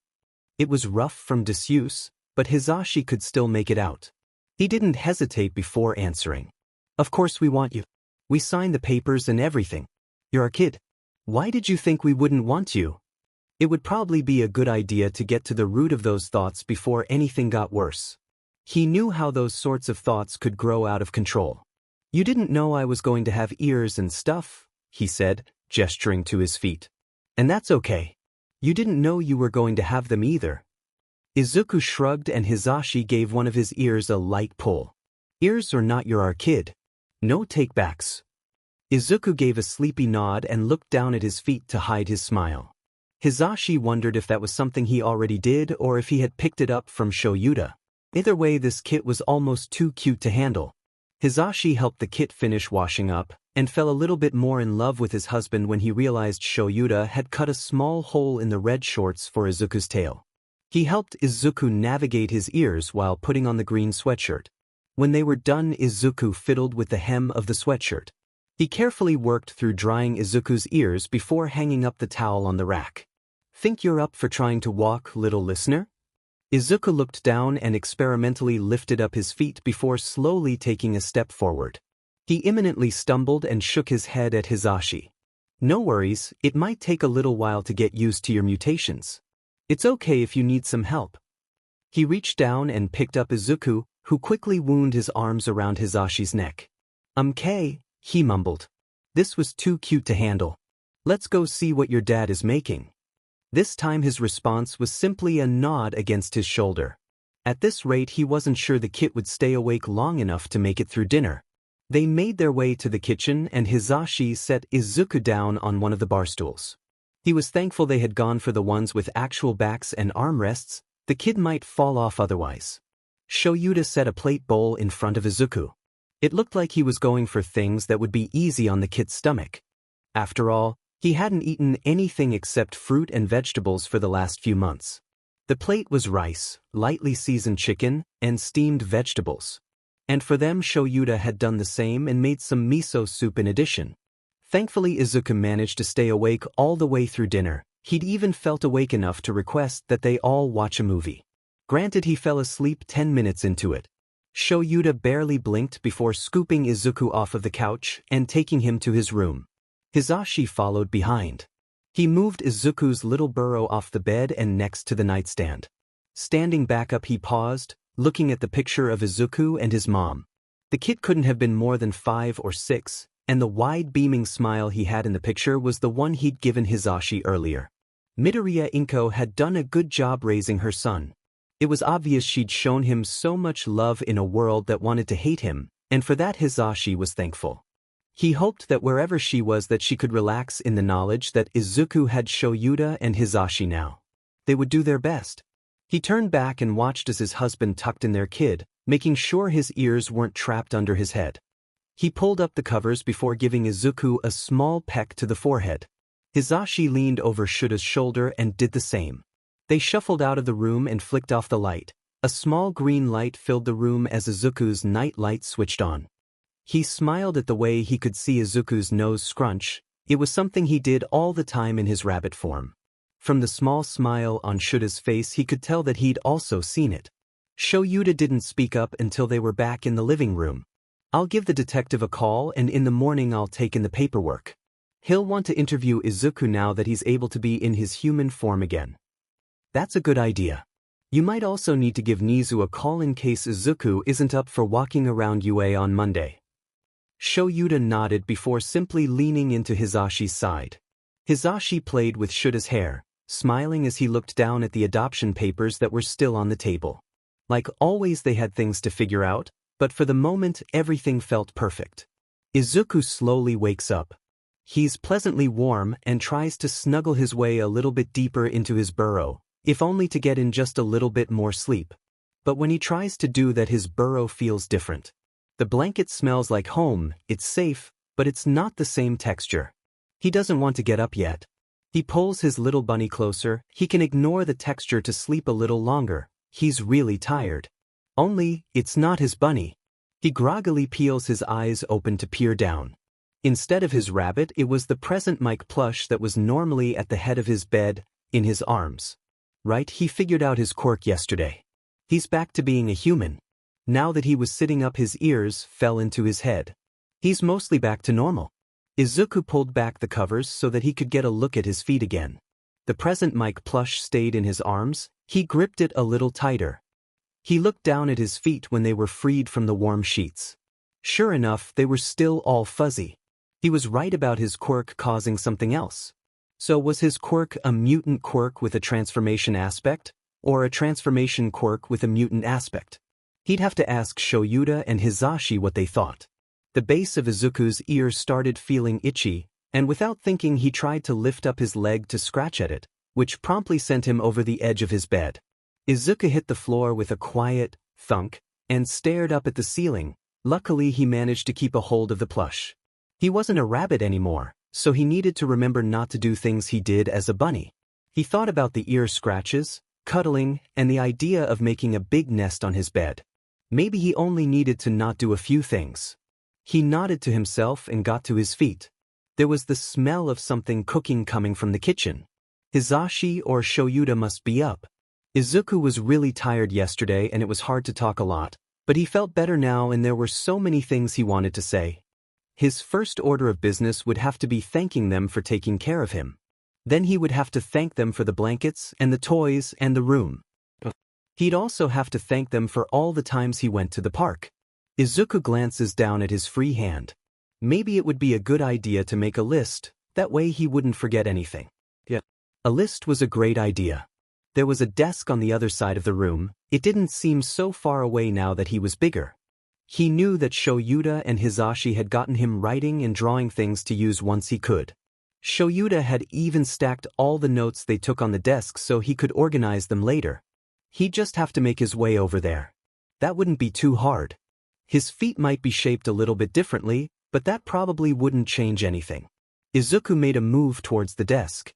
It was rough from disuse, but Hizashi could still make it out. He didn't hesitate before answering. "Of course we want you. We signed the papers and everything. You're a kid. Why did you think we wouldn't want you?" It would probably be a good idea to get to the root of those thoughts before anything got worse. He knew how those sorts of thoughts could grow out of control. "You didn't know I was going to have ears and stuff," he said, gesturing to his feet. "And that's okay. You didn't know you were going to have them either." Izuku shrugged and Hizashi gave one of his ears a light pull. "Ears or not, you're our kid. No takebacks." Izuku gave a sleepy nod and looked down at his feet to hide his smile. Hizashi wondered if that was something he already did or if he had picked it up from Shoyuta. Either way, this kit was almost too cute to handle. Hizashi helped the kit finish washing up, and fell a little bit more in love with his husband when he realized Shoyuta had cut a small hole in the red shorts for Izuku's tail. He helped Izuku navigate his ears while putting on the green sweatshirt. When they were done, Izuku fiddled with the hem of the sweatshirt. He carefully worked through drying Izuku's ears before hanging up the towel on the rack. "Think you're up for trying to walk, little listener?" Izuku looked down and experimentally lifted up his feet before slowly taking a step forward. He imminently stumbled and shook his head at Hizashi. "No worries, it might take a little while to get used to your mutations. It's okay if you need some help." He reached down and picked up Izuku, who quickly wound his arms around Hizashi's neck. "Okay," he mumbled. "This was too cute to handle. Let's go see what your dad is making." This time his response was simply a nod against his shoulder. At this rate, he wasn't sure the kit would stay awake long enough to make it through dinner. They made their way to the kitchen and Hizashi set Izuku down on one of the bar stools. He was thankful they had gone for the ones with actual backs and armrests. The kid might fall off otherwise. Shoyuta set a plate bowl in front of Izuku. It looked like he was going for things that would be easy on the kid's stomach. After all, he hadn't eaten anything except fruit and vegetables for the last few months. The plate was rice, lightly seasoned chicken, and steamed vegetables. And for them, Shoyuta had done the same and made some miso soup in addition. Thankfully, Izuku managed to stay awake all the way through dinner. He'd even felt awake enough to request that they all watch a movie. Granted, he fell asleep 10 minutes into it. Shoyuta barely blinked before scooping Izuku off of the couch and taking him to his room. Hisashi followed behind. He moved Izuku's little burrow off the bed and next to the nightstand. Standing back up, he paused, looking at the picture of Izuku and his mom. The kid couldn't have been more than 5 or 6, and the wide beaming smile he had in the picture was the one he'd given Hisashi earlier. Midoriya Inko had done a good job raising her son. It was obvious she'd shown him so much love in a world that wanted to hate him, and for that Hisashi was thankful. He hoped that wherever she was that she could relax in the knowledge that Izuku had Shoyuta and Hisashi now. They would do their best. He turned back and watched as his husband tucked in their kid, making sure his ears weren't trapped under his head. He pulled up the covers before giving Izuku a small peck to the forehead. Hisashi leaned over Shuta's shoulder and did the same. They shuffled out of the room and flicked off the light. A small green light filled the room as Izuku's night light switched on. He smiled at the way he could see Izuku's nose scrunch. It was something he did all the time in his rabbit form. From the small smile on Shuta's face, he could tell that he'd also seen it. Shoyuta didn't speak up until they were back in the living room. "I'll give the detective a call, and in the morning I'll take in the paperwork. He'll want to interview Izuku now that he's able to be in his human form again." "That's a good idea. You might also need to give Nizu a call in case Izuku isn't up for walking around UA on Monday." Shoyuta nodded before simply leaning into Hisashi's side. Hisashi played with Shuta's hair, smiling as he looked down at the adoption papers that were still on the table. Like always, they had things to figure out, but for the moment everything felt perfect. Izuku slowly wakes up. He's pleasantly warm and tries to snuggle his way a little bit deeper into his burrow, if only to get in just a little bit more sleep. But when he tries to do that, his burrow feels different. The blanket smells like home, it's safe, but it's not the same texture. He doesn't want to get up yet. He pulls his little bunny closer. He can ignore the texture to sleep a little longer. He's really tired. Only, it's not his bunny. He groggily peels his eyes open to peer down. Instead of his rabbit, it was the Present Mic plush that was normally at the head of his bed, in his arms. Right, he figured out his quirk yesterday. He's back to being a human. Now that he was sitting up, his ears fell into his head. He's mostly back to normal. Izuku pulled back the covers so that he could get a look at his feet again. The Present Mic plush stayed in his arms. He gripped it a little tighter. He looked down at his feet when they were freed from the warm sheets. Sure enough, they were still all fuzzy. He was right about his quirk causing something else. So was his quirk a mutant quirk with a transformation aspect, or a transformation quirk with a mutant aspect? He'd have to ask Shoyuta and Hisashi what they thought. The base of Izuku's ear started feeling itchy, and without thinking he tried to lift up his leg to scratch at it, which promptly sent him over the edge of his bed. Izuku hit the floor with a quiet thunk and stared up at the ceiling. Luckily, he managed to keep a hold of the plush. He wasn't a rabbit anymore, so he needed to remember not to do things he did as a bunny. He thought about the ear scratches, cuddling, and the idea of making a big nest on his bed. Maybe he only needed to not do a few things. He nodded to himself and got to his feet. There was the smell of something cooking coming from the kitchen. Hisashi or Shoyuta must be up. Izuku was really tired yesterday and it was hard to talk a lot, but he felt better now and there were so many things he wanted to say. His first order of business would have to be thanking them for taking care of him. Then he would have to thank them for the blankets and the toys and the room. He'd also have to thank them for all the times he went to the park. Izuku glances down at his free hand. Maybe it would be a good idea to make a list, that way he wouldn't forget anything. Yeah. A list was a great idea. There was a desk on the other side of the room. It didn't seem so far away now that he was bigger. He knew that Shoyuta and Hisashi had gotten him writing and drawing things to use once he could. Shoyuta had even stacked all the notes they took on the desk so he could organize them later. He'd just have to make his way over there. That wouldn't be too hard. His feet might be shaped a little bit differently, but that probably wouldn't change anything. Izuku made a move towards the desk.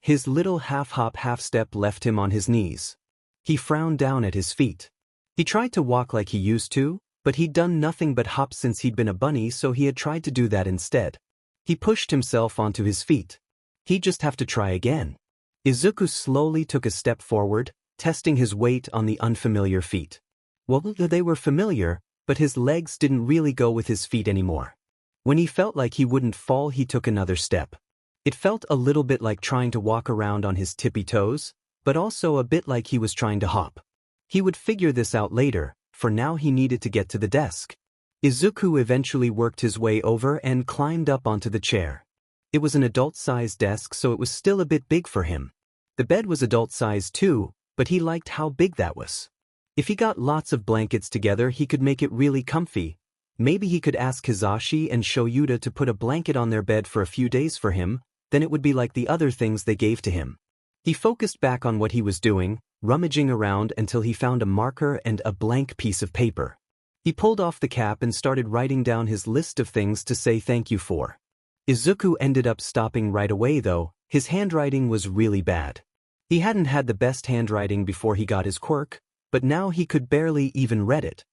His little half-hop half-step left him on his knees. He frowned down at his feet. He tried to walk like he used to, but he'd done nothing but hop since he'd been a bunny, so he had tried to do that instead. He pushed himself onto his feet. He'd just have to try again. Izuku slowly took a step forward, testing his weight on the unfamiliar feet. Well, they were familiar, but his legs didn't really go with his feet anymore. When he felt like he wouldn't fall, he took another step. It felt a little bit like trying to walk around on his tippy toes, but also a bit like he was trying to hop. He would figure this out later, for now he needed to get to the desk. Izuku eventually worked his way over and climbed up onto the chair. It was an adult-sized desk, so it was still a bit big for him. The bed was adult-sized too, but he liked how big that was. If he got lots of blankets together, he could make it really comfy. Maybe he could ask Hizashi and Shoyuta to put a blanket on their bed for a few days for him, then it would be like the other things they gave to him. He focused back on what he was doing, rummaging around until he found a marker and a blank piece of paper. He pulled off the cap and started writing down his list of things to say thank you for. Izuku ended up stopping right away though. His handwriting was really bad. He hadn't had the best handwriting before he got his quirk, but now he could barely even read it.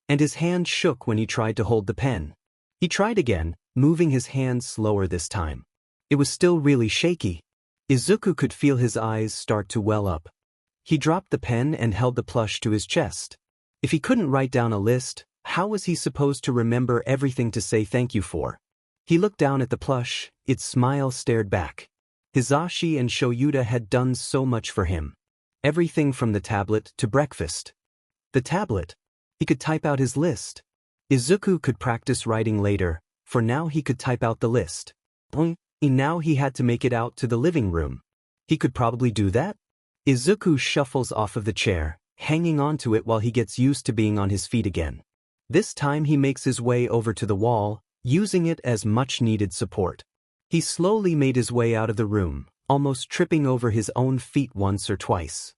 And his hand shook when he tried to hold the pen. He tried again, moving his hand slower this time. It was still really shaky. Izuku could feel his eyes start to well up. He dropped the pen and held the plush to his chest. If he couldn't write down a list, how was he supposed to remember everything to say thank you for? He looked down at the plush, its smile stared back. Hizashi and Shoyuta had done so much for him. Everything from the tablet to breakfast. The tablet. He could type out his list. Izuku could practice writing later, for now he could type out the list. Now he had to make it out to the living room. He could probably do that? Izuku shuffles off of the chair, hanging onto it while he gets used to being on his feet again. This time he makes his way over to the wall, using it as much-needed support. He slowly made his way out of the room, almost tripping over his own feet once or twice.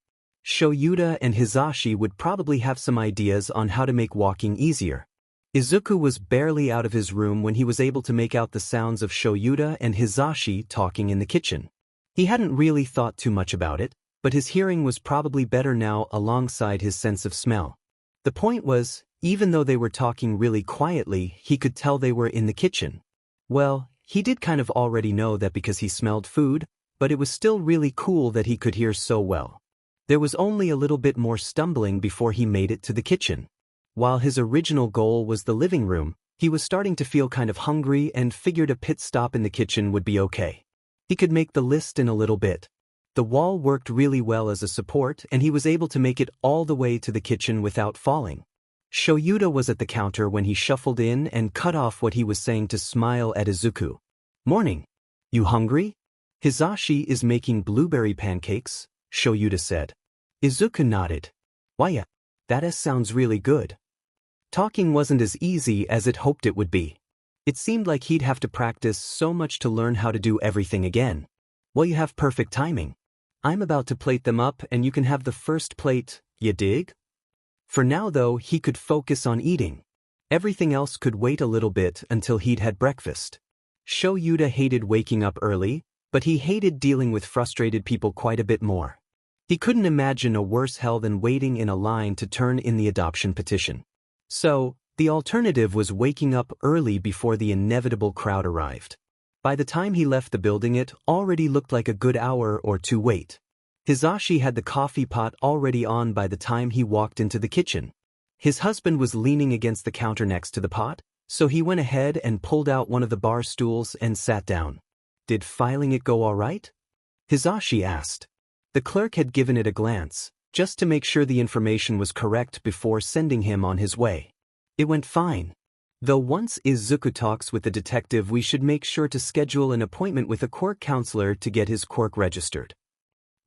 Shoyuta and Hizashi would probably have some ideas on how to make walking easier. Izuku was barely out of his room when he was able to make out the sounds of Shoyuta and Hizashi talking in the kitchen. He hadn't really thought too much about it, but his hearing was probably better now alongside his sense of smell. The point was, even though they were talking really quietly, he could tell they were in the kitchen. Well, he did kind of already know that because he smelled food, but it was still really cool that he could hear so well. There was only a little bit more stumbling before he made it to the kitchen. While his original goal was the living room, he was starting to feel kind of hungry and figured a pit stop in the kitchen would be okay. He could make the list in a little bit. The wall worked really well as a support and he was able to make it all the way to the kitchen without falling. Shoyuta was at the counter when he shuffled in and cut off what he was saying to smile at Izuku. "Morning. You hungry?" "Hizashi is making blueberry pancakes," Shoyuta said. Izuku nodded. "Why, that sounds really good." Talking wasn't as easy as it hoped it would be. It seemed like he'd have to practice so much to learn how to do everything again. "Well, you have perfect timing. I'm about to plate them up and you can have the first plate, you dig?" For now though, he could focus on eating. Everything else could wait a little bit until he'd had breakfast. Shoyuta hated waking up early, but he hated dealing with frustrated people quite a bit more. He couldn't imagine a worse hell than waiting in a line to turn in the adoption petition. So, the alternative was waking up early before the inevitable crowd arrived. By the time he left the building, it already looked like a good hour or two wait. Hizashi had the coffee pot already on by the time he walked into the kitchen. His husband was leaning against the counter next to the pot, so he went ahead and pulled out one of the bar stools and sat down. "Did filing it go all right?" Hizashi asked. The clerk had given it a glance, just to make sure the information was correct before sending him on his way. "It went fine. Though once Izuku talks with the detective, we should make sure to schedule an appointment with a quirk counselor to get his quirk registered."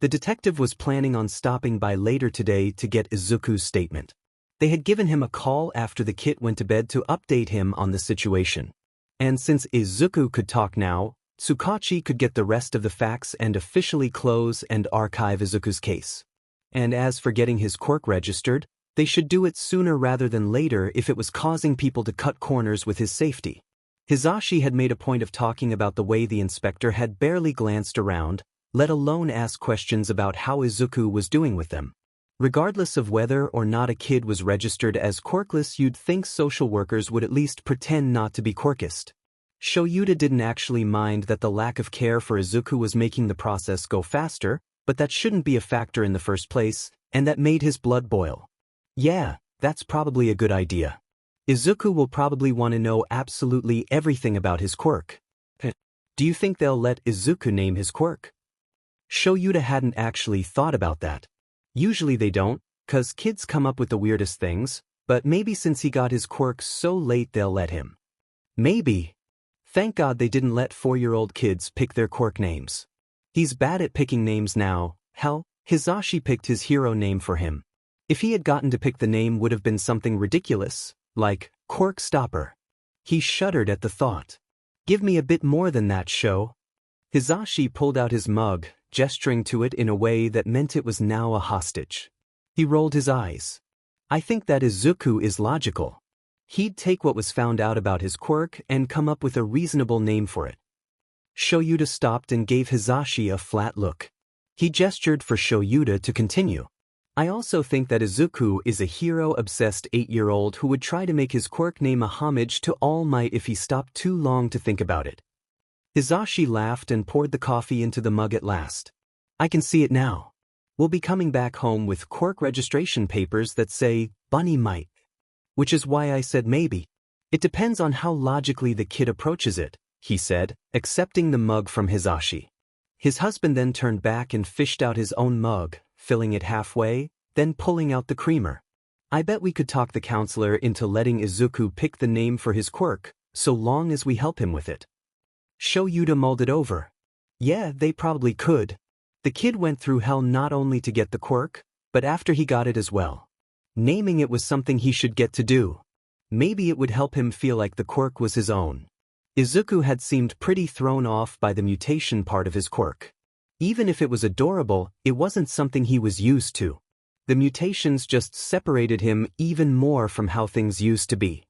The detective was planning on stopping by later today to get Izuku's statement. They had given him a call after the kid went to bed to update him on the situation. And since Izuku could talk now, Tsukachi could get the rest of the facts and officially close and archive Izuku's case. And as for getting his quirk registered, They should do it sooner rather than later if it was causing people to cut corners with his safety. Hizashi had made a point of talking about the way the inspector had barely glanced around, let alone ask questions about how Izuku was doing with them. Regardless of whether or not a kid was registered as quirkless, you'd think social workers would at least pretend not to be quirkist. Shoyuta didn't actually mind that the lack of care for Izuku was making the process go faster, but that shouldn't be a factor in the first place, and that made his blood boil. Yeah, that's probably a good idea. Izuku will probably want to know absolutely everything about his quirk. Do you think they'll let Izuku name his quirk? Shoyuta hadn't actually thought about that. Usually they don't, 'cause kids come up with the weirdest things, but maybe since he got his quirk so late they'll let him. Maybe. Thank God they didn't let 4-year-old kids pick their quirk names. He's bad at picking names now. Hell, Hizashi picked his hero name for him. If he had gotten to pick, the name would have been something ridiculous, like Quirk Stopper. He shuddered at the thought. Give me a bit more than that, Sho. Hizashi pulled out his mug, gesturing to it in a way that meant it was now a hostage. He rolled his eyes. I think that Izuku is logical. He'd take what was found out about his quirk and come up with a reasonable name for it. Shoyuta stopped and gave Hizashi a flat look. He gestured for Shoyuta to continue. I also think that Izuku is a hero-obsessed 8-year-old who would try to make his quirk name a homage to All Might if he stopped too long to think about it. Hizashi laughed and poured the coffee into the mug at last. I can see it now. We'll be coming back home with quirk registration papers that say, Bunny Might. Which is why I said maybe. It depends on how logically the kid approaches it, he said, accepting the mug from Hizashi. His husband then turned back and fished out his own mug, filling it halfway, then pulling out the creamer. I bet we could talk the counselor into letting Izuku pick the name for his quirk, so long as we help him with it. Shoyuta mulled it over. Yeah, they probably could. The kid went through hell not only to get the quirk, but after he got it as well. Naming it was something he should get to do. Maybe it would help him feel like the quirk was his own. Izuku had seemed pretty thrown off by the mutation part of his quirk. Even if it was adorable, it wasn't something he was used to. The mutations just separated him even more from how things used to be.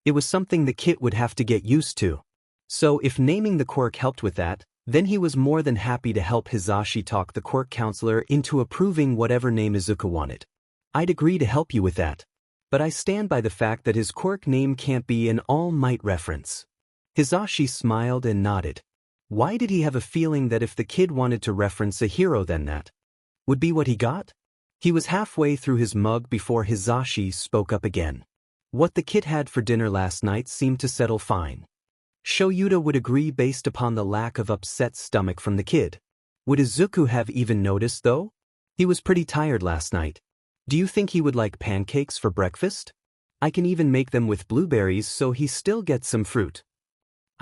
It was something the kid would have to get used to. So if naming the quirk helped with that, then he was more than happy to help Hizashi talk the quirk counselor into approving whatever name Izuku wanted. I'd agree to help you with that. But I stand by the fact that his quirk name can't be an All Might reference. Hizashi smiled and nodded. Why did he have a feeling that if the kid wanted to reference a hero, then that would be what he got? He was halfway through his mug before Hizashi spoke up again. What the kid had for dinner last night seemed to settle fine. Shoyuta would agree based upon the lack of upset stomach from the kid. Would Izuku have even noticed, though? He was pretty tired last night. Do you think he would like pancakes for breakfast? I can even make them with blueberries so he still gets some fruit.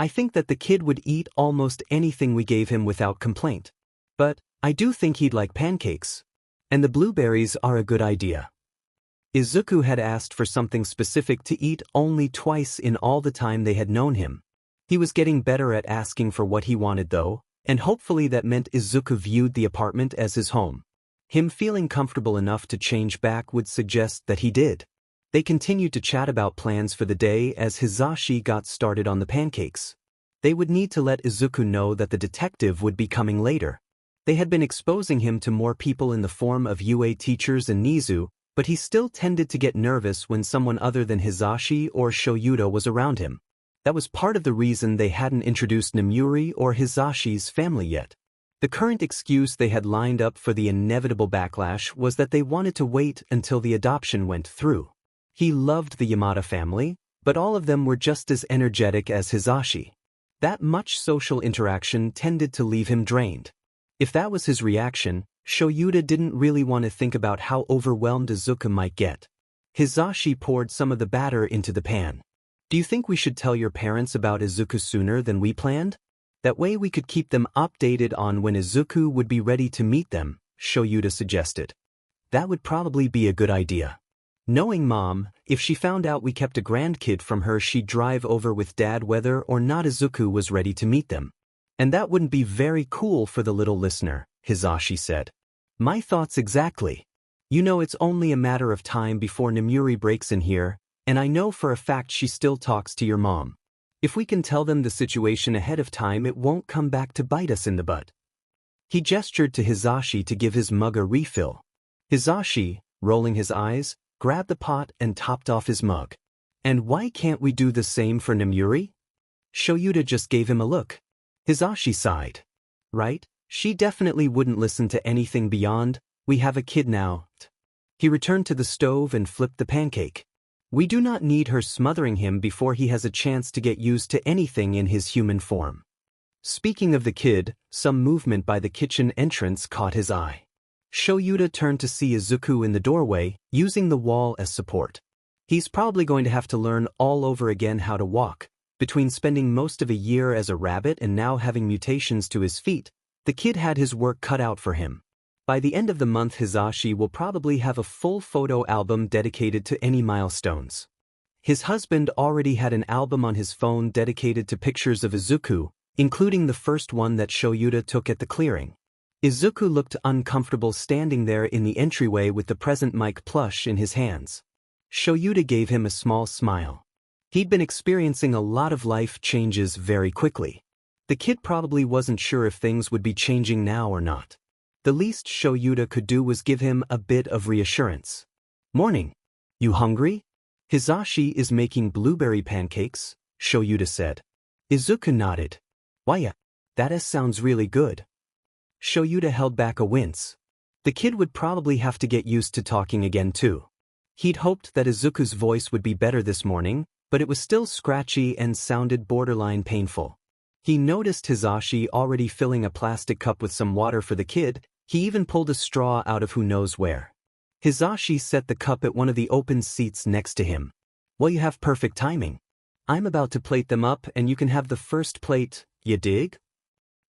I think that the kid would eat almost anything we gave him without complaint. But I do think he'd like pancakes. And the blueberries are a good idea. Izuku had asked for something specific to eat only twice in all the time they had known him. He was getting better at asking for what he wanted, though, and hopefully that meant Izuku viewed the apartment as his home. Him feeling comfortable enough to change back would suggest that he did. They continued to chat about plans for the day as Hizashi got started on the pancakes. They would need to let Izuku know that the detective would be coming later. They had been exposing him to more people in the form of UA teachers and Nizu, but he still tended to get nervous when someone other than Hizashi or Shoyuta was around him. That was part of the reason they hadn't introduced Namuri or Hizashi's family yet. The current excuse they had lined up for the inevitable backlash was that they wanted to wait until the adoption went through. He loved the Yamada family, but all of them were just as energetic as Hizashi. That much social interaction tended to leave him drained. If that was his reaction, Shoyuta didn't really want to think about how overwhelmed Izuku might get. Hizashi poured some of the batter into the pan. Do you think we should tell your parents about Izuku sooner than we planned? That way we could keep them updated on when Izuku would be ready to meet them, Shoyuta suggested. That would probably be a good idea. Knowing Mom, if she found out we kept a grandkid from her, she'd drive over with Dad whether or not Izuku was ready to meet them. And that wouldn't be very cool for the little listener, Hizashi said. My thoughts exactly. You know it's only a matter of time before Nemuri breaks in here, and I know for a fact she still talks to your mom. If we can tell them the situation ahead of time, it won't come back to bite us in the butt." He gestured to Hizashi to give his mug a refill. Hizashi, rolling his eyes, grabbed the pot and topped off his mug. "And why can't we do the same for Nemuri?" Shoyuta just gave him a look. Hizashi sighed. "Right, she definitely wouldn't listen to anything beyond, 'We have a kid now.'" He returned to the stove and flipped the pancake. "We do not need her smothering him before he has a chance to get used to anything in his human form." Speaking of the kid, some movement by the kitchen entrance caught his eye. Shoyuta turned to see Izuku in the doorway, using the wall as support. He's probably going to have to learn all over again how to walk. Between spending most of a year as a rabbit and now having mutations to his feet, the kid had his work cut out for him. By the end of the month, Hizashi will probably have a full photo album dedicated to any milestones. His husband already had an album on his phone dedicated to pictures of Izuku, including the first one that Shoyuta took at the clearing. Izuku looked uncomfortable standing there in the entryway with the Present Mic plush in his hands. Shoyuta gave him a small smile. He'd been experiencing a lot of life changes very quickly. The kid probably wasn't sure if things would be changing now or not. The least Shoyuta could do was give him a bit of reassurance. "Morning. You hungry?" "Hizashi is making blueberry pancakes," Shoyuta said. Izuku nodded. "Why, that sounds really good." Shoyuta held back a wince. The kid would probably have to get used to talking again too. He'd hoped that Izuku's voice would be better this morning, but it was still scratchy and sounded borderline painful. He noticed Hizashi already filling a plastic cup with some water for the kid. He even pulled a straw out of who knows where. Hizashi set the cup at one of the open seats next to him. "Well, you have perfect timing. I'm about to plate them up and you can have the first plate, you dig?"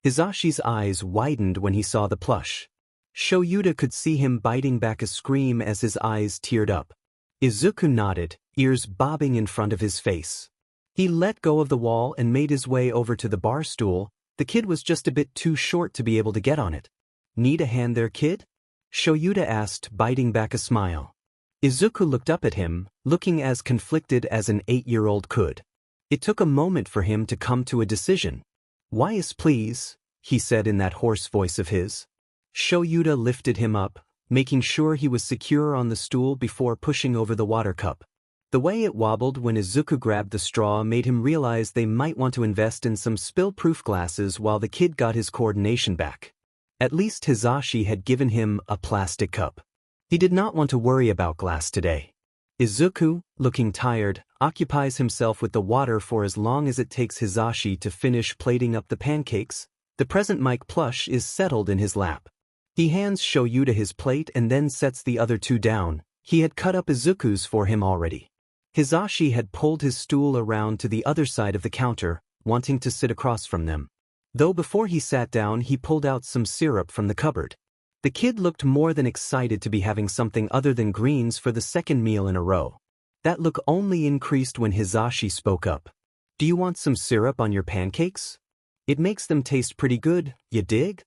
Hizashi's eyes widened when he saw the plush. Shoyuta could see him biting back a scream as his eyes teared up. Izuku nodded, ears bobbing in front of his face. He let go of the wall and made his way over to the bar stool. The kid was just a bit too short to be able to get on it. "Need a hand there, kid?" Shoyuta asked, biting back a smile. Izuku looked up at him, looking as conflicted as an 8-year-old could. It took a moment for him to come to a decision. "Why is please?" he said in that hoarse voice of his. Shoyuta lifted him up, making sure he was secure on the stool before pushing over the water cup. The way it wobbled when Izuku grabbed the straw made him realize they might want to invest in some spill-proof glasses while the kid got his coordination back. At least Hizashi had given him a plastic cup. He did not want to worry about glass today. Izuku, looking tired, occupies himself with the water for as long as it takes Hizashi to finish plating up the pancakes. The Present Mic plush is settled in his lap. He hands Shoyuta his plate and then sets the other two down. He had cut up Izuku's for him already. Hizashi had pulled his stool around to the other side of the counter, wanting to sit across from them. Though before he sat down he pulled out some syrup from the cupboard. The kid looked more than excited to be having something other than greens for the second meal in a row. That look only increased when Hizashi spoke up. "Do you want some syrup on your pancakes? It makes them taste pretty good, you dig?"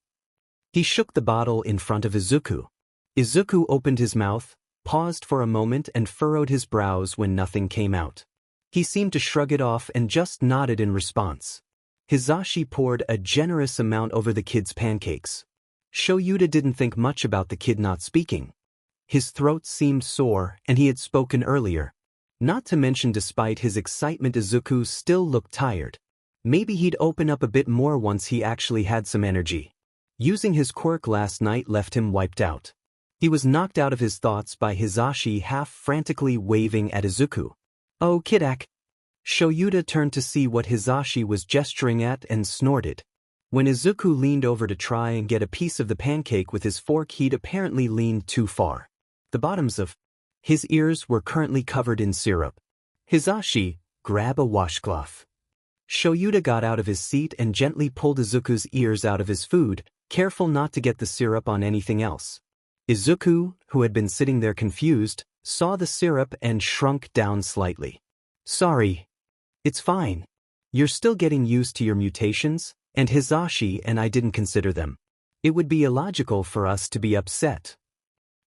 He shook the bottle in front of Izuku. Izuku opened his mouth, paused for a moment and furrowed his brows when nothing came out. He seemed to shrug it off and just nodded in response. Hizashi poured a generous amount over the kid's pancakes. Shoyuta didn't think much about the kid not speaking. His throat seemed sore and he had spoken earlier. Not to mention despite his excitement Izuku still looked tired. Maybe he'd open up a bit more once he actually had some energy. Using his quirk last night left him wiped out. He was knocked out of his thoughts by Hizashi half frantically waving at Izuku. "Oh, Kidak." Shoyuta turned to see what Hizashi was gesturing at and snorted. When Izuku leaned over to try and get a piece of the pancake with his fork, he'd apparently leaned too far. The bottoms of his ears were currently covered in syrup. "Hizashi, grab a washcloth." Shoyuta got out of his seat and gently pulled Izuku's ears out of his food, careful not to get the syrup on anything else. Izuku, who had been sitting there confused, saw the syrup and shrunk down slightly. "Sorry. It's fine. You're still getting used to your mutations, and Hizashi and I didn't consider them. It would be illogical for us to be upset."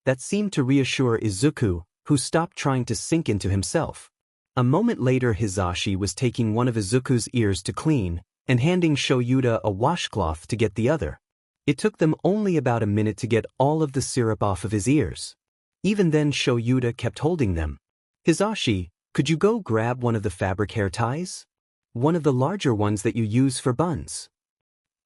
That seemed to reassure Izuku, who stopped trying to sink into himself. A moment later Hisashi was taking one of Izuku's ears to clean, and handing Shoyuta a washcloth to get the other. It took them only about a minute to get all of the syrup off of his ears. Even then Shoyuta kept holding them. Hisashi, could you go grab one of the fabric hair ties? One of the larger ones that you use for buns.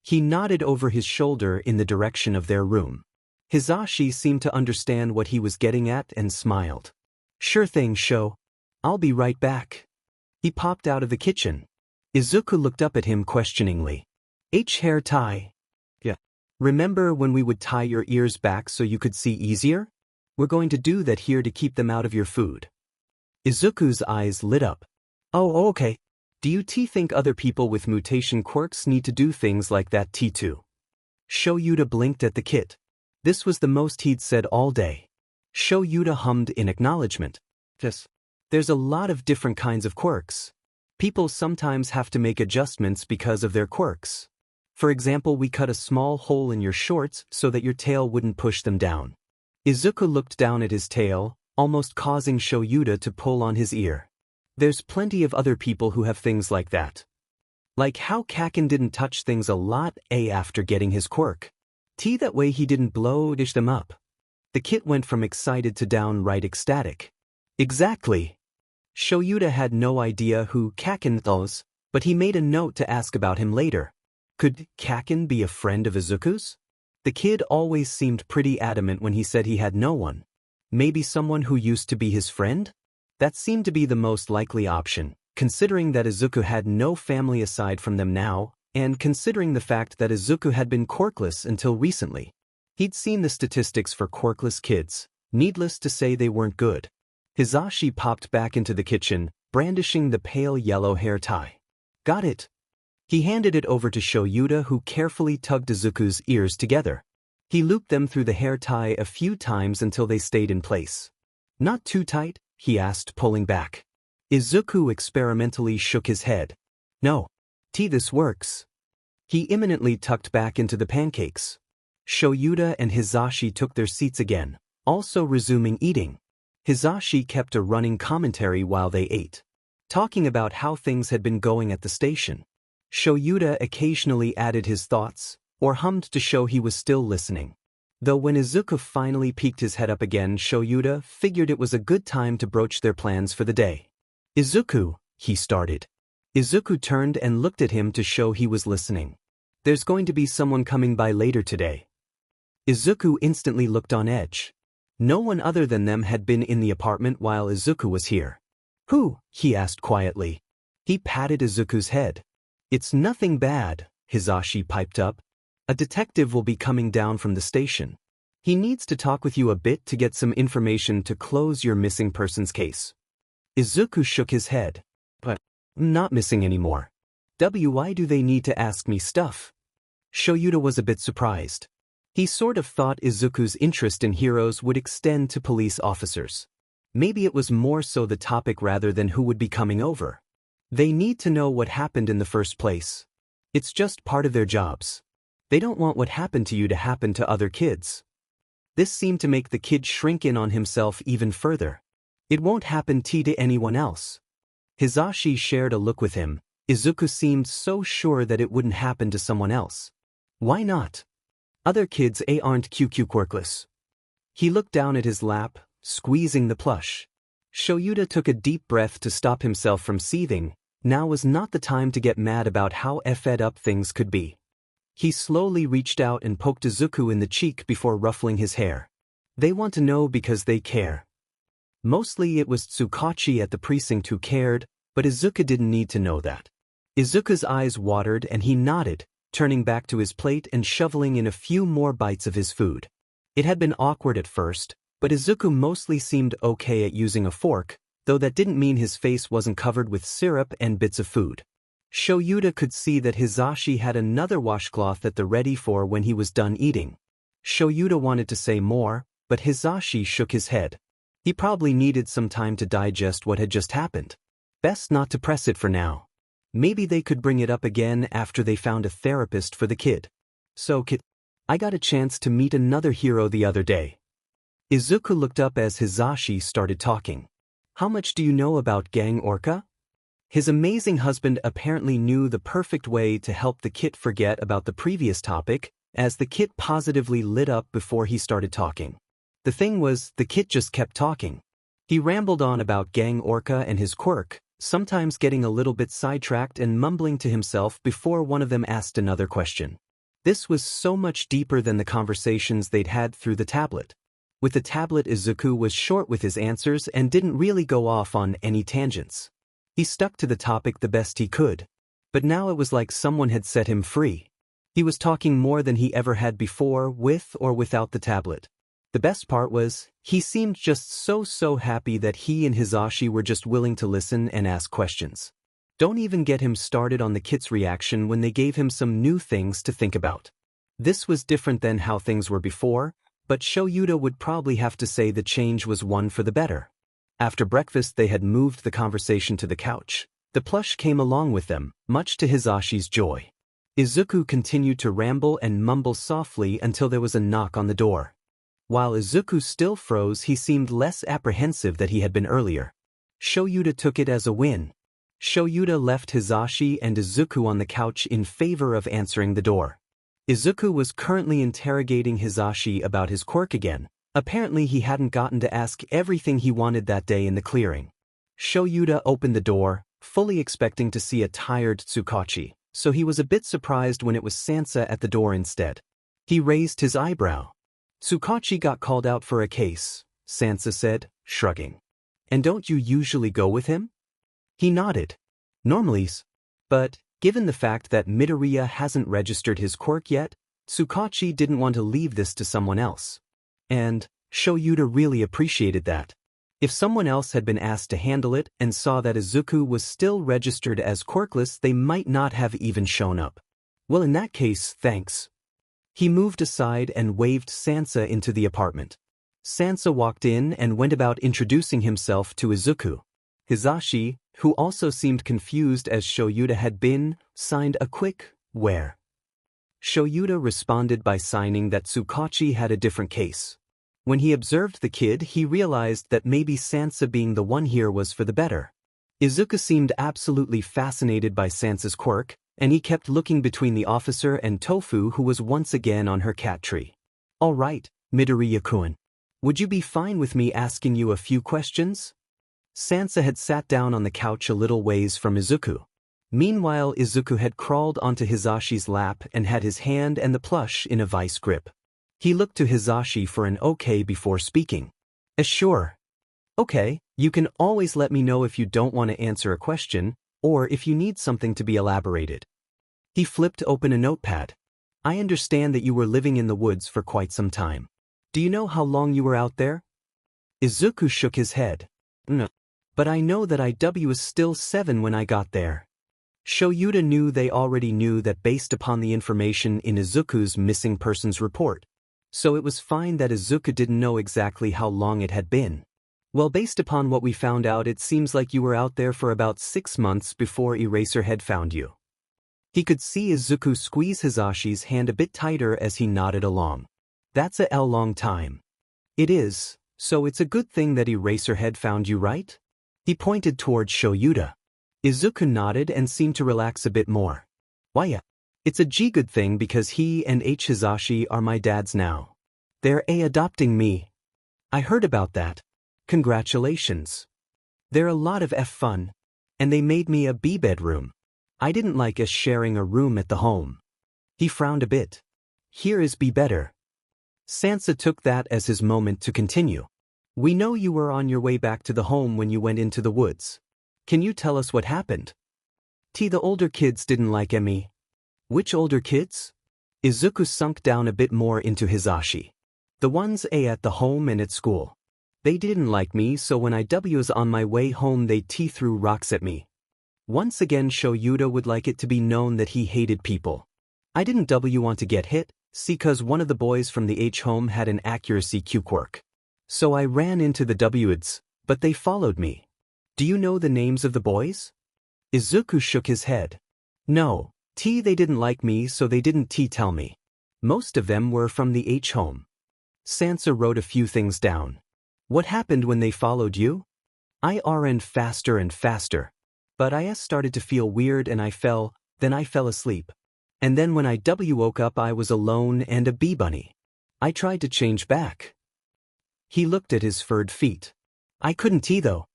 He nodded over his shoulder in the direction of their room. Hisashi seemed to understand what he was getting at and smiled. Sure thing, Sho. I'll be right back. He popped out of the kitchen. Izuku looked up at him questioningly. Hair tie. Yeah. Remember when we would tie your ears back so you could see easier? We're going to do that here to keep them out of your food. Izuku's eyes lit up. Oh, okay. Do you think other people with mutation quirks need to do things like that too? Shoyuta blinked at the kit. This was the most he'd said all day. Shoyuta hummed in acknowledgement. Yes. There's a lot of different kinds of quirks. People sometimes have to make adjustments because of their quirks. For example, we cut a small hole in your shorts so that your tail wouldn't push them down. Izuku looked down at his tail, almost causing Shoyuta to pull on his ear. There's plenty of other people who have things like that. Like how Kaken didn't touch things a lot after getting his quirk. That way he didn't dish them up. The kid went from excited to downright ecstatic. Exactly. Shoyuta had no idea who Kaken was, but he made a note to ask about him later. Could Kaken be a friend of Izuku's? The kid always seemed pretty adamant when he said he had no one. Maybe someone who used to be his friend? That seemed to be the most likely option, considering that Izuku had no family aside from them now, and considering the fact that Izuku had been quirkless until recently. He'd seen the statistics for quirkless kids. Needless to say they weren't good. Hisashi popped back into the kitchen, brandishing the pale yellow hair tie. Got it. He handed it over to Shoyuta, who carefully tugged Izuku's ears together. He looped them through the hair tie a few times until they stayed in place. Not too tight? He asked, pulling back. Izuku experimentally shook his head. No. This works. He imminently tucked back into the pancakes. Shoyuta and Hisashi took their seats again, also resuming eating. Hisashi kept a running commentary while they ate, talking about how things had been going at the station. Shoyuta occasionally added his thoughts, or hummed to show he was still listening. Though when Izuku finally peeked his head up again, Shoyuta figured it was a good time to broach their plans for the day. Izuku, he started. Izuku turned and looked at him to show he was listening. There's going to be someone coming by later today. Izuku instantly looked on edge. No one other than them had been in the apartment while Izuku was here. Who? He asked quietly. He patted Izuku's head. It's nothing bad, Hisashi piped up. A detective will be coming down from the station. He needs to talk with you a bit to get some information to close your missing persons case. Izuku shook his head. But I'm not missing anymore. Why do they need to ask me stuff? Shoyuta was a bit surprised. He sort of thought Izuku's interest in heroes would extend to police officers. Maybe it was more so the topic rather than who would be coming over. They need to know what happened in the first place. It's just part of their jobs. They don't want what happened to you to happen to other kids. This seemed to make the kid shrink in on himself even further. It won't happen to anyone else. Hisashi shared a look with him. Izuku seemed so sure that it wouldn't happen to someone else. Why not? Other kids aren't quirkless. He looked down at his lap, squeezing the plush. Shoyuta took a deep breath to stop himself from seething. Now was not the time to get mad about how fed up things could be. He slowly reached out and poked Izuku in the cheek before ruffling his hair. They want to know because they care. Mostly it was Tsukachi at the precinct who cared, but Izuku didn't need to know that. Izuku's eyes watered and he nodded, turning back to his plate and shoveling in a few more bites of his food. It had been awkward at first, but Izuku mostly seemed okay at using a fork, though that didn't mean his face wasn't covered with syrup and bits of food. Shoyuta could see that Hisashi had another washcloth at the ready for when he was done eating. Shoyuta wanted to say more, but Hisashi shook his head. He probably needed some time to digest what had just happened. Best not to press it for now. Maybe they could bring it up again after they found a therapist for the kid. So kid, I got a chance to meet another hero the other day. Izuku looked up as Hizashi started talking. How much do you know about Gang Orca? His amazing husband apparently knew the perfect way to help the kid forget about the previous topic, as the kid positively lit up before he started talking. The thing was, the kid just kept talking. He rambled on about Gang Orca and his quirk, sometimes getting a little bit sidetracked and mumbling to himself before one of them asked another question. This was so much deeper than the conversations they'd had through the tablet. With the tablet, Izuku was short with his answers and didn't really go off on any tangents. He stuck to the topic the best he could. But now it was like someone had set him free. He was talking more than he ever had before, with or without the tablet. The best part was, he seemed just so happy that he and Hizashi were just willing to listen and ask questions. Don't even get him started on the kid's reaction when they gave him some new things to think about. This was different than how things were before, but Shoyuta would probably have to say the change was one for the better. After breakfast they had moved the conversation to the couch. The plush came along with them, much to Hizashi's joy. Izuku continued to ramble and mumble softly until there was a knock on the door. While Izuku still froze, he seemed less apprehensive than he had been earlier. Shoyuta took it as a win. Shoyuta left Hizashi and Izuku on the couch in favor of answering the door. Izuku was currently interrogating Hizashi about his quirk again. Apparently he hadn't gotten to ask everything he wanted that day in the clearing. Shoyuta opened the door, fully expecting to see a tired Tsukachi, so he was a bit surprised when it was Sansa at the door instead. He raised his eyebrow. Tsukachi got called out for a case, Sansa said, shrugging. And don't you usually go with him? He nodded. Normally's. But, given the fact that Midoriya hasn't registered his quirk yet, Tsukachi didn't want to leave this to someone else. And, Shoyuta really appreciated that. If someone else had been asked to handle it and saw that Izuku was still registered as quirkless, they might not have even shown up. Well, in that case, thanks. He moved aside and waved Sansa into the apartment. Sansa walked in and went about introducing himself to Izuku. Hizashi, who also seemed confused as Shoyuta had been, signed a quick, "Where?" Shoyuta responded by signing that Tsukachi had a different case. When he observed the kid, he realized that maybe Sansa being the one here was for the better. Izuku seemed absolutely fascinated by Sansa's quirk, and he kept looking between the officer and Tofu, who was once again on her cat tree. "All right, Midoriya-kun. Would you be fine with me asking you a few questions?" Sansa had sat down on the couch a little ways from Izuku. Meanwhile, Izuku had crawled onto Hizashi's lap and had his hand and the plush in a vice grip. He looked to Hizashi for an okay before speaking. Sure. Okay, you can always let me know if you don't want to answer a question, or if you need something to be elaborated. He flipped open a notepad. I understand that you were living in the woods for quite some time. Do you know how long you were out there? Izuku shook his head. No. But I know that IW was still 7 when I got there. Shoyuta knew they already knew that based upon the information in Izuku's missing persons report. So it was fine that Izuku didn't know exactly how long it had been. Well, based upon what we found out, it seems like you were out there for about 6 months before Eraserhead found you. He could see Izuku squeeze Hizashi's hand a bit tighter as he nodded along. That's a long time. It is, so it's a good thing that Eraserhead found you, right? He pointed towards Shoyuta. Izuku nodded and seemed to relax a bit more. Why yeah. It's a good thing because he and Hizashi are my dads now. They're adopting me. I heard about that. Congratulations. They're a lot of fun. And they made me a bedroom. I didn't like us sharing a room at the home. He frowned a bit. Here is better. Sansa took that as his moment to continue. We know you were on your way back to the home when you went into the woods. Can you tell us what happened? The older kids didn't like me. Which older kids? Izuku sunk down a bit more into Hizashi. The ones at the home and at school. They didn't like me, so when I was on my way home they threw rocks at me. Once again, Shoyuta would like it to be known that he hated people. I didn't want to get hit, cause one of the boys from the home had an accuracy Q quirk. So I ran into the W's, but they followed me. Do you know the names of the boys? Izuku shook his head. No, they didn't like me, so they didn't tell me. Most of them were from the home. Sansa wrote a few things down. What happened when they followed you? I ran faster and faster. But I started to feel weird and then I fell asleep. And then when I woke up I was alone and a bee bunny. I tried to change back. He looked at his furred feet. I couldn't though.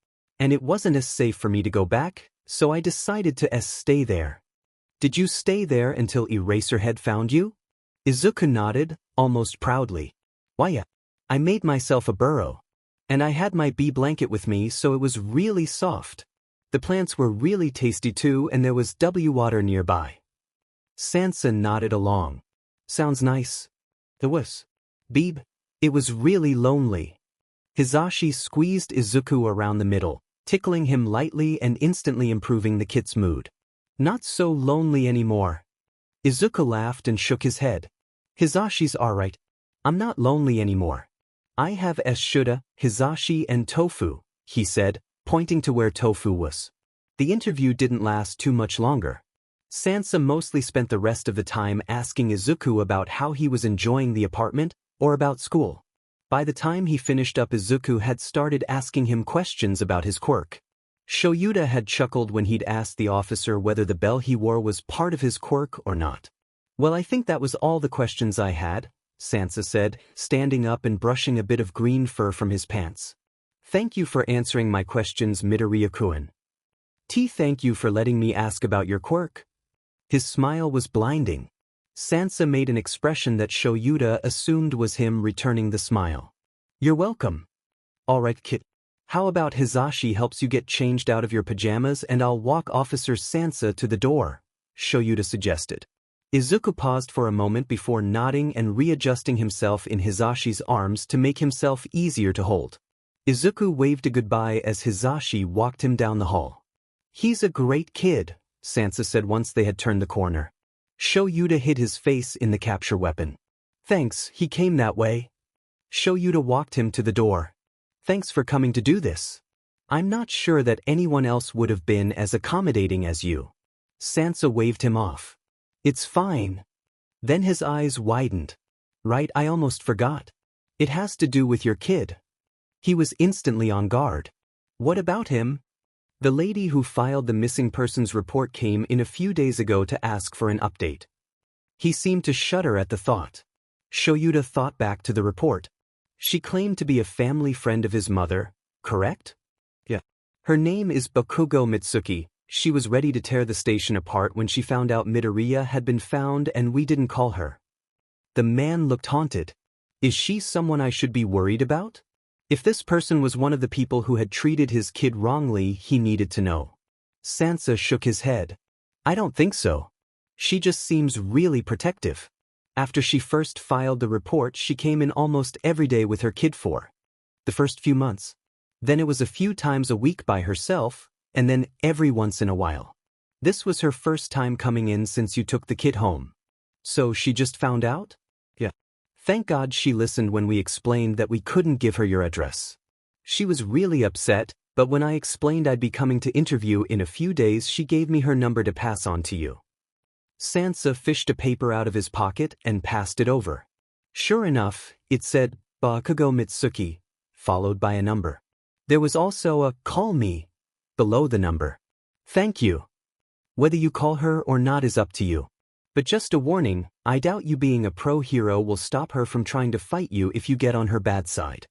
And it wasn't as safe for me to go back, so I decided to stay there. Did you stay there until Eraserhead found you? Izuku nodded, almost proudly. Why yeah. I made myself a burrow. And I had my bee blanket with me so it was really soft. The plants were really tasty too and there was water nearby. Sansa nodded along. Sounds nice. It was. Beeb. It was really lonely. Hizashi squeezed Izuku around the middle, tickling him lightly and instantly improving the kid's mood. Not so lonely anymore. Izuku laughed and shook his head. Hizashi's alright. I'm not lonely anymore. I have Shuda, Hizashi and Tofu, he said, pointing to where Tofu was. The interview didn't last too much longer. Sansa mostly spent the rest of the time asking Izuku about how he was enjoying the apartment, or about school. By the time he finished up, Izuku had started asking him questions about his quirk. Shoyuta had chuckled when he'd asked the officer whether the bell he wore was part of his quirk or not. Well, I think that was all the questions I had, Sansa said, standing up and brushing a bit of green fur from his pants. Thank you for answering my questions, Midoriya-kun. Thank you for letting me ask about your quirk. His smile was blinding. Sansa made an expression that Shoyuta assumed was him returning the smile. You're welcome. Alright kid. How about Hizashi helps you get changed out of your pajamas and I'll walk Officer Sansa to the door, Shoyuta suggested. Izuku paused for a moment before nodding and readjusting himself in Hizashi's arms to make himself easier to hold. Izuku waved a goodbye as Hizashi walked him down the hall. He's a great kid, Sansa said once they had turned the corner. Shoyuta hid his face in the capture weapon. Thanks, he came that way. Shoyuta walked him to the door. Thanks for coming to do this. I'm not sure that anyone else would have been as accommodating as you. Sansa waved him off. It's fine. Then his eyes widened. Right, I almost forgot. It has to do with your kid. He was instantly on guard. What about him? The lady who filed the missing persons report came in a few days ago to ask for an update. He seemed to shudder at the thought. Shoyuta thought back to the report. She claimed to be a family friend of his mother, correct? Yeah. Her name is Bakugo Mitsuki. She was ready to tear the station apart when she found out Midoriya had been found and we didn't call her. The man looked haunted. Is she someone I should be worried about? If this person was one of the people who had treated his kid wrongly, he needed to know. Sansa shook his head. I don't think so. She just seems really protective. After she first filed the report, she came in almost every day with her kid for the first few months. Then it was a few times a week by herself, and then every once in a while. This was her first time coming in since you took the kid home. So she just found out? Yeah. Thank God she listened when we explained that we couldn't give her your address. She was really upset, but when I explained I'd be coming to interview in a few days, she gave me her number to pass on to you. Sansa fished a paper out of his pocket and passed it over. Sure enough, it said, Bakugo Mitsuki, followed by a number. There was also a call me below the number. Thank you. Whether you call her or not is up to you. But just a warning, I doubt you being a pro hero will stop her from trying to fight you if you get on her bad side.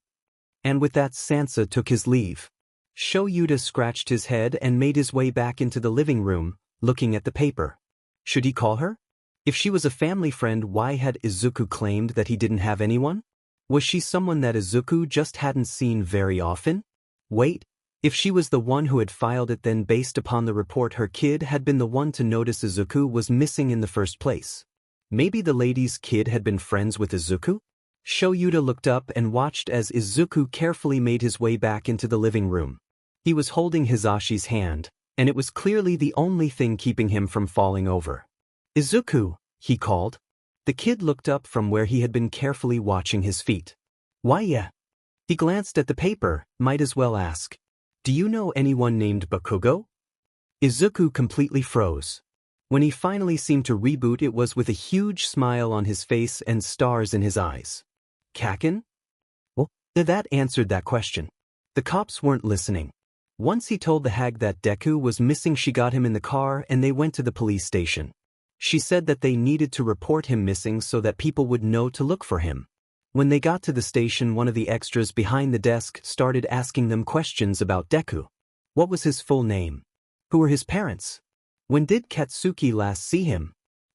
And with that, Sansa took his leave. Shoyuta scratched his head and made his way back into the living room, looking at the paper. Should he call her? If she was a family friend, why had Izuku claimed that he didn't have anyone? Was she someone that Izuku just hadn't seen very often? Wait, if she was the one who had filed it, then based upon the report, her kid had been the one to notice Izuku was missing in the first place. Maybe the lady's kid had been friends with Izuku? Shoyuta looked up and watched as Izuku carefully made his way back into the living room. He was holding Hizashi's hand, and it was clearly the only thing keeping him from falling over. Izuku, he called. The kid looked up from where he had been carefully watching his feet. Why yeah? He glanced at the paper, might as well ask. Do you know anyone named Bakugo? Izuku completely froze. When he finally seemed to reboot, it was with a huge smile on his face and stars in his eyes. Kaken? That answered that question. The cops weren't listening. Once he told the hag that Deku was missing, she got him in the car and they went to the police station. She said that they needed to report him missing so that people would know to look for him. When they got to the station, one of the extras behind the desk started asking them questions about Deku. What was his full name? Who were his parents? When did Katsuki last see him?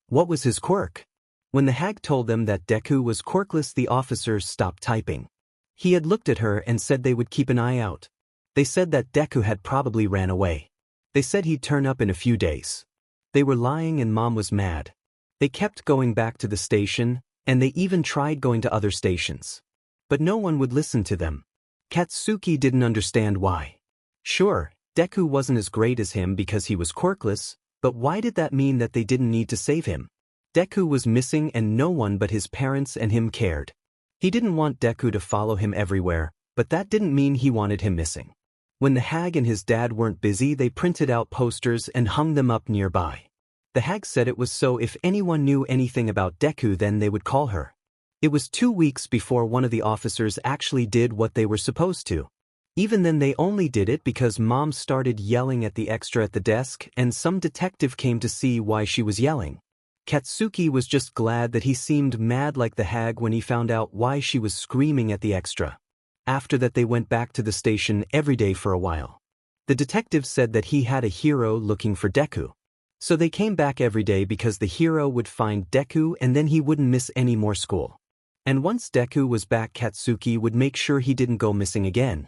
What was his quirk? When the hag told them that Deku was quirkless, the officers stopped typing. He had looked at her and said they would keep an eye out. They said that Deku had probably ran away. They said he'd turn up in a few days. They were lying and Mom was mad. They kept going back to the station, and they even tried going to other stations. But no one would listen to them. Katsuki didn't understand why. Sure, Deku wasn't as great as him because he was quirkless, but why did that mean that they didn't need to save him? Deku was missing and no one but his parents and him cared. He didn't want Deku to follow him everywhere, but that didn't mean he wanted him missing. When the hag and his dad weren't busy, they printed out posters and hung them up nearby. The hag said it was so if anyone knew anything about Deku, then they would call her. It was 2 weeks before one of the officers actually did what they were supposed to. Even then they only did it because Mom started yelling at the extra at the desk and some detective came to see why she was yelling. Katsuki was just glad that he seemed mad like the hag when he found out why she was screaming at the extra. After that they went back to the station every day for a while. The detective said that he had a hero looking for Deku. So they came back every day because the hero would find Deku and then he wouldn't miss any more school. And once Deku was back, Katsuki would make sure he didn't go missing again.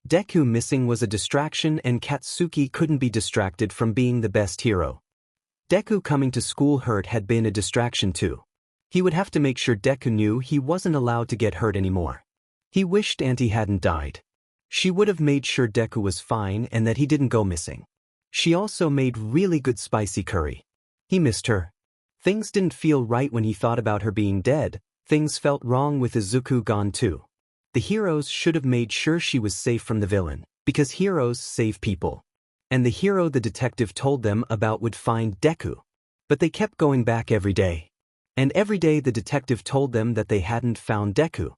Deku missing was a distraction and Katsuki couldn't be distracted from being the best hero. Deku coming to school hurt had been a distraction too. He would have to make sure Deku knew he wasn't allowed to get hurt anymore. He wished Auntie hadn't died. She would have made sure Deku was fine and that he didn't go missing. She also made really good spicy curry. He missed her. Things didn't feel right when he thought about her being dead. Things felt wrong with Izuku gone too. The heroes should have made sure she was safe from the villain, because heroes save people. And the hero the detective told them about would find Deku. But they kept going back every day. And every day the detective told them that they hadn't found Deku.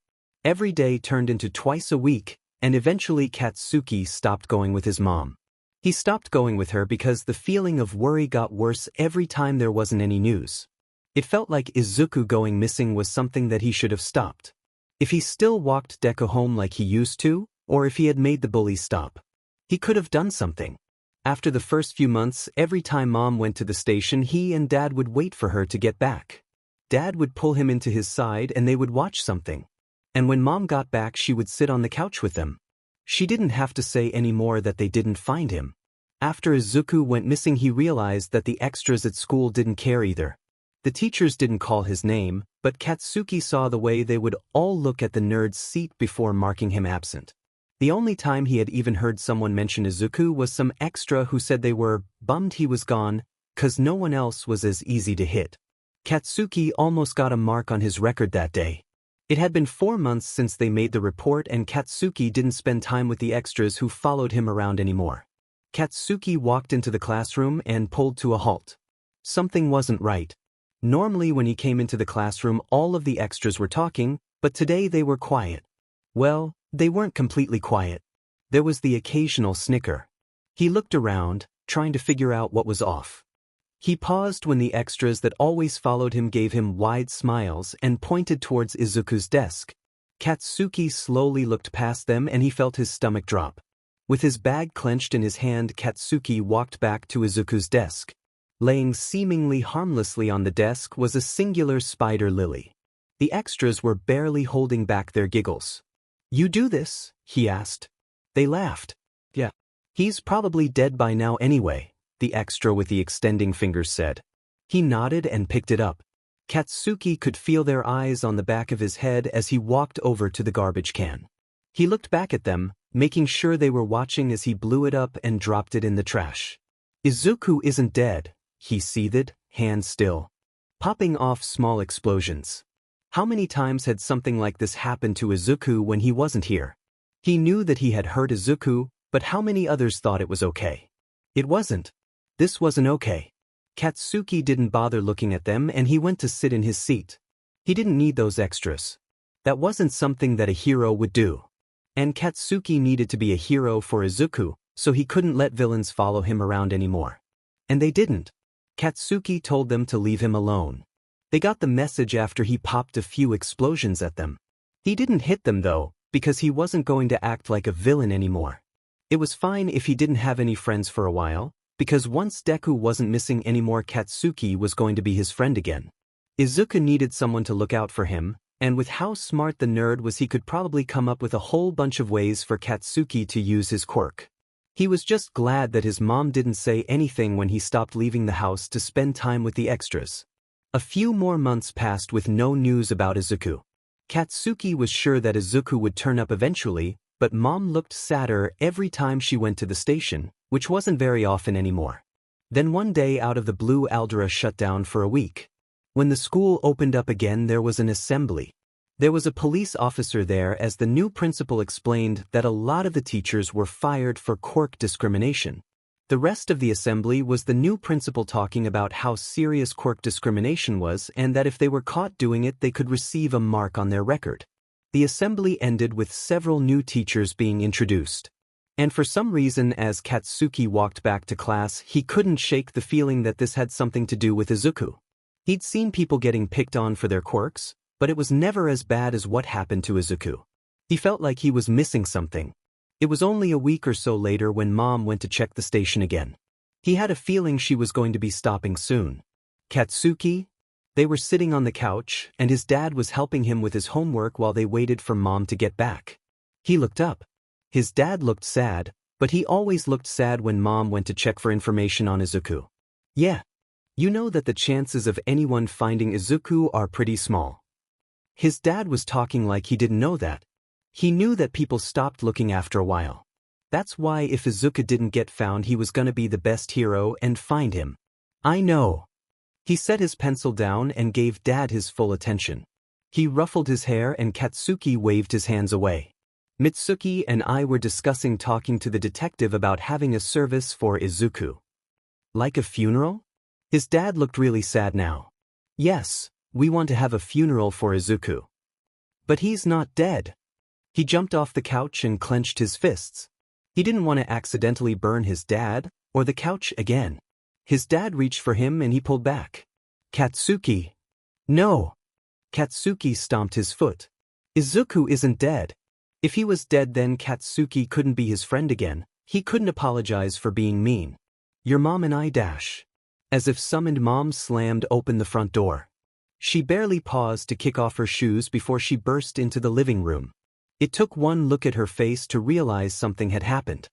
Every day turned into twice a week, and eventually Katsuki stopped going with his mom. He stopped going with her because the feeling of worry got worse every time there wasn't any news. It felt like Izuku going missing was something that he should have stopped. If he still walked Deku home like he used to, or if he had made the bully stop. He could have done something. After the first few months, every time Mom went to the station, he and Dad would wait for her to get back. Dad would pull him into his side and they would watch something. And when Mom got back, she would sit on the couch with them. She didn't have to say anymore that they didn't find him. After Izuku went missing, he realized that the extras at school didn't care either. The teachers didn't call his name, but Katsuki saw the way they would all look at the nerd's seat before marking him absent. The only time he had even heard someone mention Izuku was some extra who said they were bummed he was gone, 'cause no one else was as easy to hit. Katsuki almost got a mark on his record that day. It had been 4 months since they made the report and Katsuki didn't spend time with the extras who followed him around anymore. Katsuki walked into the classroom and pulled to a halt. Something wasn't right. Normally when he came into the classroom all of the extras were talking, but today they were quiet. Well, they weren't completely quiet. There was the occasional snicker. He looked around, trying to figure out what was off. He paused when the extras that always followed him gave him wide smiles and pointed towards Izuku's desk. Katsuki slowly looked past them and he felt his stomach drop. With his bag clenched in his hand, Katsuki walked back to Izuku's desk. Laying seemingly harmlessly on the desk was a singular spider lily. The extras were barely holding back their giggles. "You do this?" he asked. They laughed. "Yeah. He's probably dead by now anyway," the extra with the extending fingers said. He nodded and picked it up. Katsuki could feel their eyes on the back of his head as he walked over to the garbage can. He looked back at them, making sure they were watching as he blew it up and dropped it in the trash. "Izuku isn't dead," he seethed, hands still, popping off small explosions. How many times had something like this happened to Izuku when he wasn't here? He knew that he had hurt Izuku, but how many others thought it was okay? It wasn't. This wasn't okay. Katsuki didn't bother looking at them and he went to sit in his seat. He didn't need those extras. That wasn't something that a hero would do. And Katsuki needed to be a hero for Izuku, so he couldn't let villains follow him around anymore. And they didn't. Katsuki told them to leave him alone. They got the message after he popped a few explosions at them. He didn't hit them though, because he wasn't going to act like a villain anymore. It was fine if he didn't have any friends for a while, because once Deku wasn't missing anymore, Katsuki was going to be his friend again. Izuku needed someone to look out for him, and with how smart the nerd was, he could probably come up with a whole bunch of ways for Katsuki to use his quirk. He was just glad that his mom didn't say anything when he stopped leaving the house to spend time with the extras. A few more months passed with no news about Izuku. Katsuki was sure that Izuku would turn up eventually, but Mom looked sadder every time she went to the station, which wasn't very often anymore. Then one day out of the blue, Aldera shut down for a week. When the school opened up again, there was an assembly. There was a police officer there as the new principal explained that a lot of the teachers were fired for quirk discrimination. The rest of the assembly was the new principal talking about how serious quirk discrimination was and that if they were caught doing it, they could receive a mark on their record. The assembly ended with several new teachers being introduced. And for some reason, as Katsuki walked back to class, he couldn't shake the feeling that this had something to do with Izuku. He'd seen people getting picked on for their quirks, but it was never as bad as what happened to Izuku. He felt like he was missing something. It was only a week or so later when Mom went to check the station again. He had a feeling she was going to be stopping soon. Katsuki? They were sitting on the couch, and his dad was helping him with his homework while they waited for Mom to get back. He looked up. His dad looked sad, but he always looked sad when Mom went to check for information on Izuku. Yeah. You know that the chances of anyone finding Izuku are pretty small. His dad was talking like he didn't know that. He knew that people stopped looking after a while. That's why if Izuku didn't get found, he was gonna be the best hero and find him. I know. He set his pencil down and gave Dad his full attention. He ruffled his hair and Katsuki waved his hands away. Mitsuki and I were discussing talking to the detective about having a service for Izuku. Like a funeral? His dad looked really sad now. Yes, we want to have a funeral for Izuku. But he's not dead. He jumped off the couch and clenched his fists. He didn't want to accidentally burn his dad, or the couch again. His dad reached for him and he pulled back. Katsuki. No. Katsuki stomped his foot. Izuku isn't dead. If he was dead, then Katsuki couldn't be his friend again. He couldn't apologize for being mean. Your mom and I dash. As if summoned, Mom slammed open the front door. She barely paused to kick off her shoes before she burst into the living room. It took one look at her face to realize something had happened.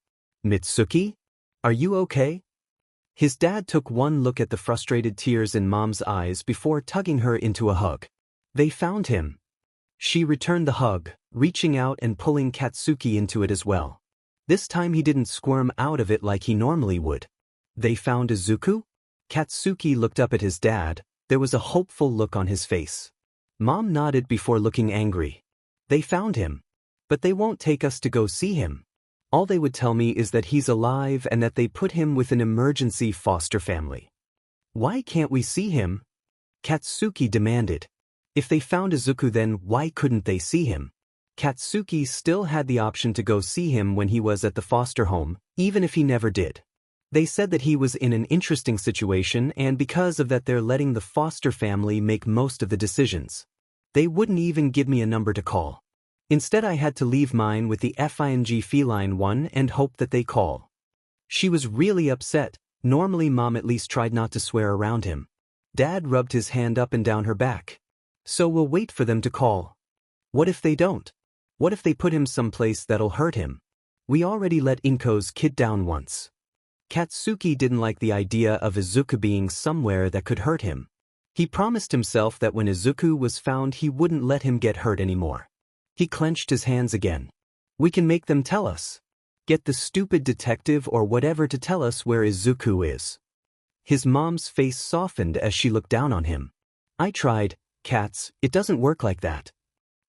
Mitsuki? Are you okay? His dad took one look at the frustrated tears in Mom's eyes before tugging her into a hug. They found him. She returned the hug, reaching out and pulling Katsuki into it as well. This time he didn't squirm out of it like he normally would. They found Izuku? Katsuki looked up at his dad. There was a hopeful look on his face. Mom nodded before looking angry. They found him. But they won't take us to go see him. All they would tell me is that he's alive and that they put him with an emergency foster family. Why can't we see him? Katsuki demanded. If they found Izuku, then why couldn't they see him? Katsuki still had the option to go see him when he was at the foster home, even if he never did. They said that he was in an interesting situation, and because of that they're letting the foster family make most of the decisions. They wouldn't even give me a number to call. Instead, I had to leave mine with the FING feline one and hope that they call. She was really upset. Normally Mom at least tried not to swear around him. Dad rubbed his hand up and down her back. So we'll wait for them to call. What if they don't? What if they put him someplace that'll hurt him? We already let Inko's kid down once. Katsuki didn't like the idea of Izuku being somewhere that could hurt him. He promised himself that when Izuku was found he wouldn't let him get hurt anymore. He clenched his hands again. We can make them tell us. Get the stupid detective or whatever to tell us where Izuku is. His mom's face softened as she looked down on him. I tried, Kats, it doesn't work like that.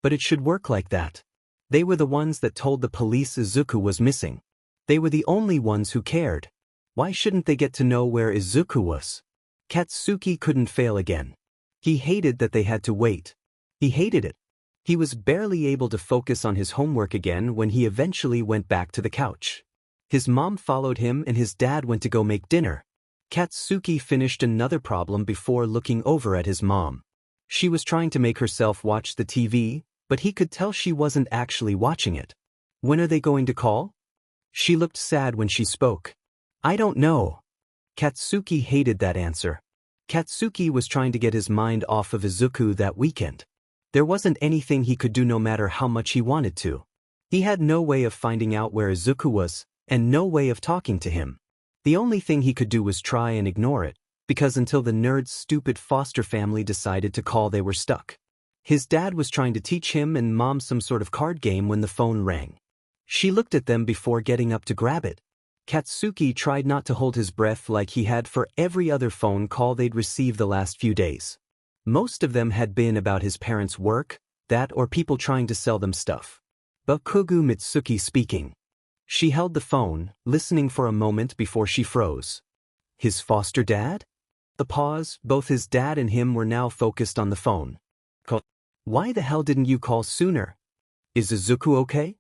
But it should work like that. They were the ones that told the police Izuku was missing. They were the only ones who cared. Why shouldn't they get to know where Izuku was? Katsuki couldn't fail again. He hated that they had to wait. He hated it. He was barely able to focus on his homework again when he eventually went back to the couch. His mom followed him and his dad went to go make dinner. Katsuki finished another problem before looking over at his mom. She was trying to make herself watch the TV, but he could tell she wasn't actually watching it. When are they going to call? She looked sad when she spoke. I don't know. Katsuki hated that answer. Katsuki was trying to get his mind off of Izuku that weekend. There wasn't anything he could do no matter how much he wanted to. He had no way of finding out where Izuku was, and no way of talking to him. The only thing he could do was try and ignore it, because until the nerd's stupid foster family decided to call they were stuck. His dad was trying to teach him and mom some sort of card game when the phone rang. She looked at them before getting up to grab it. Katsuki tried not to hold his breath like he had for every other phone call they'd received the last few days. Most of them had been about his parents' work, that or people trying to sell them stuff. Bakugo Mitsuki speaking. She held the phone, listening for a moment before she froze. His foster dad? The pause, both his dad and him were now focused on the phone. Why the hell didn't you call sooner? Is Izuku okay?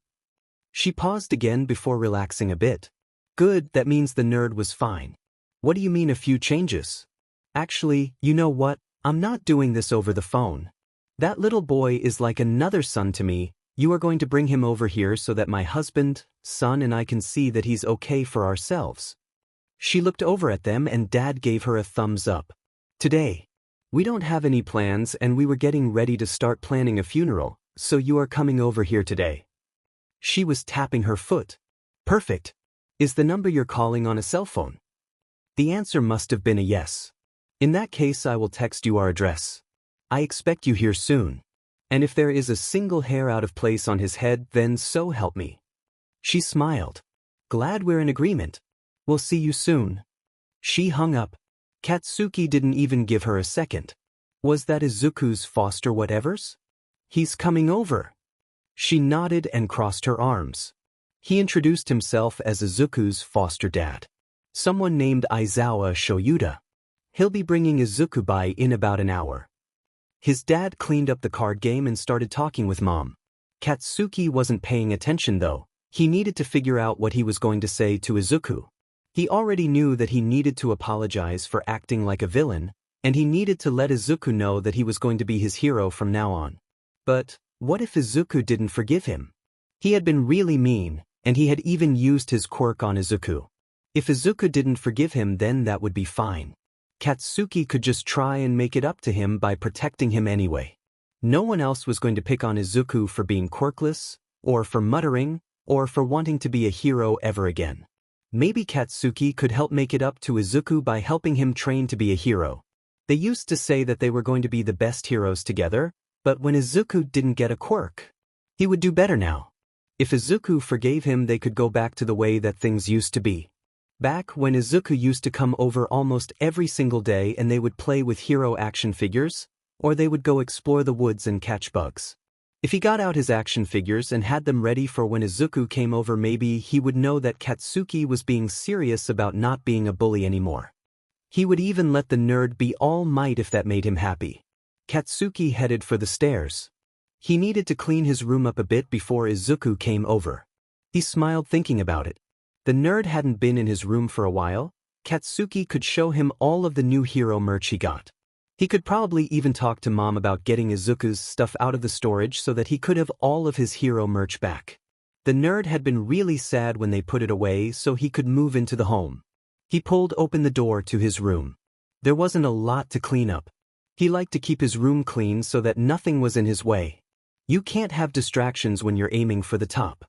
She paused again before relaxing a bit. Good, that means the nerd was fine. What do you mean a few changes? Actually, you know what? I'm not doing this over the phone. That little boy is like another son to me. You are going to bring him over here so that my husband, son and I can see that he's okay for ourselves. She looked over at them and Dad gave her a thumbs up. Today. We don't have any plans and we were getting ready to start planning a funeral, so you are coming over here today. She was tapping her foot. Perfect. Is the number you're calling on a cell phone? The answer must have been a yes. In that case I will text you our address. I expect you here soon. And if there is a single hair out of place on his head, then so help me. She smiled. Glad we're in agreement. We'll see you soon. She hung up. Katsuki didn't even give her a second. Was that Izuku's foster whatevers? He's coming over. She nodded and crossed her arms. He introduced himself as Izuku's foster dad. Someone named Aizawa Shoyuda. He'll be bringing Izuku by in about an hour. His dad cleaned up the card game and started talking with Mom. Katsuki wasn't paying attention though. He needed to figure out what he was going to say to Izuku. He already knew that he needed to apologize for acting like a villain, and he needed to let Izuku know that he was going to be his hero from now on. But what if Izuku didn't forgive him? He had been really mean, and he had even used his quirk on Izuku. If Izuku didn't forgive him, then that would be fine. Katsuki could just try and make it up to him by protecting him anyway. No one else was going to pick on Izuku for being quirkless, or for muttering, or for wanting to be a hero ever again. Maybe Katsuki could help make it up to Izuku by helping him train to be a hero. They used to say that they were going to be the best heroes together, but when Izuku didn't get a quirk, he would do better now. If Izuku forgave him, they could go back to the way that things used to be. Back when Izuku used to come over almost every single day and they would play with hero action figures, or they would go explore the woods and catch bugs. If he got out his action figures and had them ready for when Izuku came over, maybe he would know that Katsuki was being serious about not being a bully anymore. He would even let the nerd be all might if that made him happy. Katsuki headed for the stairs. He needed to clean his room up a bit before Izuku came over. He smiled thinking about it. The nerd hadn't been in his room for a while. Katsuki could show him all of the new hero merch he got. He could probably even talk to Mom about getting Izuku's stuff out of the storage so that he could have all of his hero merch back. The nerd had been really sad when they put it away so he could move into the home. He pulled open the door to his room. There wasn't a lot to clean up. He liked to keep his room clean so that nothing was in his way. You can't have distractions when you're aiming for the top.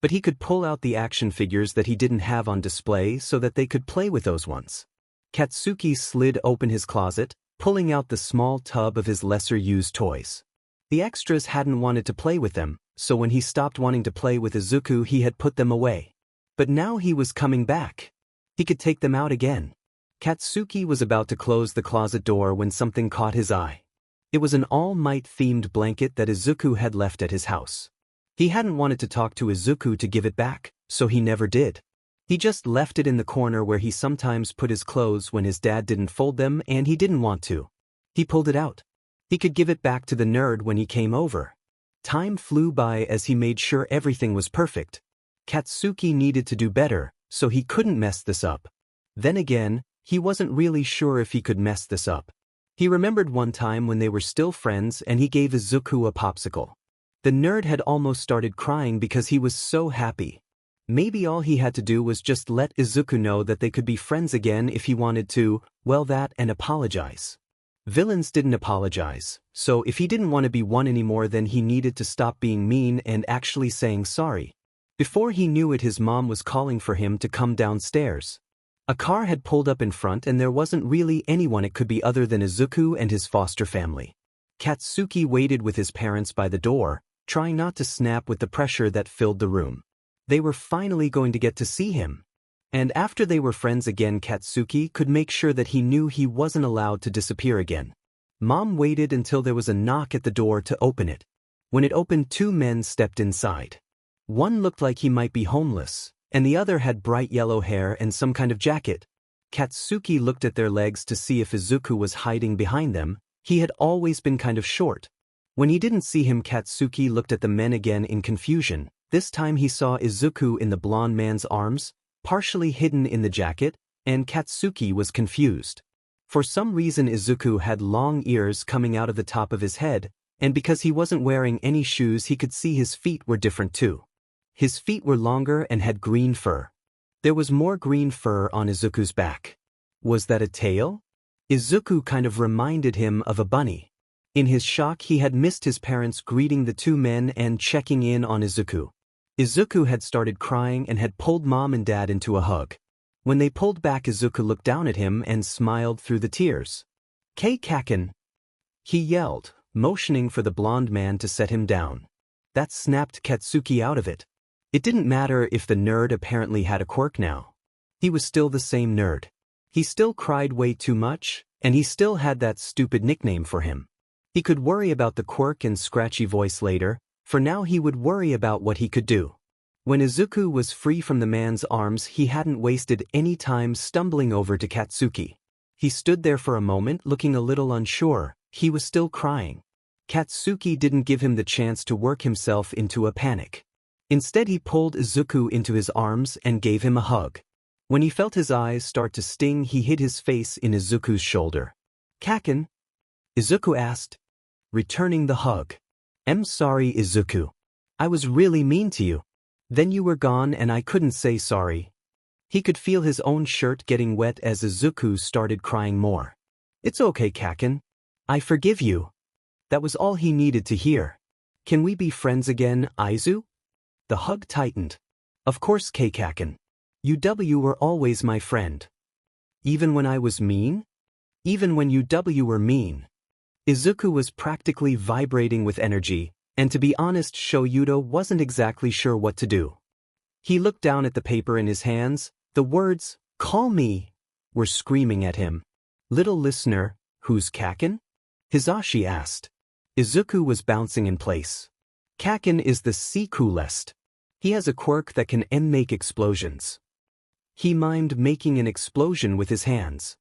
But he could pull out the action figures that he didn't have on display so that they could play with those ones. Katsuki slid open his closet, pulling out the small tub of his lesser-used toys. The extras hadn't wanted to play with them, so when he stopped wanting to play with Izuku, he had put them away. But now he was coming back. He could take them out again. Katsuki was about to close the closet door when something caught his eye. It was an All Might-themed blanket that Izuku had left at his house. He hadn't wanted to talk to Izuku to give it back, so he never did. He just left it in the corner where he sometimes put his clothes when his dad didn't fold them and he didn't want to. He pulled it out. He could give it back to the nerd when he came over. Time flew by as he made sure everything was perfect. Katsuki needed to do better, so he couldn't mess this up. Then again, he wasn't really sure if he could mess this up. He remembered one time when they were still friends and he gave Izuku a popsicle. The nerd had almost started crying because he was so happy. Maybe all he had to do was just let Izuku know that they could be friends again if he wanted to, well, that and apologize. Villains didn't apologize, so if he didn't want to be one anymore, then he needed to stop being mean and actually saying sorry. Before he knew it, his mom was calling for him to come downstairs. A car had pulled up in front and there wasn't really anyone it could be other than Izuku and his foster family. Katsuki waited with his parents by the door, trying not to snap with the pressure that filled the room. They were finally going to get to see him. And after they were friends again, Katsuki could make sure that he knew he wasn't allowed to disappear again. Mom waited until there was a knock at the door to open it. When it opened, two men stepped inside. One looked like he might be homeless, and the other had bright yellow hair and some kind of jacket. Katsuki looked at their legs to see if Izuku was hiding behind them. He had always been kind of short. When he didn't see him, Katsuki looked at the men again in confusion. This time he saw Izuku in the blonde man's arms, partially hidden in the jacket, and Katsuki was confused. For some reason Izuku had long ears coming out of the top of his head, and because he wasn't wearing any shoes he could see his feet were different too. His feet were longer and had green fur. There was more green fur on Izuku's back. Was that a tail? Izuku kind of reminded him of a bunny. In his shock he had missed his parents greeting the two men and checking in on Izuku. Izuku had started crying and had pulled mom and dad into a hug. When they pulled back, Izuku looked down at him and smiled through the tears. "Kaken!" he yelled, motioning for the blonde man to set him down. That snapped Katsuki out of it. It didn't matter if the nerd apparently had a quirk now. He was still the same nerd. He still cried way too much, and he still had that stupid nickname for him. He could worry about the quirk and scratchy voice later. For now he would worry about what he could do. When Izuku was free from the man's arms, he hadn't wasted any time stumbling over to Katsuki. He stood there for a moment looking a little unsure. He was still crying. Katsuki didn't give him the chance to work himself into a panic. Instead he pulled Izuku into his arms and gave him a hug. When he felt his eyes start to sting, he hid his face in Izuku's shoulder. "Kaken?" Izuku asked, returning the hug. "I'm sorry, Izuku. I was really mean to you. Then you were gone and I couldn't say sorry." He could feel his own shirt getting wet as Izuku started crying more. "It's okay, Kaken. I forgive you." That was all he needed to hear. "Can we be friends again, Aizu?" The hug tightened. "Of course, Kaken. You were always my friend." "Even when I was mean?" "Even when you were mean." Izuku was practically vibrating with energy, and to be honest, Shoyuda wasn't exactly sure what to do. He looked down at the paper in his hands. The words, "Call me," were screaming at him. "Little listener, who's Kaken?" Hisashi asked. Izuku was bouncing in place. Kaken is the quirkless. He has a quirk that can make explosions. He mimed making an explosion with his hands.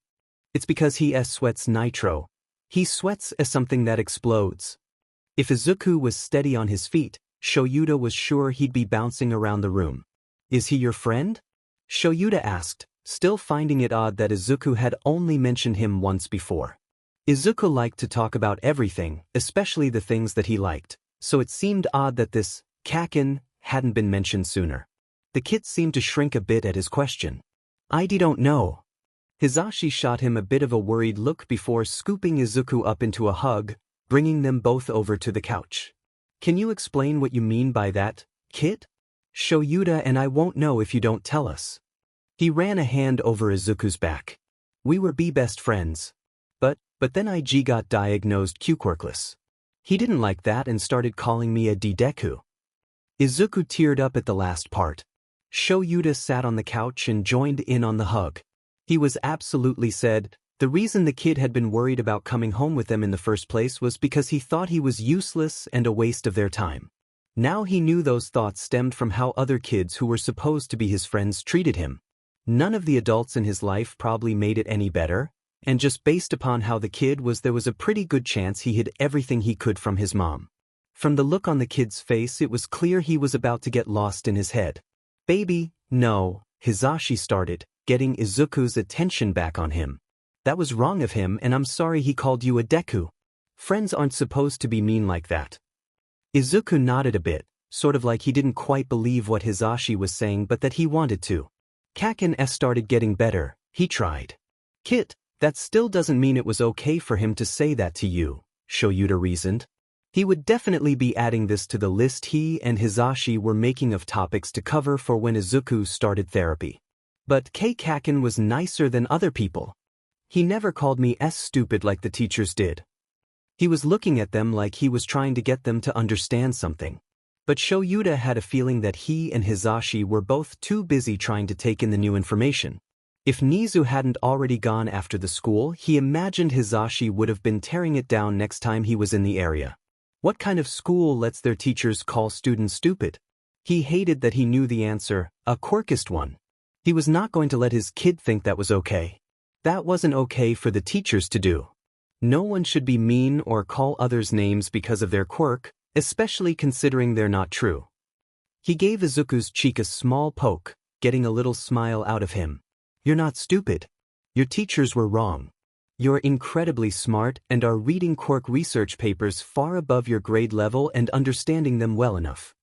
It's because he sweats nitro. He sweats as something that explodes. If Izuku was steady on his feet, Shoyuda was sure he'd be bouncing around the room. "Is he your friend?" Shoyuda asked, still finding it odd that Izuku had only mentioned him once before. Izuku liked to talk about everything, especially the things that he liked, so it seemed odd that this Kaken hadn't been mentioned sooner. The kid seemed to shrink a bit at his question. "I don't know." Hisashi shot him a bit of a worried look before scooping Izuku up into a hug, bringing them both over to the couch. "Can you explain what you mean by that, kid?" "Shoyuda and I won't know if you don't tell us." He ran a hand over Izuku's back. "We were best friends. But then I got diagnosed quirkless. He didn't like that and started calling me a Deku." Izuku teared up at the last part. Shoyuda sat on the couch and joined in on the hug. He was absolutely sad. The reason the kid had been worried about coming home with them in the first place was because he thought he was useless and a waste of their time. Now he knew those thoughts stemmed from how other kids who were supposed to be his friends treated him. None of the adults in his life probably made it any better, and just based upon how the kid was, there was a pretty good chance he hid everything he could from his mom. From the look on the kid's face, it was clear he was about to get lost in his head. Baby, no, Hisashi started, getting Izuku's attention back on him. That was wrong of him, and I'm sorry he called you a Deku. Friends aren't supposed to be mean like that. Izuku nodded a bit, sort of like he didn't quite believe what Hisashi was saying but that he wanted to. Kaken started getting better, he tried. Kit, that still doesn't mean it was okay for him to say that to you, Shoyuta reasoned. He would definitely be adding this to the list he and Hisashi were making of topics to cover for when Izuku started therapy. But Kaken was nicer than other people. He never called me stupid like the teachers did. He was looking at them like he was trying to get them to understand something. But Shoyuta had a feeling that he and Hisashi were both too busy trying to take in the new information. If Nizu hadn't already gone after the school, he imagined Hisashi would have been tearing it down next time he was in the area. What kind of school lets their teachers call students stupid? He hated that he knew the answer, a quirkist one. He was not going to let his kid think that was okay. That wasn't okay for the teachers to do. No one should be mean or call others names because of their quirk, especially considering they're not true. He gave Izuku's cheek a small poke, getting a little smile out of him. You're not stupid. Your teachers were wrong. You're incredibly smart and are reading quirk research papers far above your grade level and understanding them well enough.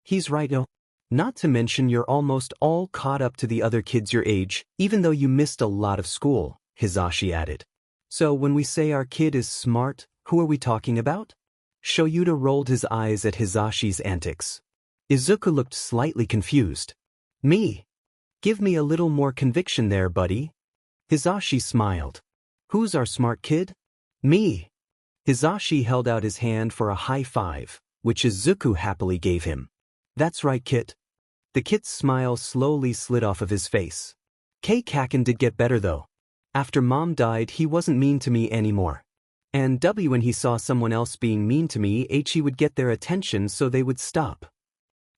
He's right, oh. Not to mention you're almost all caught up to the other kids your age, even though you missed a lot of school, Hisashi added. So when we say our kid is smart, who are we talking about? Shoyuta rolled his eyes at Hisashi's antics. Izuku looked slightly confused. Me? Give me a little more conviction there, buddy. Hisashi smiled. Who's our smart kid? Me. Hisashi held out his hand for a high five, which Izuku happily gave him. That's right, Kit. The kid's smile slowly slid off of his face. Kaken did get better though. After Mom died, he wasn't mean to me anymore. And when he saw someone else being mean to me, he would get their attention so they would stop.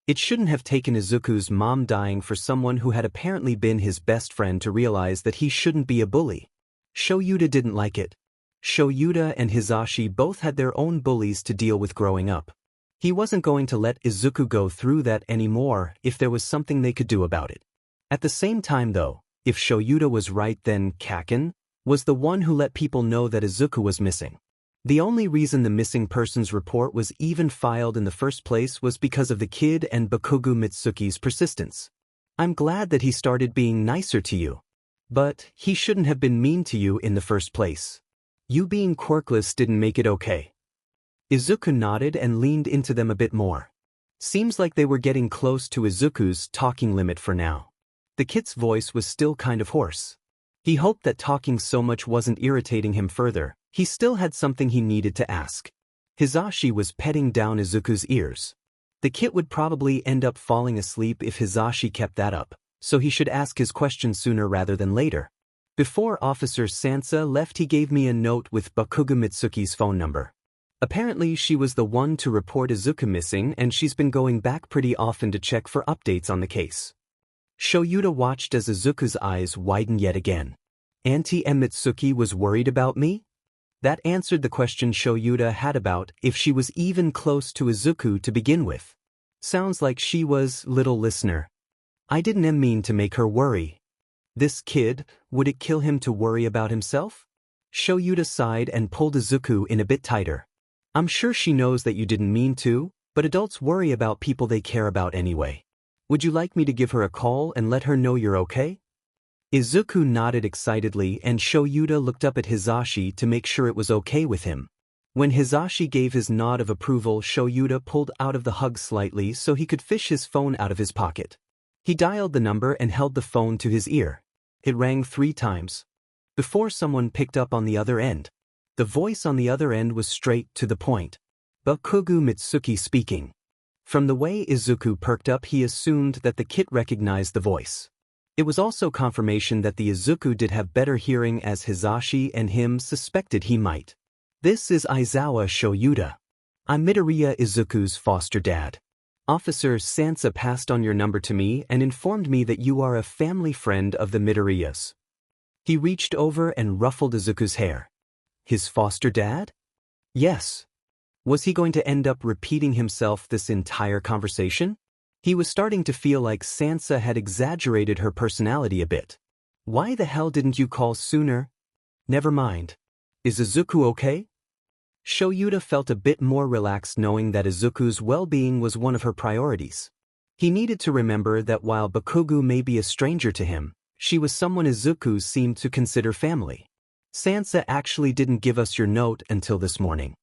It shouldn't have taken Izuku's mom dying for someone who had apparently been his best friend to realize that he shouldn't be a bully. Shoyuta didn't like it. Shoyuta and Hisashi both had their own bullies to deal with growing up. He wasn't going to let Izuku go through that anymore if there was something they could do about it. At the same time though, if Shoyuta was right, then Kaken was the one who let people know that Izuku was missing. The only reason the missing persons report was even filed in the first place was because of the kid and Bakugo Mitsuki's persistence. I'm glad that he started being nicer to you. But he shouldn't have been mean to you in the first place. You being quirkless didn't make it okay. Izuku nodded and leaned into them a bit more. Seems like they were getting close to Izuku's talking limit for now. The kid's voice was still kind of hoarse. He hoped that talking so much wasn't irritating him further. He still had something he needed to ask. Hisashi was petting down Izuku's ears. The kid would probably end up falling asleep if Hisashi kept that up, so he should ask his question sooner rather than later. Before Officer Sansa left, he gave me a note with Bakugo Mitsuki's phone number. Apparently she was the one to report Izuku missing, and she's been going back pretty often to check for updates on the case. Shoyuta watched as Izuku's eyes widened yet again. Auntie Mitsuki was worried about me? That answered the question Shoyuta had about if she was even close to Izuku to begin with. Sounds like she was, little listener. I didn't mean to make her worry. This kid, would it kill him to worry about himself? Shoyuta sighed and pulled Izuku in a bit tighter. I'm sure she knows that you didn't mean to, but adults worry about people they care about anyway. Would you like me to give her a call and let her know you're okay? Izuku nodded excitedly and Shoyuta looked up at Hisashi to make sure it was okay with him. When Hisashi gave his nod of approval, Shoyuta pulled out of the hug slightly so he could fish his phone out of his pocket. He dialed the number and held the phone to his ear. It rang 3 times. Before someone picked up on the other end. The voice on the other end was straight to the point. Bakugo Mitsuki speaking. From the way Izuku perked up, he assumed that the kid recognized the voice. It was also confirmation that the Izuku did have better hearing, as Hisashi and him suspected he might. This is Aizawa Shoyuta. I'm Midoriya Izuku's foster dad. Officer Sansa passed on your number to me and informed me that you are a family friend of the Midoriyas. He reached over and ruffled Izuku's hair. His foster dad? Yes. Was he going to end up repeating himself this entire conversation? He was starting to feel like Sansa had exaggerated her personality a bit. Why the hell didn't you call sooner? Never mind. Is Izuku okay? Shoyuta felt a bit more relaxed knowing that Izuku's well-being was one of her priorities. He needed to remember that while Bakugo may be a stranger to him, she was someone Izuku seemed to consider family. Sansa actually didn't give us your note until this morning.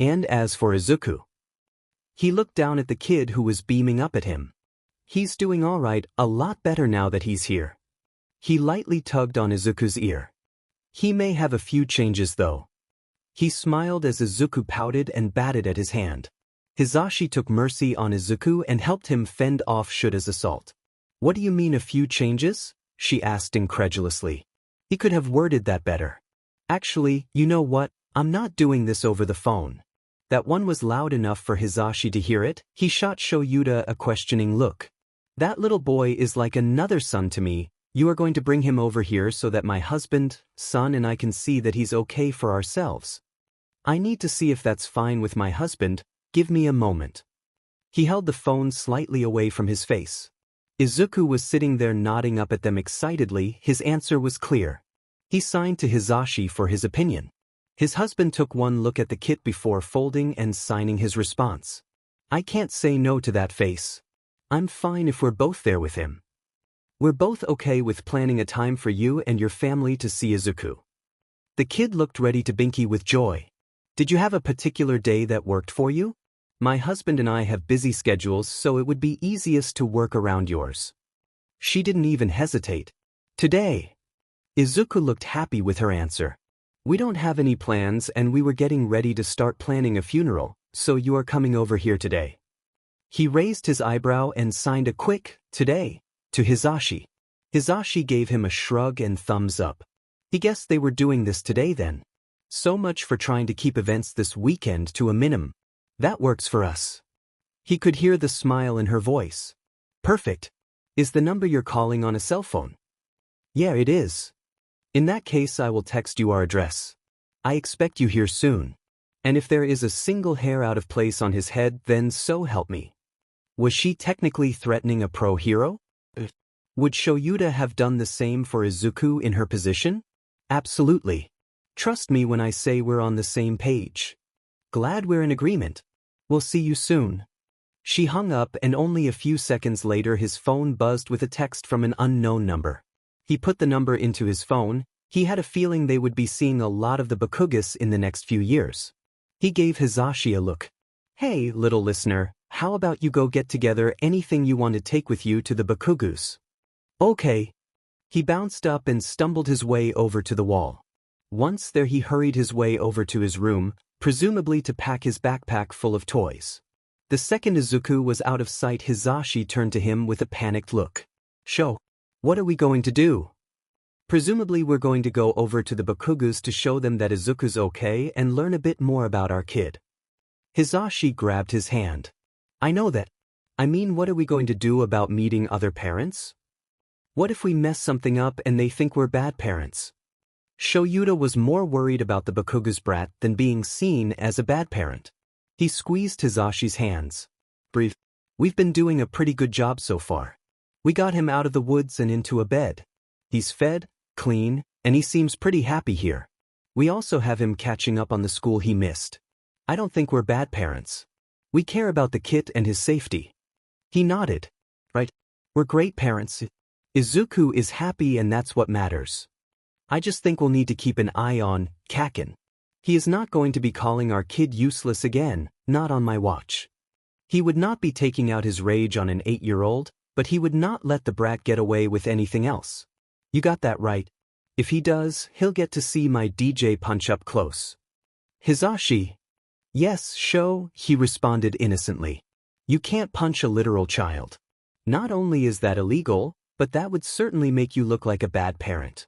And as for Izuku, he looked down at the kid who was beaming up at him. He's doing all right, a lot better now that he's here. He lightly tugged on Izuku's ear. He may have a few changes though. He smiled as Izuku pouted and batted at his hand. Hizashi took mercy on Izuku and helped him fend off Shuta's assault. What do you mean a few changes? She asked incredulously. He could have worded that better. Actually, you know what? I'm not doing this over the phone. That one was loud enough for Hizashi to hear it. He shot Shoyuta a questioning look. That little boy is like another son to me. You are going to bring him over here so that my husband, son and I can see that he's okay for ourselves. I need to see if that's fine with my husband. Give me a moment. He held the phone slightly away from his face. Izuku was sitting there nodding up at them excitedly. His answer was clear. He signed to Hizashi for his opinion. His husband took one look at the kit before folding and signing his response. I can't say no to that face. I'm fine if we're both there with him. We're both okay with planning a time for you and your family to see Izuku. The kid looked ready to binky with joy. Did you have a particular day that worked for you? My husband and I have busy schedules, so it would be easiest to work around yours. She didn't even hesitate. Today. Izuku looked happy with her answer. We don't have any plans and we were getting ready to start planning a funeral, so you are coming over here today. He raised his eyebrow and signed a quick, today, to Hizashi. Hizashi gave him a shrug and thumbs up. He guessed they were doing this today then. So much for trying to keep events this weekend to a minimum. That works for us. He could hear the smile in her voice. Perfect. Is the number you're calling on a cell phone? Yeah, it is. In that case, I will text you our address. I expect you here soon. And if there is a single hair out of place on his head, then so help me. Was she technically threatening a pro-hero? Would Shoyuta have done the same for Izuku in her position? Absolutely. Trust me when I say we're on the same page. Glad we're in agreement. We'll see you soon. She hung up and only a few seconds later his phone buzzed with a text from an unknown number. He put the number into his phone. He had a feeling they would be seeing a lot of the Bakugas in the next few years. He gave Hizashi a look. Hey, little listener, how about you go get together anything you want to take with you to the Bakugas? Okay. He bounced up and stumbled his way over to the wall. Once there he hurried his way over to his room, presumably to pack his backpack full of toys. The second Izuku was out of sight, Hizashi turned to him with a panicked look. Sho, what are we going to do? Presumably we're going to go over to the Bakugas to show them that Izuku's okay and learn a bit more about our kid. Hizashi grabbed his hand. I know that. I mean, what are we going to do about meeting other parents? What if we mess something up and they think we're bad parents? Shoyuta was more worried about the Bakuga's brat than being seen as a bad parent. He squeezed Hizashi's hands. Breathe. We've been doing a pretty good job so far. We got him out of the woods and into a bed. He's fed, clean, and he seems pretty happy here. We also have him catching up on the school he missed. I don't think we're bad parents. We care about the kid and his safety. He nodded. Right. We're great parents. Izuku is happy and that's what matters. I just think we'll need to keep an eye on Kaken. He is not going to be calling our kid useless again, not on my watch. He would not be taking out his rage on an 8-year-old, but he would not let the brat get away with anything else. You got that right. If he does, he'll get to see my DJ punch up close. Hizashi. Yes, Sho, he responded innocently. You can't punch a literal child. Not only is that illegal, but that would certainly make you look like a bad parent.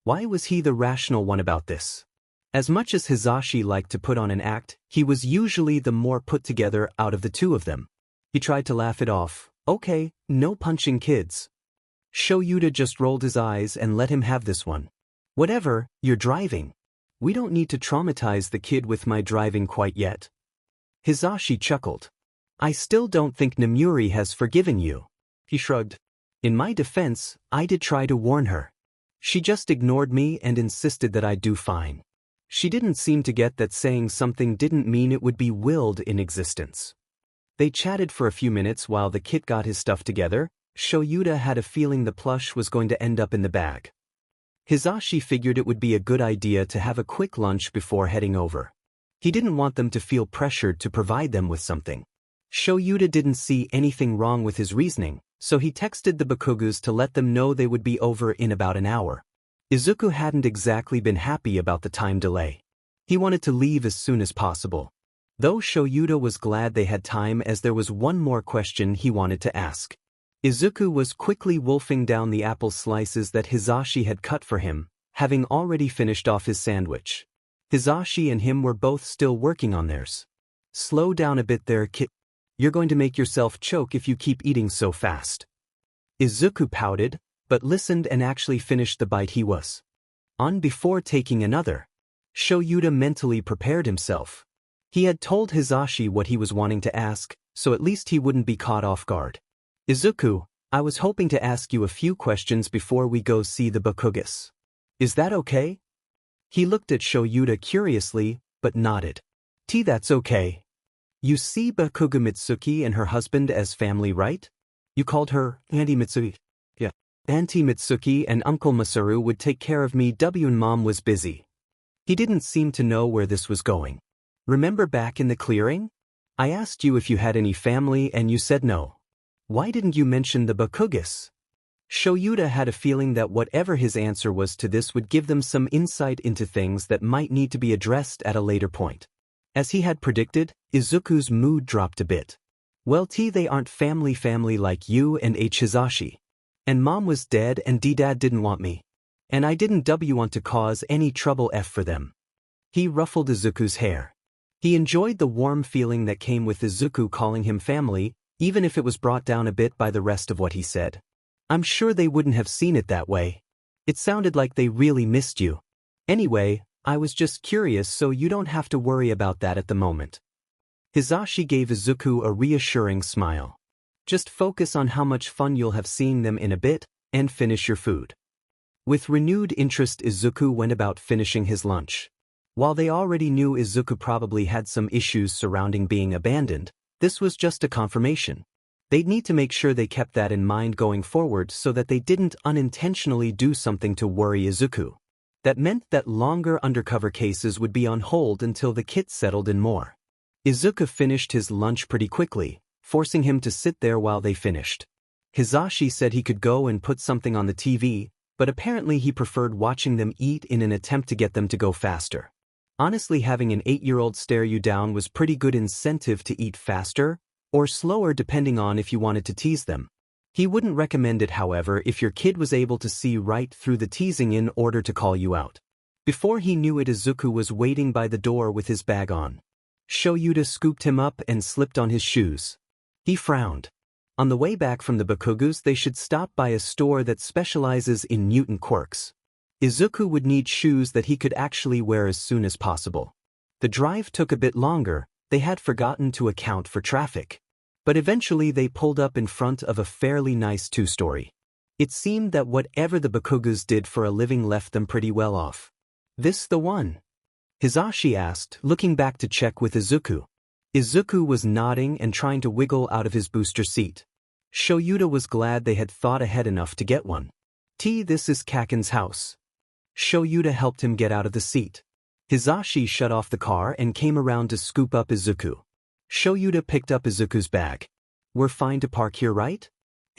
Why was he the rational one about this? As much as Hizashi liked to put on an act, he was usually the more put together out of the two of them. He tried to laugh it off. Okay, no punching kids. Shoyuta just rolled his eyes and let him have this one. Whatever, you're driving. We don't need to traumatize the kid with my driving quite yet. Hisashi chuckled. I still don't think Namuri has forgiven you. He shrugged. In my defense, I did try to warn her. She just ignored me and insisted that I'd do fine. She didn't seem to get that saying something didn't mean it would be willed in existence. They chatted for a few minutes while the kid got his stuff together. Shoyuta had a feeling the plush was going to end up in the bag. Hisashi figured it would be a good idea to have a quick lunch before heading over. He didn't want them to feel pressured to provide them with something. Shoyuta didn't see anything wrong with his reasoning, so he texted the Bakugas to let them know they would be over in about an hour. Izuku hadn't exactly been happy about the time delay. He wanted to leave as soon as possible. Though Shoyuta was glad they had time as there was one more question he wanted to ask. Izuku was quickly wolfing down the apple slices that Hisashi had cut for him, having already finished off his sandwich. Hisashi and him were both still working on theirs. Slow down a bit there, kid. You're going to make yourself choke if you keep eating so fast. Izuku pouted, but listened and actually finished the bite he was on before taking another. Shoyuta mentally prepared himself. He had told Hisashi what he was wanting to ask, so at least he wouldn't be caught off guard. Izuku, I was hoping to ask you a few questions before we go see the Bakugas. Is that okay? He looked at Shoyuta curiously, but nodded. That's okay. You see Bakuga Mitsuki and her husband as family, right? You called her Auntie Mitsuki. Yeah. Auntie Mitsuki and Uncle Masaru would take care of me when Mom was busy. He didn't seem to know where this was going. Remember back in the clearing? I asked you if you had any family and you said no. Why didn't you mention the Bakugas? Shoyuta had a feeling that whatever his answer was to this would give them some insight into things that might need to be addressed at a later point. As he had predicted, Izuku's mood dropped a bit. Well, they aren't family like you and Hisashi. And Mom was dead and Dad didn't want me. And I didn't want to cause any trouble for them. He ruffled Izuku's hair. He enjoyed the warm feeling that came with Izuku calling him family, even if it was brought down a bit by the rest of what he said. I'm sure they wouldn't have seen it that way. It sounded like they really missed you. Anyway, I was just curious, so you don't have to worry about that at the moment. Hisashi gave Izuku a reassuring smile. Just focus on how much fun you'll have seeing them in a bit, and finish your food. With renewed interest, Izuku went about finishing his lunch. While they already knew Izuku probably had some issues surrounding being abandoned, this was just a confirmation. They'd need to make sure they kept that in mind going forward so that they didn't unintentionally do something to worry Izuku. That meant that longer undercover cases would be on hold until the kit settled in more. Izuku finished his lunch pretty quickly, forcing him to sit there while they finished. Hisashi said he could go and put something on the TV, but apparently he preferred watching them eat in an attempt to get them to go faster. Honestly, having an 8-year-old stare you down was pretty good incentive to eat faster, or slower depending on if you wanted to tease them. He wouldn't recommend it, however, if your kid was able to see right through the teasing in order to call you out. Before he knew it, Izuku was waiting by the door with his bag on. Shoyuta scooped him up and slipped on his shoes. He frowned. On the way back from the Bakugas, they should stop by a store that specializes in mutant quirks. Izuku would need shoes that he could actually wear as soon as possible. The drive took a bit longer. They had forgotten to account for traffic. But eventually they pulled up in front of a fairly nice 2-story. It seemed that whatever the Bakugas did for a living left them pretty well off. This the one? Hisashi asked, looking back to check with Izuku. Izuku was nodding and trying to wiggle out of his booster seat. Shoyuta was glad they had thought ahead enough to get one. This is Kaken's house. Shoyuta helped him get out of the seat. Hisashi shut off the car and came around to scoop up Izuku. Shoyuta picked up Izuku's bag. We're fine to park here, right?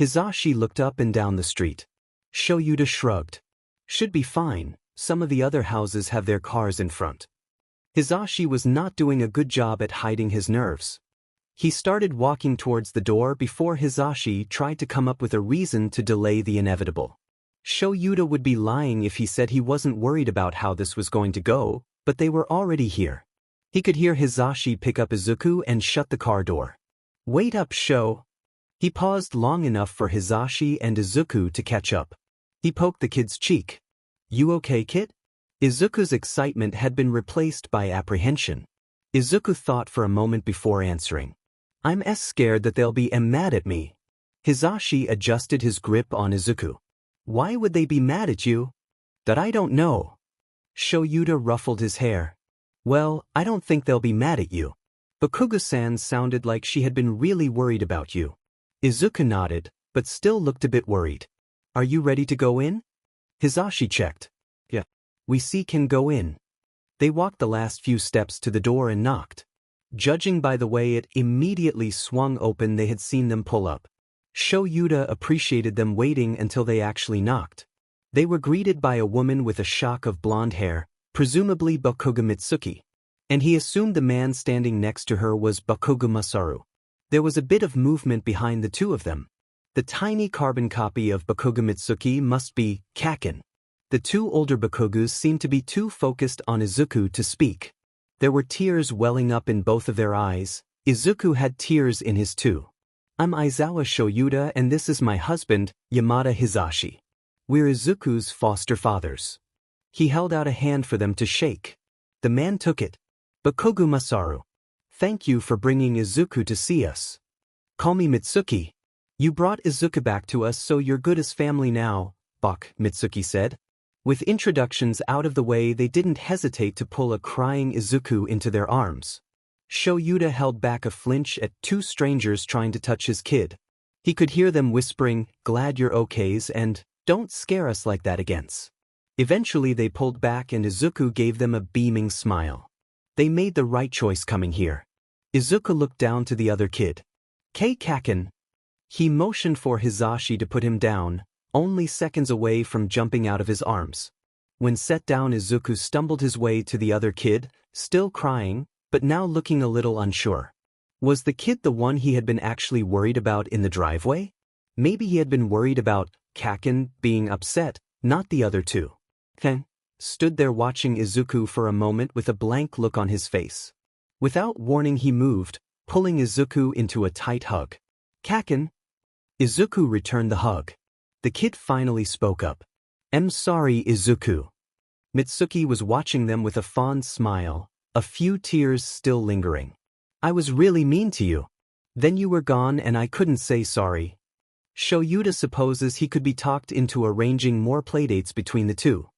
Hisashi looked up and down the street. Shoyuta shrugged. Should be fine, some of the other houses have their cars in front. Hisashi was not doing a good job at hiding his nerves. He started walking towards the door before Hisashi tried to come up with a reason to delay the inevitable. Shoyuta would be lying if he said he wasn't worried about how this was going to go, but they were already here. He could hear Hisashi pick up Izuku and shut the car door. Wait up, Sho. He paused long enough for Hisashi and Izuku to catch up. He poked the kid's cheek. You okay, kid? Izuku's excitement had been replaced by apprehension. Izuku thought for a moment before answering. I'm scared that they'll be mad at me. Hizashi adjusted his grip on Izuku. Why would they be mad at you? That I don't know. Shoyuta ruffled his hair. Well, I don't think they'll be mad at you. Bakugo-san sounded like she had been really worried about you. Izuku nodded, but still looked a bit worried. Are you ready to go in? Hizashi checked. Yeah. We can go in. They walked the last few steps to the door and knocked. Judging by the way it immediately swung open, they had seen them pull up. Shoyuta appreciated them waiting until they actually knocked. They were greeted by a woman with a shock of blonde hair, presumably Bakugo Mitsuki. And he assumed the man standing next to her was Bakugo Masaru. There was a bit of movement behind the two of them. The tiny carbon copy of Bakugo Mitsuki must be Kaken. The two older Bakugos seemed to be too focused on Izuku to speak. There were tears welling up in both of their eyes. Izuku had tears in his too. I'm Aizawa Shoyuta and this is my husband, Yamada Hizashi. We're Izuku's foster fathers. He held out a hand for them to shake. The man took it. Bakugo Masaru. Thank you for bringing Izuku to see us. Call me Mitsuki. You brought Izuku back to us, so you're good as family now, Mitsuki said. With introductions out of the way, they didn't hesitate to pull a crying Izuku into their arms. Shoyuta held back a flinch at two strangers trying to touch his kid. He could hear them whispering, "Glad you're okays," and "Don't scare us like that again." Eventually they pulled back and Izuku gave them a beaming smile. They made the right choice coming here. Izuku looked down to the other kid. Kaken. He motioned for Hizashi to put him down, only seconds away from jumping out of his arms. When set down, Izuku stumbled his way to the other kid, still crying, but now looking a little unsure. Was the kid the one he had been actually worried about in the driveway? Maybe he had been worried about Kaken being upset, not the other two. Ken stood there watching Izuku for a moment with a blank look on his face. Without warning he moved, pulling Izuku into a tight hug. Kaken. Izuku returned the hug. The kid finally spoke up. I'm sorry, Izuku. Mitsuki was watching them with a fond smile, a few tears still lingering. I was really mean to you. Then you were gone and I couldn't say sorry. Shoyuta supposes he could be talked into arranging more playdates between the two.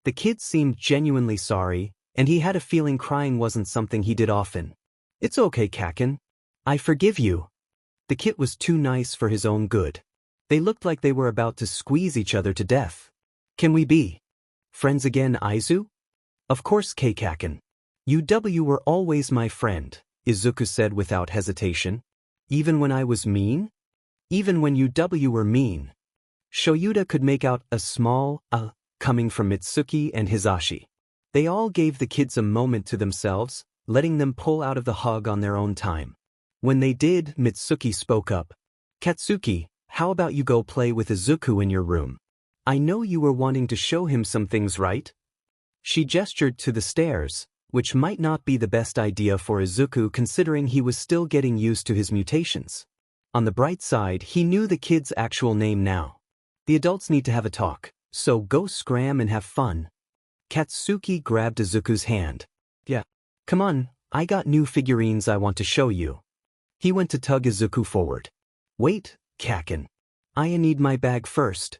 The kid seemed genuinely sorry, and he had a feeling crying wasn't something he did often. It's okay, Kaken. I forgive you. The kid was too nice for his own good. They looked like they were about to squeeze each other to death. Can we be friends again, Aizu? Of course, Kaken. You were always my friend, Izuku said without hesitation. Even when I was mean? Even when you were mean. Shoyuta could make out a small coming from Mitsuki and Hizashi. They all gave the kids a moment to themselves, letting them pull out of the hug on their own time. When they did, Mitsuki spoke up. Katsuki, how about you go play with Izuku in your room? I know you were wanting to show him some things, right? She gestured to the stairs, which might not be the best idea for Izuku considering he was still getting used to his mutations. On the bright side, he knew the kid's actual name now. The adults need to have a talk, so go scram and have fun. Katsuki grabbed Izuku's hand. Yeah. Come on, I got new figurines I want to show you. He went to tug Izuku forward. Wait, Kaken. I need my bag first.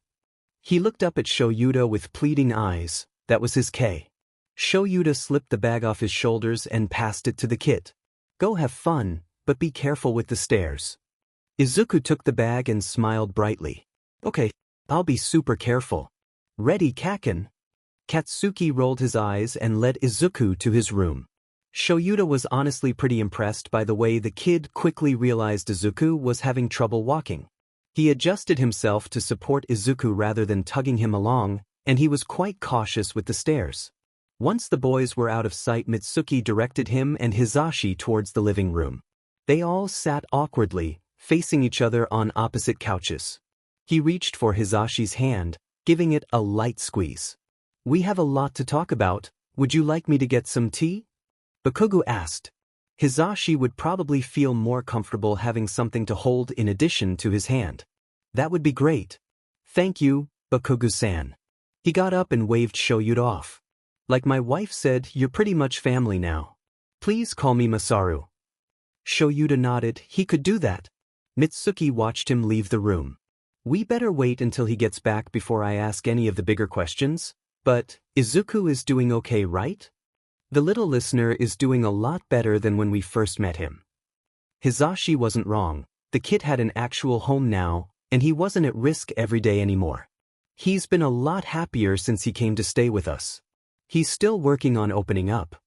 He looked up at Shoyuta with pleading eyes. That was his K. Shoyuta slipped the bag off his shoulders and passed it to the kid. Go have fun, but be careful with the stairs. Izuku took the bag and smiled brightly. Okay, I'll be super careful. Ready, Kaken? Katsuki rolled his eyes and led Izuku to his room. Shoyuta was honestly pretty impressed by the way the kid quickly realized Izuku was having trouble walking. He adjusted himself to support Izuku rather than tugging him along, and he was quite cautious with the stairs. Once the boys were out of sight, Mitsuki directed him and Hizashi towards the living room. They all sat awkwardly, facing each other on opposite couches. He reached for Hizashi's hand, giving it a light squeeze. We have a lot to talk about. Would you like me to get some tea? Bakugo asked. Hizashi would probably feel more comfortable having something to hold in addition to his hand. That would be great. Thank you, Bakugo-san. He got up and waved Shoyuta off. Like my wife said, you're pretty much family now. Please call me Masaru. Shoyuta nodded. He could do that. Mitsuki watched him leave the room. We better wait until he gets back before I ask any of the bigger questions. But, Izuku is doing okay, right? The little listener is doing a lot better than when we first met him. Hizashi wasn't wrong. The kid had an actual home now, and he wasn't at risk every day anymore. He's been a lot happier since he came to stay with us. He's still working on opening up.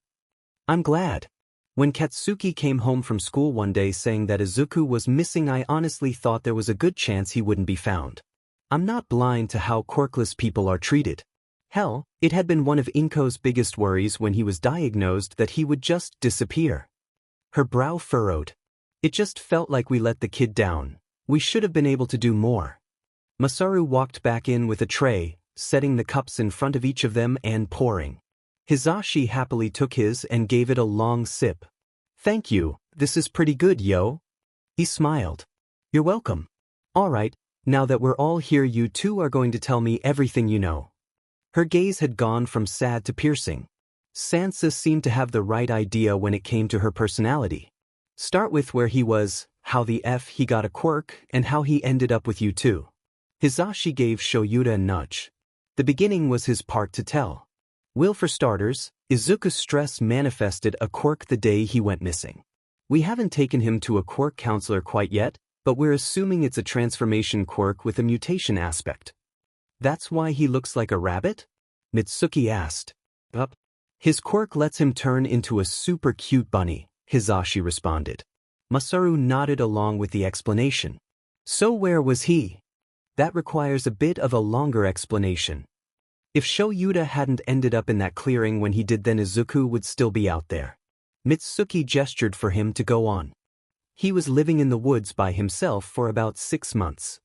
I'm glad. When Katsuki came home from school one day saying that Izuku was missing, I honestly thought there was a good chance he wouldn't be found. I'm not blind to how quirkless people are treated. Hell, it had been one of Inko's biggest worries when he was diagnosed that he would just disappear. Her brow furrowed. It just felt like we let the kid down. We should have been able to do more. Masaru walked back in with a tray, setting the cups in front of each of them and pouring. Hizashi happily took his and gave it a long sip. Thank you, this is pretty good, yo. He smiled. You're welcome. Alright, now that we're all here, you two are going to tell me everything you know. Her gaze had gone from sad to piercing. Sansa seemed to have the right idea when it came to her personality. Start with where he was, how the F he got a quirk, and how he ended up with you two. Hizashi gave Shoyuta a nudge. The beginning was his part to tell. Well, for starters, Izuku's stress manifested a quirk the day he went missing. We haven't taken him to a quirk counselor quite yet, but we're assuming it's a transformation quirk with a mutation aspect. That's why he looks like a rabbit? Mitsuki asked. Up. His quirk lets him turn into a super cute bunny, Hizashi responded. Masaru nodded along with the explanation. So where was he? That requires a bit of a longer explanation. If Shoyuta hadn't ended up in that clearing when he did, then Izuku would still be out there. Mitsuki gestured for him to go on. He was living in the woods by himself for about 6 months.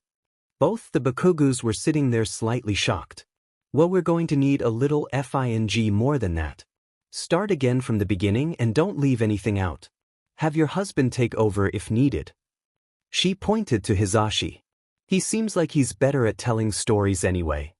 Both the Bakugus were sitting there slightly shocked. Well, we're going to need a little FING more than that. Start again from the beginning and don't leave anything out. Have your husband take over if needed. She pointed to Hizashi. He seems like he's better at telling stories anyway.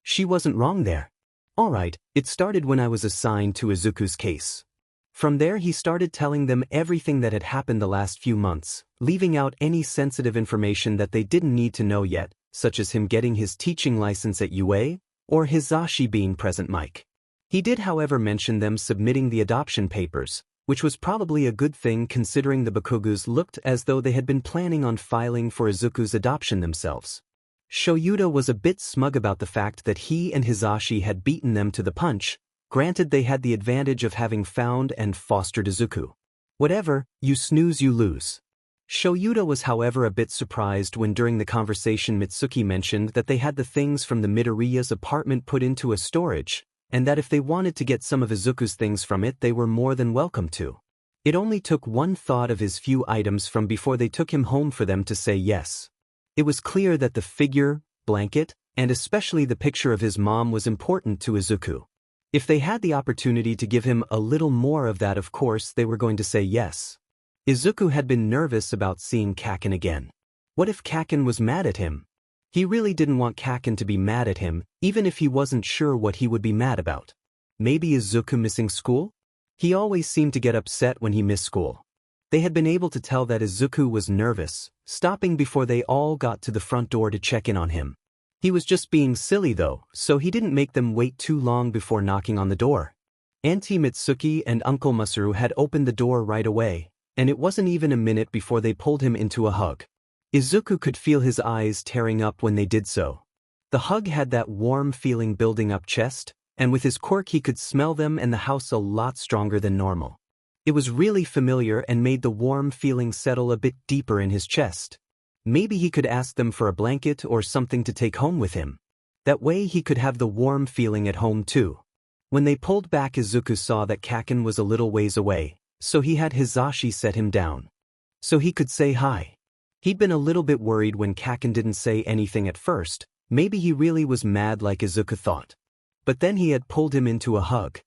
She wasn't wrong there. Alright, it started when I was assigned to Izuku's case. From there he started telling them everything that had happened the last few months, leaving out any sensitive information that they didn't need to know yet, such as him getting his teaching license at UA, or Hizashi being Present Mic. He did, however, mention them submitting the adoption papers, which was probably a good thing considering the Bakugus looked as though they had been planning on filing for Izuku's adoption themselves. Shoyuta was a bit smug about the fact that he and Hizashi had beaten them to the punch. Granted, they had the advantage of having found and fostered Izuku. Whatever, you snooze you lose. Shoyuta was, however, a bit surprised when during the conversation Mitsuki mentioned that they had the things from the Midoriya's apartment put into a storage, and that if they wanted to get some of Izuku's things from it they were more than welcome to. It only took one thought of his few items from before they took him home for them to say yes. It was clear that the figure, blanket, and especially the picture of his mom was important to Izuku. If they had the opportunity to give him a little more of that, of course they were going to say yes. Izuku had been nervous about seeing Kaken again. What if Kaken was mad at him? He really didn't want Kaken to be mad at him, even if he wasn't sure what he would be mad about. Maybe Izuku missing school? He always seemed to get upset when he missed school. They had been able to tell that Izuku was nervous, stopping before they all got to the front door to check in on him. He was just being silly though, so he didn't make them wait too long before knocking on the door. Auntie Mitsuki and Uncle Masaru had opened the door right away, and it wasn't even a minute before they pulled him into a hug. Izuku could feel his eyes tearing up when they did so. The hug had that warm feeling building up chest, and with his quirk he could smell them and the house a lot stronger than normal. It was really familiar and made the warm feeling settle a bit deeper in his chest. Maybe he could ask them for a blanket or something to take home with him. That way he could have the warm feeling at home too. When they pulled back, Izuku saw that Kaken was a little ways away, so he had Hizashi set him down. So he could say hi. He'd been a little bit worried when Kaken didn't say anything at first. Maybe he really was mad like Izuku thought. But then he had pulled him into a hug.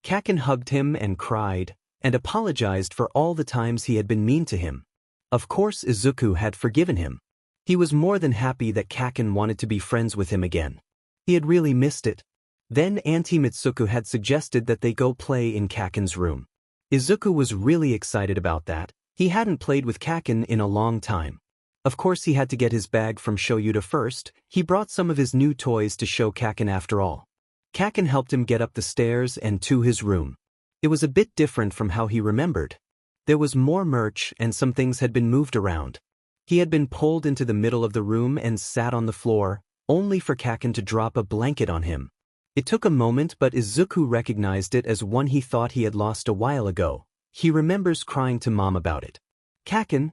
Kaken hugged him and cried, and apologized for all the times he had been mean to him. Of course Izuku had forgiven him. He was more than happy that Kaken wanted to be friends with him again. He had really missed it. Then Auntie Mitsuku had suggested that they go play in Kaken's room. Izuku was really excited about that. He hadn't played with Kaken in a long time. Of course he had to get his bag from Shoyuta first. He brought some of his new toys to show Kaken after all. Kaken helped him get up the stairs and to his room. It was a bit different from how he remembered. There was more merch and some things had been moved around. He had been pulled into the middle of the room and sat on the floor, only for Kaken to drop a blanket on him. It took a moment, but Izuku recognized it as one he thought he had lost a while ago. He remembers crying to Mom about it. Kaken?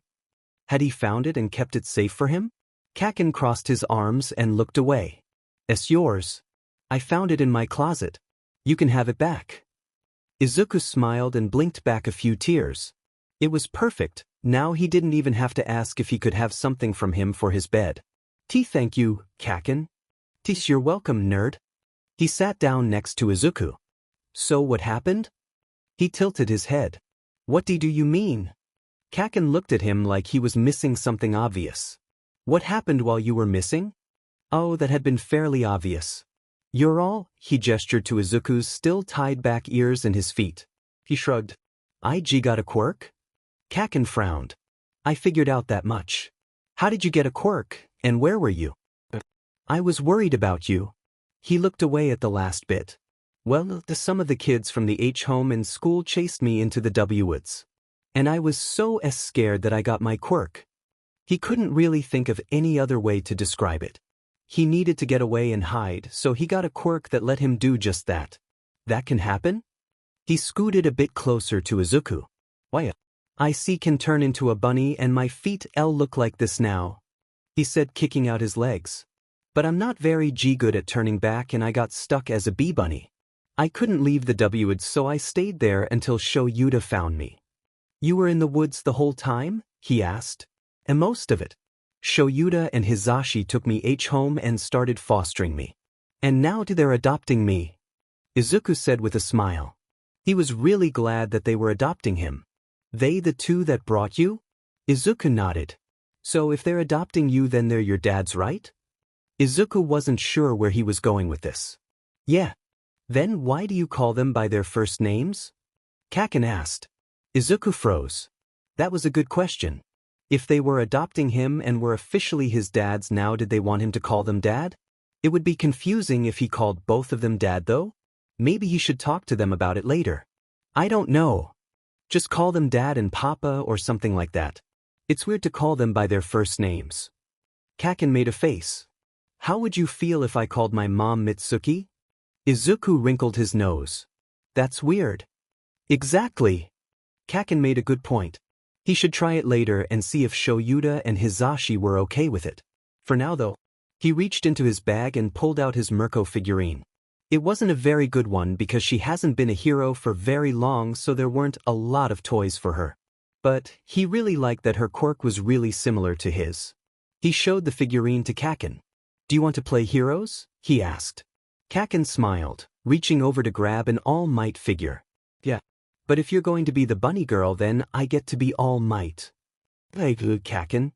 Had he found it and kept it safe for him? Kaken crossed his arms and looked away. It's yours. I found it in my closet. You can have it back. Izuku smiled and blinked back a few tears. It was perfect. Now he didn't even have to ask if he could have something from him for his bed. Thank you, Kaken. You're welcome, nerd. He sat down next to Izuku. So what happened? He tilted his head. What do you mean? Kaken looked at him like he was missing something obvious. What happened while you were missing? Oh, that had been fairly obvious. You're all? He gestured to Izuku's still tied back ears and his feet. He shrugged. IG got a quirk? Kaken frowned. I figured out that much. How did you get a quirk, and where were you? I was worried about you. He looked away at the last bit. Well, some of the kids from the H home and school chased me into the W woods. And I was so scared that I got my quirk. He couldn't really think of any other way to describe it. He needed to get away and hide, so he got a quirk that let him do just that. That can happen? He scooted a bit closer to Izuku. Why? I can turn into a bunny and my feet look like this now, he said, kicking out his legs. But I'm not very good at turning back and I got stuck as a bee bunny. I couldn't leave the W woods, so I stayed there until Shoyuta found me. You were in the woods the whole time? He asked. And most of it. Shoyuta and Hizashi took me home and started fostering me. And now they're adopting me, Izuku said with a smile. He was really glad that they were adopting him. They the two that brought you? Izuku nodded. So if they're adopting you, then they're your dad's, right? Izuku wasn't sure where he was going with this. Yeah. Then why do you call them by their first names? Kaken asked. Izuku froze. That was a good question. If they were adopting him and were officially his dad's now, did they want him to call them dad? It would be confusing if he called both of them dad though. Maybe he should talk to them about it later. I don't know. Just call them dad and papa or something like that. It's weird to call them by their first names. Kaken made a face. How would you feel if I called my mom Mitsuki? Izuku wrinkled his nose. That's weird. Exactly. Kaken made a good point. He should try it later and see if Shoyuta and Hizashi were okay with it. For now though, he reached into his bag and pulled out his Mirko figurine. It wasn't a very good one because she hasn't been a hero for very long, so there weren't a lot of toys for her. But he really liked that her quirk was really similar to his. He showed the figurine to Kaken. Do you want to play heroes? He asked. Kaken smiled, reaching over to grab an All Might figure. Yeah. But if you're going to be the bunny girl, then I get to be All Might. Hey, Kaken.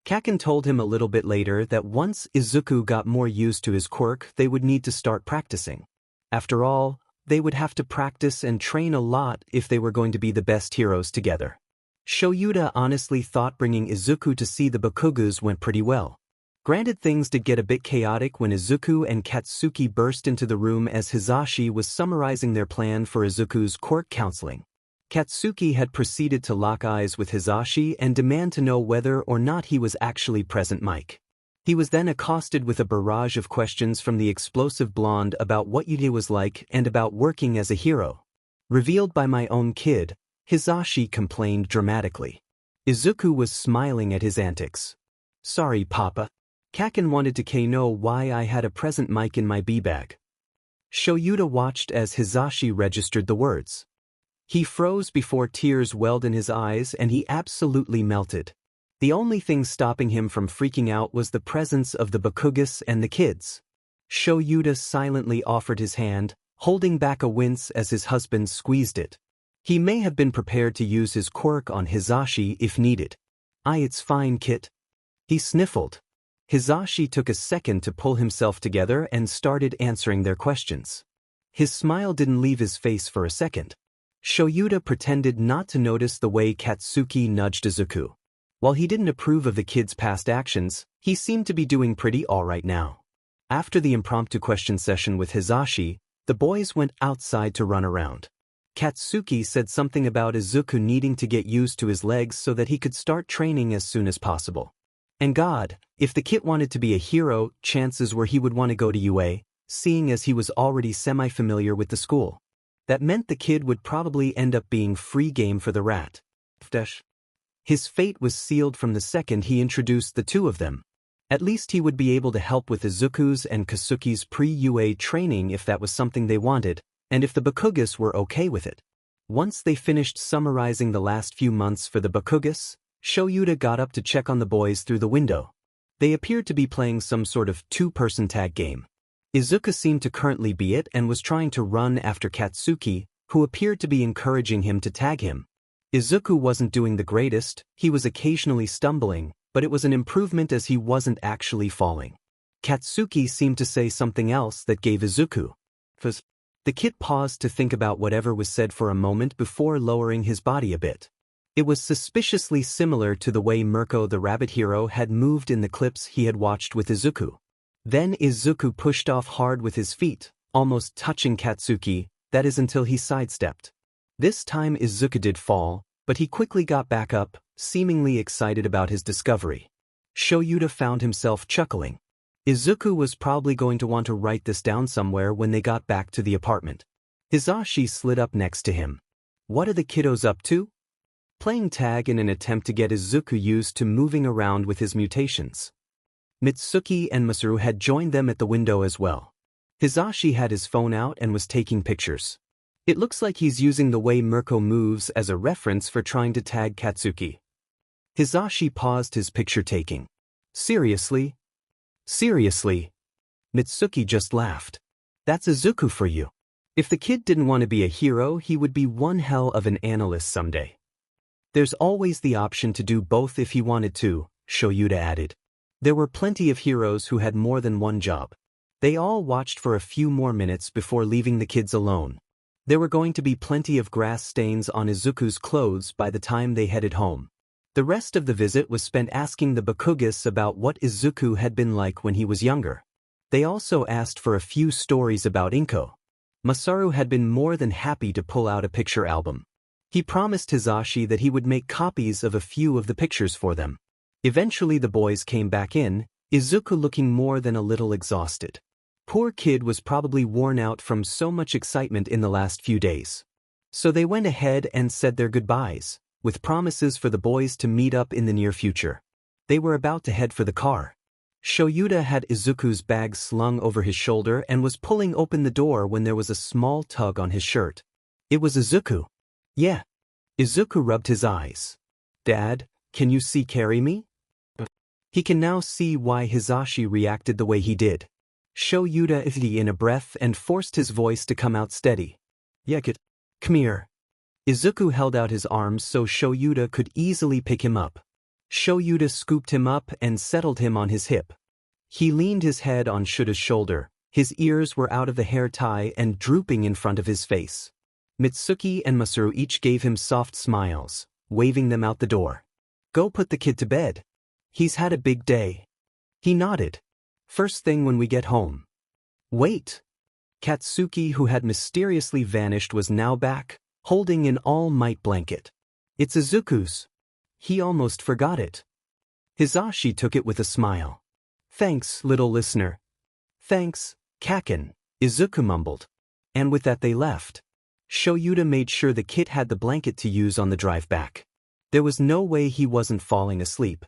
Kaken told him a little bit later that once Izuku got more used to his quirk, they would need to start practicing. After all, they would have to practice and train a lot if they were going to be the best heroes together. Shoyuta honestly thought bringing Izuku to see the Bakugas went pretty well. Granted, things did get a bit chaotic when Izuku and Katsuki burst into the room as Hizashi was summarizing their plan for Izuku's quirk counseling. Katsuki had proceeded to lock eyes with Hizashi and demand to know whether or not he was actually Present Mic. He was then accosted with a barrage of questions from the explosive blonde about what Yuji was like and about working as a hero. Revealed by my own kid, Hizashi complained dramatically. Izuku was smiling at his antics. Sorry, Papa. Kaken wanted to know why I had a Present Mic in my B-bag. Shoyuta watched as Hizashi registered the words. He froze before tears welled in his eyes and he absolutely melted. The only thing stopping him from freaking out was the presence of the Bakugas and the kids. Shoyuta silently offered his hand, holding back a wince as his husband squeezed it. He may have been prepared to use his quirk on Hizashi if needed. It's fine, Kit. He sniffled. Hizashi took a second to pull himself together and started answering their questions. His smile didn't leave his face for a second. Shoyuta pretended not to notice the way Katsuki nudged Izuku. While he didn't approve of the kid's past actions, he seemed to be doing pretty alright now. After the impromptu question session with Hizashi, the boys went outside to run around. Katsuki said something about Izuku needing to get used to his legs so that he could start training as soon as possible. And God, if the kid wanted to be a hero, chances were he would want to go to UA, seeing as he was already semi-familiar with the school. That meant the kid would probably end up being free game for the rat. His fate was sealed from the second he introduced the two of them. At least he would be able to help with Izuku's and Katsuki's pre-UA training if that was something they wanted, and if the Bakugas were okay with it. Once they finished summarizing the last few months for the Bakugas, Shoyuta got up to check on the boys through the window. They appeared to be playing some sort of two-person tag game. Izuku seemed to currently be it and was trying to run after Katsuki, who appeared to be encouraging him to tag him. Izuku wasn't doing the greatest, he was occasionally stumbling, but it was an improvement as he wasn't actually falling. Katsuki seemed to say something else that gave Izuku fuzz. The kid paused to think about whatever was said for a moment before lowering his body a bit. It was suspiciously similar to the way Mirko the rabbit hero had moved in the clips he had watched with Izuku. Then Izuku pushed off hard with his feet, almost touching Katsuki, that is until he sidestepped. This time Izuku did fall, but he quickly got back up, seemingly excited about his discovery. Shoyuta found himself chuckling. Izuku was probably going to want to write this down somewhere when they got back to the apartment. Hizashi slid up next to him. What are the kiddos up to? Playing tag in an attempt to get Izuku used to moving around with his mutations. Mitsuki and Masaru had joined them at the window as well. Hizashi had his phone out and was taking pictures. It looks like he's using the way Mirko moves as a reference for trying to tag Katsuki. Hizashi paused his picture taking. Seriously? Seriously? Mitsuki just laughed. That's Izuku for you. If the kid didn't want to be a hero, he would be one hell of an analyst someday. There's always the option to do both if he wanted to, Shoyuta added. There were plenty of heroes who had more than one job. They all watched for a few more minutes before leaving the kids alone. There were going to be plenty of grass stains on Izuku's clothes by the time they headed home. The rest of the visit was spent asking the Bakugas about what Izuku had been like when he was younger. They also asked for a few stories about Inko. Masaru had been more than happy to pull out a picture album. He promised Hizashi that he would make copies of a few of the pictures for them. Eventually the boys came back in, Izuku looking more than a little exhausted. Poor kid was probably worn out from so much excitement in the last few days. So they went ahead and said their goodbyes, with promises for the boys to meet up in the near future. They were about to head for the car. Shoyuta had Izuku's bag slung over his shoulder and was pulling open the door when there was a small tug on his shirt. It was Izuku. Yeah. Izuku rubbed his eyes. Dad, can you carry me? He can now see why Hizashi reacted the way he did. Shoyuta ithed in a breath and forced his voice to come out steady. Yekit. Come here. Izuku held out his arms so Shoyuta could easily pick him up. Shoyuta scooped him up and settled him on his hip. He leaned his head on Shuta's shoulder, his ears were out of the hair tie and drooping in front of his face. Mitsuki and Masaru each gave him soft smiles, waving them out the door. Go put the kid to bed. He's had a big day. He nodded. First thing when we get home. Wait. Katsuki, who had mysteriously vanished, was now back, holding an all-might blanket. It's Izuku's. He almost forgot it. Hizashi took it with a smile. Thanks, little listener. Thanks, Kaken, Izuku mumbled. And with that they left. Shoyuta made sure the kid had the blanket to use on the drive back. There was no way he wasn't falling asleep.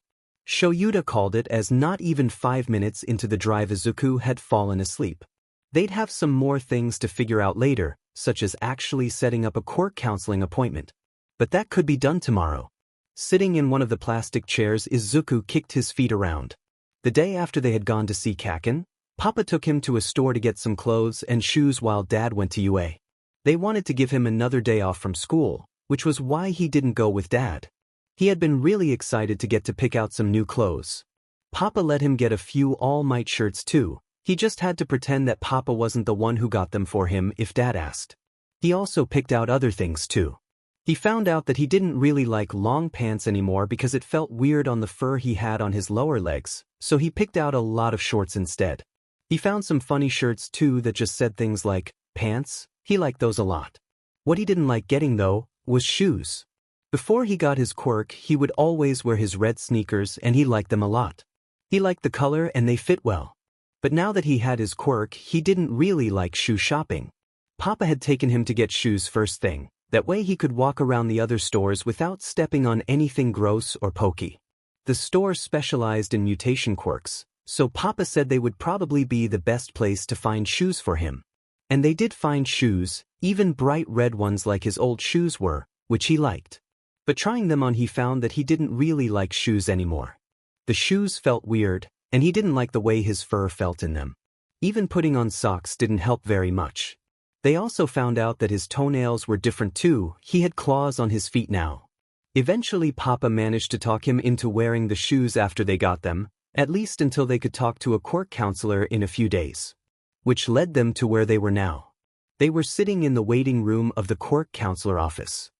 Shoyuta called it as not even 5 minutes into the drive Izuku had fallen asleep. They'd have some more things to figure out later, such as actually setting up a Quirk counseling appointment. But that could be done tomorrow. Sitting in one of the plastic chairs, Izuku kicked his feet around. The day after they had gone to see Kaken, Papa took him to a store to get some clothes and shoes while Dad went to UA. They wanted to give him another day off from school, which was why he didn't go with Dad. He had been really excited to get to pick out some new clothes. Papa let him get a few all-might shirts too. He just had to pretend that Papa wasn't the one who got them for him if Dad asked. He also picked out other things too. He found out that he didn't really like long pants anymore because it felt weird on the fur he had on his lower legs, so he picked out a lot of shorts instead. He found some funny shirts too that just said things like, pants. He liked those a lot. What he didn't like getting though, was shoes. Before he got his quirk, he would always wear his red sneakers and he liked them a lot. He liked the color and they fit well. But now that he had his quirk, he didn't really like shoe shopping. Papa had taken him to get shoes first thing. That way he could walk around the other stores without stepping on anything gross or pokey. The store specialized in mutation quirks, so Papa said they would probably be the best place to find shoes for him. And they did find shoes, even bright red ones like his old shoes were, which he liked. But trying them on he found that he didn't really like shoes anymore. The shoes felt weird, and he didn't like the way his fur felt in them. Even putting on socks didn't help very much. They also found out that his toenails were different too. He had claws on his feet now. Eventually Papa managed to talk him into wearing the shoes after they got them, at least until they could talk to a quirk counselor in a few days. Which led them to where they were now. They were sitting in the waiting room of the quirk counselor office.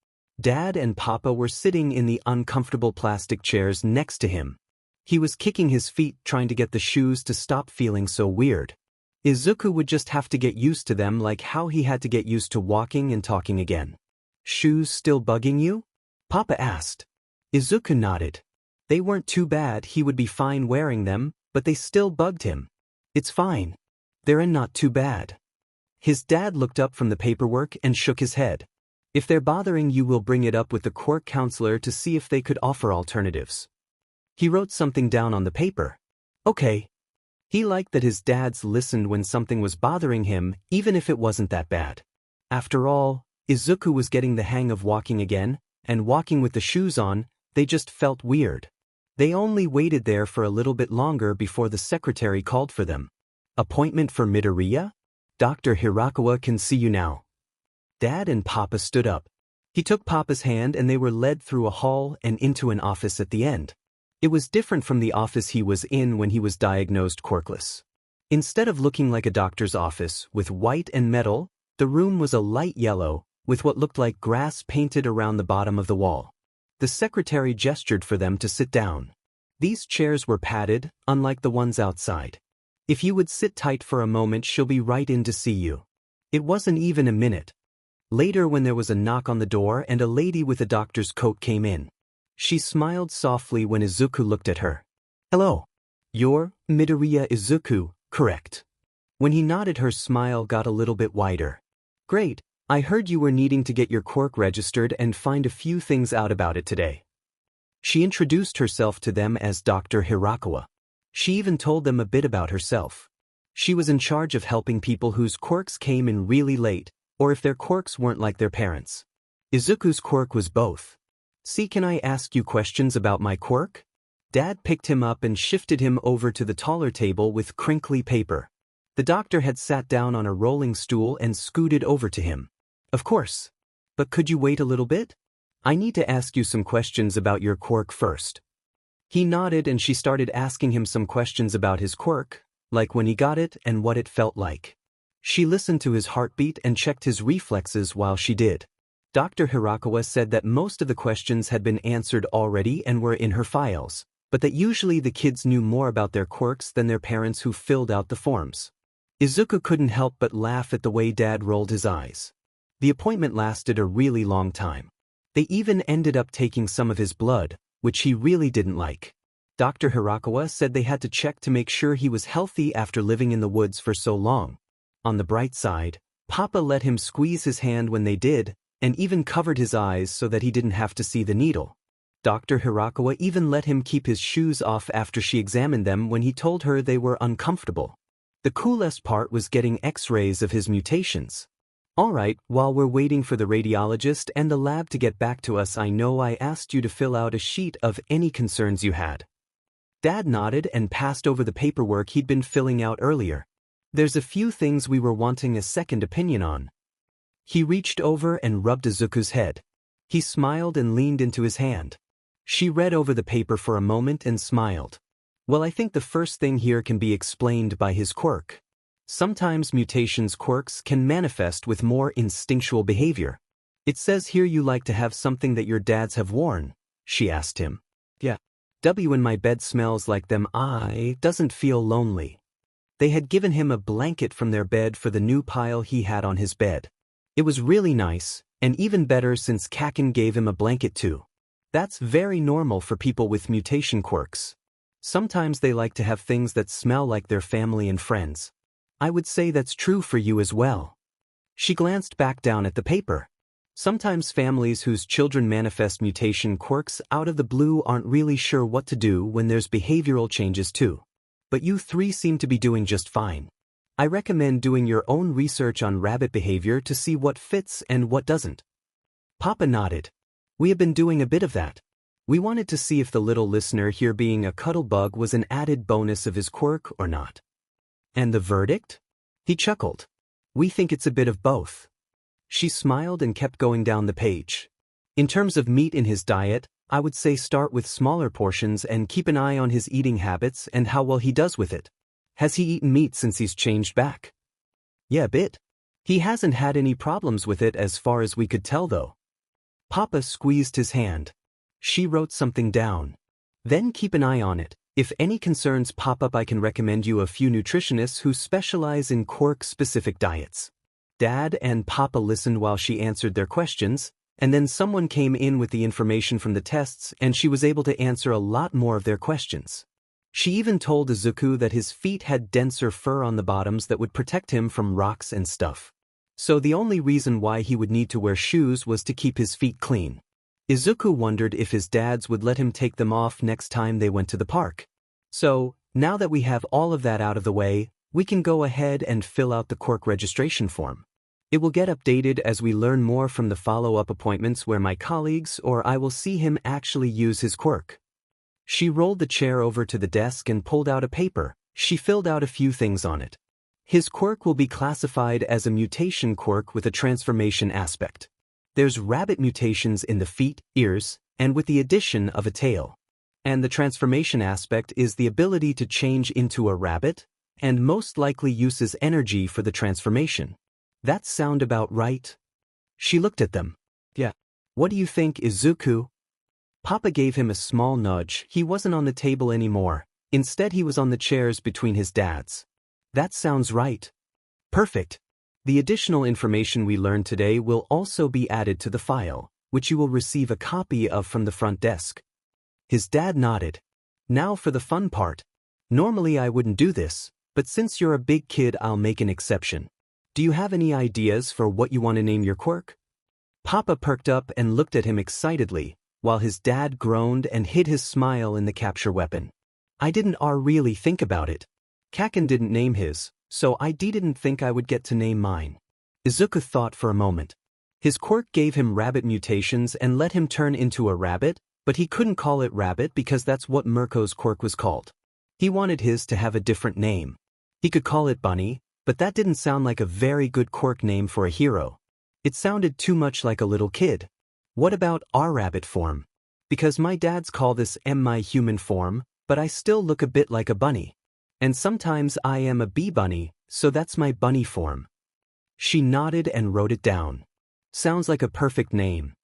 Dad and Papa were sitting in the uncomfortable plastic chairs next to him. He was kicking his feet trying to get the shoes to stop feeling so weird. Izuku would just have to get used to them like how he had to get used to walking and talking again. Shoes still bugging you? Papa asked. Izuku nodded. They weren't too bad, he would be fine wearing them, but they still bugged him. It's fine. They're not too bad. His dad looked up from the paperwork and shook his head. If they're bothering you, we'll bring it up with the quirk counselor to see if they could offer alternatives. He wrote something down on the paper. Okay. He liked that his dads listened when something was bothering him, even if it wasn't that bad. After all, Izuku was getting the hang of walking again, and walking with the shoes on, they just felt weird. They only waited there for a little bit longer before the secretary called for them. Appointment for Midoriya? Dr. Hirakawa can see you now. Dad and Papa stood up. He took Papa's hand and they were led through a hall and into an office at the end. It was different from the office he was in when he was diagnosed quirkless. Instead of looking like a doctor's office with white and metal, the room was a light yellow, with what looked like grass painted around the bottom of the wall. The secretary gestured for them to sit down. These chairs were padded, unlike the ones outside. If you would sit tight for a moment, she'll be right in to see you. It wasn't even a minute. Later, when there was a knock on the door and a lady with a doctor's coat came in. She smiled softly when Izuku looked at her. Hello. You're Midoriya Izuku, correct? When he nodded, her smile got a little bit wider. Great, I heard you were needing to get your quirk registered and find a few things out about it today. She introduced herself to them as Dr. Hirakawa. She even told them a bit about herself. She was in charge of helping people whose quirks came in really late, or if their quirks weren't like their parents. Izuku's quirk was both. See, can I ask you questions about my quirk? Dad picked him up and shifted him over to the taller table with crinkly paper. The doctor had sat down on a rolling stool and scooted over to him. Of course. But could you wait a little bit? I need to ask you some questions about your quirk first. He nodded and she started asking him some questions about his quirk, like when he got it and what it felt like. She listened to his heartbeat and checked his reflexes while she did. Dr. Hirakawa said that most of the questions had been answered already and were in her files, but that usually the kids knew more about their quirks than their parents who filled out the forms. Izuku couldn't help but laugh at the way Dad rolled his eyes. The appointment lasted a really long time. They even ended up taking some of his blood, which he really didn't like. Dr. Hirakawa said they had to check to make sure he was healthy after living in the woods for so long. On the bright side, Papa let him squeeze his hand when they did, and even covered his eyes so that he didn't have to see the needle. Dr. Hirakawa even let him keep his shoes off after she examined them when he told her they were uncomfortable. The coolest part was getting X-rays of his mutations. Alright, while we're waiting for the radiologist and the lab to get back to us, I know I asked you to fill out a sheet of any concerns you had. Dad nodded and passed over the paperwork he'd been filling out earlier. There's a few things we were wanting a second opinion on. He reached over and rubbed Izuku's head. He smiled and leaned into his hand. She read over the paper for a moment and smiled. Well, I think the first thing here can be explained by his quirk. Sometimes mutations quirks can manifest with more instinctual behavior. It says here you like to have something that your dads have worn, she asked him. Yeah. W in my bed smells like them. I doesn't feel lonely. They had given him a blanket from their bed for the new pile he had on his bed. It was really nice, and even better since Kakin gave him a blanket too. That's very normal for people with mutation quirks. Sometimes they like to have things that smell like their family and friends. I would say that's true for you as well. She glanced back down at the paper. Sometimes families whose children manifest mutation quirks out of the blue aren't really sure what to do when there's behavioral changes too. But you three seem to be doing just fine. I recommend doing your own research on rabbit behavior to see what fits and what doesn't. Papa nodded. We have been doing a bit of that. We wanted to see if the little listener here being a cuddlebug was an added bonus of his quirk or not. And the verdict? He chuckled. We think it's a bit of both. She smiled and kept going down the page. In terms of meat in his diet, I would say start with smaller portions and keep an eye on his eating habits and how well he does with it. Has he eaten meat since he's changed back? Yeah, a bit. He hasn't had any problems with it as far as we could tell though. Papa squeezed his hand. She wrote something down. Then keep an eye on it. If any concerns pop up, I can recommend you a few nutritionists who specialize in quirk-specific diets. Dad and Papa listened while she answered their questions, and then someone came in with the information from the tests and she was able to answer a lot more of their questions. She even told Izuku that his feet had denser fur on the bottoms that would protect him from rocks and stuff. So the only reason why he would need to wear shoes was to keep his feet clean. Izuku wondered if his dads would let him take them off next time they went to the park. So, now that we have all of that out of the way, we can go ahead and fill out the quirk registration form. It will get updated as we learn more from the follow-up appointments where my colleagues or I will see him actually use his quirk. She rolled the chair over to the desk and pulled out a paper. She filled out a few things on it. His quirk will be classified as a mutation quirk with a transformation aspect. There's rabbit mutations in the feet, ears, and with the addition of a tail. And the transformation aspect is the ability to change into a rabbit, and most likely uses energy for the transformation. That sound about right? She looked at them. Yeah. What do you think, Izuku? Papa gave him a small nudge. He wasn't on the table anymore. Instead he was on the chairs between his dads. That sounds right. Perfect. The additional information we learned today will also be added to the file, which you will receive a copy of from the front desk. His dad nodded. Now for the fun part. Normally I wouldn't do this, but since you're a big kid I'll make an exception. Do you have any ideas for what you want to name your quirk? Papa perked up and looked at him excitedly, while his dad groaned and hid his smile in the capture weapon. I didn't really think about it. Kakin didn't name his, so I didn't think I would get to name mine. Izuku thought for a moment. His quirk gave him rabbit mutations and let him turn into a rabbit, but he couldn't call it rabbit because that's what Mirko's quirk was called. He wanted his to have a different name. He could call it Bunny, but that didn't sound like a very good quirk name for a hero. It sounded too much like a little kid. What about our rabbit form? Because my dads call this my human form, but I still look a bit like a bunny. And sometimes I am a bee bunny, so that's my bunny form. She nodded and wrote it down. Sounds like a perfect name.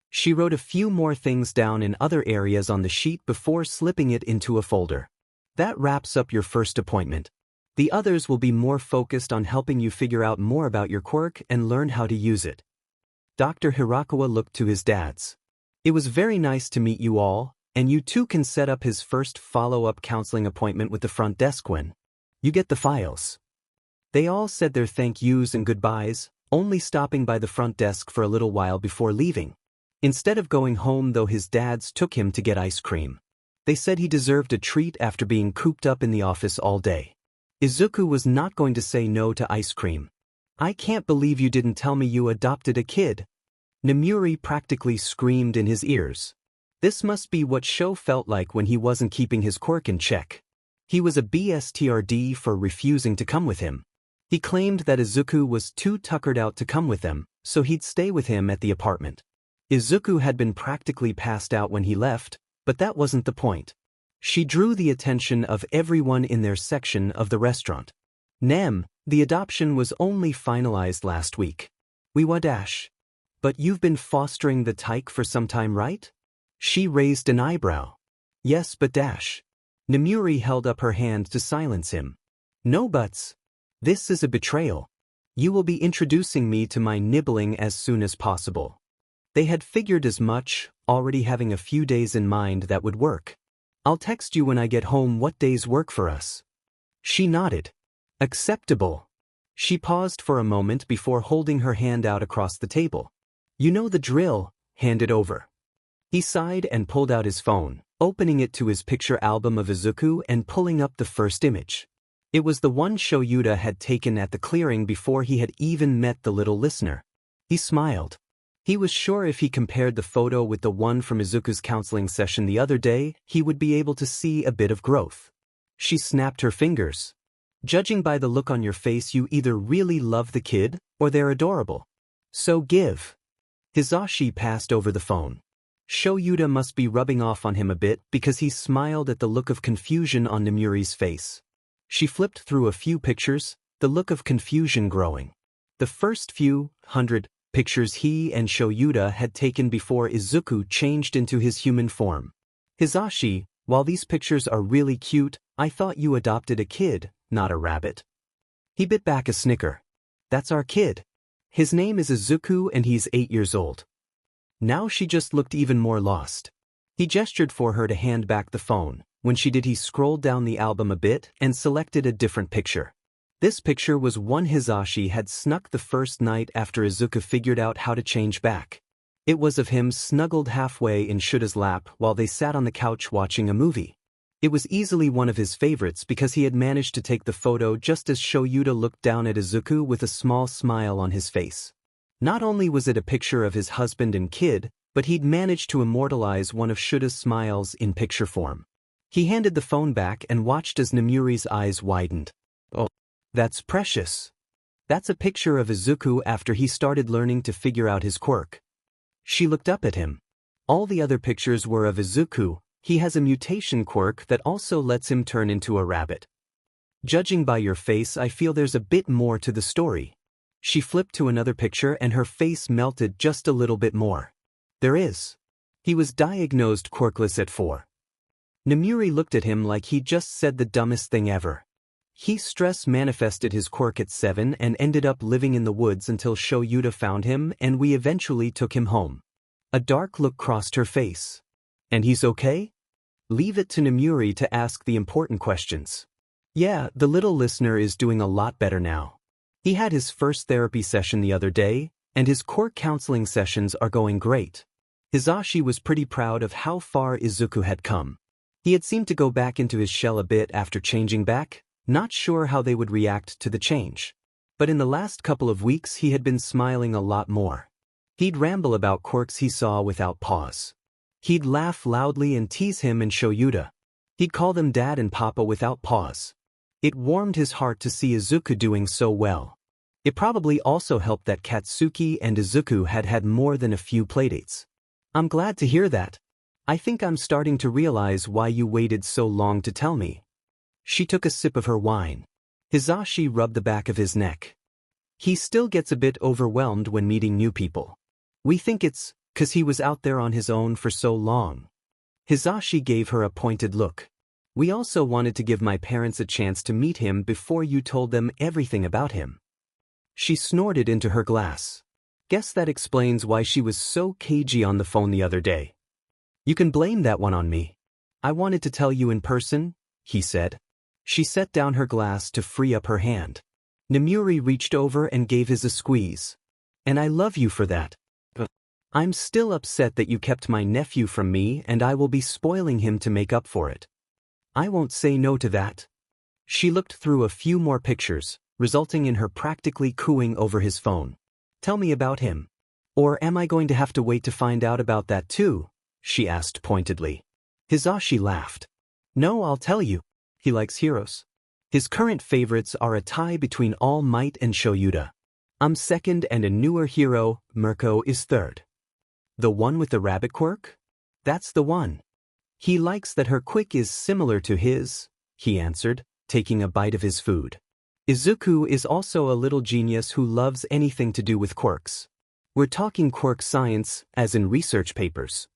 She wrote a few more things down in other areas on the sheet before slipping it into a folder. That wraps up your first appointment. The others will be more focused on helping you figure out more about your quirk and learn how to use it. Dr. Hirakawa looked to his dads. It was very nice to meet you all, and you two can set up his first follow-up counseling appointment with the front desk when you get the files. They all said their thank yous and goodbyes, only stopping by the front desk for a little while before leaving. Instead of going home though, his dads took him to get ice cream. They said he deserved a treat after being cooped up in the office all day. Izuku was not going to say no to ice cream. I can't believe you didn't tell me you adopted a kid. Nemuri practically screamed in his ears. This must be what Sho felt like when he wasn't keeping his quirk in check. He was a BSTRD for refusing to come with him. He claimed that Izuku was too tuckered out to come with them, so he'd stay with him at the apartment. Izuku had been practically passed out when he left, but that wasn't the point. She drew the attention of everyone in their section of the restaurant. Nem, The adoption was only finalized last week. We wa dash. But you've been fostering the tyke for some time, right? She raised an eyebrow. Yes, but dash. Nemuri held up her hand to silence him. No buts. This is a betrayal. You will be introducing me to my nibbling as soon as possible. They had figured as much, already having a few days in mind that would work. I'll text you when I get home what days work for us. She nodded. Acceptable. She paused for a moment before holding her hand out across the table. You know the drill, hand it over. He sighed and pulled out his phone, opening it to his picture album of Izuku and pulling up the first image. It was the one Shoyuta had taken at the clearing before he had even met the little listener. He smiled. He was sure if he compared the photo with the one from Izuku's counseling session the other day, he would be able to see a bit of growth. She snapped her fingers. Judging by the look on your face, you either really love the kid, or they're adorable. So give. Hizashi passed over the phone. Shoyuta must be rubbing off on him a bit because he smiled at the look of confusion on Nemuri's face. She flipped through a few pictures, the look of confusion growing. The first few hundred pictures he and Shoyuta had taken before Izuku changed into his human form. Hizashi, while these pictures are really cute, I thought you adopted a kid, not a rabbit. He bit back a snicker. That's our kid. His name is Izuku and he's 8 years old. Now she just looked even more lost. He gestured for her to hand back the phone. When she did, he scrolled down the album a bit and selected a different picture. This picture was one Hizashi had snuck the first night after Izuku figured out how to change back. It was of him snuggled halfway in Shuta's lap while they sat on the couch watching a movie. It was easily one of his favorites because he had managed to take the photo just as Shoyuta looked down at Izuku with a small smile on his face. Not only was it a picture of his husband and kid, but he'd managed to immortalize one of Shuta's smiles in picture form. He handed the phone back and watched as Nemuri's eyes widened. Oh, that's precious. That's a picture of Izuku after he started learning to figure out his quirk. She looked up at him. All the other pictures were of Izuku. He has a mutation quirk that also lets him turn into a rabbit. Judging by your face, I feel there's a bit more to the story. She flipped to another picture and her face melted just a little bit more. There is. He was diagnosed quirkless at 4. Nemuri looked at him like he just said the dumbest thing ever. He stress manifested his quirk at 7 and ended up living in the woods until Shoyuta found him and we eventually took him home. A dark look crossed her face. And he's okay? Leave it to Nemuri to ask the important questions. Yeah, the little listener is doing a lot better now. He had his first therapy session the other day, and his quirk counseling sessions are going great. Hizashi was pretty proud of how far Izuku had come. He had seemed to go back into his shell a bit after changing back, not sure how they would react to the change. But in the last couple of weeks he had been smiling a lot more. He'd ramble about quirks he saw without pause. He'd laugh loudly and tease him and Shoyuta. He'd call them Dad and Papa without pause. It warmed his heart to see Izuku doing so well. It probably also helped that Katsuki and Izuku had had more than a few playdates. I'm glad to hear that. I think I'm starting to realize why you waited so long to tell me. She took a sip of her wine. Hizashi rubbed the back of his neck. He still gets a bit overwhelmed when meeting new people. We think it's 'cause he was out there on his own for so long. Hizashi gave her a pointed look. We also wanted to give my parents a chance to meet him before you told them everything about him. She snorted into her glass. Guess that explains why she was so cagey on the phone the other day. You can blame that one on me. I wanted to tell you in person, he said. She set down her glass to free up her hand. Nemuri reached over and gave his a squeeze. And I love you for that. I'm still upset that you kept my nephew from me and I will be spoiling him to make up for it. I won't say no to that. She looked through a few more pictures, resulting in her practically cooing over his phone. Tell me about him. Or am I going to have to wait to find out about that too? She asked pointedly. Hizashi laughed. No, I'll tell you. He likes heroes. His current favorites are a tie between All Might and Shoyuta. I'm second and a newer hero, Mirko, is third. The one with the rabbit quirk? That's the one. He likes that her quirk is similar to his, he answered, taking a bite of his food. Izuku is also a little genius who loves anything to do with quirks. We're talking quirk science, as in research papers.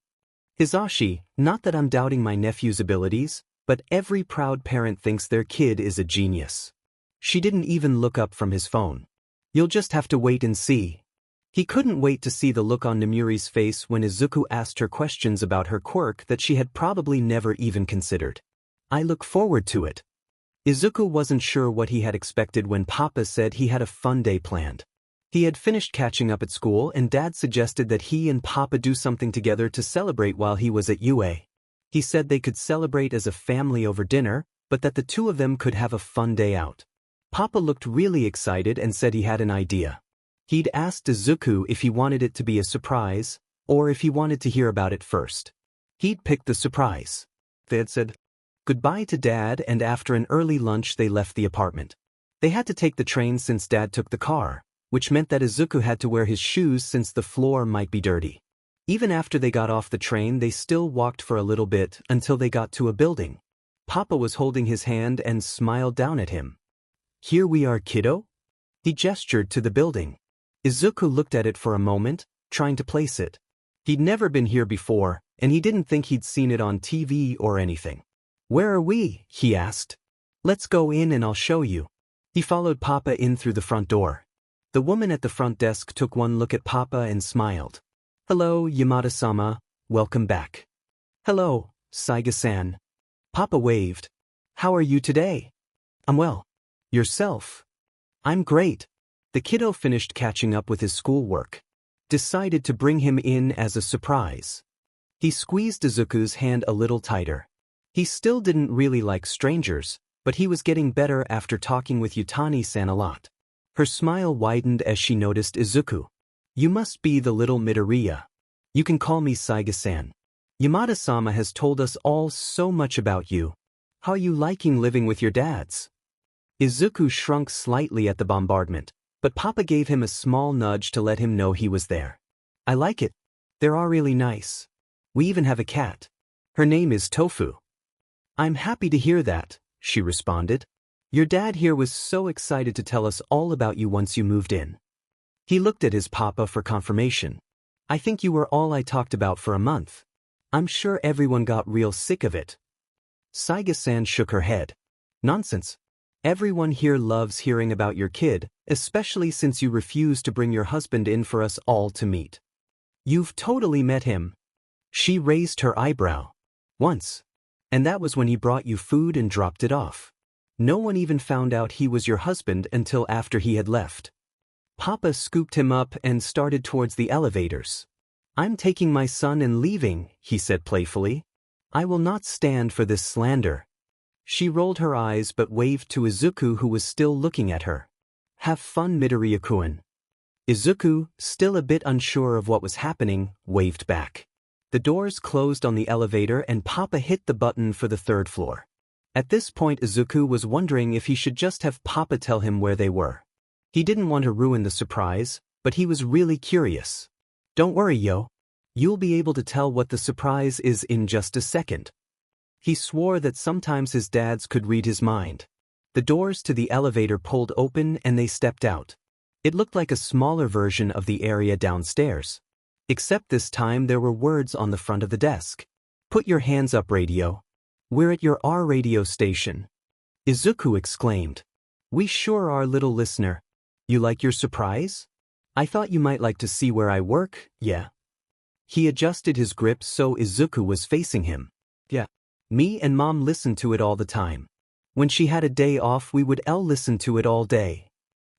Hisashi, not that I'm doubting my nephew's abilities, but every proud parent thinks their kid is a genius. She didn't even look up from his phone. You'll just have to wait and see. He couldn't wait to see the look on Nemuri's face when Izuku asked her questions about her quirk that she had probably never even considered. I look forward to it. Izuku wasn't sure what he had expected when Papa said he had a fun day planned. He had finished catching up at school and Dad suggested that he and Papa do something together to celebrate while he was at UA. He said they could celebrate as a family over dinner, but that the two of them could have a fun day out. Papa looked really excited and said he had an idea. He'd asked Izuku if he wanted it to be a surprise, or if he wanted to hear about it first. He'd picked the surprise. They had said goodbye to Dad and after an early lunch they left the apartment. They had to take the train since Dad took the car, which meant that Izuku had to wear his shoes since the floor might be dirty. Even after they got off the train they still walked for a little bit until they got to a building. Papa was holding his hand and smiled down at him. Here we are, kiddo? He gestured to the building. Izuku looked at it for a moment, trying to place it. He'd never been here before, and he didn't think he'd seen it on TV or anything. Where are we? He asked. Let's go in and I'll show you. He followed Papa in through the front door. The woman at the front desk took one look at Papa and smiled. Hello, Yamada-sama, welcome back. Hello, Saiga-san. Papa waved. How are you today? I'm well. Yourself? I'm great. The kiddo finished catching up with his schoolwork. Decided to bring him in as a surprise. He squeezed Izuku's hand a little tighter. He still didn't really like strangers, but he was getting better after talking with Yutani-san a lot. Her smile widened as she noticed Izuku. You must be the little Midoriya. You can call me Saiga-san. Yamada-sama has told us all so much about you. How are you liking living with your dads? Izuku shrunk slightly at the bombardment, but Papa gave him a small nudge to let him know he was there. I like it. They're all really nice. We even have a cat. Her name is Tofu. I'm happy to hear that, she responded. Your dad here was so excited to tell us all about you once you moved in. He looked at his Papa for confirmation. I think you were all I talked about for a month. I'm sure everyone got real sick of it. Saiga-san shook her head. Nonsense. Everyone here loves hearing about your kid, especially since you refused to bring your husband in for us all to meet. You've totally met him. She raised her eyebrow. Once. And that was when he brought you food and dropped it off. No one even found out he was your husband until after he had left. Papa scooped him up and started towards the elevators. I'm taking my son and leaving, he said playfully. I will not stand for this slander. She rolled her eyes but waved to Izuku who was still looking at her. Have fun, Midoriya-kun. Izuku, still a bit unsure of what was happening, waved back. The doors closed on the elevator and Papa hit the button for the third floor. At this point Izuku was wondering if he should just have Papa tell him where they were. He didn't want to ruin the surprise, but he was really curious. Don't worry, yo. You'll be able to tell what the surprise is in just a second. He swore that sometimes his dads could read his mind. The doors to the elevator pulled open and they stepped out. It looked like a smaller version of the area downstairs. Except this time there were words on the front of the desk. Put your hands up, radio. We're at your R radio station. Izuku exclaimed. We sure are, little listener. You like your surprise? I thought you might like to see where I work, yeah. He adjusted his grip so Izuku was facing him. Yeah. Me and Mom listened to it all the time. When she had a day off we would listen to it all day.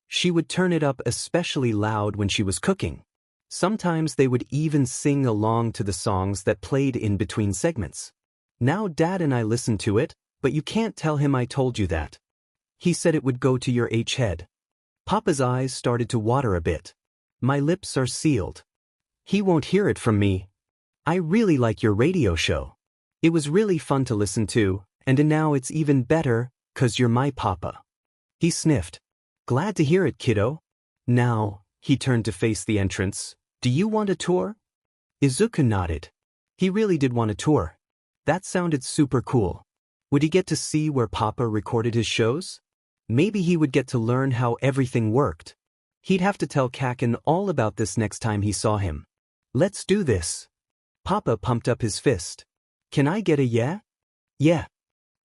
She would turn it up especially loud when she was cooking. Sometimes they would even sing along to the songs that played in between segments. Now Dad and I listen to it, but you can't tell him I told you that. He said it would go to your head. Papa's eyes started to water a bit. My lips are sealed. He won't hear it from me. I really like your radio show. It was really fun to listen to, and now it's even better, 'cause you're my Papa. He sniffed. Glad to hear it, kiddo. Now, he turned to face the entrance. Do you want a tour? Izuku nodded. He really did want a tour. That sounded super cool. Would he get to see where Papa recorded his shows? Maybe he would get to learn how everything worked. He'd have to tell Kaken all about this next time he saw him. Let's do this. Papa pumped up his fist. Can I get a yeah? Yeah.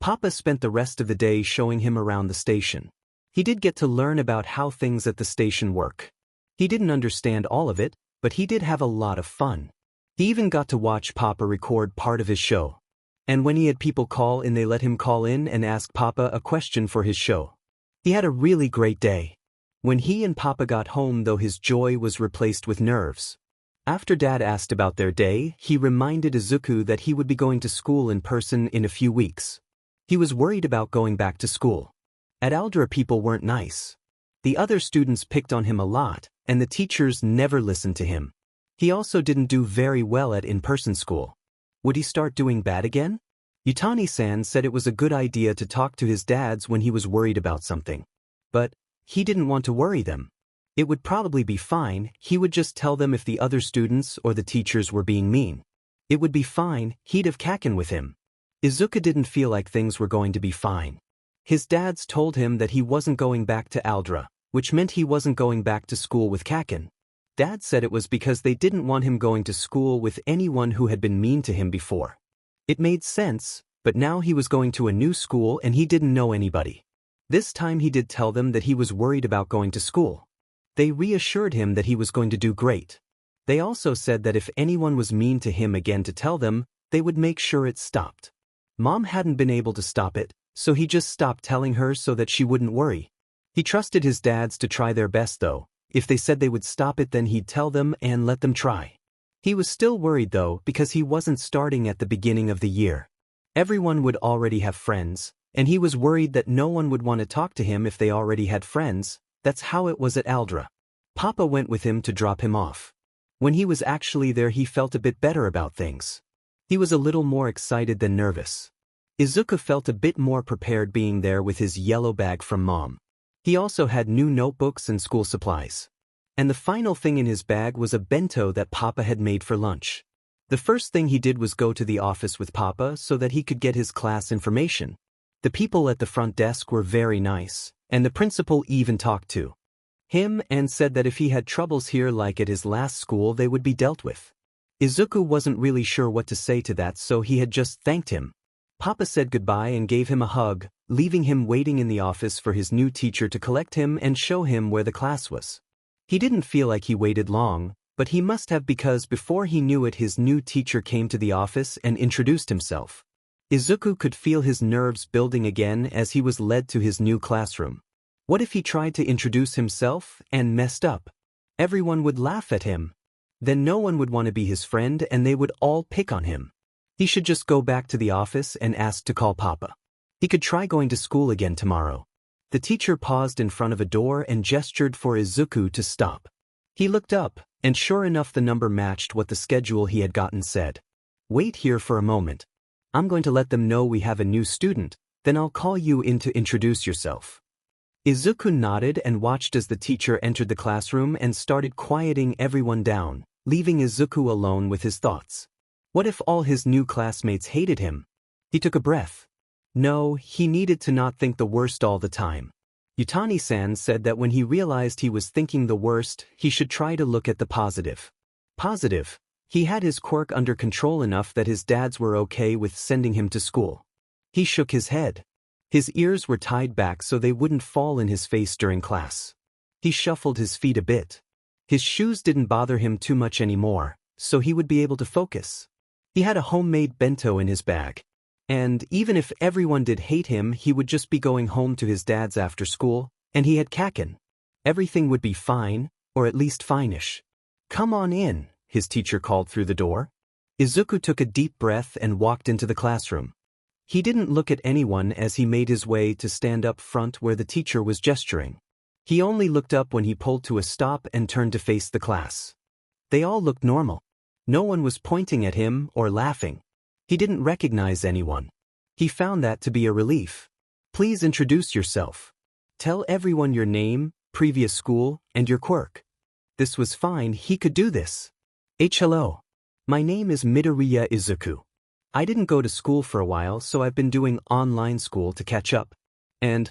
Papa spent the rest of the day showing him around the station. He did get to learn about how things at the station work. He didn't understand all of it, but he did have a lot of fun. He even got to watch Papa record part of his show. And when he had people call in, they let him call in and ask Papa a question for his show. He had a really great day. When he and Papa got home, though, his joy was replaced with nerves. After Dad asked about their day, he reminded Izuku that he would be going to school in person in a few weeks. He was worried about going back to school. At Aldra, people weren't nice. The other students picked on him a lot, and the teachers never listened to him. He also didn't do very well at in-person school. Would he start doing bad again? Yutani-san said it was a good idea to talk to his dads when he was worried about something. But he didn't want to worry them. It would probably be fine. He would just tell them if the other students or the teachers were being mean. It would be fine. He'd have Kaken with him. Izuku didn't feel like things were going to be fine. His dads told him that he wasn't going back to Aldra, which meant he wasn't going back to school with Kaken. Dad said it was because they didn't want him going to school with anyone who had been mean to him before. It made sense, but now he was going to a new school and he didn't know anybody. This time he did tell them that he was worried about going to school. They reassured him that he was going to do great. They also said that if anyone was mean to him again, to tell them, they would make sure it stopped. Mom hadn't been able to stop it, so he just stopped telling her so that she wouldn't worry. He trusted his dads to try their best, though. If they said they would stop it, then he'd tell them and let them try. He was still worried, though, because he wasn't starting at the beginning of the year. Everyone would already have friends, and he was worried that no one would want to talk to him if they already had friends. That's how it was at Aldra. Papa went with him to drop him off. When he was actually there, he felt a bit better about things. He was a little more excited than nervous. Izuku felt a bit more prepared being there with his yellow bag from Mom. He also had new notebooks and school supplies. And the final thing in his bag was a bento that Papa had made for lunch. The first thing he did was go to the office with Papa so that he could get his class information. The people at the front desk were very nice, and the principal even talked to him and said that if he had troubles here like at his last school, they would be dealt with. Izuku wasn't really sure what to say to that, so he had just thanked him. Papa said goodbye and gave him a hug, leaving him waiting in the office for his new teacher to collect him and show him where the class was. He didn't feel like he waited long, but he must have, because before he knew it, his new teacher came to the office and introduced himself. Izuku could feel his nerves building again as he was led to his new classroom. What if he tried to introduce himself and messed up? Everyone would laugh at him. Then no one would want to be his friend and they would all pick on him. He should just go back to the office and ask to call Papa. He could try going to school again tomorrow. The teacher paused in front of a door and gestured for Izuku to stop. He looked up, and sure enough, the number matched what the schedule he had gotten said. Wait here for a moment. I'm going to let them know we have a new student, then I'll call you in to introduce yourself. Izuku nodded and watched as the teacher entered the classroom and started quieting everyone down, leaving Izuku alone with his thoughts. What if all his new classmates hated him? He took a breath. No, he needed to not think the worst all the time. Yutani-san said that when he realized he was thinking the worst, he should try to look at the positive. Positive. He had his quirk under control enough that his dads were okay with sending him to school. He shook his head. His ears were tied back so they wouldn't fall in his face during class. He shuffled his feet a bit. His shoes didn't bother him too much anymore, so he would be able to focus. He had a homemade bento in his bag. And even if everyone did hate him, he would just be going home to his dad's after school, and he had Kaken. Everything would be fine, or at least fine-ish. Come on in, his teacher called through the door. Izuku took a deep breath and walked into the classroom. He didn't look at anyone as he made his way to stand up front where the teacher was gesturing. He only looked up when he pulled to a stop and turned to face the class. They all looked normal. No one was pointing at him or laughing. He didn't recognize anyone. He found that to be a relief. Please introduce yourself. Tell everyone your name, previous school, and your quirk. This was fine, he could do this. Hello. My name is Midoriya Izuku. I didn't go to school for a while, so I've been doing online school to catch up. And,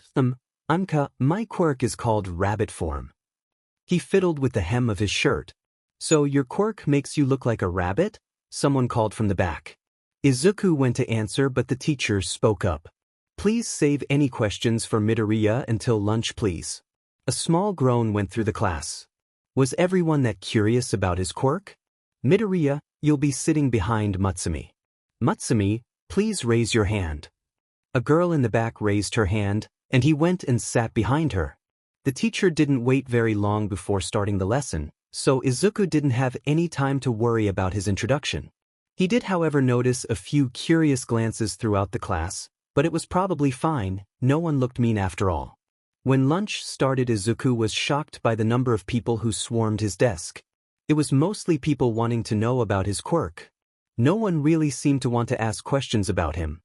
My quirk is called rabbit form. He fiddled with the hem of his shirt. So your quirk makes you look like a rabbit? Someone called from the back. Izuku went to answer, but the teacher spoke up. Please save any questions for Midoriya until lunch, please. A small groan went through the class. Was everyone that curious about his quirk? Midoriya, you'll be sitting behind Mutsumi. Mutsumi, please raise your hand. A girl in the back raised her hand, and he went and sat behind her. The teacher didn't wait very long before starting the lesson, so Izuku didn't have any time to worry about his introduction. He did, however, notice a few curious glances throughout the class, but it was probably fine, no one looked mean after all. When lunch started, Izuku was shocked by the number of people who swarmed his desk. It was mostly people wanting to know about his quirk. No one really seemed to want to ask questions about him.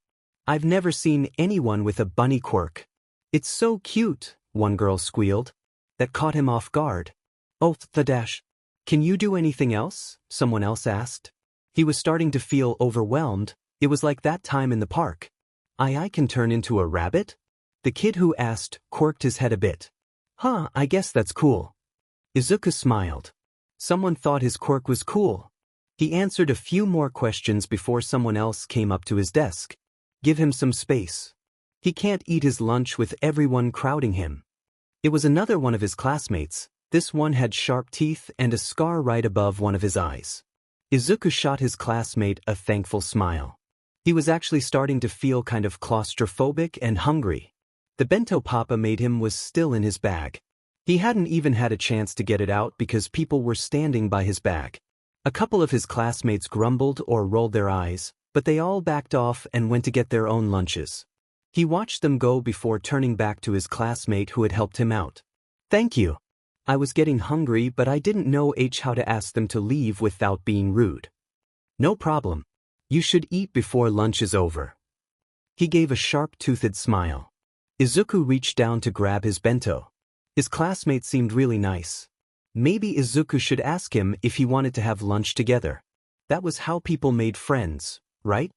I've never seen anyone with a bunny quirk. It's so cute, one girl squealed. That caught him off guard. Oh, the dash. Can you do anything else? Someone else asked. He was starting to feel overwhelmed. It was like that time in the park. I can turn into a rabbit? The kid who asked quirked his head a bit. Huh, I guess that's cool. Izuku smiled. Someone thought his quirk was cool. He answered a few more questions before someone else came up to his desk. Give him some space. He can't eat his lunch with everyone crowding him. It was another one of his classmates. This one had sharp teeth and a scar right above one of his eyes. Izuku shot his classmate a thankful smile. He was actually starting to feel kind of claustrophobic and hungry. The bento Papa made him was still in his bag. He hadn't even had a chance to get it out because people were standing by his bag. A couple of his classmates grumbled or rolled their eyes, but they all backed off and went to get their own lunches. He watched them go before turning back to his classmate who had helped him out. Thank you. I was getting hungry, but I didn't know how to ask them to leave without being rude. No problem. You should eat before lunch is over. He gave a sharp-toothed smile. Izuku reached down to grab his bento. His classmate seemed really nice. Maybe Izuku should ask him if he wanted to have lunch together. That was how people made friends, right?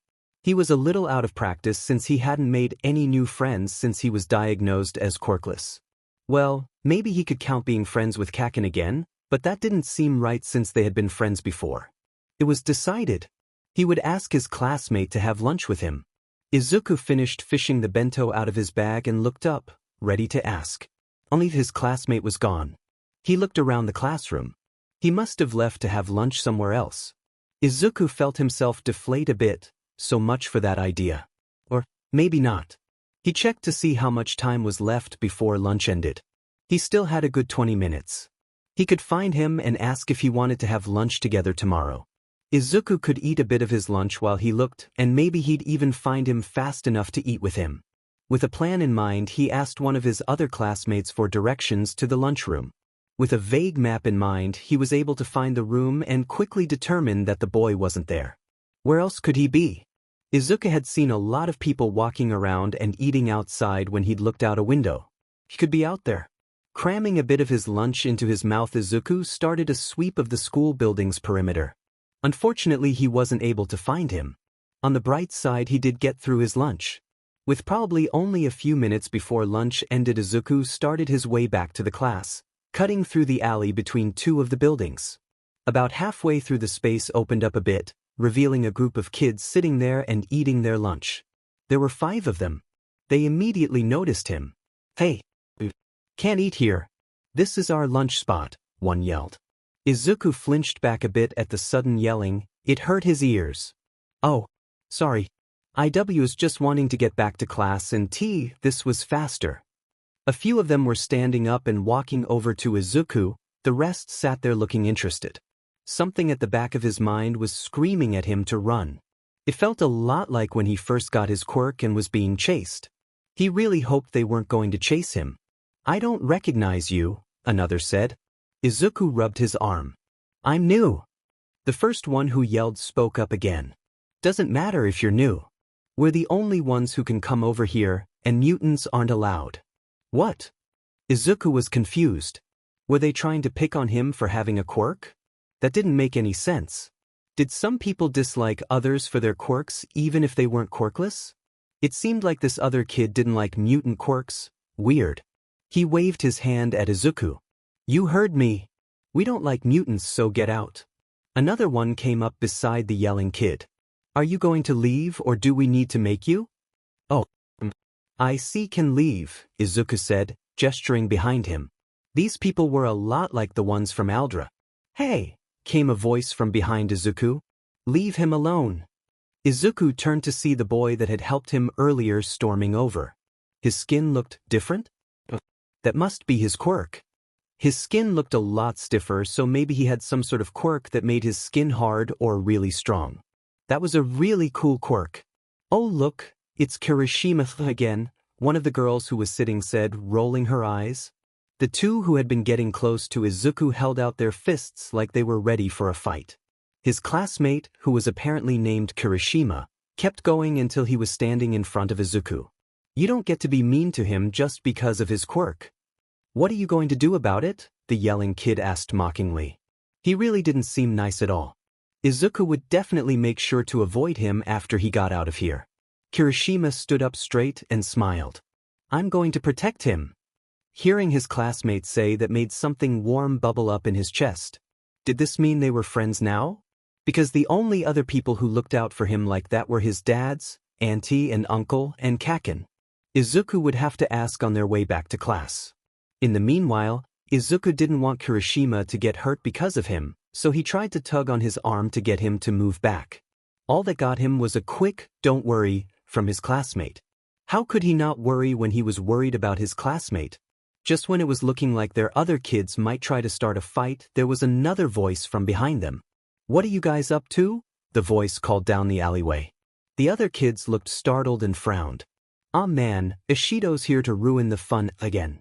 He was a little out of practice since he hadn't made any new friends since he was diagnosed as quirkless. Well, maybe he could count being friends with Kaken again, but that didn't seem right since they had been friends before. It was decided. He would ask his classmate to have lunch with him. Izuku finished fishing the bento out of his bag and looked up, ready to ask. Only his classmate was gone. He looked around the classroom. He must have left to have lunch somewhere else. Izuku felt himself deflate a bit, so much for that idea. Or maybe not. He checked to see how much time was left before lunch ended. He still had a good 20 minutes. He could find him and ask if he wanted to have lunch together tomorrow. Izuku could eat a bit of his lunch while he looked, and maybe he'd even find him fast enough to eat with him. With a plan in mind, he asked one of his other classmates for directions to the lunchroom. With a vague map in mind, he was able to find the room and quickly determined that the boy wasn't there. Where else could he be? Izuku had seen a lot of people walking around and eating outside when he'd looked out a window. He could be out there. Cramming a bit of his lunch into his mouth, Izuku started a sweep of the school building's perimeter. Unfortunately, he wasn't able to find him. On the bright side, he did get through his lunch. With probably only a few minutes before lunch ended, Izuku started his way back to the class, cutting through the alley between two of the buildings. About halfway through, the space opened up a bit, revealing a group of kids sitting there and eating their lunch. There were 5 of them. They immediately noticed him. Hey, can't eat here. This is our lunch spot, one yelled. Izuku flinched back a bit at the sudden yelling. It hurt his ears. Oh, sorry. IW is just wanting to get back to class and tea. This was faster. A few of them were standing up and walking over to Izuku. The rest sat there looking interested. Something at the back of his mind was screaming at him to run. It felt a lot like when he first got his quirk and was being chased. He really hoped they weren't going to chase him. I don't recognize you, another said. Izuku rubbed his arm. I'm new. The first one who yelled spoke up again. Doesn't matter if you're new. We're the only ones who can come over here, and mutants aren't allowed. What? Izuku was confused. Were they trying to pick on him for having a quirk? That didn't make any sense. Did some people dislike others for their quirks even if they weren't quirkless? It seemed like this other kid didn't like mutant quirks. Weird. He waved his hand at Izuku. You heard me. We don't like mutants, so get out. Another one came up beside the yelling kid. Are you going to leave or do we need to make you? Oh. I see can leave, Izuku said, gesturing behind him. These people were a lot like the ones from Aldra. Hey, came a voice from behind Izuku. Leave him alone. Izuku turned to see the boy that had helped him earlier storming over. His skin looked different? That must be his quirk. His skin looked a lot stiffer, so maybe he had some sort of quirk that made his skin hard or really strong. That was a really cool quirk. Oh look, it's Kirishima again, one of the girls who was sitting said, rolling her eyes. The two who had been getting close to Izuku held out their fists like they were ready for a fight. His classmate, who was apparently named Kirishima, kept going until he was standing in front of Izuku. You don't get to be mean to him just because of his quirk. What are you going to do about it? The yelling kid asked mockingly. He really didn't seem nice at all. Izuku would definitely make sure to avoid him after he got out of here. Kirishima stood up straight and smiled. I'm going to protect him. Hearing his classmate say that made something warm bubble up in his chest. Did this mean they were friends now? Because the only other people who looked out for him like that were his dads, auntie and uncle, and Kaken. Izuku would have to ask on their way back to class. In the meanwhile, Izuku didn't want Kirishima to get hurt because of him, so he tried to tug on his arm to get him to move back. All that got him was a quick, "Don't worry," from his classmate. How could he not worry when he was worried about his classmate? Just when it was looking like their other kids might try to start a fight, there was another voice from behind them. What are you guys up to? The voice called down the alleyway. The other kids looked startled and frowned. Aw man, Ishido's here to ruin the fun again.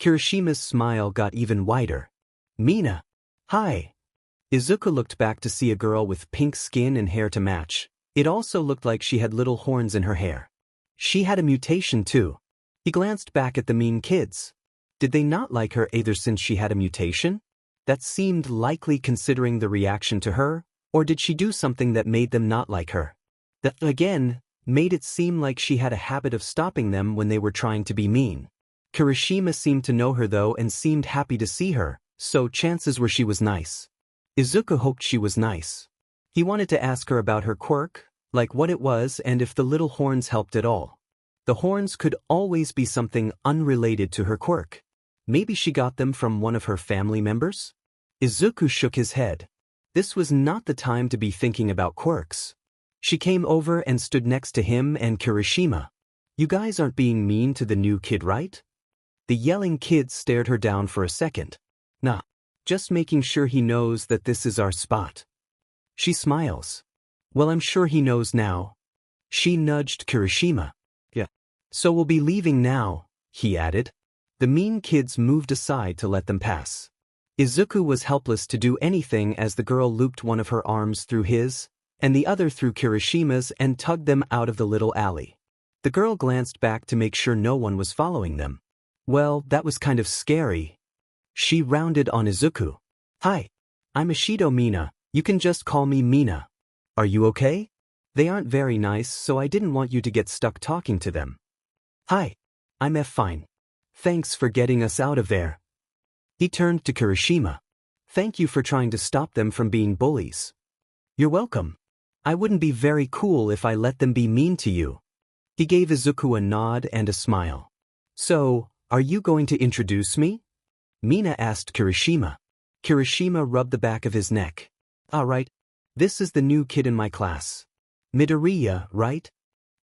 Kirishima's smile got even wider. Mina. Hi. Izuku looked back to see a girl with pink skin and hair to match. It also looked like she had little horns in her hair. She had a mutation too. He glanced back at the mean kids. Did they not like her either since she had a mutation? That seemed likely considering the reaction to her, or did she do something that made them not like her? That, again, made it seem like she had a habit of stopping them when they were trying to be mean. Kirishima seemed to know her though and seemed happy to see her, so chances were she was nice. Izuku hoped she was nice. He wanted to ask her about her quirk, like what it was and if the little horns helped at all. The horns could always be something unrelated to her quirk. Maybe she got them from one of her family members? Izuku shook his head. This was not the time to be thinking about quirks. She came over and stood next to him and Kirishima. You guys aren't being mean to the new kid, right? The yelling kid stared her down for a second. Nah, just making sure he knows that this is our spot. She smiles. Well, I'm sure he knows now. She nudged Kirishima. Yeah. So we'll be leaving now, he added. The mean kids moved aside to let them pass. Izuku was helpless to do anything as the girl looped one of her arms through his, and the other through Kirishima's and tugged them out of the little alley. The girl glanced back to make sure no one was following them. Well, that was kind of scary. She rounded on Izuku. Hi. I'm Ishido Mina, you can just call me Mina. Are you okay? They aren't very nice, so I didn't want you to get stuck talking to them. Hi. I'm fine. Thanks for getting us out of there. He turned to Kirishima. Thank you for trying to stop them from being bullies. You're welcome. I wouldn't be very cool if I let them be mean to you. He gave Izuku a nod and a smile. So, are you going to introduce me? Mina asked Kirishima. Kirishima rubbed the back of his neck. All right. This is the new kid in my class. Midoriya, right?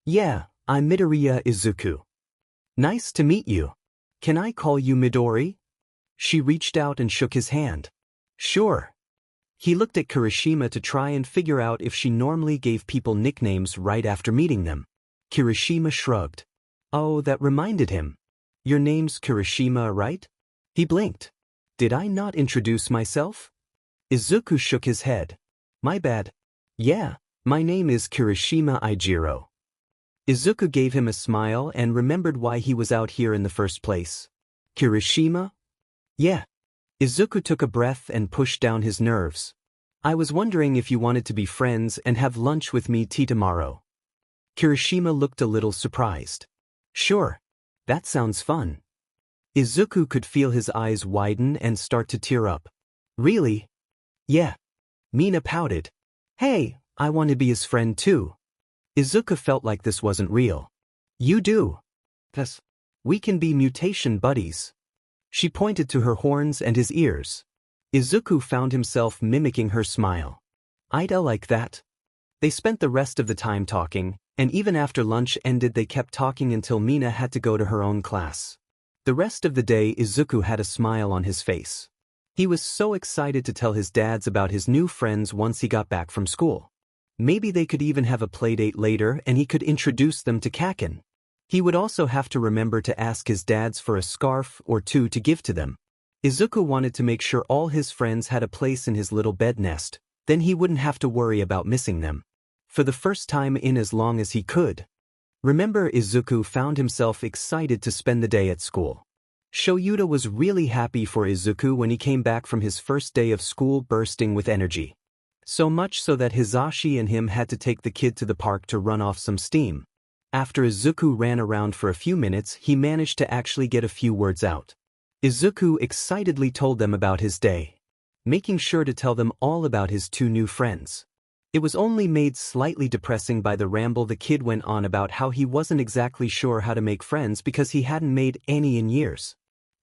Yeah, I'm Midoriya Izuku. Nice to meet you. Can I call you Midori? She reached out and shook his hand. Sure. He looked at Kirishima to try and figure out if she normally gave people nicknames right after meeting them. Kirishima shrugged. Oh, that reminded him. Your name's Kirishima, right? He blinked. Did I not introduce myself? Izuku shook his head. My bad. Yeah, my name is Kirishima Ijiro. Izuku gave him a smile and remembered why he was out here in the first place. Kirishima? Yeah. Izuku took a breath and pushed down his nerves. I was wondering if you wanted to be friends and have lunch with me tomorrow. Kirishima looked a little surprised. Sure. That sounds fun. Izuku could feel his eyes widen and start to tear up. Really? Yeah. Mina pouted. Hey, I want to be his friend too. Izuku felt like this wasn't real. You do. Yes. We can be mutation buddies. She pointed to her horns and his ears. Izuku found himself mimicking her smile. I'd like that. They spent the rest of the time talking, and even after lunch ended they kept talking until Mina had to go to her own class. The rest of the day Izuku had a smile on his face. He was so excited to tell his dads about his new friends once he got back from school. Maybe they could even have a playdate later and he could introduce them to Kaken. He would also have to remember to ask his dads for a scarf or two to give to them. Izuku wanted to make sure all his friends had a place in his little bed nest, then he wouldn't have to worry about missing them. For the first time in as long as he could. Remember, Izuku found himself excited to spend the day at school. Shoyuta was really happy for Izuku when he came back from his first day of school bursting with energy. So much so that Hizashi and him had to take the kid to the park to run off some steam. After Izuku ran around for a few minutes, he managed to actually get a few words out. Izuku excitedly told them about his day, making sure to tell them all about his two new friends. It was only made slightly depressing by the ramble the kid went on about how he wasn't exactly sure how to make friends because he hadn't made any in years.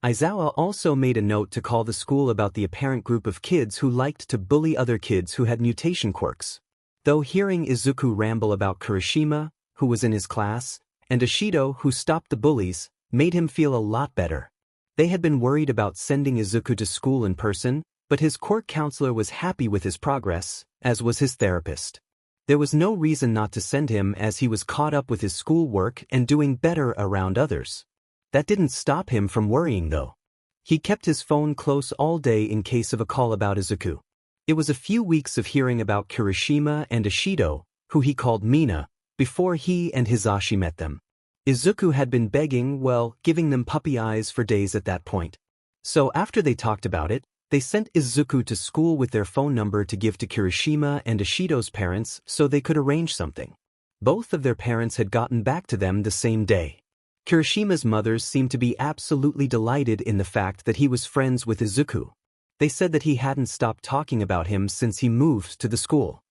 Aizawa also made a note to call the school about the apparent group of kids who liked to bully other kids who had mutation quirks. Though hearing Izuku ramble about Kirishima, who was in his class, and Ashido, who stopped the bullies, made him feel a lot better. They had been worried about sending Izuku to school in person, but his quirk counselor was happy with his progress, as was his therapist. There was no reason not to send him as he was caught up with his schoolwork and doing better around others. That didn't stop him from worrying though. He kept his phone close all day in case of a call about Izuku. It was a few weeks of hearing about Kirishima and Ashido, who he called Mina, before he and Hizashi met them. Izuku had been begging, well, giving them puppy eyes for days at that point. So after they talked about it, they sent Izuku to school with their phone number to give to Kirishima and Ashido's parents so they could arrange something. Both of their parents had gotten back to them the same day. Kirishima's mothers seemed to be absolutely delighted in the fact that he was friends with Izuku. They said that he hadn't stopped talking about him since he moved to the school.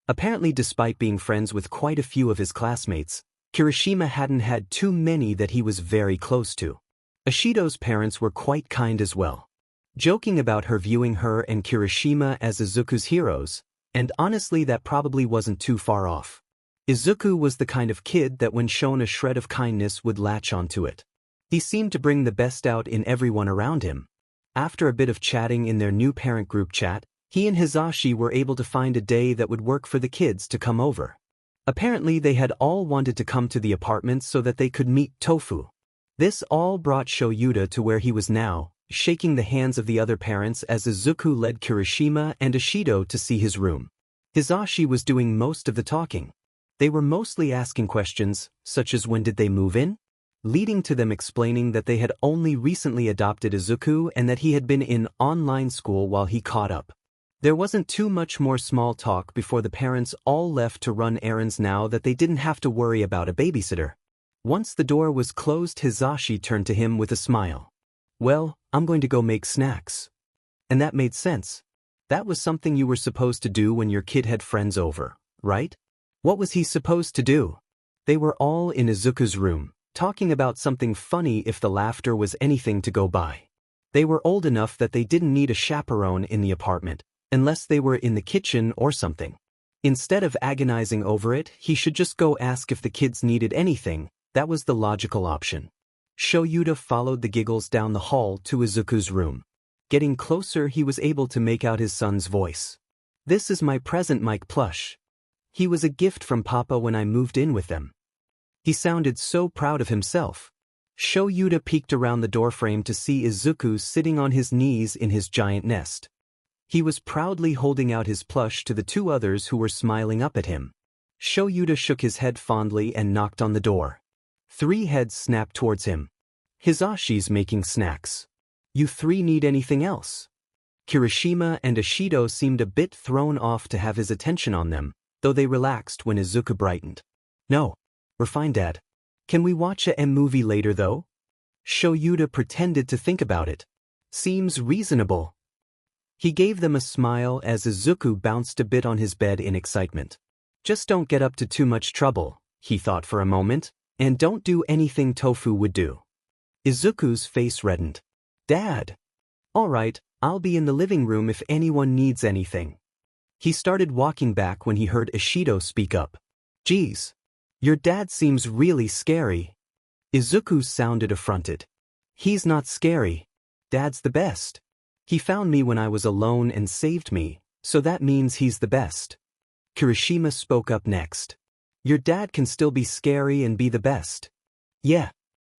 Apparently, despite being friends with quite a few of his classmates, Kirishima hadn't had too many that he was very close to. Ashido's parents were quite kind as well, joking about her viewing her and Kirishima as Izuku's heroes, and honestly that probably wasn't too far off. Izuku was the kind of kid that when shown a shred of kindness would latch onto it. He seemed to bring the best out in everyone around him. After a bit of chatting in their new parent group chat, he and Hizashi were able to find a day that would work for the kids to come over. Apparently they had all wanted to come to the apartment so that they could meet Tofu. This all brought Shoyuta to where he was now, shaking the hands of the other parents as Izuku led Kirishima and Ashido to see his room. Hizashi was doing most of the talking. They were mostly asking questions, such as when did they move in? Leading to them explaining that they had only recently adopted Izuku and that he had been in online school while he caught up. There wasn't too much more small talk before the parents all left to run errands now that they didn't have to worry about a babysitter. Once the door was closed, Hizashi turned to him with a smile. Well, I'm going to go make snacks. And that made sense. That was something you were supposed to do when your kid had friends over, right? What was he supposed to do? They were all in Izuku's room, talking about something funny if the laughter was anything to go by. They were old enough that they didn't need a chaperone in the apartment, unless they were in the kitchen or something. Instead of agonizing over it, he should just go ask if the kids needed anything. That was the logical option. Shoyuta followed the giggles down the hall to Izuku's room. Getting closer, he was able to make out his son's voice. This is my present mic plush. He was a gift from Papa when I moved in with them. He sounded so proud of himself. Shoyuta peeked around the doorframe to see Izuku sitting on his knees in his giant nest. He was proudly holding out his plush to the two others who were smiling up at him. Shoyuta shook his head fondly and knocked on the door. 3 heads snapped towards him. Hizashi's making snacks. You 3 need anything else? Kirishima and Ashido seemed a bit thrown off to have his attention on them, though they relaxed when Izuku brightened. No, we're fine, Dad. Can we watch a movie later though? Shoyuta pretended to think about it. Seems reasonable. He gave them a smile as Izuku bounced a bit on his bed in excitement. Just don't get up to too much trouble, he thought for a moment, and don't do anything Tofu would do. Izuku's face reddened. Dad! All right, I'll be in the living room if anyone needs anything. He started walking back when he heard Ishido speak up. Geez. Your dad seems really scary. Izuku sounded affronted. He's not scary. Dad's the best. He found me when I was alone and saved me, so that means he's the best. Kirishima spoke up next. Your dad can still be scary and be the best. Yeah.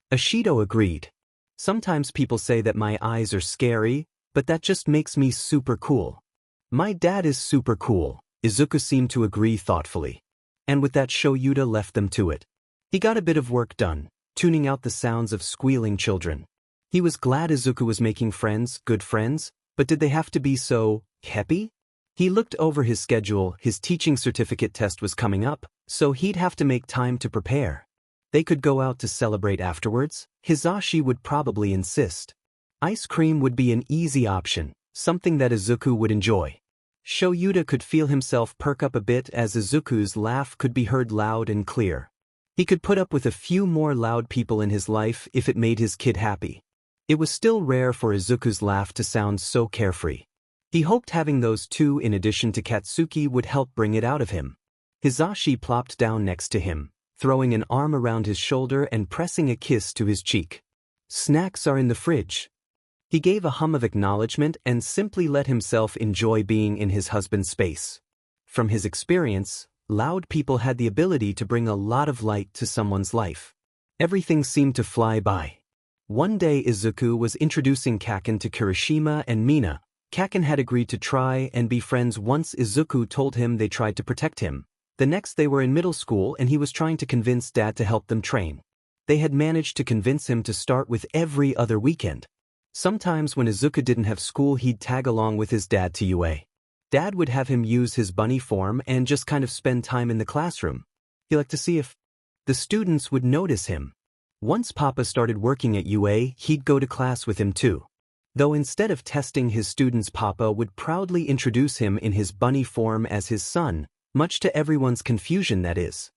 Ishido agreed. Sometimes people say that my eyes are scary, but that just makes me super cool. My dad is super cool, Izuku seemed to agree thoughtfully. And with that Shoyuta left them to it. He got a bit of work done, tuning out the sounds of squealing children. He was glad Izuku was making friends, good friends, but did they have to be so happy? He looked over his schedule, his teaching certificate test was coming up, so he'd have to make time to prepare. They could go out to celebrate afterwards, Hisashi would probably insist. Ice cream would be an easy option, something that Izuku would enjoy. Shoyuta could feel himself perk up a bit as Izuku's laugh could be heard loud and clear. He could put up with a few more loud people in his life if it made his kid happy. It was still rare for Izuku's laugh to sound so carefree. He hoped having those two in addition to Katsuki would help bring it out of him. Hisashi plopped down next to him, throwing an arm around his shoulder and pressing a kiss to his cheek. Snacks are in the fridge. He gave a hum of acknowledgement and simply let himself enjoy being in his husband's space. From his experience, loud people had the ability to bring a lot of light to someone's life. Everything seemed to fly by. One day Izuku was introducing Kaken to Kirishima and Mina. Kaken had agreed to try and be friends once Izuku told him they tried to protect him. The next they were in middle school and he was trying to convince Dad to help them train. They had managed to convince him to start with every other weekend. Sometimes when Izuku didn't have school he'd tag along with his dad to UA. Dad would have him use his bunny form and just kind of spend time in the classroom. He liked to see if the students would notice him. Once Papa started working at UA, he'd go to class with him too. Though instead of testing his students, Papa would proudly introduce him in his bunny form as his son, much to everyone's confusion that is.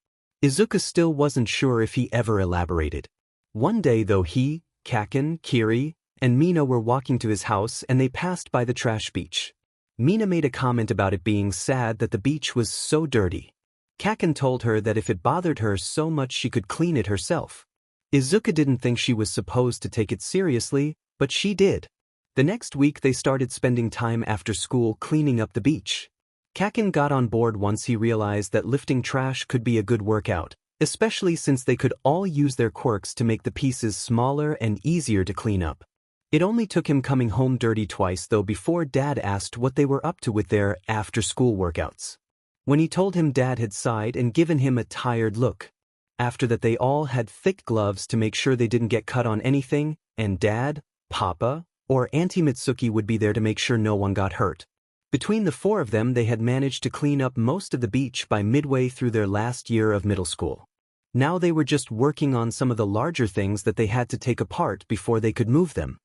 Izuku still wasn't sure if he ever elaborated. One day though he, Kaken, Kiri, and Mina were walking to his house and they passed by the trash beach. Mina made a comment about it being sad that the beach was so dirty. Kaken told her that if it bothered her so much she could clean it herself. Izuku didn't think she was supposed to take it seriously, but she did. The next week they started spending time after school cleaning up the beach. Kaken got on board once he realized that lifting trash could be a good workout, especially since they could all use their quirks to make the pieces smaller and easier to clean up. It only took him coming home dirty twice though before Dad asked what they were up to with their after-school workouts. When he told him, Dad had sighed and given him a tired look. After that they all had thick gloves to make sure they didn't get cut on anything, and Dad, Papa, or Auntie Mitsuki would be there to make sure no one got hurt. Between the four of them they had managed to clean up most of the beach by midway through their last year of middle school. Now they were just working on some of the larger things that they had to take apart before they could move them.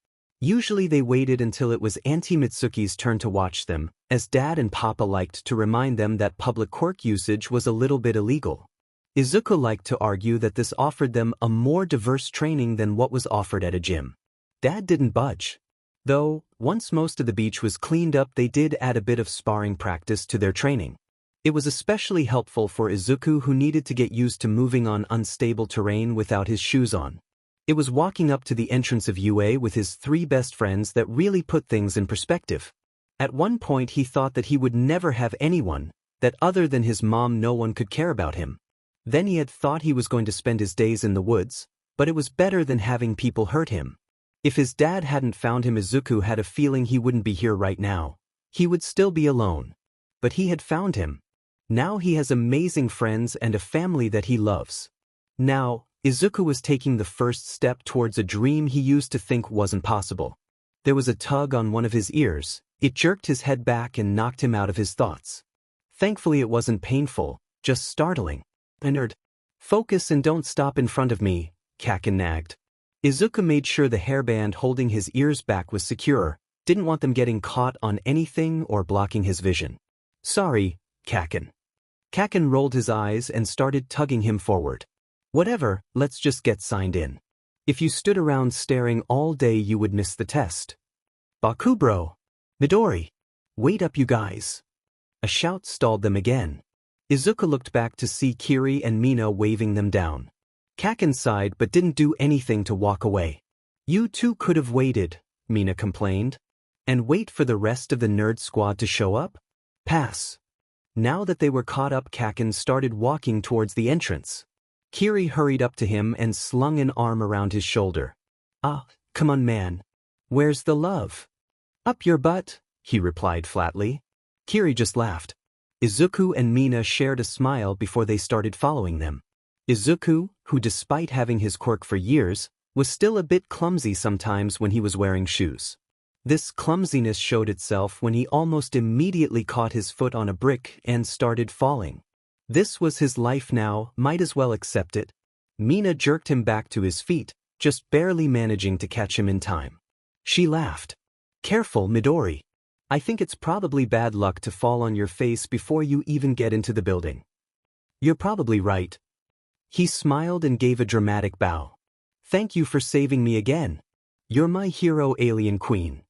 Usually they waited until it was Auntie Mitsuki's turn to watch them, as Dad and Papa liked to remind them that public quirk usage was a little bit illegal. Izuku liked to argue that this offered them a more diverse training than what was offered at a gym. Dad didn't budge. Though, once most of the beach was cleaned up they did add a bit of sparring practice to their training. It was especially helpful for Izuku who needed to get used to moving on unstable terrain without his shoes on. It was walking up to the entrance of UA with his three best friends that really put things in perspective. At one point he thought that he would never have anyone, that other than his mom no one could care about him. Then he had thought he was going to spend his days in the woods, but it was better than having people hurt him. If his dad hadn't found him, Izuku had a feeling he wouldn't be here right now. He would still be alone. But he had found him. Now he has amazing friends and a family that he loves. Now, Izuku was taking the first step towards a dream he used to think wasn't possible. There was a tug on one of his ears. It jerked his head back and knocked him out of his thoughts. Thankfully it wasn't painful, just startling. Nerd. Focus and don't stop in front of me, Kaken nagged. Izuku made sure the hairband holding his ears back was secure, didn't want them getting caught on anything or blocking his vision. Sorry, Kaken. Kaken rolled his eyes and started tugging him forward. Whatever, let's just get signed in. If you stood around staring all day you would miss the test. Bakubro! Midori! Wait up you guys! A shout stalled them again. Izuku looked back to see Kiri and Mina waving them down. Kaken sighed but didn't do anything to walk away. You two could have waited, Mina complained. And wait for the rest of the nerd squad to show up? Pass. Now that they were caught up, Kaken started walking towards the entrance. Kiri hurried up to him and slung an arm around his shoulder. Ah, come on man. Where's the love? Up your butt, he replied flatly. Kiri just laughed. Izuku and Mina shared a smile before they started following them. Izuku, who despite having his quirk for years, was still a bit clumsy sometimes when he was wearing shoes. This clumsiness showed itself when he almost immediately caught his foot on a brick and started falling. This was his life now, might as well accept it. Mina jerked him back to his feet, just barely managing to catch him in time. She laughed. Careful, Midori. I think it's probably bad luck to fall on your face before you even get into the building. You're probably right. He smiled and gave a dramatic bow. Thank you for saving me again. You're my hero, alien queen.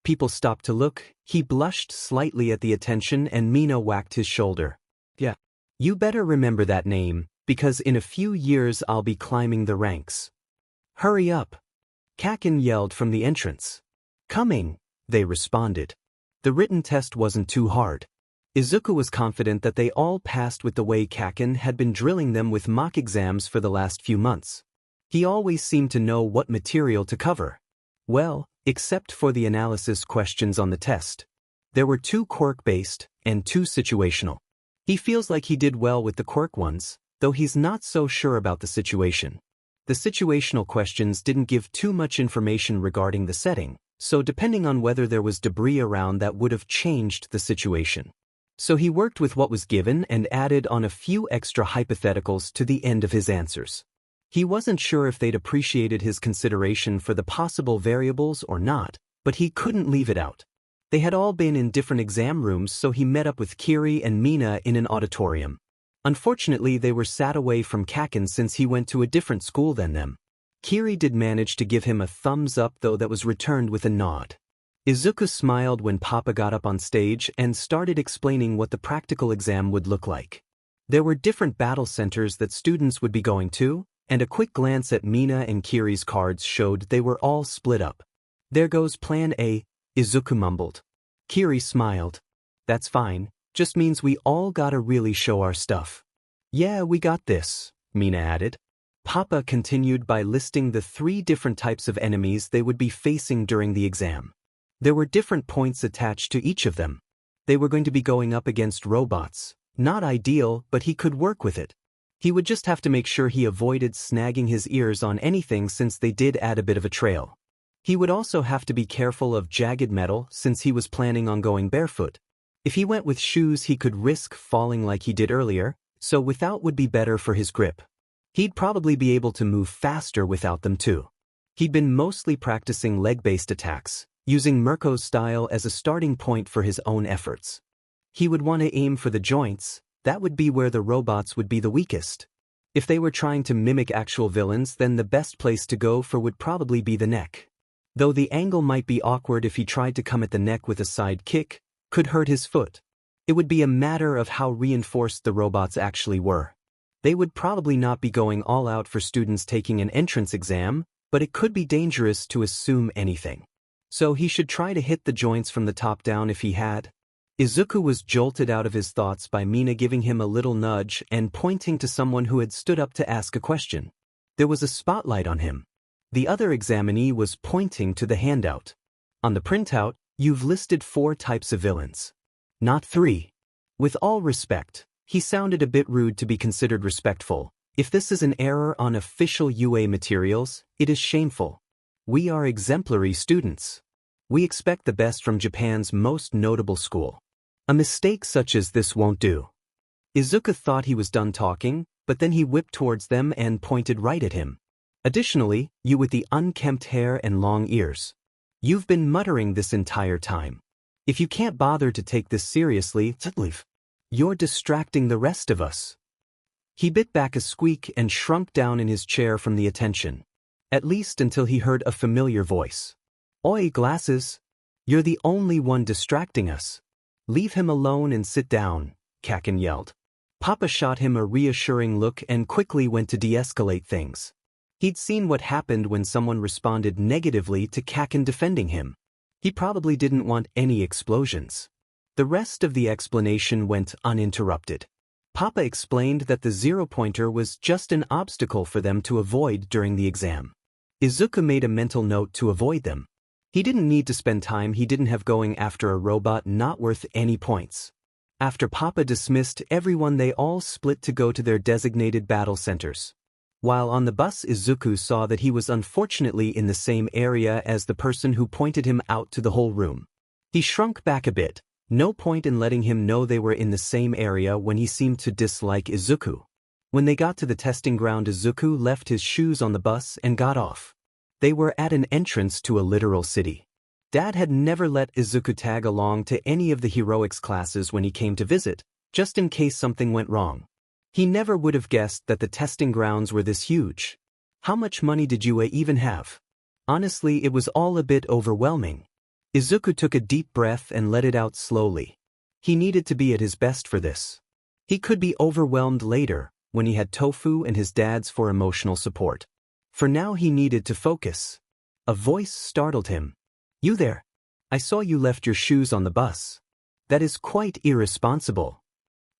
People stopped to look. He blushed slightly at the attention and Mina whacked his shoulder. Yeah. You better remember that name, because in a few years I'll be climbing the ranks. Hurry up. Kaken yelled from the entrance. Coming, they responded. The written test wasn't too hard. Izuku was confident that they all passed with the way Kaken had been drilling them with mock exams for the last few months. He always seemed to know what material to cover. Well, except for the analysis questions on the test. There were 2 quirk-based and 2 situational. He feels like he did well with the quirk ones, though he's not so sure about the situation. The situational questions didn't give too much information regarding the setting, so depending on whether there was debris around that would have changed the situation. So he worked with what was given and added on a few extra hypotheticals to the end of his answers. He wasn't sure if they'd appreciated his consideration for the possible variables or not, but he couldn't leave it out. They had all been in different exam rooms, so he met up with Kiri and Mina in an auditorium. Unfortunately, they were sat away from Kaken since he went to a different school than them. Kiri did manage to give him a thumbs up though that was returned with a nod. Izuku smiled when Papa got up on stage and started explaining what the practical exam would look like. There were different battle centers that students would be going to, and a quick glance at Mina and Kiri's cards showed they were all split up. There goes Plan A, Izuku mumbled. Kiri smiled. That's fine, just means we all gotta really show our stuff. Yeah, we got this, Mina added. Papa continued by listing the 3 different types of enemies they would be facing during the exam. There were different points attached to each of them. They were going to be going up against robots. Not ideal, but he could work with it. He would just have to make sure he avoided snagging his ears on anything since they did add a bit of a trail. He would also have to be careful of jagged metal since he was planning on going barefoot. If he went with shoes he could risk falling like he did earlier, so without would be better for his grip. He'd probably be able to move faster without them too. He'd been mostly practicing leg-based attacks, using Mirko's style as a starting point for his own efforts. He would want to aim for the joints. That would be where the robots would be the weakest. If they were trying to mimic actual villains, then the best place to go for would probably be the neck. Though the angle might be awkward if he tried to come at the neck with a side kick, could hurt his foot. It would be a matter of how reinforced the robots actually were. They would probably not be going all out for students taking an entrance exam, but it could be dangerous to assume anything. So he should try to hit the joints from the top down if he had. Izuku was jolted out of his thoughts by Mina giving him a little nudge and pointing to someone who had stood up to ask a question. There was a spotlight on him. The other examinee was pointing to the handout. On the printout, you've listed 4 types of villains. Not 3. With all respect, he sounded a bit rude to be considered respectful. If this is an error on official UA materials, it is shameful. We are exemplary students. We expect the best from Japan's most notable school. A mistake such as this won't do. Izuku thought he was done talking, but then he whipped towards them and pointed right at him. Additionally, you with the unkempt hair and long ears. You've been muttering this entire time. If you can't bother to take this seriously, leave. You're distracting the rest of us. He bit back a squeak and shrunk down in his chair from the attention. At least until he heard a familiar voice. Oi, glasses! You're the only one distracting us. Leave him alone and sit down, Kakin yelled. Papa shot him a reassuring look and quickly went to de-escalate things. He'd seen what happened when someone responded negatively to Kakin defending him. He probably didn't want any explosions. The rest of the explanation went uninterrupted. Papa explained that the zero-pointer was just an obstacle for them to avoid during the exam. Izuku made a mental note to avoid them. He didn't need to spend time he didn't have going after a robot not worth any points. After Papa dismissed everyone, they all split to go to their designated battle centers. While on the bus, Izuku saw that he was unfortunately in the same area as the person who pointed him out to the whole room. He shrunk back a bit. No point in letting him know they were in the same area when he seemed to dislike Izuku. When they got to the testing ground, Izuku left his shoes on the bus and got off. They were at an entrance to a literal city. Dad had never let Izuku tag along to any of the heroics classes when he came to visit, just in case something went wrong. He never would have guessed that the testing grounds were this huge. How much money did you even have? Honestly, it was all a bit overwhelming. Izuku took a deep breath and let it out slowly. He needed to be at his best for this. He could be overwhelmed later, when he had Tofu and his dad's for emotional support. For now he needed to focus. A voice startled him. You there? I saw you left your shoes on the bus. That is quite irresponsible.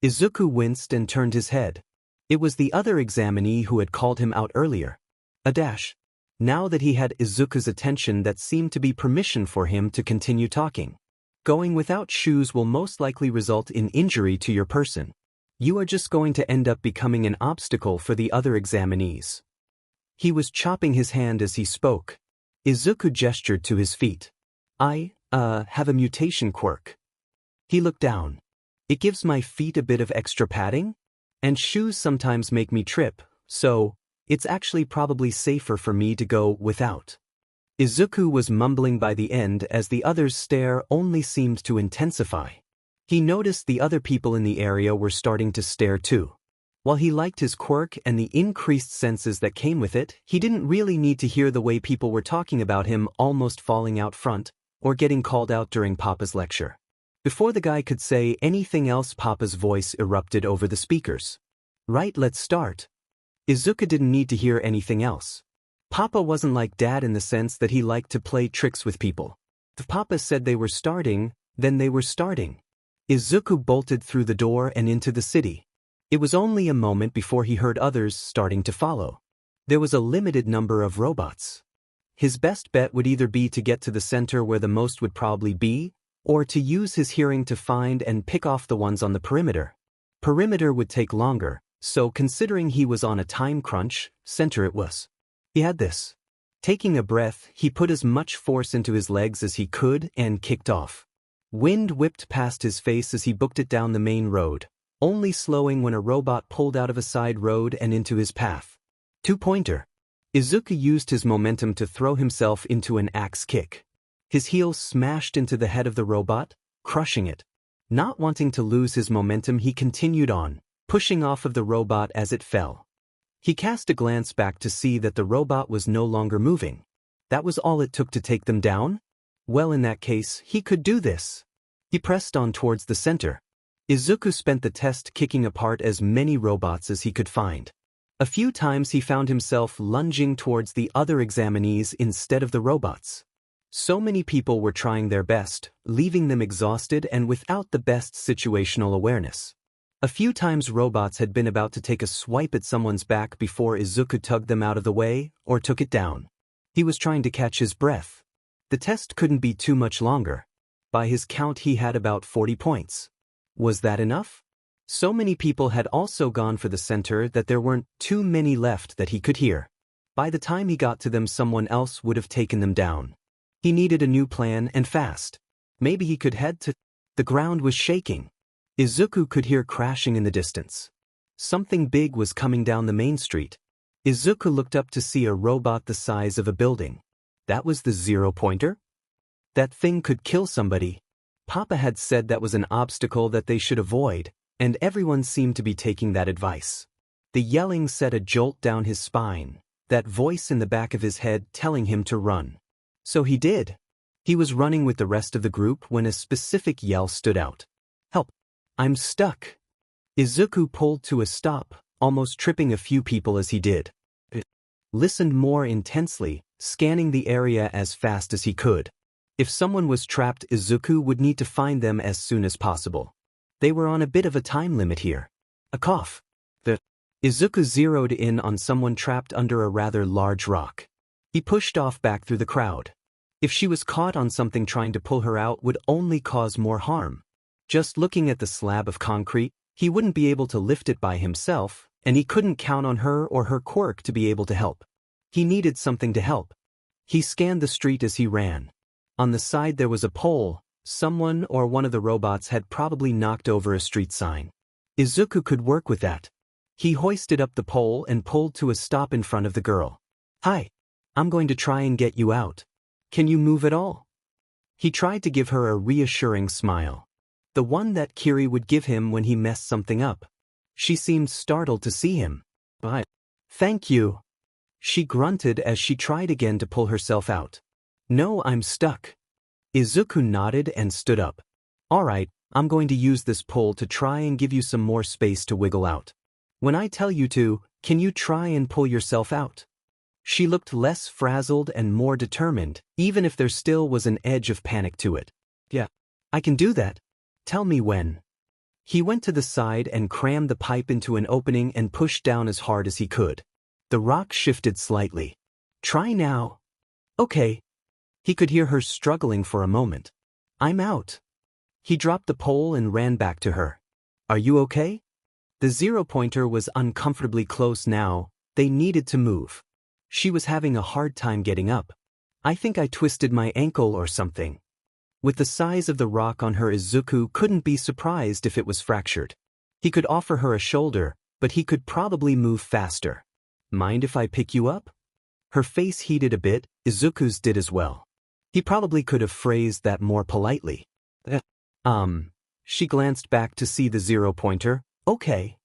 Izuku winced and turned his head. It was the other examinee who had called him out earlier. A dash. Now that he had Izuku's attention, that seemed to be permission for him to continue talking. Going without shoes will most likely result in injury to your person. You are just going to end up becoming an obstacle for the other examinees. He was chopping his hand as he spoke. Izuku gestured to his feet. I have a mutation quirk. He looked down. It gives my feet a bit of extra padding? And shoes sometimes make me trip, so it's actually probably safer for me to go without. Izuku was mumbling by the end as the other's stare only seemed to intensify. He noticed the other people in the area were starting to stare too. While he liked his quirk and the increased senses that came with it, he didn't really need to hear the way people were talking about him almost falling out front or getting called out during Papa's lecture. Before the guy could say anything else, Papa's voice erupted over the speakers. Right, let's start. Izuku didn't need to hear anything else. Papa wasn't like Dad in the sense that he liked to play tricks with people. If Papa said they were starting, then they were starting. Izuku bolted through the door and into the city. It was only a moment before he heard others starting to follow. There was a limited number of robots. His best bet would either be to get to the center where the most would probably be, or to use his hearing to find and pick off the ones on the perimeter. Perimeter would take longer, so considering he was on a time crunch, center it was. He had this. Taking a breath, he put as much force into his legs as he could and kicked off. Wind whipped past his face as he booked it down the main road, only slowing when a robot pulled out of a side road and into his path. Two-pointer. Izuku used his momentum to throw himself into an axe kick. His heel smashed into the head of the robot, crushing it. Not wanting to lose his momentum, he continued on, pushing off of the robot as it fell. He cast a glance back to see that the robot was no longer moving. That was all it took to take them down? Well, in that case, he could do this. He pressed on towards the center. Izuku spent the test kicking apart as many robots as he could find. A few times he found himself lunging towards the other examinees instead of the robots. So many people were trying their best, leaving them exhausted and without the best situational awareness. A few times robots had been about to take a swipe at someone's back before Izuku tugged them out of the way or took it down. He was trying to catch his breath. The test couldn't be too much longer. By his count, he had about 40 points. Was that enough? So many people had also gone for the center that there weren't too many left that he could hear. By the time he got to them, someone else would have taken them down. He needed a new plan, and fast. Maybe he could head to... The ground was shaking. Izuku could hear crashing in the distance. Something big was coming down the main street. Izuku looked up to see a robot the size of a building. That was the zero-pointer? That thing could kill somebody. Papa had said that was an obstacle that they should avoid, and everyone seemed to be taking that advice. The yelling set a jolt down his spine, that voice in the back of his head telling him to run. So he did. He was running with the rest of the group when a specific yell stood out. Help! I'm stuck! Izuku pulled to a stop, almost tripping a few people as he did. Listened more intensely, scanning the area as fast as he could. If someone was trapped, Izuku would need to find them as soon as possible. They were on a bit of a time limit here. A cough. Izuku zeroed in on someone trapped under a rather large rock. He pushed off back through the crowd. If she was caught on something, trying to pull her out would only cause more harm. Just looking at the slab of concrete, he wouldn't be able to lift it by himself, and he couldn't count on her or her quirk to be able to help. He needed something to help. He scanned the street as he ran. On the side there was a pole. Someone or one of the robots had probably knocked over a street sign. Izuku could work with that. He hoisted up the pole and pulled to a stop in front of the girl. Hi. I'm going to try and get you out. Can you move at all? He tried to give her a reassuring smile. The one that Kiri would give him when he messed something up. She seemed startled to see him. But, thank you. She grunted as she tried again to pull herself out. No, I'm stuck. Izuku nodded and stood up. All right, I'm going to use this pull to try and give you some more space to wiggle out. When I tell you to, can you try and pull yourself out? She looked less frazzled and more determined, even if there still was an edge of panic to it. Yeah, I can do that. Tell me when. He went to the side and crammed the pipe into an opening and pushed down as hard as he could. The rock shifted slightly. Try now. Okay. He could hear her struggling for a moment. I'm out. He dropped the pole and ran back to her. Are you okay? The zero-pointer was uncomfortably close now. They needed to move. She was having a hard time getting up. I think I twisted my ankle or something. With the size of the rock on her, Izuku couldn't be surprised if it was fractured. He could offer her a shoulder, but he could probably move faster. Mind if I pick you up? Her face heated a bit. Izuku's did as well. He probably could have phrased that more politely. She glanced back to see the zero-pointer. Okay.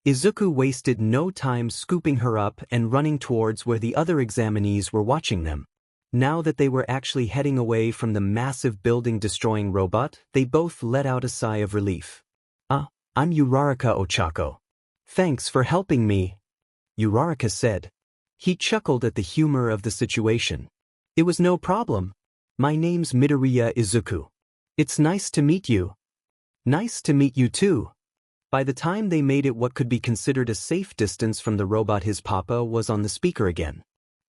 Izuku wasted no time scooping her up and running towards where the other examinees were watching them. Now that they were actually heading away from the massive building-destroying robot, they both let out a sigh of relief. I'm Uraraka Ochako. Thanks for helping me, Uraraka said. He chuckled at the humor of the situation. It was no problem. My name's Midoriya Izuku. It's nice to meet you. Nice to meet you too. By the time they made it what could be considered a safe distance from the robot, his papa was on the speaker again.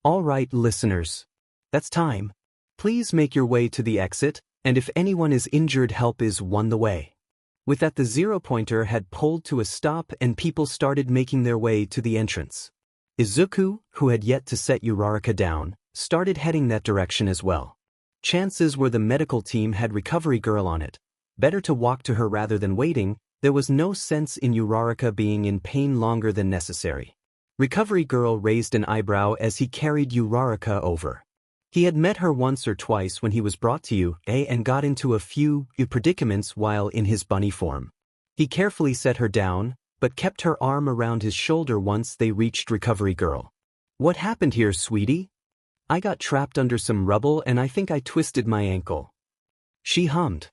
All right, listeners. That's time. Please make your way to the exit, and if anyone is injured, help is on the way. With that, the zero-pointer had pulled to a stop and people started making their way to the entrance. Izuku, who had yet to set Uraraka down, started heading that direction as well. Chances were the medical team had Recovery Girl on it. Better to walk to her rather than waiting. There was no sense in Uraraka being in pain longer than necessary. Recovery Girl raised an eyebrow as he carried Uraraka over. He had met her once or twice when he was brought to UA and got into a few predicaments while in his bunny form. He carefully set her down, but kept her arm around his shoulder once they reached Recovery Girl. What happened here, sweetie? I got trapped under some rubble and I think I twisted my ankle. She hummed.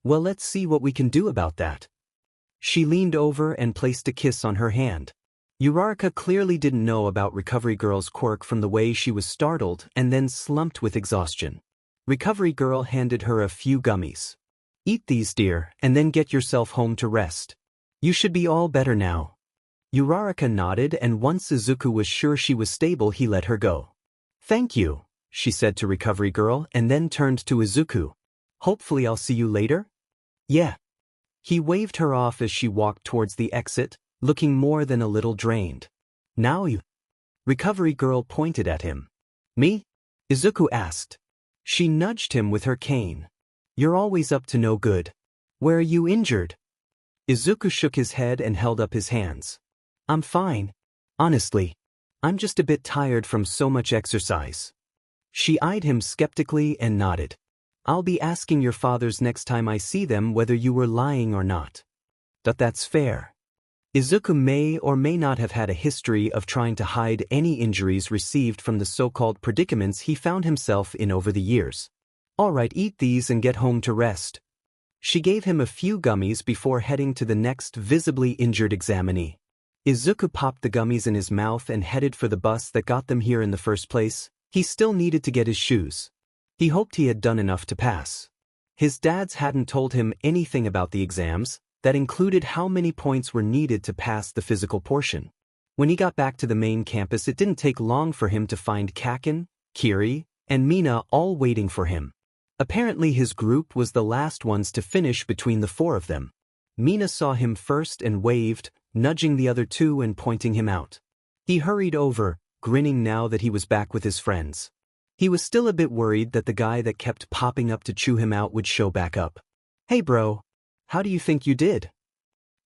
Well, let's see what we can do about that. She leaned over and placed a kiss on her hand. Uraraka clearly didn't know about Recovery Girl's quirk from the way she was startled and then slumped with exhaustion. Recovery Girl handed her a few gummies. Eat these, dear, and then get yourself home to rest. You should be all better now. Uraraka nodded, and once Izuku was sure she was stable, he let her go. Thank you, she said to Recovery Girl and then turned to Izuku. Hopefully I'll see you later? Yeah. He waved her off as she walked towards the exit, looking more than a little drained. Now you? Recovery Girl pointed at him. Me? Izuku asked. She nudged him with her cane. You're always up to no good. Where are you injured? Izuku shook his head and held up his hands. I'm fine. Honestly. I'm just a bit tired from so much exercise. She eyed him skeptically and nodded. I'll be asking your fathers next time I see them whether you were lying or not. That's fair. Izuku may or may not have had a history of trying to hide any injuries received from the so-called predicaments he found himself in over the years. Alright, eat these and get home to rest. She gave him a few gummies before heading to the next visibly injured examinee. Izuku popped the gummies in his mouth and headed for the bus that got them here in the first place. He still needed to get his shoes. He hoped he had done enough to pass. His dads hadn't told him anything about the exams, that included how many points were needed to pass the physical portion. When he got back to the main campus, it didn't take long for him to find Kaken, Kiri, and Mina all waiting for him. Apparently his group was the last ones to finish between the four of them. Mina saw him first and waved, nudging the other two and pointing him out. He hurried over, grinning now that he was back with his friends. He was still a bit worried that the guy that kept popping up to chew him out would show back up. Hey bro, how do you think you did?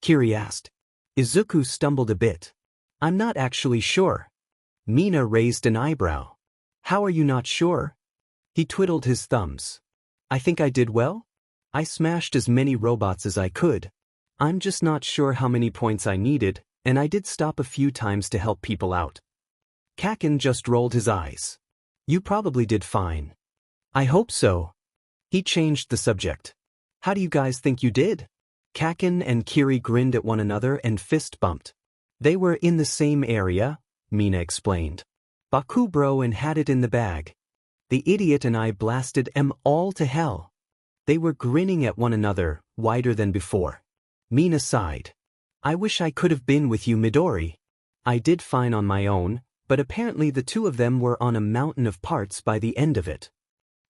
Kiri asked. Izuku stumbled a bit. I'm not actually sure. Mina raised an eyebrow. How are you not sure? He twiddled his thumbs. I think I did well. I smashed as many robots as I could. I'm just not sure how many points I needed, and I did stop a few times to help people out. Kaken just rolled his eyes. You probably did fine. I hope so. He changed the subject. How do you guys think you did? Kaken and Kiri grinned at one another and fist bumped. They were in the same area, Mina explained. Bakubro and had it in the bag. The idiot and I blasted em all to hell. They were grinning at one another, wider than before. Mina sighed. I wish I could have been with you, Midori. I did fine on my own, but apparently the two of them were on a mountain of parts by the end of it.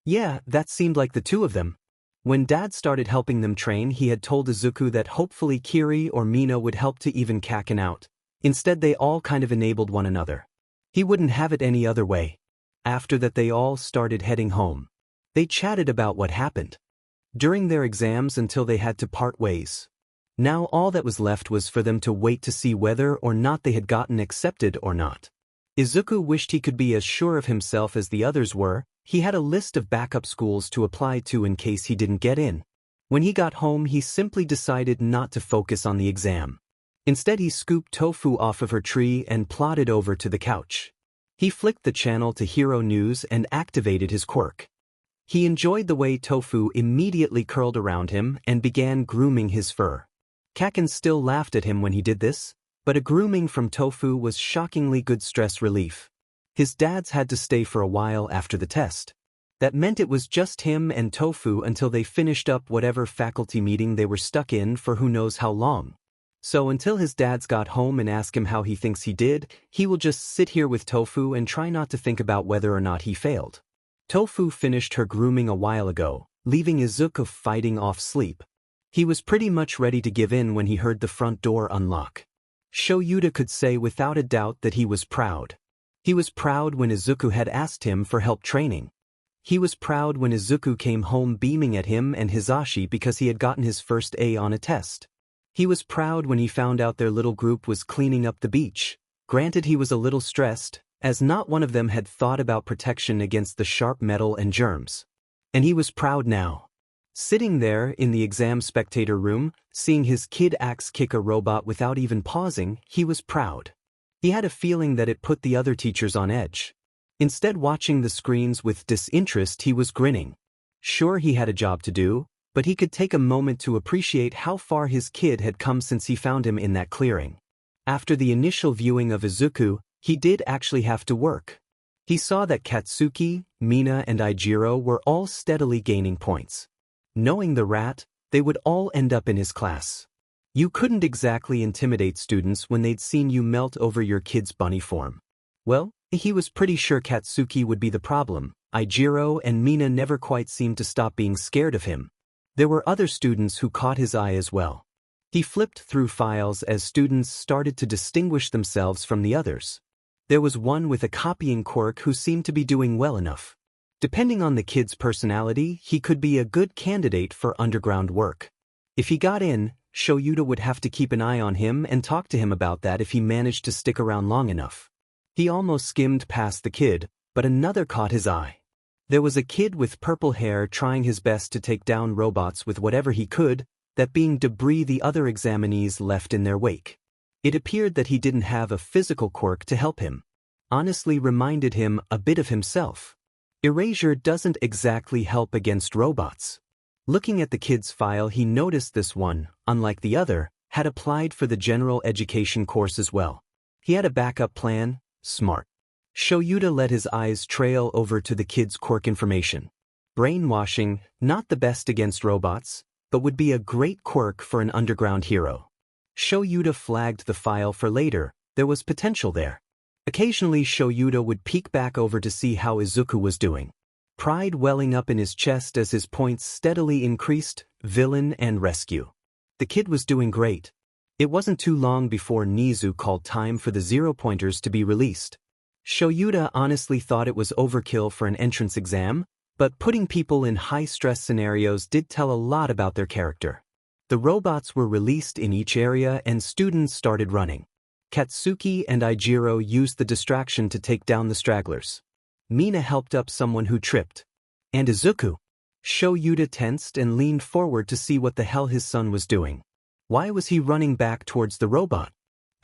Yeah, that seemed like the two of them. When Dad started helping them train, he had told Izuku that hopefully Kiri or Mina would help to even Kaken out. Instead, they all kind of enabled one another. He wouldn't have it any other way. After that, they all started heading home. They chatted about what happened during their exams until they had to part ways. Now all that was left was for them to wait to see whether or not they had gotten accepted or not. Izuku wished he could be as sure of himself as the others were. He had a list of backup schools to apply to in case he didn't get in. When he got home, he simply decided not to focus on the exam. Instead, he scooped Tofu off of her tree and plodded over to the couch. He flicked the channel to Hero News and activated his quirk. He enjoyed the way Tofu immediately curled around him and began grooming his fur. Kaken still laughed at him when he did this, but a grooming from Tofu was shockingly good stress relief. His dads had to stay for a while after the test. That meant it was just him and Tofu until they finished up whatever faculty meeting they were stuck in for who knows how long. So until his dads got home and ask him how he thinks he did, he will just sit here with Tofu and try not to think about whether or not he failed. Tofu finished her grooming a while ago, leaving Izuku fighting off sleep. He was pretty much ready to give in when he heard the front door unlock. Shoyuta could say without a doubt that he was proud. He was proud when Izuku had asked him for help training. He was proud when Izuku came home beaming at him and Hisashi because he had gotten his first A on a test. He was proud when he found out their little group was cleaning up the beach. Granted, he was a little stressed, as not one of them had thought about protection against the sharp metal and germs. And he was proud now. Sitting there in the exam spectator room, seeing his kid axe kick a robot without even pausing, he was proud. He had a feeling that it put the other teachers on edge. Instead, watching the screens with disinterest, he was grinning. Sure, he had a job to do, but he could take a moment to appreciate how far his kid had come since he found him in that clearing. After the initial viewing of Izuku, he did actually have to work. He saw that Katsuki, Mina, and Ijiro were all steadily gaining points. Knowing the rat, they would all end up in his class. You couldn't exactly intimidate students when they'd seen you melt over your kid's bunny form. Well, he was pretty sure Katsuki would be the problem. Ijiro and Mina never quite seemed to stop being scared of him. There were other students who caught his eye as well. He flipped through files as students started to distinguish themselves from the others. There was one with a copying quirk who seemed to be doing well enough. Depending on the kid's personality, he could be a good candidate for underground work. If he got in, Shoyuta would have to keep an eye on him and talk to him about that if he managed to stick around long enough. He almost skimmed past the kid, but another caught his eye. There was a kid with purple hair trying his best to take down robots with whatever he could, that being debris the other examinees left in their wake. It appeared that he didn't have a physical quirk to help him. Honestly reminded him a bit of himself. Erasure doesn't exactly help against robots. Looking at the kid's file, he noticed this one, unlike the other, had applied for the general education course as well. He had a backup plan. Smart. Shoyuta let his eyes trail over to the kid's quirk information. Brainwashing, not the best against robots, but would be a great quirk for an underground hero. Shoyuta flagged the file for later. There was potential there. Occasionally Shoyuta would peek back over to see how Izuku was doing. Pride welling up in his chest as his points steadily increased. Villain and rescue. The kid was doing great. It wasn't too long before Nizu called time for the 0-pointers to be released. Shoyuta honestly thought it was overkill for an entrance exam, but putting people in high-stress scenarios did tell a lot about their character. The robots were released in each area and students started running. Katsuki and Ijiro used the distraction to take down the stragglers. Mina helped up someone who tripped. And Izuku. Shoyuta tensed and leaned forward to see what the hell his son was doing. Why was he running back towards the robot?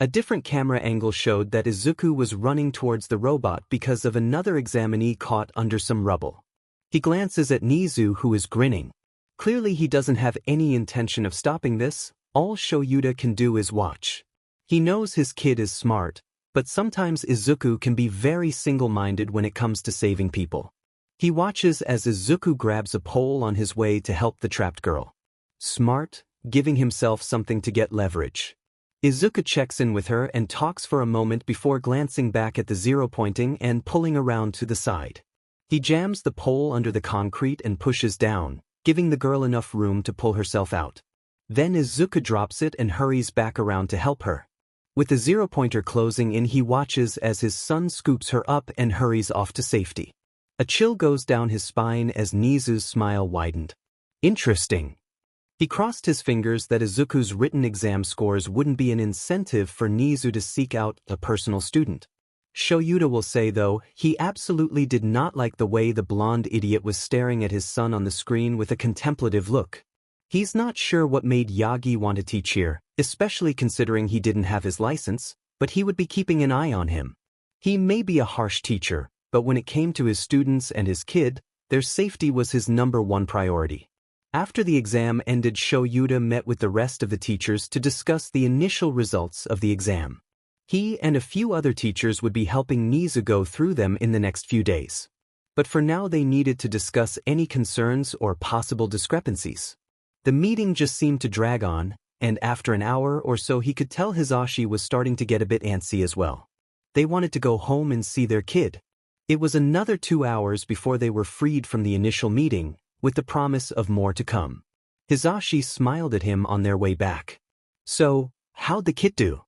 A different camera angle showed that Izuku was running towards the robot because of another examinee caught under some rubble. He glances at Nizu, who is grinning. Clearly he doesn't have any intention of stopping this. All Shoyuta can do is watch. He knows his kid is smart, but sometimes Izuku can be very single-minded when it comes to saving people. He watches as Izuku grabs a pole on his way to help the trapped girl. Smart, giving himself something to get leverage. Izuku checks in with her and talks for a moment before glancing back at the 0-pointing and pulling around to the side. He jams the pole under the concrete and pushes down, giving the girl enough room to pull herself out. Then Izuku drops it and hurries back around to help her. With the 0-pointer closing in, he watches as his son scoops her up and hurries off to safety. A chill goes down his spine as Nizu's smile widened. Interesting. He crossed his fingers that Izuku's written exam scores wouldn't be an incentive for Nizu to seek out a personal student. Shoyuta will say, though, he absolutely did not like the way the blonde idiot was staring at his son on the screen with a contemplative look. He's not sure what made Yagi want to teach here, especially considering he didn't have his license, but he would be keeping an eye on him. He may be a harsh teacher, but when it came to his students and his kid, their safety was his #1 priority. After the exam ended, Shoyuta met with the rest of the teachers to discuss the initial results of the exam. He and a few other teachers would be helping Nizu go through them in the next few days. But for now they needed to discuss any concerns or possible discrepancies. The meeting just seemed to drag on, and after an hour or so he could tell Hisashi was starting to get a bit antsy as well. They wanted to go home and see their kid. It was another 2 hours before they were freed from the initial meeting, with the promise of more to come. Hisashi smiled at him on their way back. So, how'd the kid do?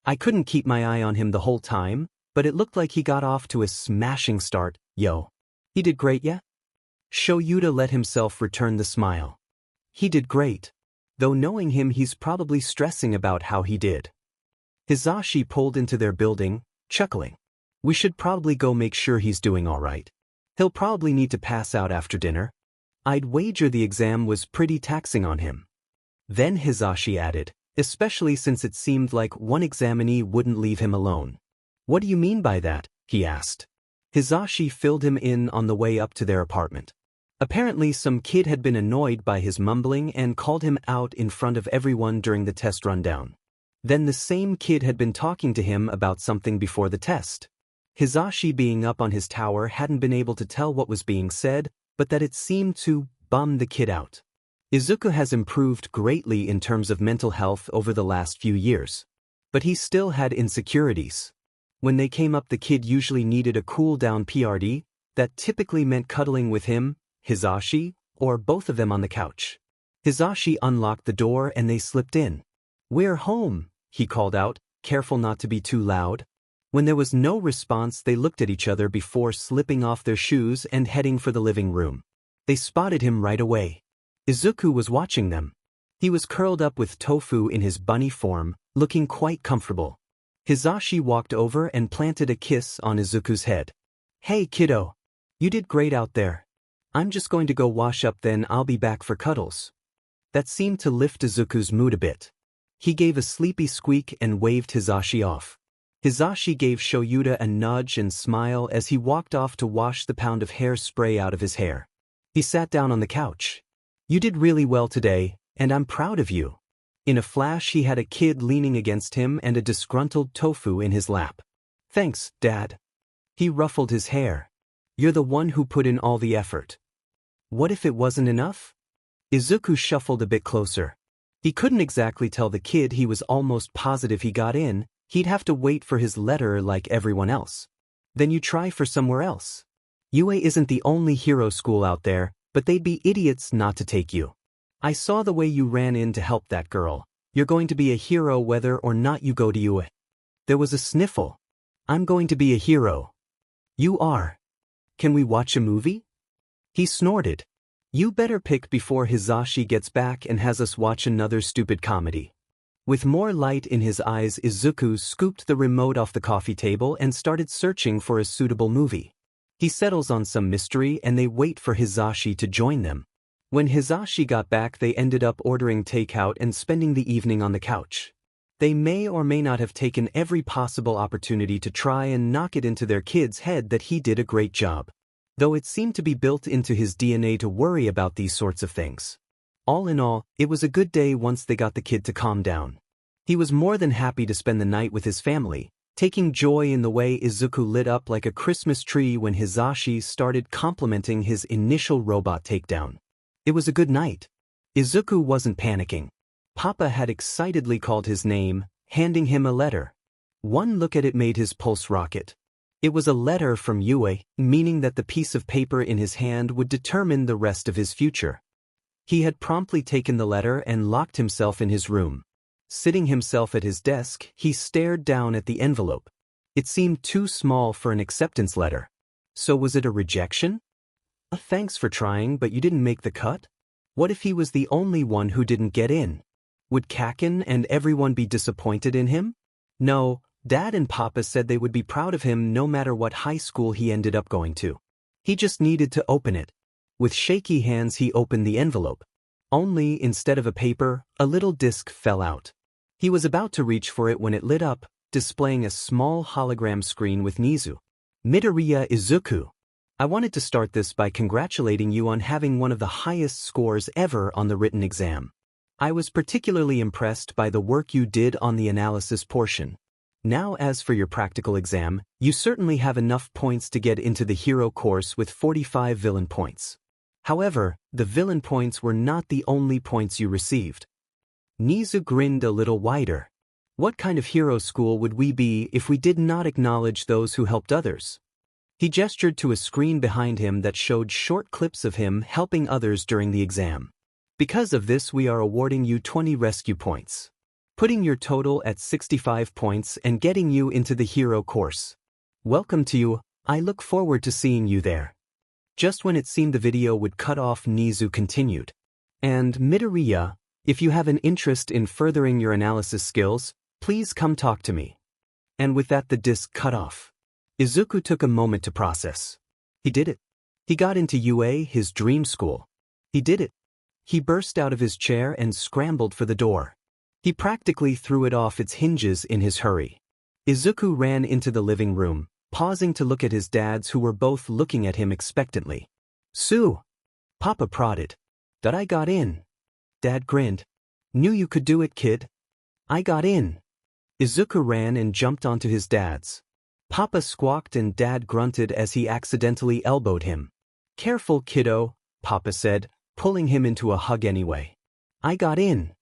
I couldn't keep my eye on him the whole time, but it looked like he got off to a smashing start. Yo. He did great, yeah? Shoyuta let himself return the smile. He did great. Though knowing him, he's probably stressing about how he did. Hisashi pulled into their building, chuckling. We should probably go make sure he's doing all right. He'll probably need to pass out after dinner. I'd wager the exam was pretty taxing on him. Then Hisashi added, especially since it seemed like one examinee wouldn't leave him alone. What do you mean by that? He asked. Hisashi filled him in on the way up to their apartment. Apparently some kid had been annoyed by his mumbling and called him out in front of everyone during the test rundown. Then the same kid had been talking to him about something before the test. Hisashi, being up on his tower, hadn't been able to tell what was being said, but that it seemed to bum the kid out. Izuku has improved greatly in terms of mental health over the last few years. But he still had insecurities. When they came up, the kid usually needed a cool-down PRD, that typically meant cuddling with him, Hisashi, or both of them on the couch. Hisashi unlocked the door and they slipped in. We're home, he called out, careful not to be too loud. When there was no response, they looked at each other before slipping off their shoes and heading for the living room. They spotted him right away. Izuku was watching them. He was curled up with tofu in his bunny form, looking quite comfortable. Hizashi walked over and planted a kiss on Izuku's head. Hey kiddo. You did great out there. I'm just going to go wash up, then I'll be back for cuddles. That seemed to lift Izuku's mood a bit. He gave a sleepy squeak and waved Hizashi off. Hizashi gave Shoyuta a nudge and smile as he walked off to wash the pound of hairspray out of his hair. He sat down on the couch. You did really well today, and I'm proud of you. In a flash he had a kid leaning against him and a disgruntled tofu in his lap. Thanks, Dad. He ruffled his hair. You're the one who put in all the effort. What if it wasn't enough? Izuku shuffled a bit closer. He couldn't exactly tell the kid he was almost positive he got in. He'd have to wait for his letter like everyone else. Then you try for somewhere else. UA isn't the only hero school out there, but they'd be idiots not to take you. I saw the way you ran in to help that girl. You're going to be a hero whether or not you go to UA. There was a sniffle. I'm going to be a hero. You are. Can we watch a movie? He snorted. You better pick before Hizashi gets back and has us watch another stupid comedy. With more light in his eyes, Izuku scooped the remote off the coffee table and started searching for a suitable movie. He settles on some mystery and they wait for Hizashi to join them. When Hizashi got back, they ended up ordering takeout and spending the evening on the couch. They may or may not have taken every possible opportunity to try and knock it into their kid's head that he did a great job, though it seemed to be built into his DNA to worry about these sorts of things. All in all, it was a good day once they got the kid to calm down. He was more than happy to spend the night with his family, taking joy in the way Izuku lit up like a Christmas tree when Hizashi started complimenting his initial robot takedown. It was a good night. Izuku wasn't panicking. Papa had excitedly called his name, handing him a letter. One look at it made his pulse rocket. It was a letter from Yue, meaning that the piece of paper in his hand would determine the rest of his future. He had promptly taken the letter and locked himself in his room. Sitting himself at his desk, he stared down at the envelope. It seemed too small for an acceptance letter. So was it a rejection? Thanks for trying, but you didn't make the cut? What if he was the only one who didn't get in? Would Kaken and everyone be disappointed in him? No, Dad and Papa said they would be proud of him no matter what high school he ended up going to. He just needed to open it. With shaky hands he opened the envelope. Only, instead of a paper, a little disc fell out. He was about to reach for it when it lit up, displaying a small hologram screen with Nizu. Midoriya Izuku. I wanted to start this by congratulating you on having one of the highest scores ever on the written exam. I was particularly impressed by the work you did on the analysis portion. Now as for your practical exam, you certainly have enough points to get into the hero course with 45 villain points. However, the villain points were not the only points you received. Nizu grinned a little wider. What kind of hero school would we be if we did not acknowledge those who helped others? He gestured to a screen behind him that showed short clips of him helping others during the exam. Because of this, we are awarding you 20 rescue points, putting your total at 65 points and getting you into the hero course. Welcome to you. I look forward to seeing you there. Just when it seemed the video would cut off, Nizu continued. And Midoriya, if you have an interest in furthering your analysis skills, please come talk to me. And with that the disc cut off. Izuku took a moment to process. He did it. He got into UA, his dream school. He did it. He burst out of his chair and scrambled for the door. He practically threw it off its hinges in his hurry. Izuku ran into the living room, pausing to look at his dads who were both looking at him expectantly. Sue! Papa prodded. That I got in. Dad grinned. Knew you could do it, kid. I got in. Izuku ran and jumped onto his dad's. Papa squawked and Dad grunted as he accidentally elbowed him. Careful, kiddo, Papa said, pulling him into a hug anyway. I got in.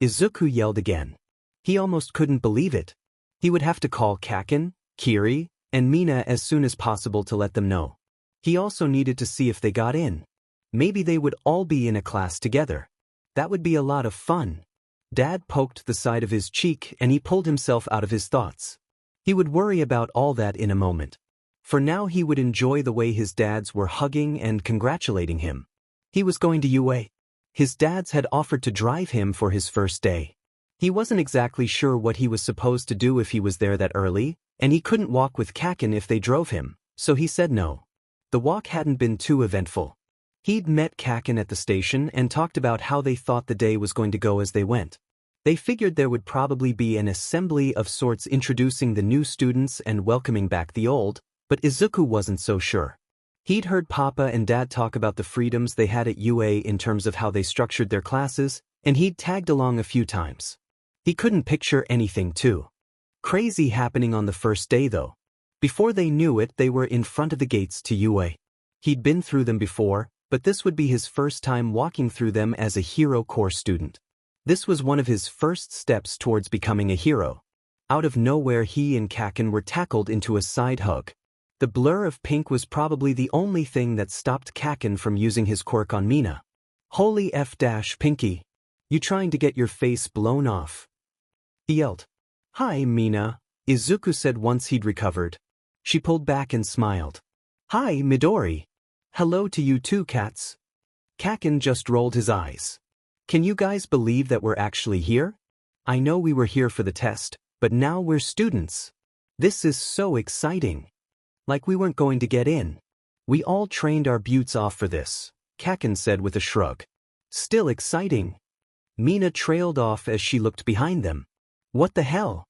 Izuku yelled again. He almost couldn't believe it. He would have to call Kaken, Kiri, and Mina as soon as possible to let them know. He also needed to see if they got in. Maybe they would all be in a class together. That would be a lot of fun. Dad poked the side of his cheek and he pulled himself out of his thoughts. He would worry about all that in a moment. For now he would enjoy the way his dads were hugging and congratulating him. He was going to UA. His dads had offered to drive him for his first day. He wasn't exactly sure what he was supposed to do if he was there that early, and he couldn't walk with Kakin if they drove him, so he said no. The walk hadn't been too eventful. He'd met Kakin at the station and talked about how they thought the day was going to go as they went. They figured there would probably be an assembly of sorts introducing the new students and welcoming back the old, but Izuku wasn't so sure. He'd heard Papa and Dad talk about the freedoms they had at UA in terms of how they structured their classes, and he'd tagged along a few times. He couldn't picture anything too crazy happening on the first day though. Before they knew it, they were in front of the gates to UA. He'd been through them before, but this would be his first time walking through them as a hero course student. This was one of his first steps towards becoming a hero. Out of nowhere, he and Kakin were tackled into a side hug. The blur of pink was probably the only thing that stopped Kakin from using his quirk on Mina. Holy F-Pinky. You trying to get your face blown off? He yelled. Hi, Mina, Izuku said once he'd recovered. She pulled back and smiled. Hi, Midori. Hello to you too, cats. Kakin just rolled his eyes. Can you guys believe that we're actually here? I know we were here for the test, but now we're students. This is so exciting. Like we weren't going to get in. We all trained our buttes off for this, Kakin said with a shrug. Still exciting. Mina trailed off as she looked behind them. What the hell?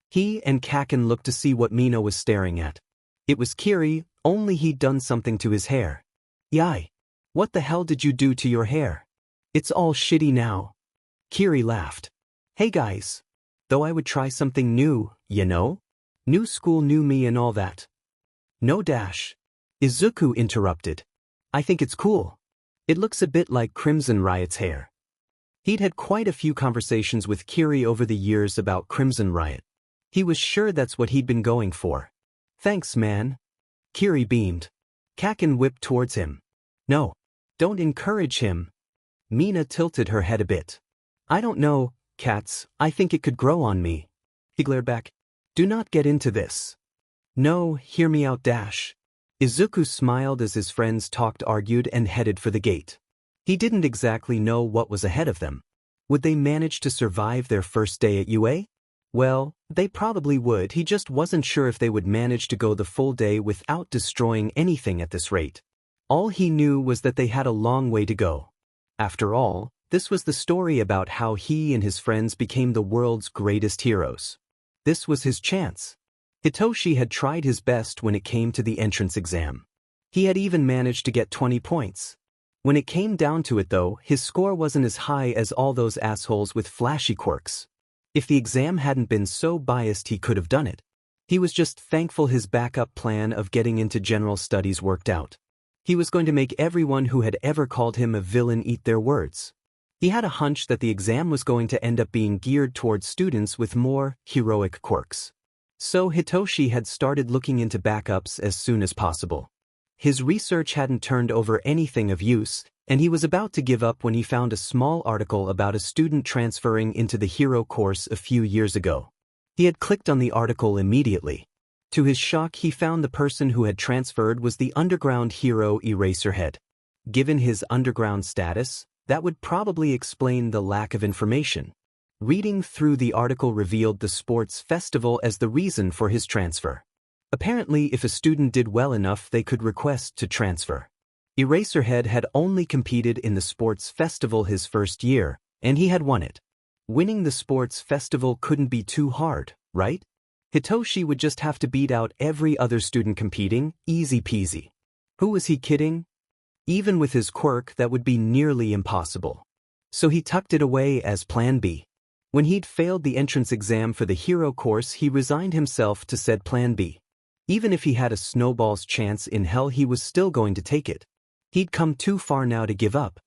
He and Kakin looked to see what Mina was staring at. It was Kiri, only he'd done something to his hair. Yai. What the hell did you do to your hair? It's all shitty now. Kiri laughed. Hey guys. Though I would try something new, you know? New school, new me and all that. No dash. Izuku interrupted. I think it's cool. It looks a bit like Crimson Riot's hair. He'd had quite a few conversations with Kiri over the years about Crimson Riot. He was sure that's what he'd been going for. Thanks, man. Kiri beamed. Kakin whipped towards him. No. Don't encourage him. Mina tilted her head a bit. I don't know, cats, I think it could grow on me. He glared back. Do not get into this. No, hear me out dash. Izuku smiled as his friends talked, argued, and headed for the gate. He didn't exactly know what was ahead of them. Would they manage to survive their first day at UA? Well, they probably would, he just wasn't sure if they would manage to go the full day without destroying anything at this rate. All he knew was that they had a long way to go. After all, this was the story about how he and his friends became the world's greatest heroes. This was his chance. Hitoshi had tried his best when it came to the entrance exam. He had even managed to get 20 points. When it came down to it though, his score wasn't as high as all those assholes with flashy quirks. If the exam hadn't been so biased, he could have done it. He was just thankful his backup plan of getting into general studies worked out. He was going to make everyone who had ever called him a villain eat their words. He had a hunch that the exam was going to end up being geared towards students with more heroic quirks. So Hitoshi had started looking into backups as soon as possible. His research hadn't turned over anything of use, and he was about to give up when he found a small article about a student transferring into the hero course a few years ago. He had clicked on the article immediately. To his shock, he found the person who had transferred was the underground hero Eraserhead. Given his underground status, that would probably explain the lack of information. Reading through the article revealed the sports festival as the reason for his transfer. Apparently, if a student did well enough, they could request to transfer. Eraserhead had only competed in the sports festival his first year, and he had won it. Winning the sports festival couldn't be too hard, right? Hitoshi would just have to beat out every other student competing, easy peasy. Who was he kidding? Even with his quirk, that would be nearly impossible. So he tucked it away as Plan B. When he'd failed the entrance exam for the hero course, he resigned himself to said Plan B. Even if he had a snowball's chance in hell, he was still going to take it. He'd come too far now to give up.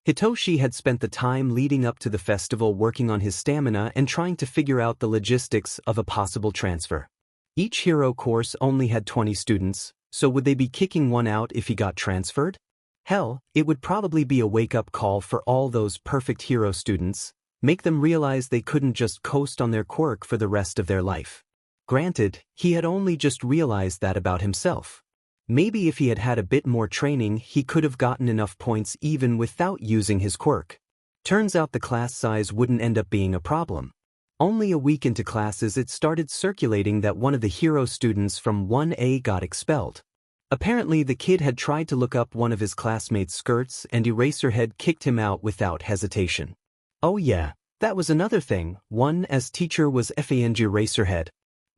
Hitoshi had spent the time leading up to the festival working on his stamina and trying to figure out the logistics of a possible transfer. Each hero course only had 20 students, so would they be kicking one out if he got transferred? Hell, it would probably be a wake-up call for all those perfect hero students, make them realize they couldn't just coast on their quirk for the rest of their life. Granted, he had only just realized that about himself. Maybe if he had had a bit more training, he could have gotten enough points even without using his quirk. Turns out the class size wouldn't end up being a problem. Only a week into classes it started circulating that one of the hero students from 1A got expelled. Apparently the kid had tried to look up one of his classmates' skirts and Eraserhead kicked him out without hesitation. Oh yeah, that was another thing. 1's teacher was FANG Eraserhead.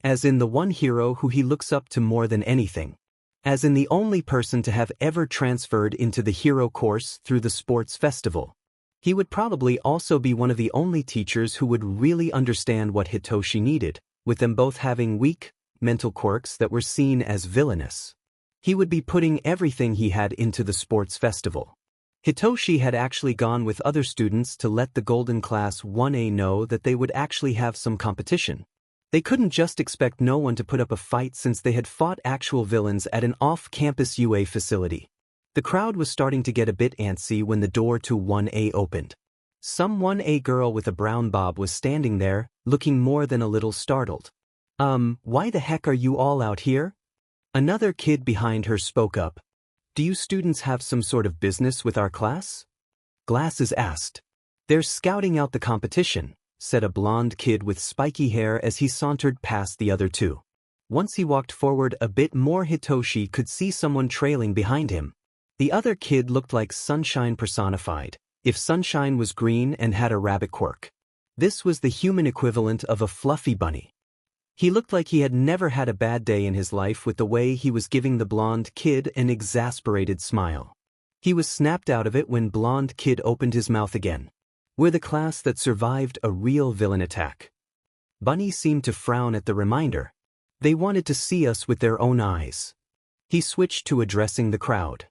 As in the one hero who he looks up to more than anything. As in the only person to have ever transferred into the hero course through the sports festival. He would probably also be one of the only teachers who would really understand what Hitoshi needed, with them both having weak, mental quirks that were seen as villainous. He would be putting everything he had into the sports festival. Hitoshi had actually gone with other students to let the Golden Class 1A know that they would actually have some competition. They couldn't just expect no one to put up a fight since they had fought actual villains at an off-campus UA facility. The crowd was starting to get a bit antsy when the door to 1A opened. Some 1A girl with a brown bob was standing there, looking more than a little startled. Why the heck are you all out here? Another kid behind her spoke up. Do you students have some sort of business with our class? Glasses asked. They're scouting out the competition, said a blonde kid with spiky hair as he sauntered past the other two. Once he walked forward a bit more, Hitoshi could see someone trailing behind him. The other kid looked like Sunshine personified, if Sunshine was green and had a rabbit quirk. This was the human equivalent of a fluffy bunny. He looked like he had never had a bad day in his life with the way he was giving the blonde kid an exasperated smile. He was snapped out of it when blonde kid opened his mouth again. We're the class that survived a real villain attack. Bunny seemed to frown at the reminder. They wanted to see us with their own eyes. He switched to addressing the crowd.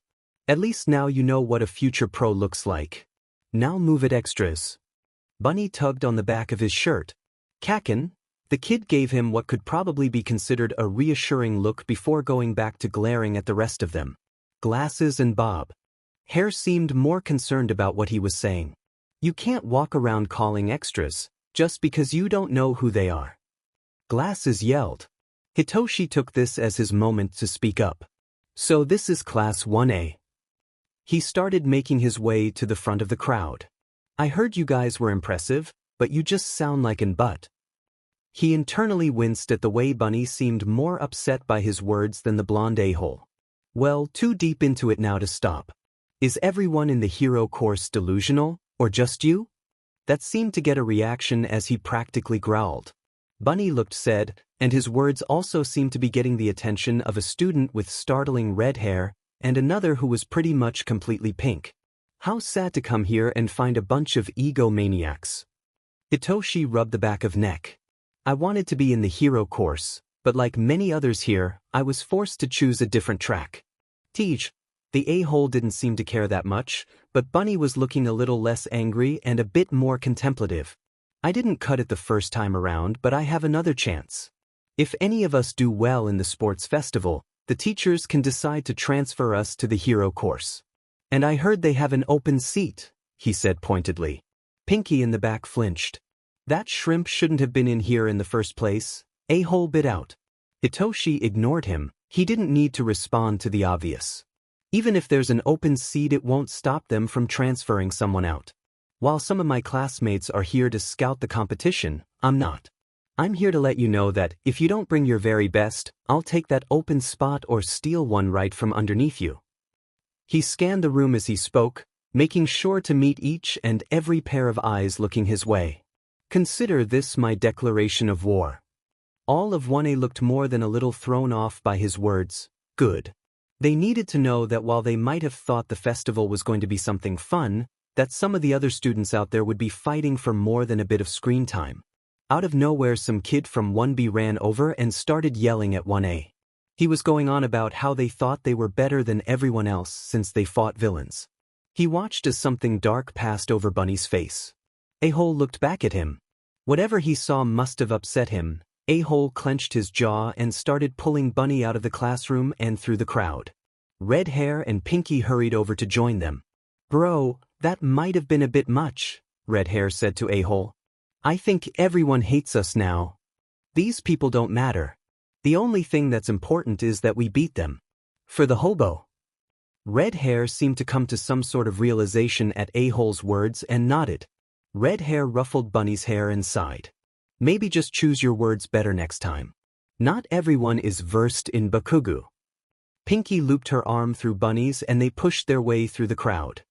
At least now you know what a future pro looks like. Now move it extras. Bunny tugged on the back of his shirt. Kakin, the kid gave him what could probably be considered a reassuring look before going back to glaring at the rest of them. Glasses and Bob. Hair seemed more concerned about what he was saying. You can't walk around calling extras, just because you don't know who they are. Glasses yelled. Hitoshi took this as his moment to speak up. So this is Class 1A. He started making his way to the front of the crowd. I heard you guys were impressive, but you just sound like an butt. He internally winced at the way Bunny seemed more upset by his words than the blonde a-hole. Well, too deep into it now to stop. Is everyone in the hero course delusional, or just you? That seemed to get a reaction as he practically growled. Bunny looked sad, and his words also seemed to be getting the attention of a student with startling red hair, and another who was pretty much completely pink. How sad to come here and find a bunch of egomaniacs. Hitoshi rubbed the back of neck. I wanted to be in the hero course, but like many others here, I was forced to choose a different track. Teach. The a-hole didn't seem to care that much, but Bunny was looking a little less angry and a bit more contemplative. I didn't cut it the first time around, but I have another chance. If any of us do well in the sports festival, the teachers can decide to transfer us to the hero course. And I heard they have an open seat, he said pointedly. Pinky in the back flinched. That shrimp shouldn't have been in here in the first place, a-hole bit out. Hitoshi ignored him. He didn't need to respond to the obvious. Even if there's an open seat, it won't stop them from transferring someone out. While some of my classmates are here to scout the competition, I'm not. I'm here to let you know that if you don't bring your very best, I'll take that open spot or steal one right from underneath you. He scanned the room as he spoke, making sure to meet each and every pair of eyes looking his way. Consider this my declaration of war. All of 1A looked more than a little thrown off by his words. Good. They needed to know that while they might have thought the festival was going to be something fun, that some of the other students out there would be fighting for more than a bit of screen time. Out of nowhere, some kid from 1B ran over and started yelling at 1A. He was going on about how they thought they were better than everyone else since they fought villains. He watched as something dark passed over Bunny's face. A-hole looked back at him. Whatever he saw must have upset him. A-hole clenched his jaw and started pulling Bunny out of the classroom and through the crowd. Red hair and Pinky hurried over to join them. Bro, that might have been a bit much, Red hair said to A-hole. I think everyone hates us now. These people don't matter. The only thing that's important is that we beat them. For the hobo. Red hair seemed to come to some sort of realization at A-hole's words and nodded. Red hair ruffled Bunny's hair and sighed. Maybe just choose your words better next time. Not everyone is versed in Bakugo. Pinky looped her arm through Bunny's and they pushed their way through the crowd.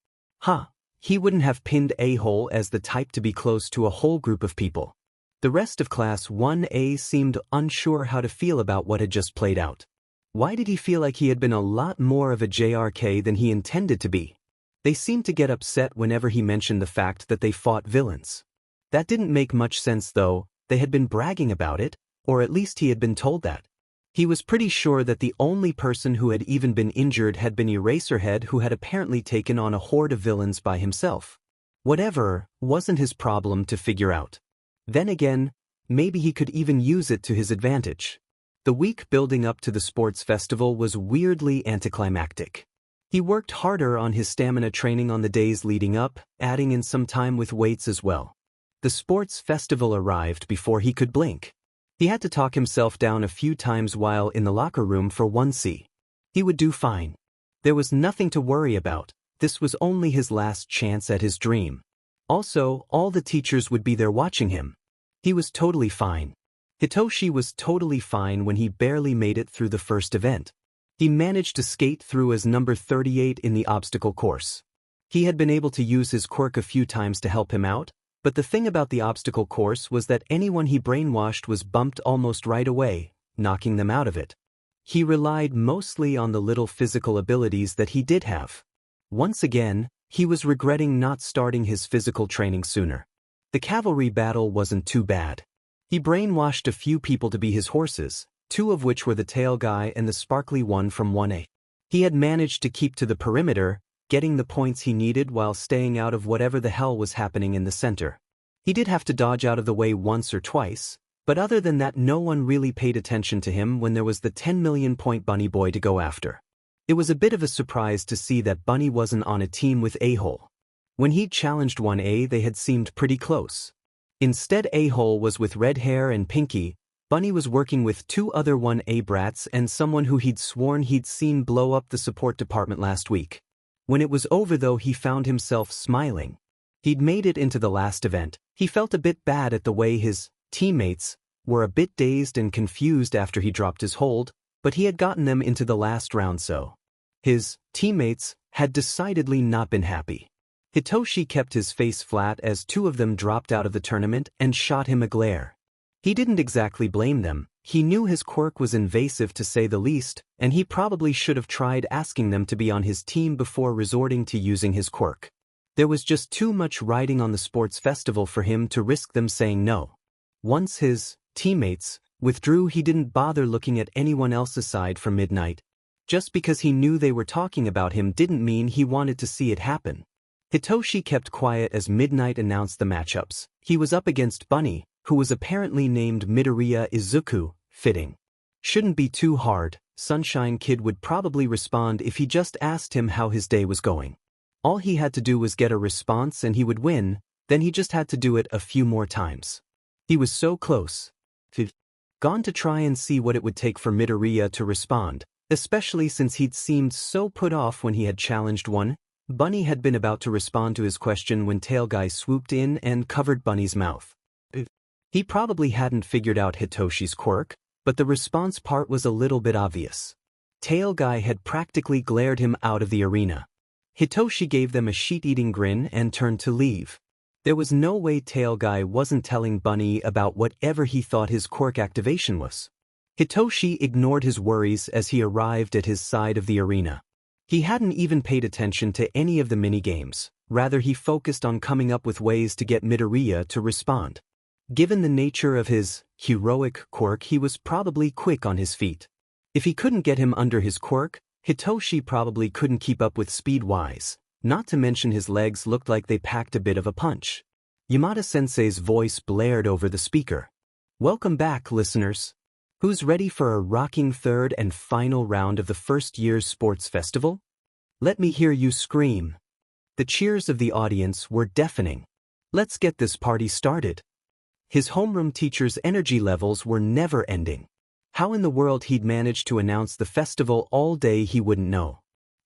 He wouldn't have pinned A-hole as the type to be close to a whole group of people. The rest of Class 1A seemed unsure how to feel about what had just played out. Why did he feel like he had been a lot more of a JRK than he intended to be? They seemed to get upset whenever he mentioned the fact that they fought villains. That didn't make much sense though. They had been bragging about it, or at least he had been told that. He was pretty sure that the only person who had even been injured had been Eraserhead, who had apparently taken on a horde of villains by himself. Whatever wasn't his problem to figure out. Then again, maybe he could even use it to his advantage. The week building up to the sports festival was weirdly anticlimactic. He worked harder on his stamina training on the days leading up, adding in some time with weights as well. The sports festival arrived before he could blink. He had to talk himself down a few times while in the locker room for 1C. He would do fine. There was nothing to worry about. This was only his last chance at his dream. Also, all the teachers would be there watching him. He was totally fine. Hitoshi was totally fine when he barely made it through the first event. He managed to skate through as number 38 in the obstacle course. He had been able to use his quirk a few times to help him out, but the thing about the obstacle course was that anyone he brainwashed was bumped almost right away, knocking them out of it. He relied mostly on the little physical abilities that he did have. Once again, he was regretting not starting his physical training sooner. The cavalry battle wasn't too bad. He brainwashed a few people to be his horses, two of which were the tail guy and the sparkly one from 1A. He had managed to keep to the perimeter, getting the points he needed while staying out of whatever the hell was happening in the center. He did have to dodge out of the way once or twice, but other than that no one really paid attention to him when there was the 10 million point Bunny Boy to go after. It was a bit of a surprise to see that Bunny wasn't on a team with A-hole. When he'd challenged 1A they had seemed pretty close. Instead A-hole was with red hair and Pinky. Bunny was working with two other 1A brats and someone who he'd sworn he'd seen blow up the support department last week. When it was over though he found himself smiling. He'd made it into the last event. He felt a bit bad at the way his teammates were a bit dazed and confused after he dropped his hold, but he had gotten them into the last round so. His teammates had decidedly not been happy. Hitoshi kept his face flat as two of them dropped out of the tournament and shot him a glare. He didn't exactly blame them. He knew his quirk was invasive to say the least, and he probably should have tried asking them to be on his team before resorting to using his quirk. There was just too much riding on the sports festival for him to risk them saying no. Once his teammates withdrew he didn't bother looking at anyone else aside from Midnight. Just because he knew they were talking about him didn't mean he wanted to see it happen. Hitoshi kept quiet as Midnight announced the matchups. He was up against Bunny, who was apparently named Midoriya Izuku. Fitting. Shouldn't be too hard. Sunshine Kid would probably respond if he just asked him how his day was going. All he had to do was get a response and he would win, then he just had to do it a few more times. He was so close. He'd gone to try and see what it would take for Midoriya to respond, especially since he'd seemed so put off when he had challenged one. Bunny had been about to respond to his question when Tail Guy swooped in and covered Bunny's mouth. He probably hadn't figured out Hitoshi's quirk, but the response part was a little bit obvious. Tail Guy had practically glared him out of the arena. Hitoshi gave them a sheet-eating grin and turned to leave. There was no way Tail Guy wasn't telling Bunny about whatever he thought his quirk activation was. Hitoshi ignored his worries as he arrived at his side of the arena. He hadn't even paid attention to any of the mini-games, rather he focused on coming up with ways to get Midoriya to respond. Given the nature of his heroic quirk he was probably quick on his feet. If he couldn't get him under his quirk, Hitoshi probably couldn't keep up with speed-wise, not to mention his legs looked like they packed a bit of a punch. Yamada-sensei's voice blared over the speaker. Welcome back, listeners. Who's ready for a rocking third and final round of the first year's sports festival? Let me hear you scream. The cheers of the audience were deafening. Let's get this party started. His homeroom teacher's energy levels were never ending. How in the world he'd managed to announce the festival all day he wouldn't know.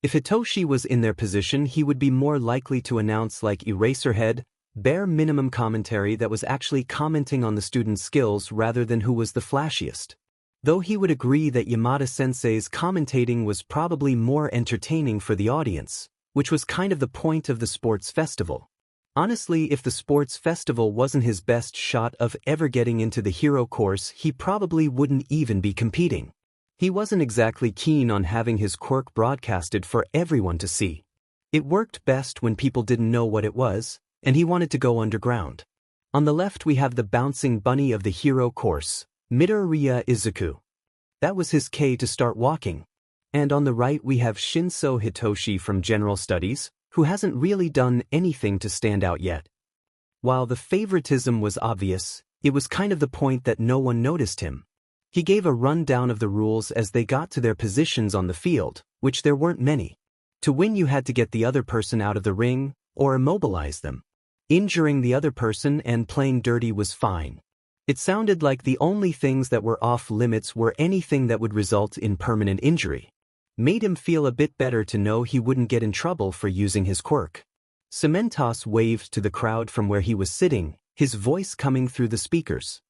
If Hitoshi was in their position he would be more likely to announce like Eraserhead, Bare minimum commentary that was actually commenting on the student's skills rather than who was the flashiest. Though he would agree that Yamada-sensei's commentating was probably more entertaining for the audience, which was kind of the point of the sports festival. Honestly, if the sports festival wasn't his best shot of ever getting into the hero course, he probably wouldn't even be competing. He wasn't exactly keen on having his quirk broadcasted for everyone to see. It worked best when people didn't know what it was, and he wanted to go underground. On the left we have the bouncing bunny of the hero course, Midoriya Izuku. That was his K to start walking. And on the right we have Shinso Hitoshi from General Studies, who hasn't really done anything to stand out yet. While the favoritism was obvious, it was kind of the point that no one noticed him. He gave a rundown of the rules as they got to their positions on the field, which there weren't many. To win you had to get the other person out of the ring, or immobilize them. Injuring the other person and playing dirty was fine. It sounded like the only things that were off limits were anything that would result in permanent injury. Made him feel a bit better to know he wouldn't get in trouble for using his quirk. Cementos waved to the crowd from where he was sitting, his voice coming through the speakers.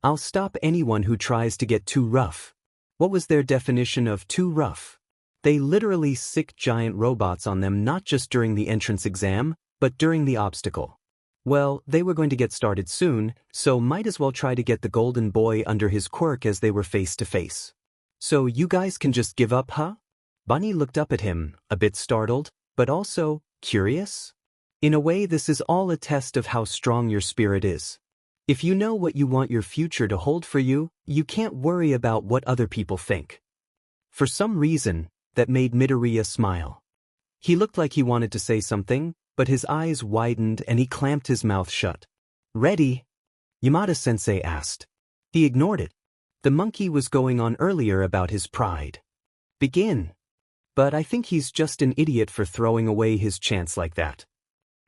I'll stop anyone who tries to get too rough. What was their definition of too rough? They literally sick giant robots on them not just during the entrance exam, but during the obstacle. Well, they were going to get started soon, so might as well try to get the golden boy under his quirk as they were face to face. So you guys can just give up, huh? Bunny looked up at him, a bit startled, but also curious. In a way, this is all a test of how strong your spirit is. If you know what you want your future to hold for you, you can't worry about what other people think. For some reason, that made Midoriya smile. He looked like he wanted to say something, but his eyes widened and he clamped his mouth shut. Ready? Yamada-sensei asked. He ignored it. The monkey was going on earlier about his pride. Begin. But I think he's just an idiot for throwing away his chance like that.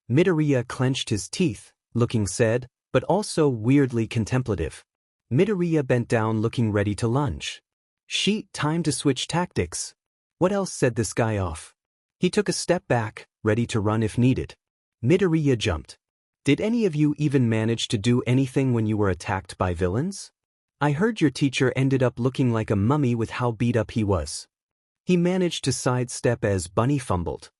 Midoriya clenched his teeth, looking sad, but also weirdly contemplative. Midoriya bent down looking ready to lunge. Sheet, time to switch tactics. What else set this guy off? He took a step back, ready to run if needed. Midoriya jumped. Did any of you even manage to do anything when you were attacked by villains? I heard your teacher ended up looking like a mummy with how beat up he was. He managed to sidestep as Bunny fumbled.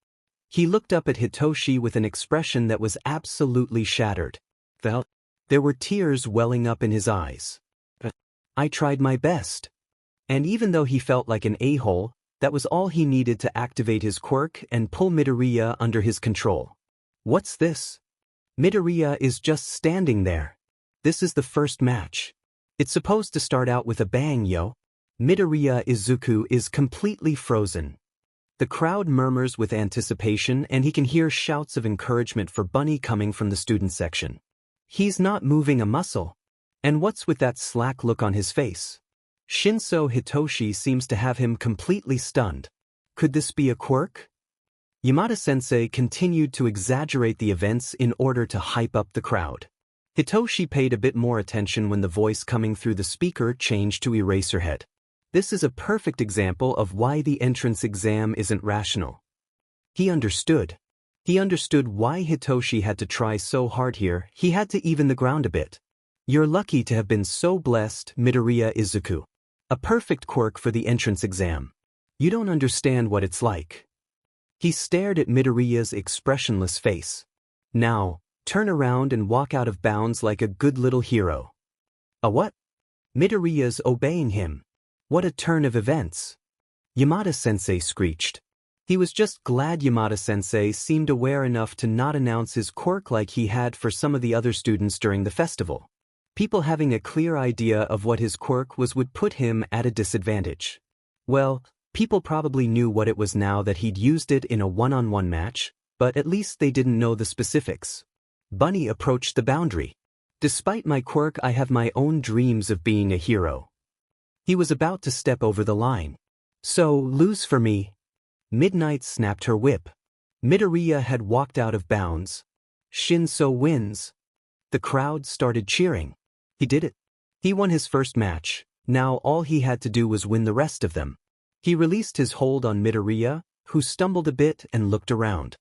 He looked up at Hitoshi with an expression that was absolutely shattered. There were tears welling up in his eyes. I tried my best. And even though he felt like an a-hole, that was all he needed to activate his quirk and pull Midoriya under his control. What's this? Midoriya is just standing there. This is the first match. It's supposed to start out with a bang, yo. Midoriya Izuku is completely frozen. The crowd murmurs with anticipation and he can hear shouts of encouragement for Bunny coming from the student section. He's not moving a muscle. And what's with that slack look on his face? Shinso Hitoshi seems to have him completely stunned. Could this be a quirk? Yamada-sensei continued to exaggerate the events in order to hype up the crowd. Hitoshi paid a bit more attention when the voice coming through the speaker changed to Eraserhead. This is a perfect example of why the entrance exam isn't rational. He understood. He understood why Hitoshi had to try so hard here. He had to even the ground a bit. You're lucky to have been so blessed, Midoriya Izuku. A perfect quirk for the entrance exam. You don't understand what it's like. He stared at Midoriya's expressionless face. Now, turn around and walk out of bounds like a good little hero. A what? Midoriya's obeying him. What a turn of events. Yamada-sensei screeched. He was just glad Yamada-sensei seemed aware enough to not announce his quirk like he had for some of the other students during the festival. People having a clear idea of what his quirk was would put him at a disadvantage. Well, people probably knew what it was now that he'd used it in a one-on-one match, but at least they didn't know the specifics. Bunny approached the boundary. Despite my quirk, I have my own dreams of being a hero. He was about to step over the line. So, lose for me. Midnight snapped her whip. Midoriya had walked out of bounds. Shinso wins. The crowd started cheering. He did it. He won his first match. Now all he had to do was win the rest of them. He released his hold on Midoriya, who stumbled a bit and looked around.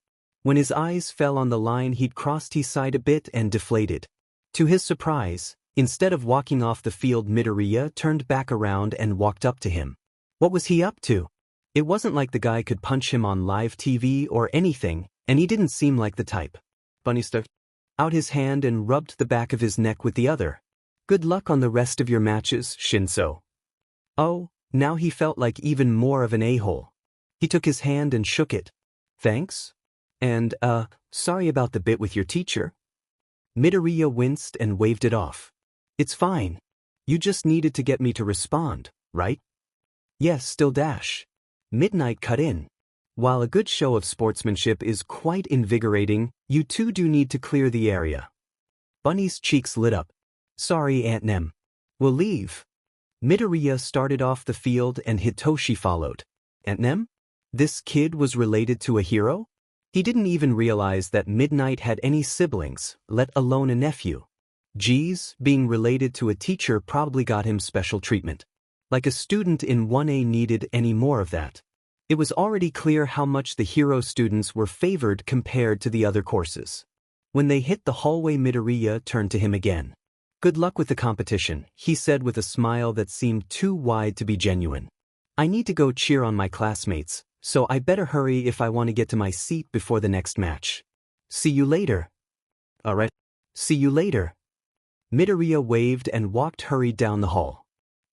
When his eyes fell on the line he'd crossed he sighed a bit and deflated. To his surprise, instead of walking off the field Midoriya turned back around and walked up to him. What was he up to? It wasn't like the guy could punch him on live TV or anything, and he didn't seem like the type. Bunny stuck out his hand and rubbed the back of his neck with the other. Good luck on the rest of your matches, Shinso. Oh, now he felt like even more of an a-hole. He took his hand and shook it. Thanks? And, sorry about the bit with your teacher. Midoriya winced and waved it off. It's fine. You just needed to get me to respond, right? Yes, still dash. Midnight cut in. While a good show of sportsmanship is quite invigorating, you two do need to clear the area. Bunny's cheeks lit up. Sorry, Aunt Nem. We'll leave. Midoriya started off the field and Hitoshi followed. Aunt Nem? This kid was related to a hero? He didn't even realize that Midnight had any siblings, let alone a nephew. Geez, being related to a teacher probably got him special treatment. Like a student in 1A needed any more of that. It was already clear how much the hero students were favored compared to the other courses. When they hit the hallway Midoriya turned to him again. Good luck with the competition, he said with a smile that seemed too wide to be genuine. I need to go cheer on my classmates, so I better hurry if I want to get to my seat before the next match. See you later. Alright. See you later. Midoriya waved and hurried down the hall.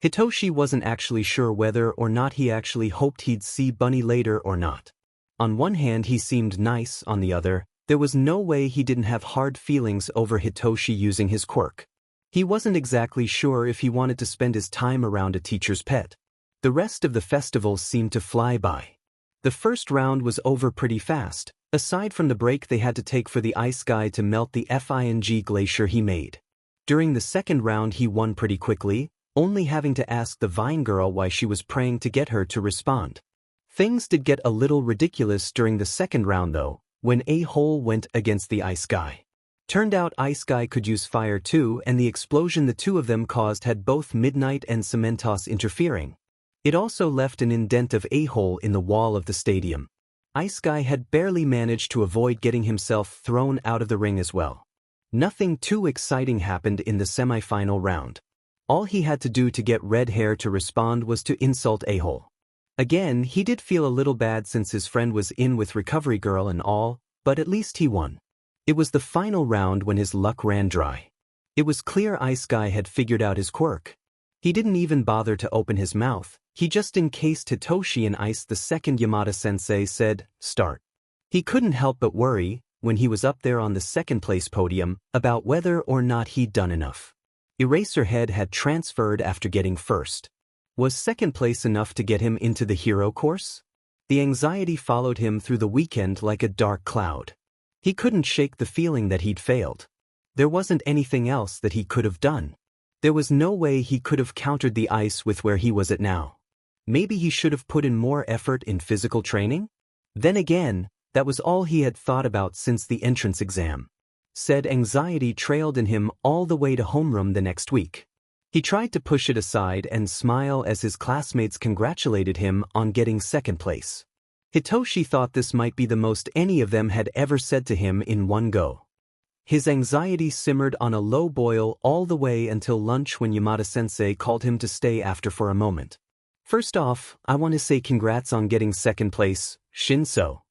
Hitoshi wasn't actually sure whether or not he actually hoped he'd see Bunny later or not. On one hand he seemed nice, on the other, there was no way he didn't have hard feelings over Hitoshi using his quirk. He wasn't exactly sure if he wanted to spend his time around a teacher's pet. The rest of the festival seemed to fly by. The first round was over pretty fast, aside from the break they had to take for the ice guy to melt the Fing glacier he made. During the second round he won pretty quickly, only having to ask the Vine Girl why she was praying to get her to respond. Things did get a little ridiculous during the second round though, when A-Hole went against the Ice Guy. Turned out Ice Guy could use fire too, and the explosion the two of them caused had both Midnight and Cementos interfering. It also left an indent of A-Hole in the wall of the stadium. Ice Guy had barely managed to avoid getting himself thrown out of the ring as well. Nothing too exciting happened in the semi-final round. All he had to do to get Red Hair to respond was to insult A-Hole. Again, he did feel a little bad since his friend was in with Recovery Girl and all, but at least he won. It was the final round when his luck ran dry. It was clear Ice Guy had figured out his quirk. He didn't even bother to open his mouth, he just encased Hitoshi in ice. The second Yamada-sensei said, "Start." He couldn't help but worry, when he was up there on the second-place podium, about whether or not he'd done enough. Eraserhead had transferred after getting first. Was second place enough to get him into the hero course? The anxiety followed him through the weekend like a dark cloud. He couldn't shake the feeling that he'd failed. There wasn't anything else that he could have done. There was no way he could have countered the ice with where he was at now. Maybe he should have put in more effort in physical training? Then again, that was all he had thought about since the entrance exam. Said anxiety trailed in him all the way to homeroom the next week. He tried to push it aside and smile as his classmates congratulated him on getting second place. Hitoshi thought this might be the most any of them had ever said to him in one go. His anxiety simmered on a low boil all the way until lunch when Yamada-sensei called him to stay after for a moment. First off, I want to say congrats on getting second place, Shinso.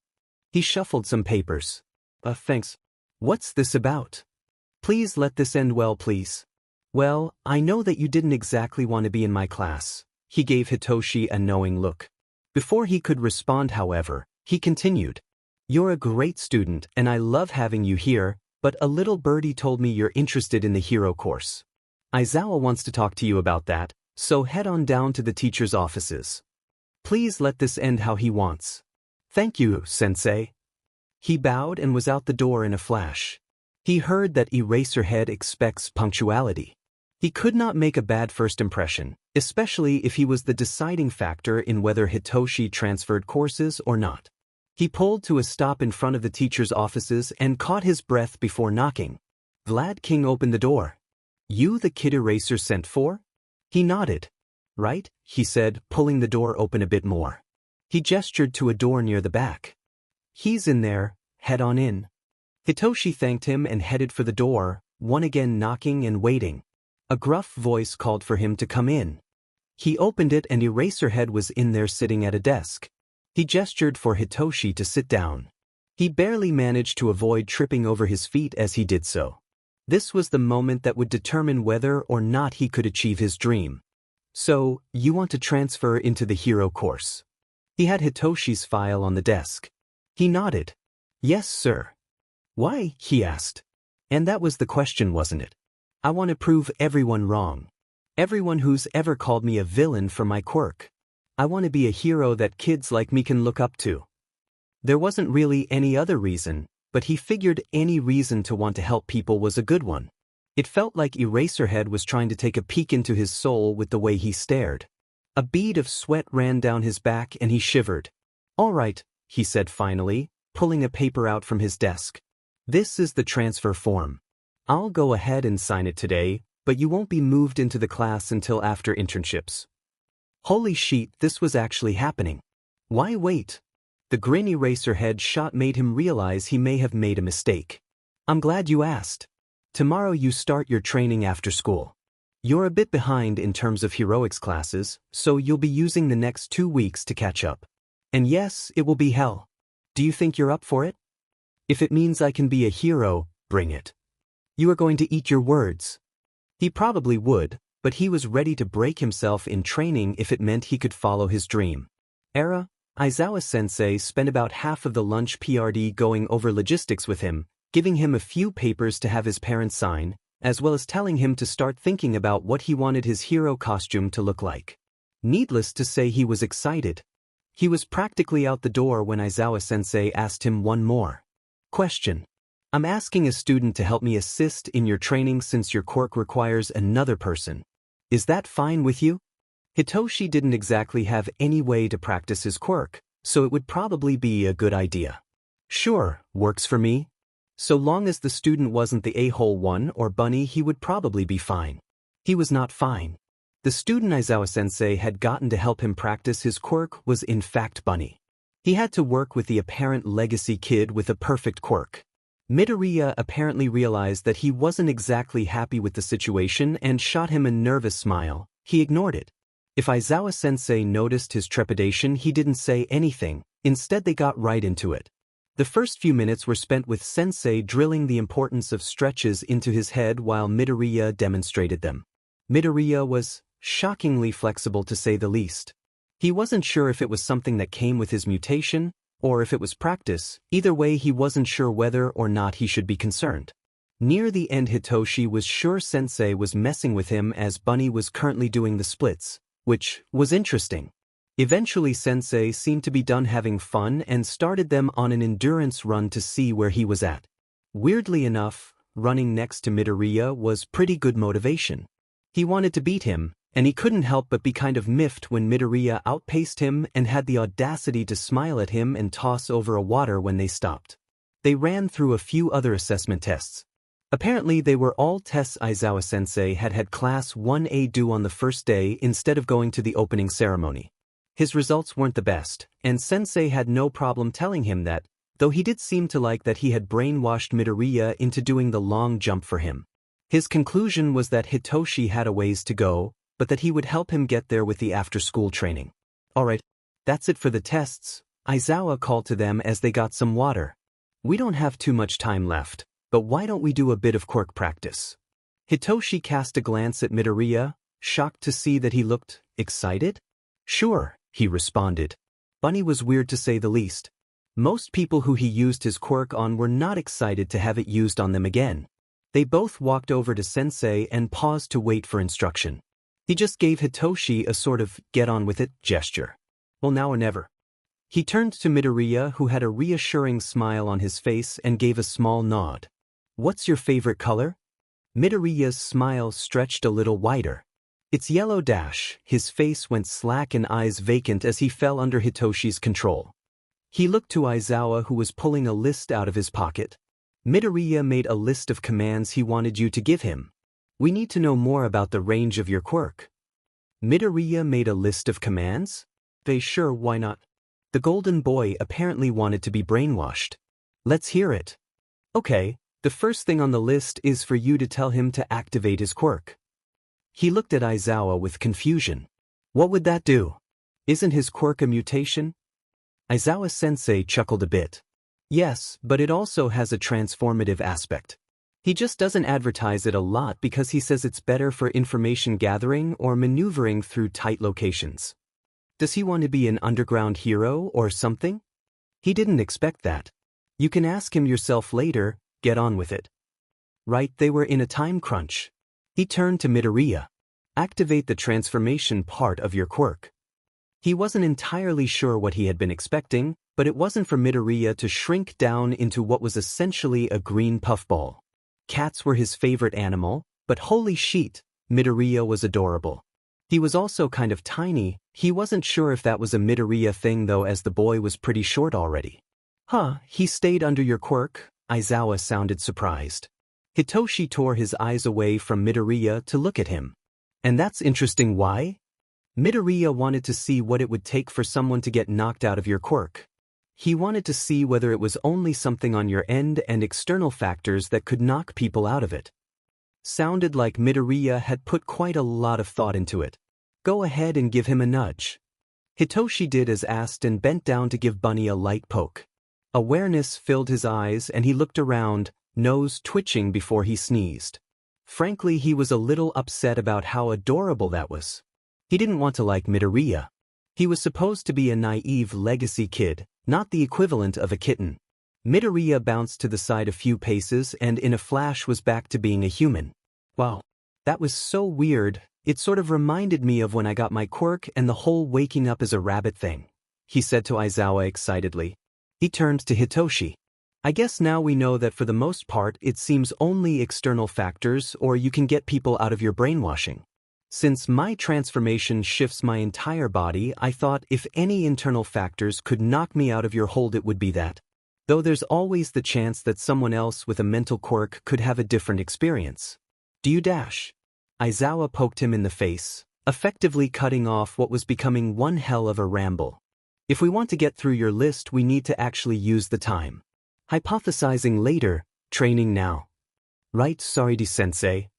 He shuffled some papers. Thanks. What's this about? Please let this end well, please. Well, I know that you didn't exactly want to be in my class. He gave Hitoshi a knowing look. Before he could respond, however, he continued. You're a great student and I love having you here, but a little birdie told me you're interested in the hero course. Aizawa wants to talk to you about that, so head on down to the teacher's offices. Please let this end how he wants. Thank you, sensei. He bowed and was out the door in a flash. He heard that Eraserhead expects punctuality. He could not make a bad first impression, especially if he was the deciding factor in whether Hitoshi transferred courses or not. He pulled to a stop in front of the teacher's offices and caught his breath before knocking. Vlad King opened the door. You the kid Eraser sent for? He nodded. Right, he said, pulling the door open a bit more. He gestured to a door near the back. He's in there, head on in. Hitoshi thanked him and headed for the door, one again knocking and waiting. A gruff voice called for him to come in. He opened it and Eraserhead was in there sitting at a desk. He gestured for Hitoshi to sit down. He barely managed to avoid tripping over his feet as he did so. This was the moment that would determine whether or not he could achieve his dream. So, you want to transfer into the hero course? He had Hitoshi's file on the desk. He nodded. Yes, sir. Why? He asked. And that was the question, wasn't it? I want to prove everyone wrong. Everyone who's ever called me a villain for my quirk. I want to be a hero that kids like me can look up to. There wasn't really any other reason, but he figured any reason to want to help people was a good one. It felt like Eraserhead was trying to take a peek into his soul with the way he stared. A bead of sweat ran down his back and he shivered. All right, he said finally, pulling a paper out from his desk. This is the transfer form. I'll go ahead and sign it today, but you won't be moved into the class until after internships. Holy shit, this was actually happening. Why wait? The grin Eraserhead shot made him realize he may have made a mistake. I'm glad you asked. Tomorrow you start your training after school. You're a bit behind in terms of heroics classes, so you'll be using the next 2 weeks to catch up. And yes, it will be hell. Do you think you're up for it? If it means I can be a hero, bring it. You are going to eat your words. He probably would, but he was ready to break himself in training if it meant he could follow his dream. Aizawa-sensei spent about half of the lunch PRD going over logistics with him, giving him a few papers to have his parents sign, as well as telling him to start thinking about what he wanted his hero costume to look like. Needless to say, he was excited. He was practically out the door when Aizawa-sensei asked him one more question. I'm asking a student to help me assist in your training since your quirk requires another person. Is that fine with you? Hitoshi didn't exactly have any way to practice his quirk, so it would probably be a good idea. Sure, works for me. So long as the student wasn't the a-hole one or bunny, he would probably be fine. He was not fine. The student Aizawa-sensei had gotten to help him practice his quirk was in fact Bunny. He had to work with the apparent legacy kid with a perfect quirk. Midoriya apparently realized that he wasn't exactly happy with the situation and shot him a nervous smile. He ignored it. If Aizawa-sensei noticed his trepidation, he didn't say anything. Instead, they got right into it. The first few minutes were spent with sensei drilling the importance of stretches into his head while Midoriya demonstrated them. Midoriya was shockingly flexible to say the least. He wasn't sure if it was something that came with his mutation, or if it was practice. Either way, he wasn't sure whether or not he should be concerned. Near the end, Hitoshi was sure sensei was messing with him as Bunny was currently doing the splits, which was interesting. Eventually, sensei seemed to be done having fun and started them on an endurance run to see where he was at. Weirdly enough, running next to Midoriya was pretty good motivation. He wanted to beat him, and he couldn't help but be kind of miffed when Midoriya outpaced him and had the audacity to smile at him and toss over a water when they stopped. They ran through a few other assessment tests. Apparently they were all tests Aizawa-sensei had Class 1A due on the first day instead of going to the opening ceremony. His results weren't the best, and sensei had no problem telling him that, though he did seem to like that he had brainwashed Midoriya into doing the long jump for him. His conclusion was that Hitoshi had a ways to go, but that he would help him get there with the after-school training. Alright, that's it for the tests, Aizawa called to them as they got some water. We don't have too much time left, but why don't we do a bit of quirk practice? Hitoshi cast a glance at Midoriya, shocked to see that he looked excited. Sure, he responded. Bunny was weird to say the least. Most people who he used his quirk on were not excited to have it used on them again. They both walked over to sensei and paused to wait for instruction. He just gave Hitoshi a sort of get-on-with-it gesture. Well, now or never. He turned to Midoriya, who had a reassuring smile on his face, and gave a small nod. What's your favorite color? Midoriya's smile stretched a little wider. It's yellow. His face went slack and eyes vacant as he fell under Hitoshi's control. He looked to Aizawa, who was pulling a list out of his pocket. Midoriya made a list of commands he wanted you to give him. We need to know more about the range of your quirk. Midoriya made a list of commands? Sure, why not? The golden boy apparently wanted to be brainwashed. Let's hear it. Okay, the first thing on the list is for you to tell him to activate his quirk. He looked at Aizawa with confusion. What would that do? Isn't his quirk a mutation? Aizawa-sensei chuckled a bit. Yes, but it also has a transformative aspect. He just doesn't advertise it a lot because he says it's better for information gathering or maneuvering through tight locations. Does he want to be an underground hero or something? He didn't expect that. You can ask him yourself later, get on with it. Right, they were in a time crunch. He turned to Midoriya. Activate the transformation part of your quirk. He wasn't entirely sure what he had been expecting, but it wasn't for Midoriya to shrink down into what was essentially a green puffball. Cats were his favorite animal, but holy shit, Midoriya was adorable. He was also kind of tiny. He wasn't sure if that was a Midoriya thing though, as the boy was pretty short already. Huh, he stayed under your quirk? Aizawa sounded surprised. Hitoshi tore his eyes away from Midoriya to look at him. And that's interesting. Why? Midoriya wanted to see what it would take for someone to get knocked out of your quirk. He wanted to see whether it was only something on your end and external factors that could knock people out of it. Sounded like Midoriya had put quite a lot of thought into it. Go ahead and give him a nudge. Hitoshi did as asked and bent down to give Bunny a light poke. Awareness filled his eyes and he looked around, nose twitching before he sneezed. Frankly, he was a little upset about how adorable that was. He didn't want to like Midoriya. He was supposed to be a naive legacy kid, not the equivalent of a kitten. Midoriya bounced to the side a few paces and in a flash was back to being a human. Wow. That was so weird, it sort of reminded me of when I got my quirk and the whole waking up as a rabbit thing, he said to Aizawa excitedly. He turned to Hitoshi. I guess now we know that for the most part it seems only external factors or you can get people out of your brainwashing. Since my transformation shifts my entire body, I thought if any internal factors could knock me out of your hold it would be that. Though there's always the chance that someone else with a mental quirk could have a different experience. Do you dash? Aizawa poked him in the face, effectively cutting off what was becoming one hell of a ramble. If we want to get through your list we need to actually use the time. Hypothesizing later, training now. Right, Saridi-sensei?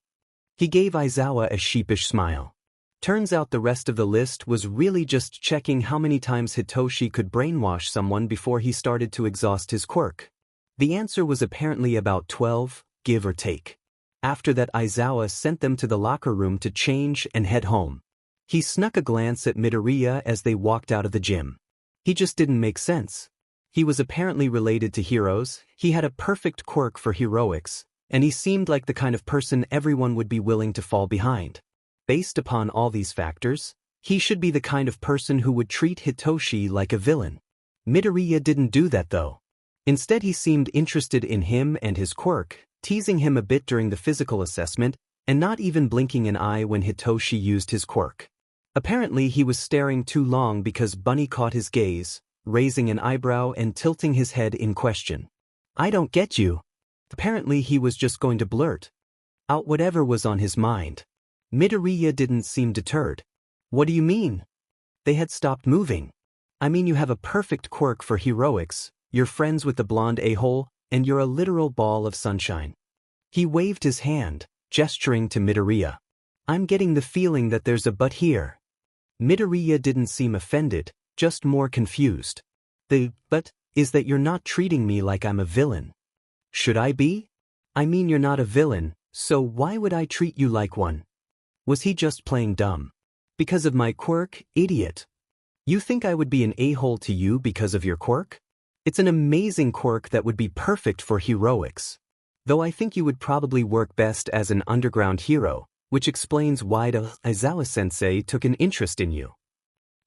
He gave Aizawa a sheepish smile. Turns out the rest of the list was really just checking how many times Hitoshi could brainwash someone before he started to exhaust his quirk. The answer was apparently about 12, give or take. After that Aizawa sent them to the locker room to change and head home. He snuck a glance at Midoriya as they walked out of the gym. He just didn't make sense. He was apparently related to heroes, he had a perfect quirk for heroics, and he seemed like the kind of person everyone would be willing to fall behind. Based upon all these factors, he should be the kind of person who would treat Hitoshi like a villain. Midoriya didn't do that though. Instead he seemed interested in him and his quirk, teasing him a bit during the physical assessment, and not even blinking an eye when Hitoshi used his quirk. Apparently he was staring too long because Bunny caught his gaze, raising an eyebrow and tilting his head in question. I don't get you. Apparently he was just going to blurt out whatever was on his mind. Midoriya didn't seem deterred. What do you mean? They had stopped moving. I mean you have a perfect quirk for heroics, you're friends with the blonde a-hole, and you're a literal ball of sunshine. He waved his hand, gesturing to Midoriya. I'm getting the feeling that there's a but here. Midoriya didn't seem offended, just more confused. The but is that you're not treating me like I'm a villain. Should I be? I mean you're not a villain, so why would I treat you like one? Was he just playing dumb? Because of my quirk, idiot? You think I would be an a-hole to you because of your quirk? It's an amazing quirk that would be perfect for heroics. Though I think you would probably work best as an underground hero, which explains why the Aizawa-sensei took an interest in you.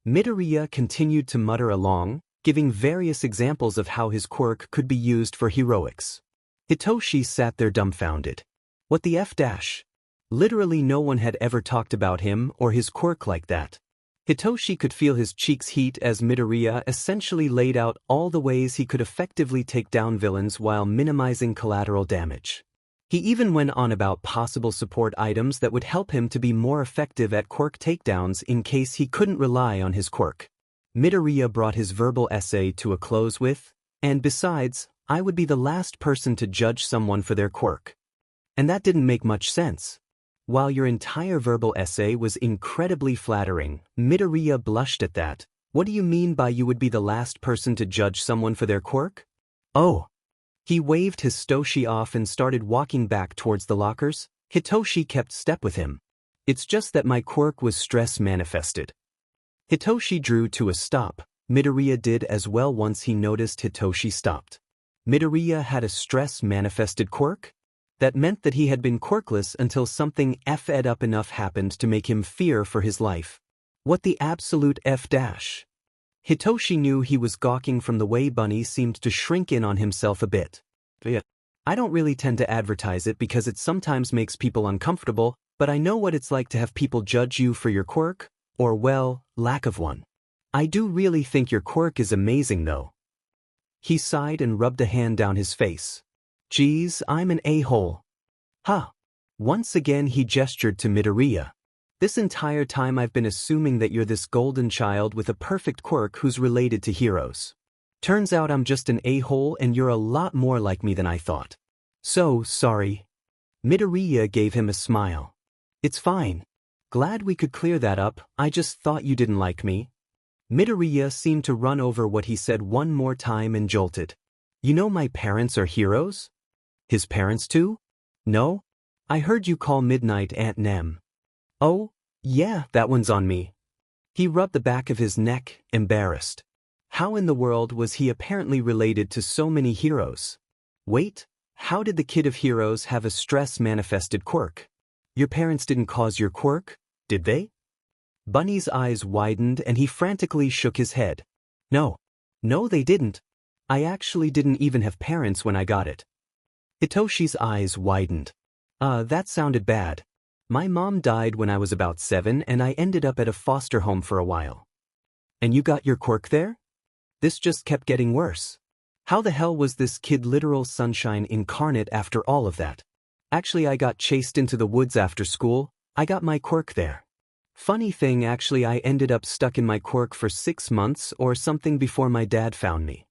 Midoriya continued to mutter along, giving various examples of how his quirk could be used for heroics. Hitoshi sat there dumbfounded. What the F-dash? Literally no one had ever talked about him or his quirk like that. Hitoshi could feel his cheeks heat as Midoriya essentially laid out all the ways he could effectively take down villains while minimizing collateral damage. He even went on about possible support items that would help him to be more effective at quirk takedowns in case he couldn't rely on his quirk. Midoriya brought his verbal essay to a close with, and besides, I would be the last person to judge someone for their quirk. And that didn't make much sense. While your entire verbal essay was incredibly flattering, Midoriya blushed at that. What do you mean by you would be the last person to judge someone for their quirk? Oh. He waved Hitoshi off and started walking back towards the lockers. Hitoshi kept step with him. It's just that my quirk was stress manifested. Hitoshi drew to a stop. Midoriya did as well once he noticed Hitoshi stopped. Midoriya had a stress-manifested quirk? That meant that he had been quirkless until something F'd up enough happened to make him fear for his life. What the absolute F dash? Hitoshi knew he was gawking from the way Bunny seemed to shrink in on himself a bit. I don't really tend to advertise it because it sometimes makes people uncomfortable, but I know what it's like to have people judge you for your quirk, or well, lack of one. I do really think your quirk is amazing though. He sighed and rubbed a hand down his face. Geez, I'm an a-hole. Huh. Once again he gestured to Midoriya. This entire time I've been assuming that you're this golden child with a perfect quirk who's related to heroes. Turns out I'm just an a-hole and you're a lot more like me than I thought. So, sorry. Midoriya gave him a smile. It's fine. Glad we could clear that up, I just thought you didn't like me. Midoriya seemed to run over what he said one more time and jolted. You know my parents are heroes? His parents too? No? I heard you call Midnight Aunt Nem. Oh, yeah, that one's on me. He rubbed the back of his neck, embarrassed. How in the world was he apparently related to so many heroes? Wait, how did the kid of heroes have a stress-manifested quirk? Your parents didn't cause your quirk, did they? Bunny's eyes widened and he frantically shook his head. No, they didn't. I actually didn't even have parents when I got it. Hitoshi's eyes widened. That sounded bad. My mom died when I was about 7 and I ended up at a foster home for a while. And you got your quirk there? This just kept getting worse. How the hell was this kid literal sunshine incarnate after all of that? Actually, I got chased into the woods after school. I got my quirk there. Funny thing, actually I ended up stuck in my quirk for 6 months or something before my dad found me.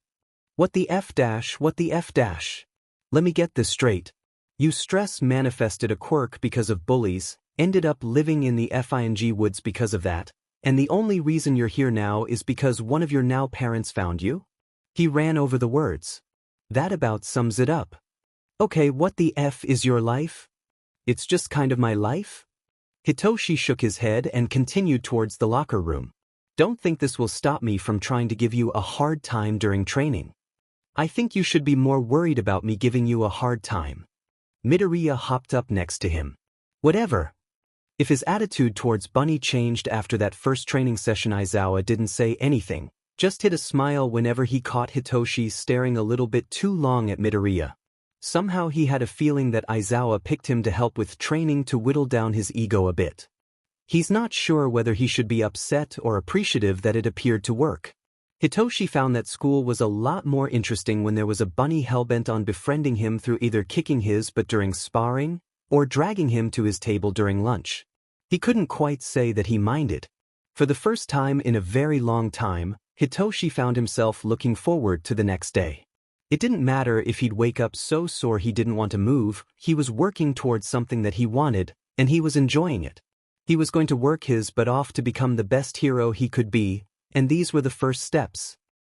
What the F dash, what the F dash? Let me get this straight. You stress manifested a quirk because of bullies, ended up living in the FING woods because of that, and the only reason you're here now is because one of your now parents found you? He ran over the words. That about sums it up. Okay, what the F is your life? It's just kind of my life? Hitoshi shook his head and continued towards the locker room. Don't think this will stop me from trying to give you a hard time during training. I think you should be more worried about me giving you a hard time. Midoriya hopped up next to him. Whatever. If his attitude towards Bunny changed after that first training session, Aizawa didn't say anything, just hid a smile whenever he caught Hitoshi staring a little bit too long at Midoriya. Somehow he had a feeling that Aizawa picked him to help with training to whittle down his ego a bit. He's not sure whether he should be upset or appreciative that it appeared to work. Hitoshi found that school was a lot more interesting when there was a bunny hellbent on befriending him through either kicking his butt during sparring or dragging him to his table during lunch. He couldn't quite say that he minded. For the first time in a very long time, Hitoshi found himself looking forward to the next day. It didn't matter if he'd wake up so sore he didn't want to move, he was working towards something that he wanted, and he was enjoying it. He was going to work his butt off to become the best hero he could be, and these were the first steps.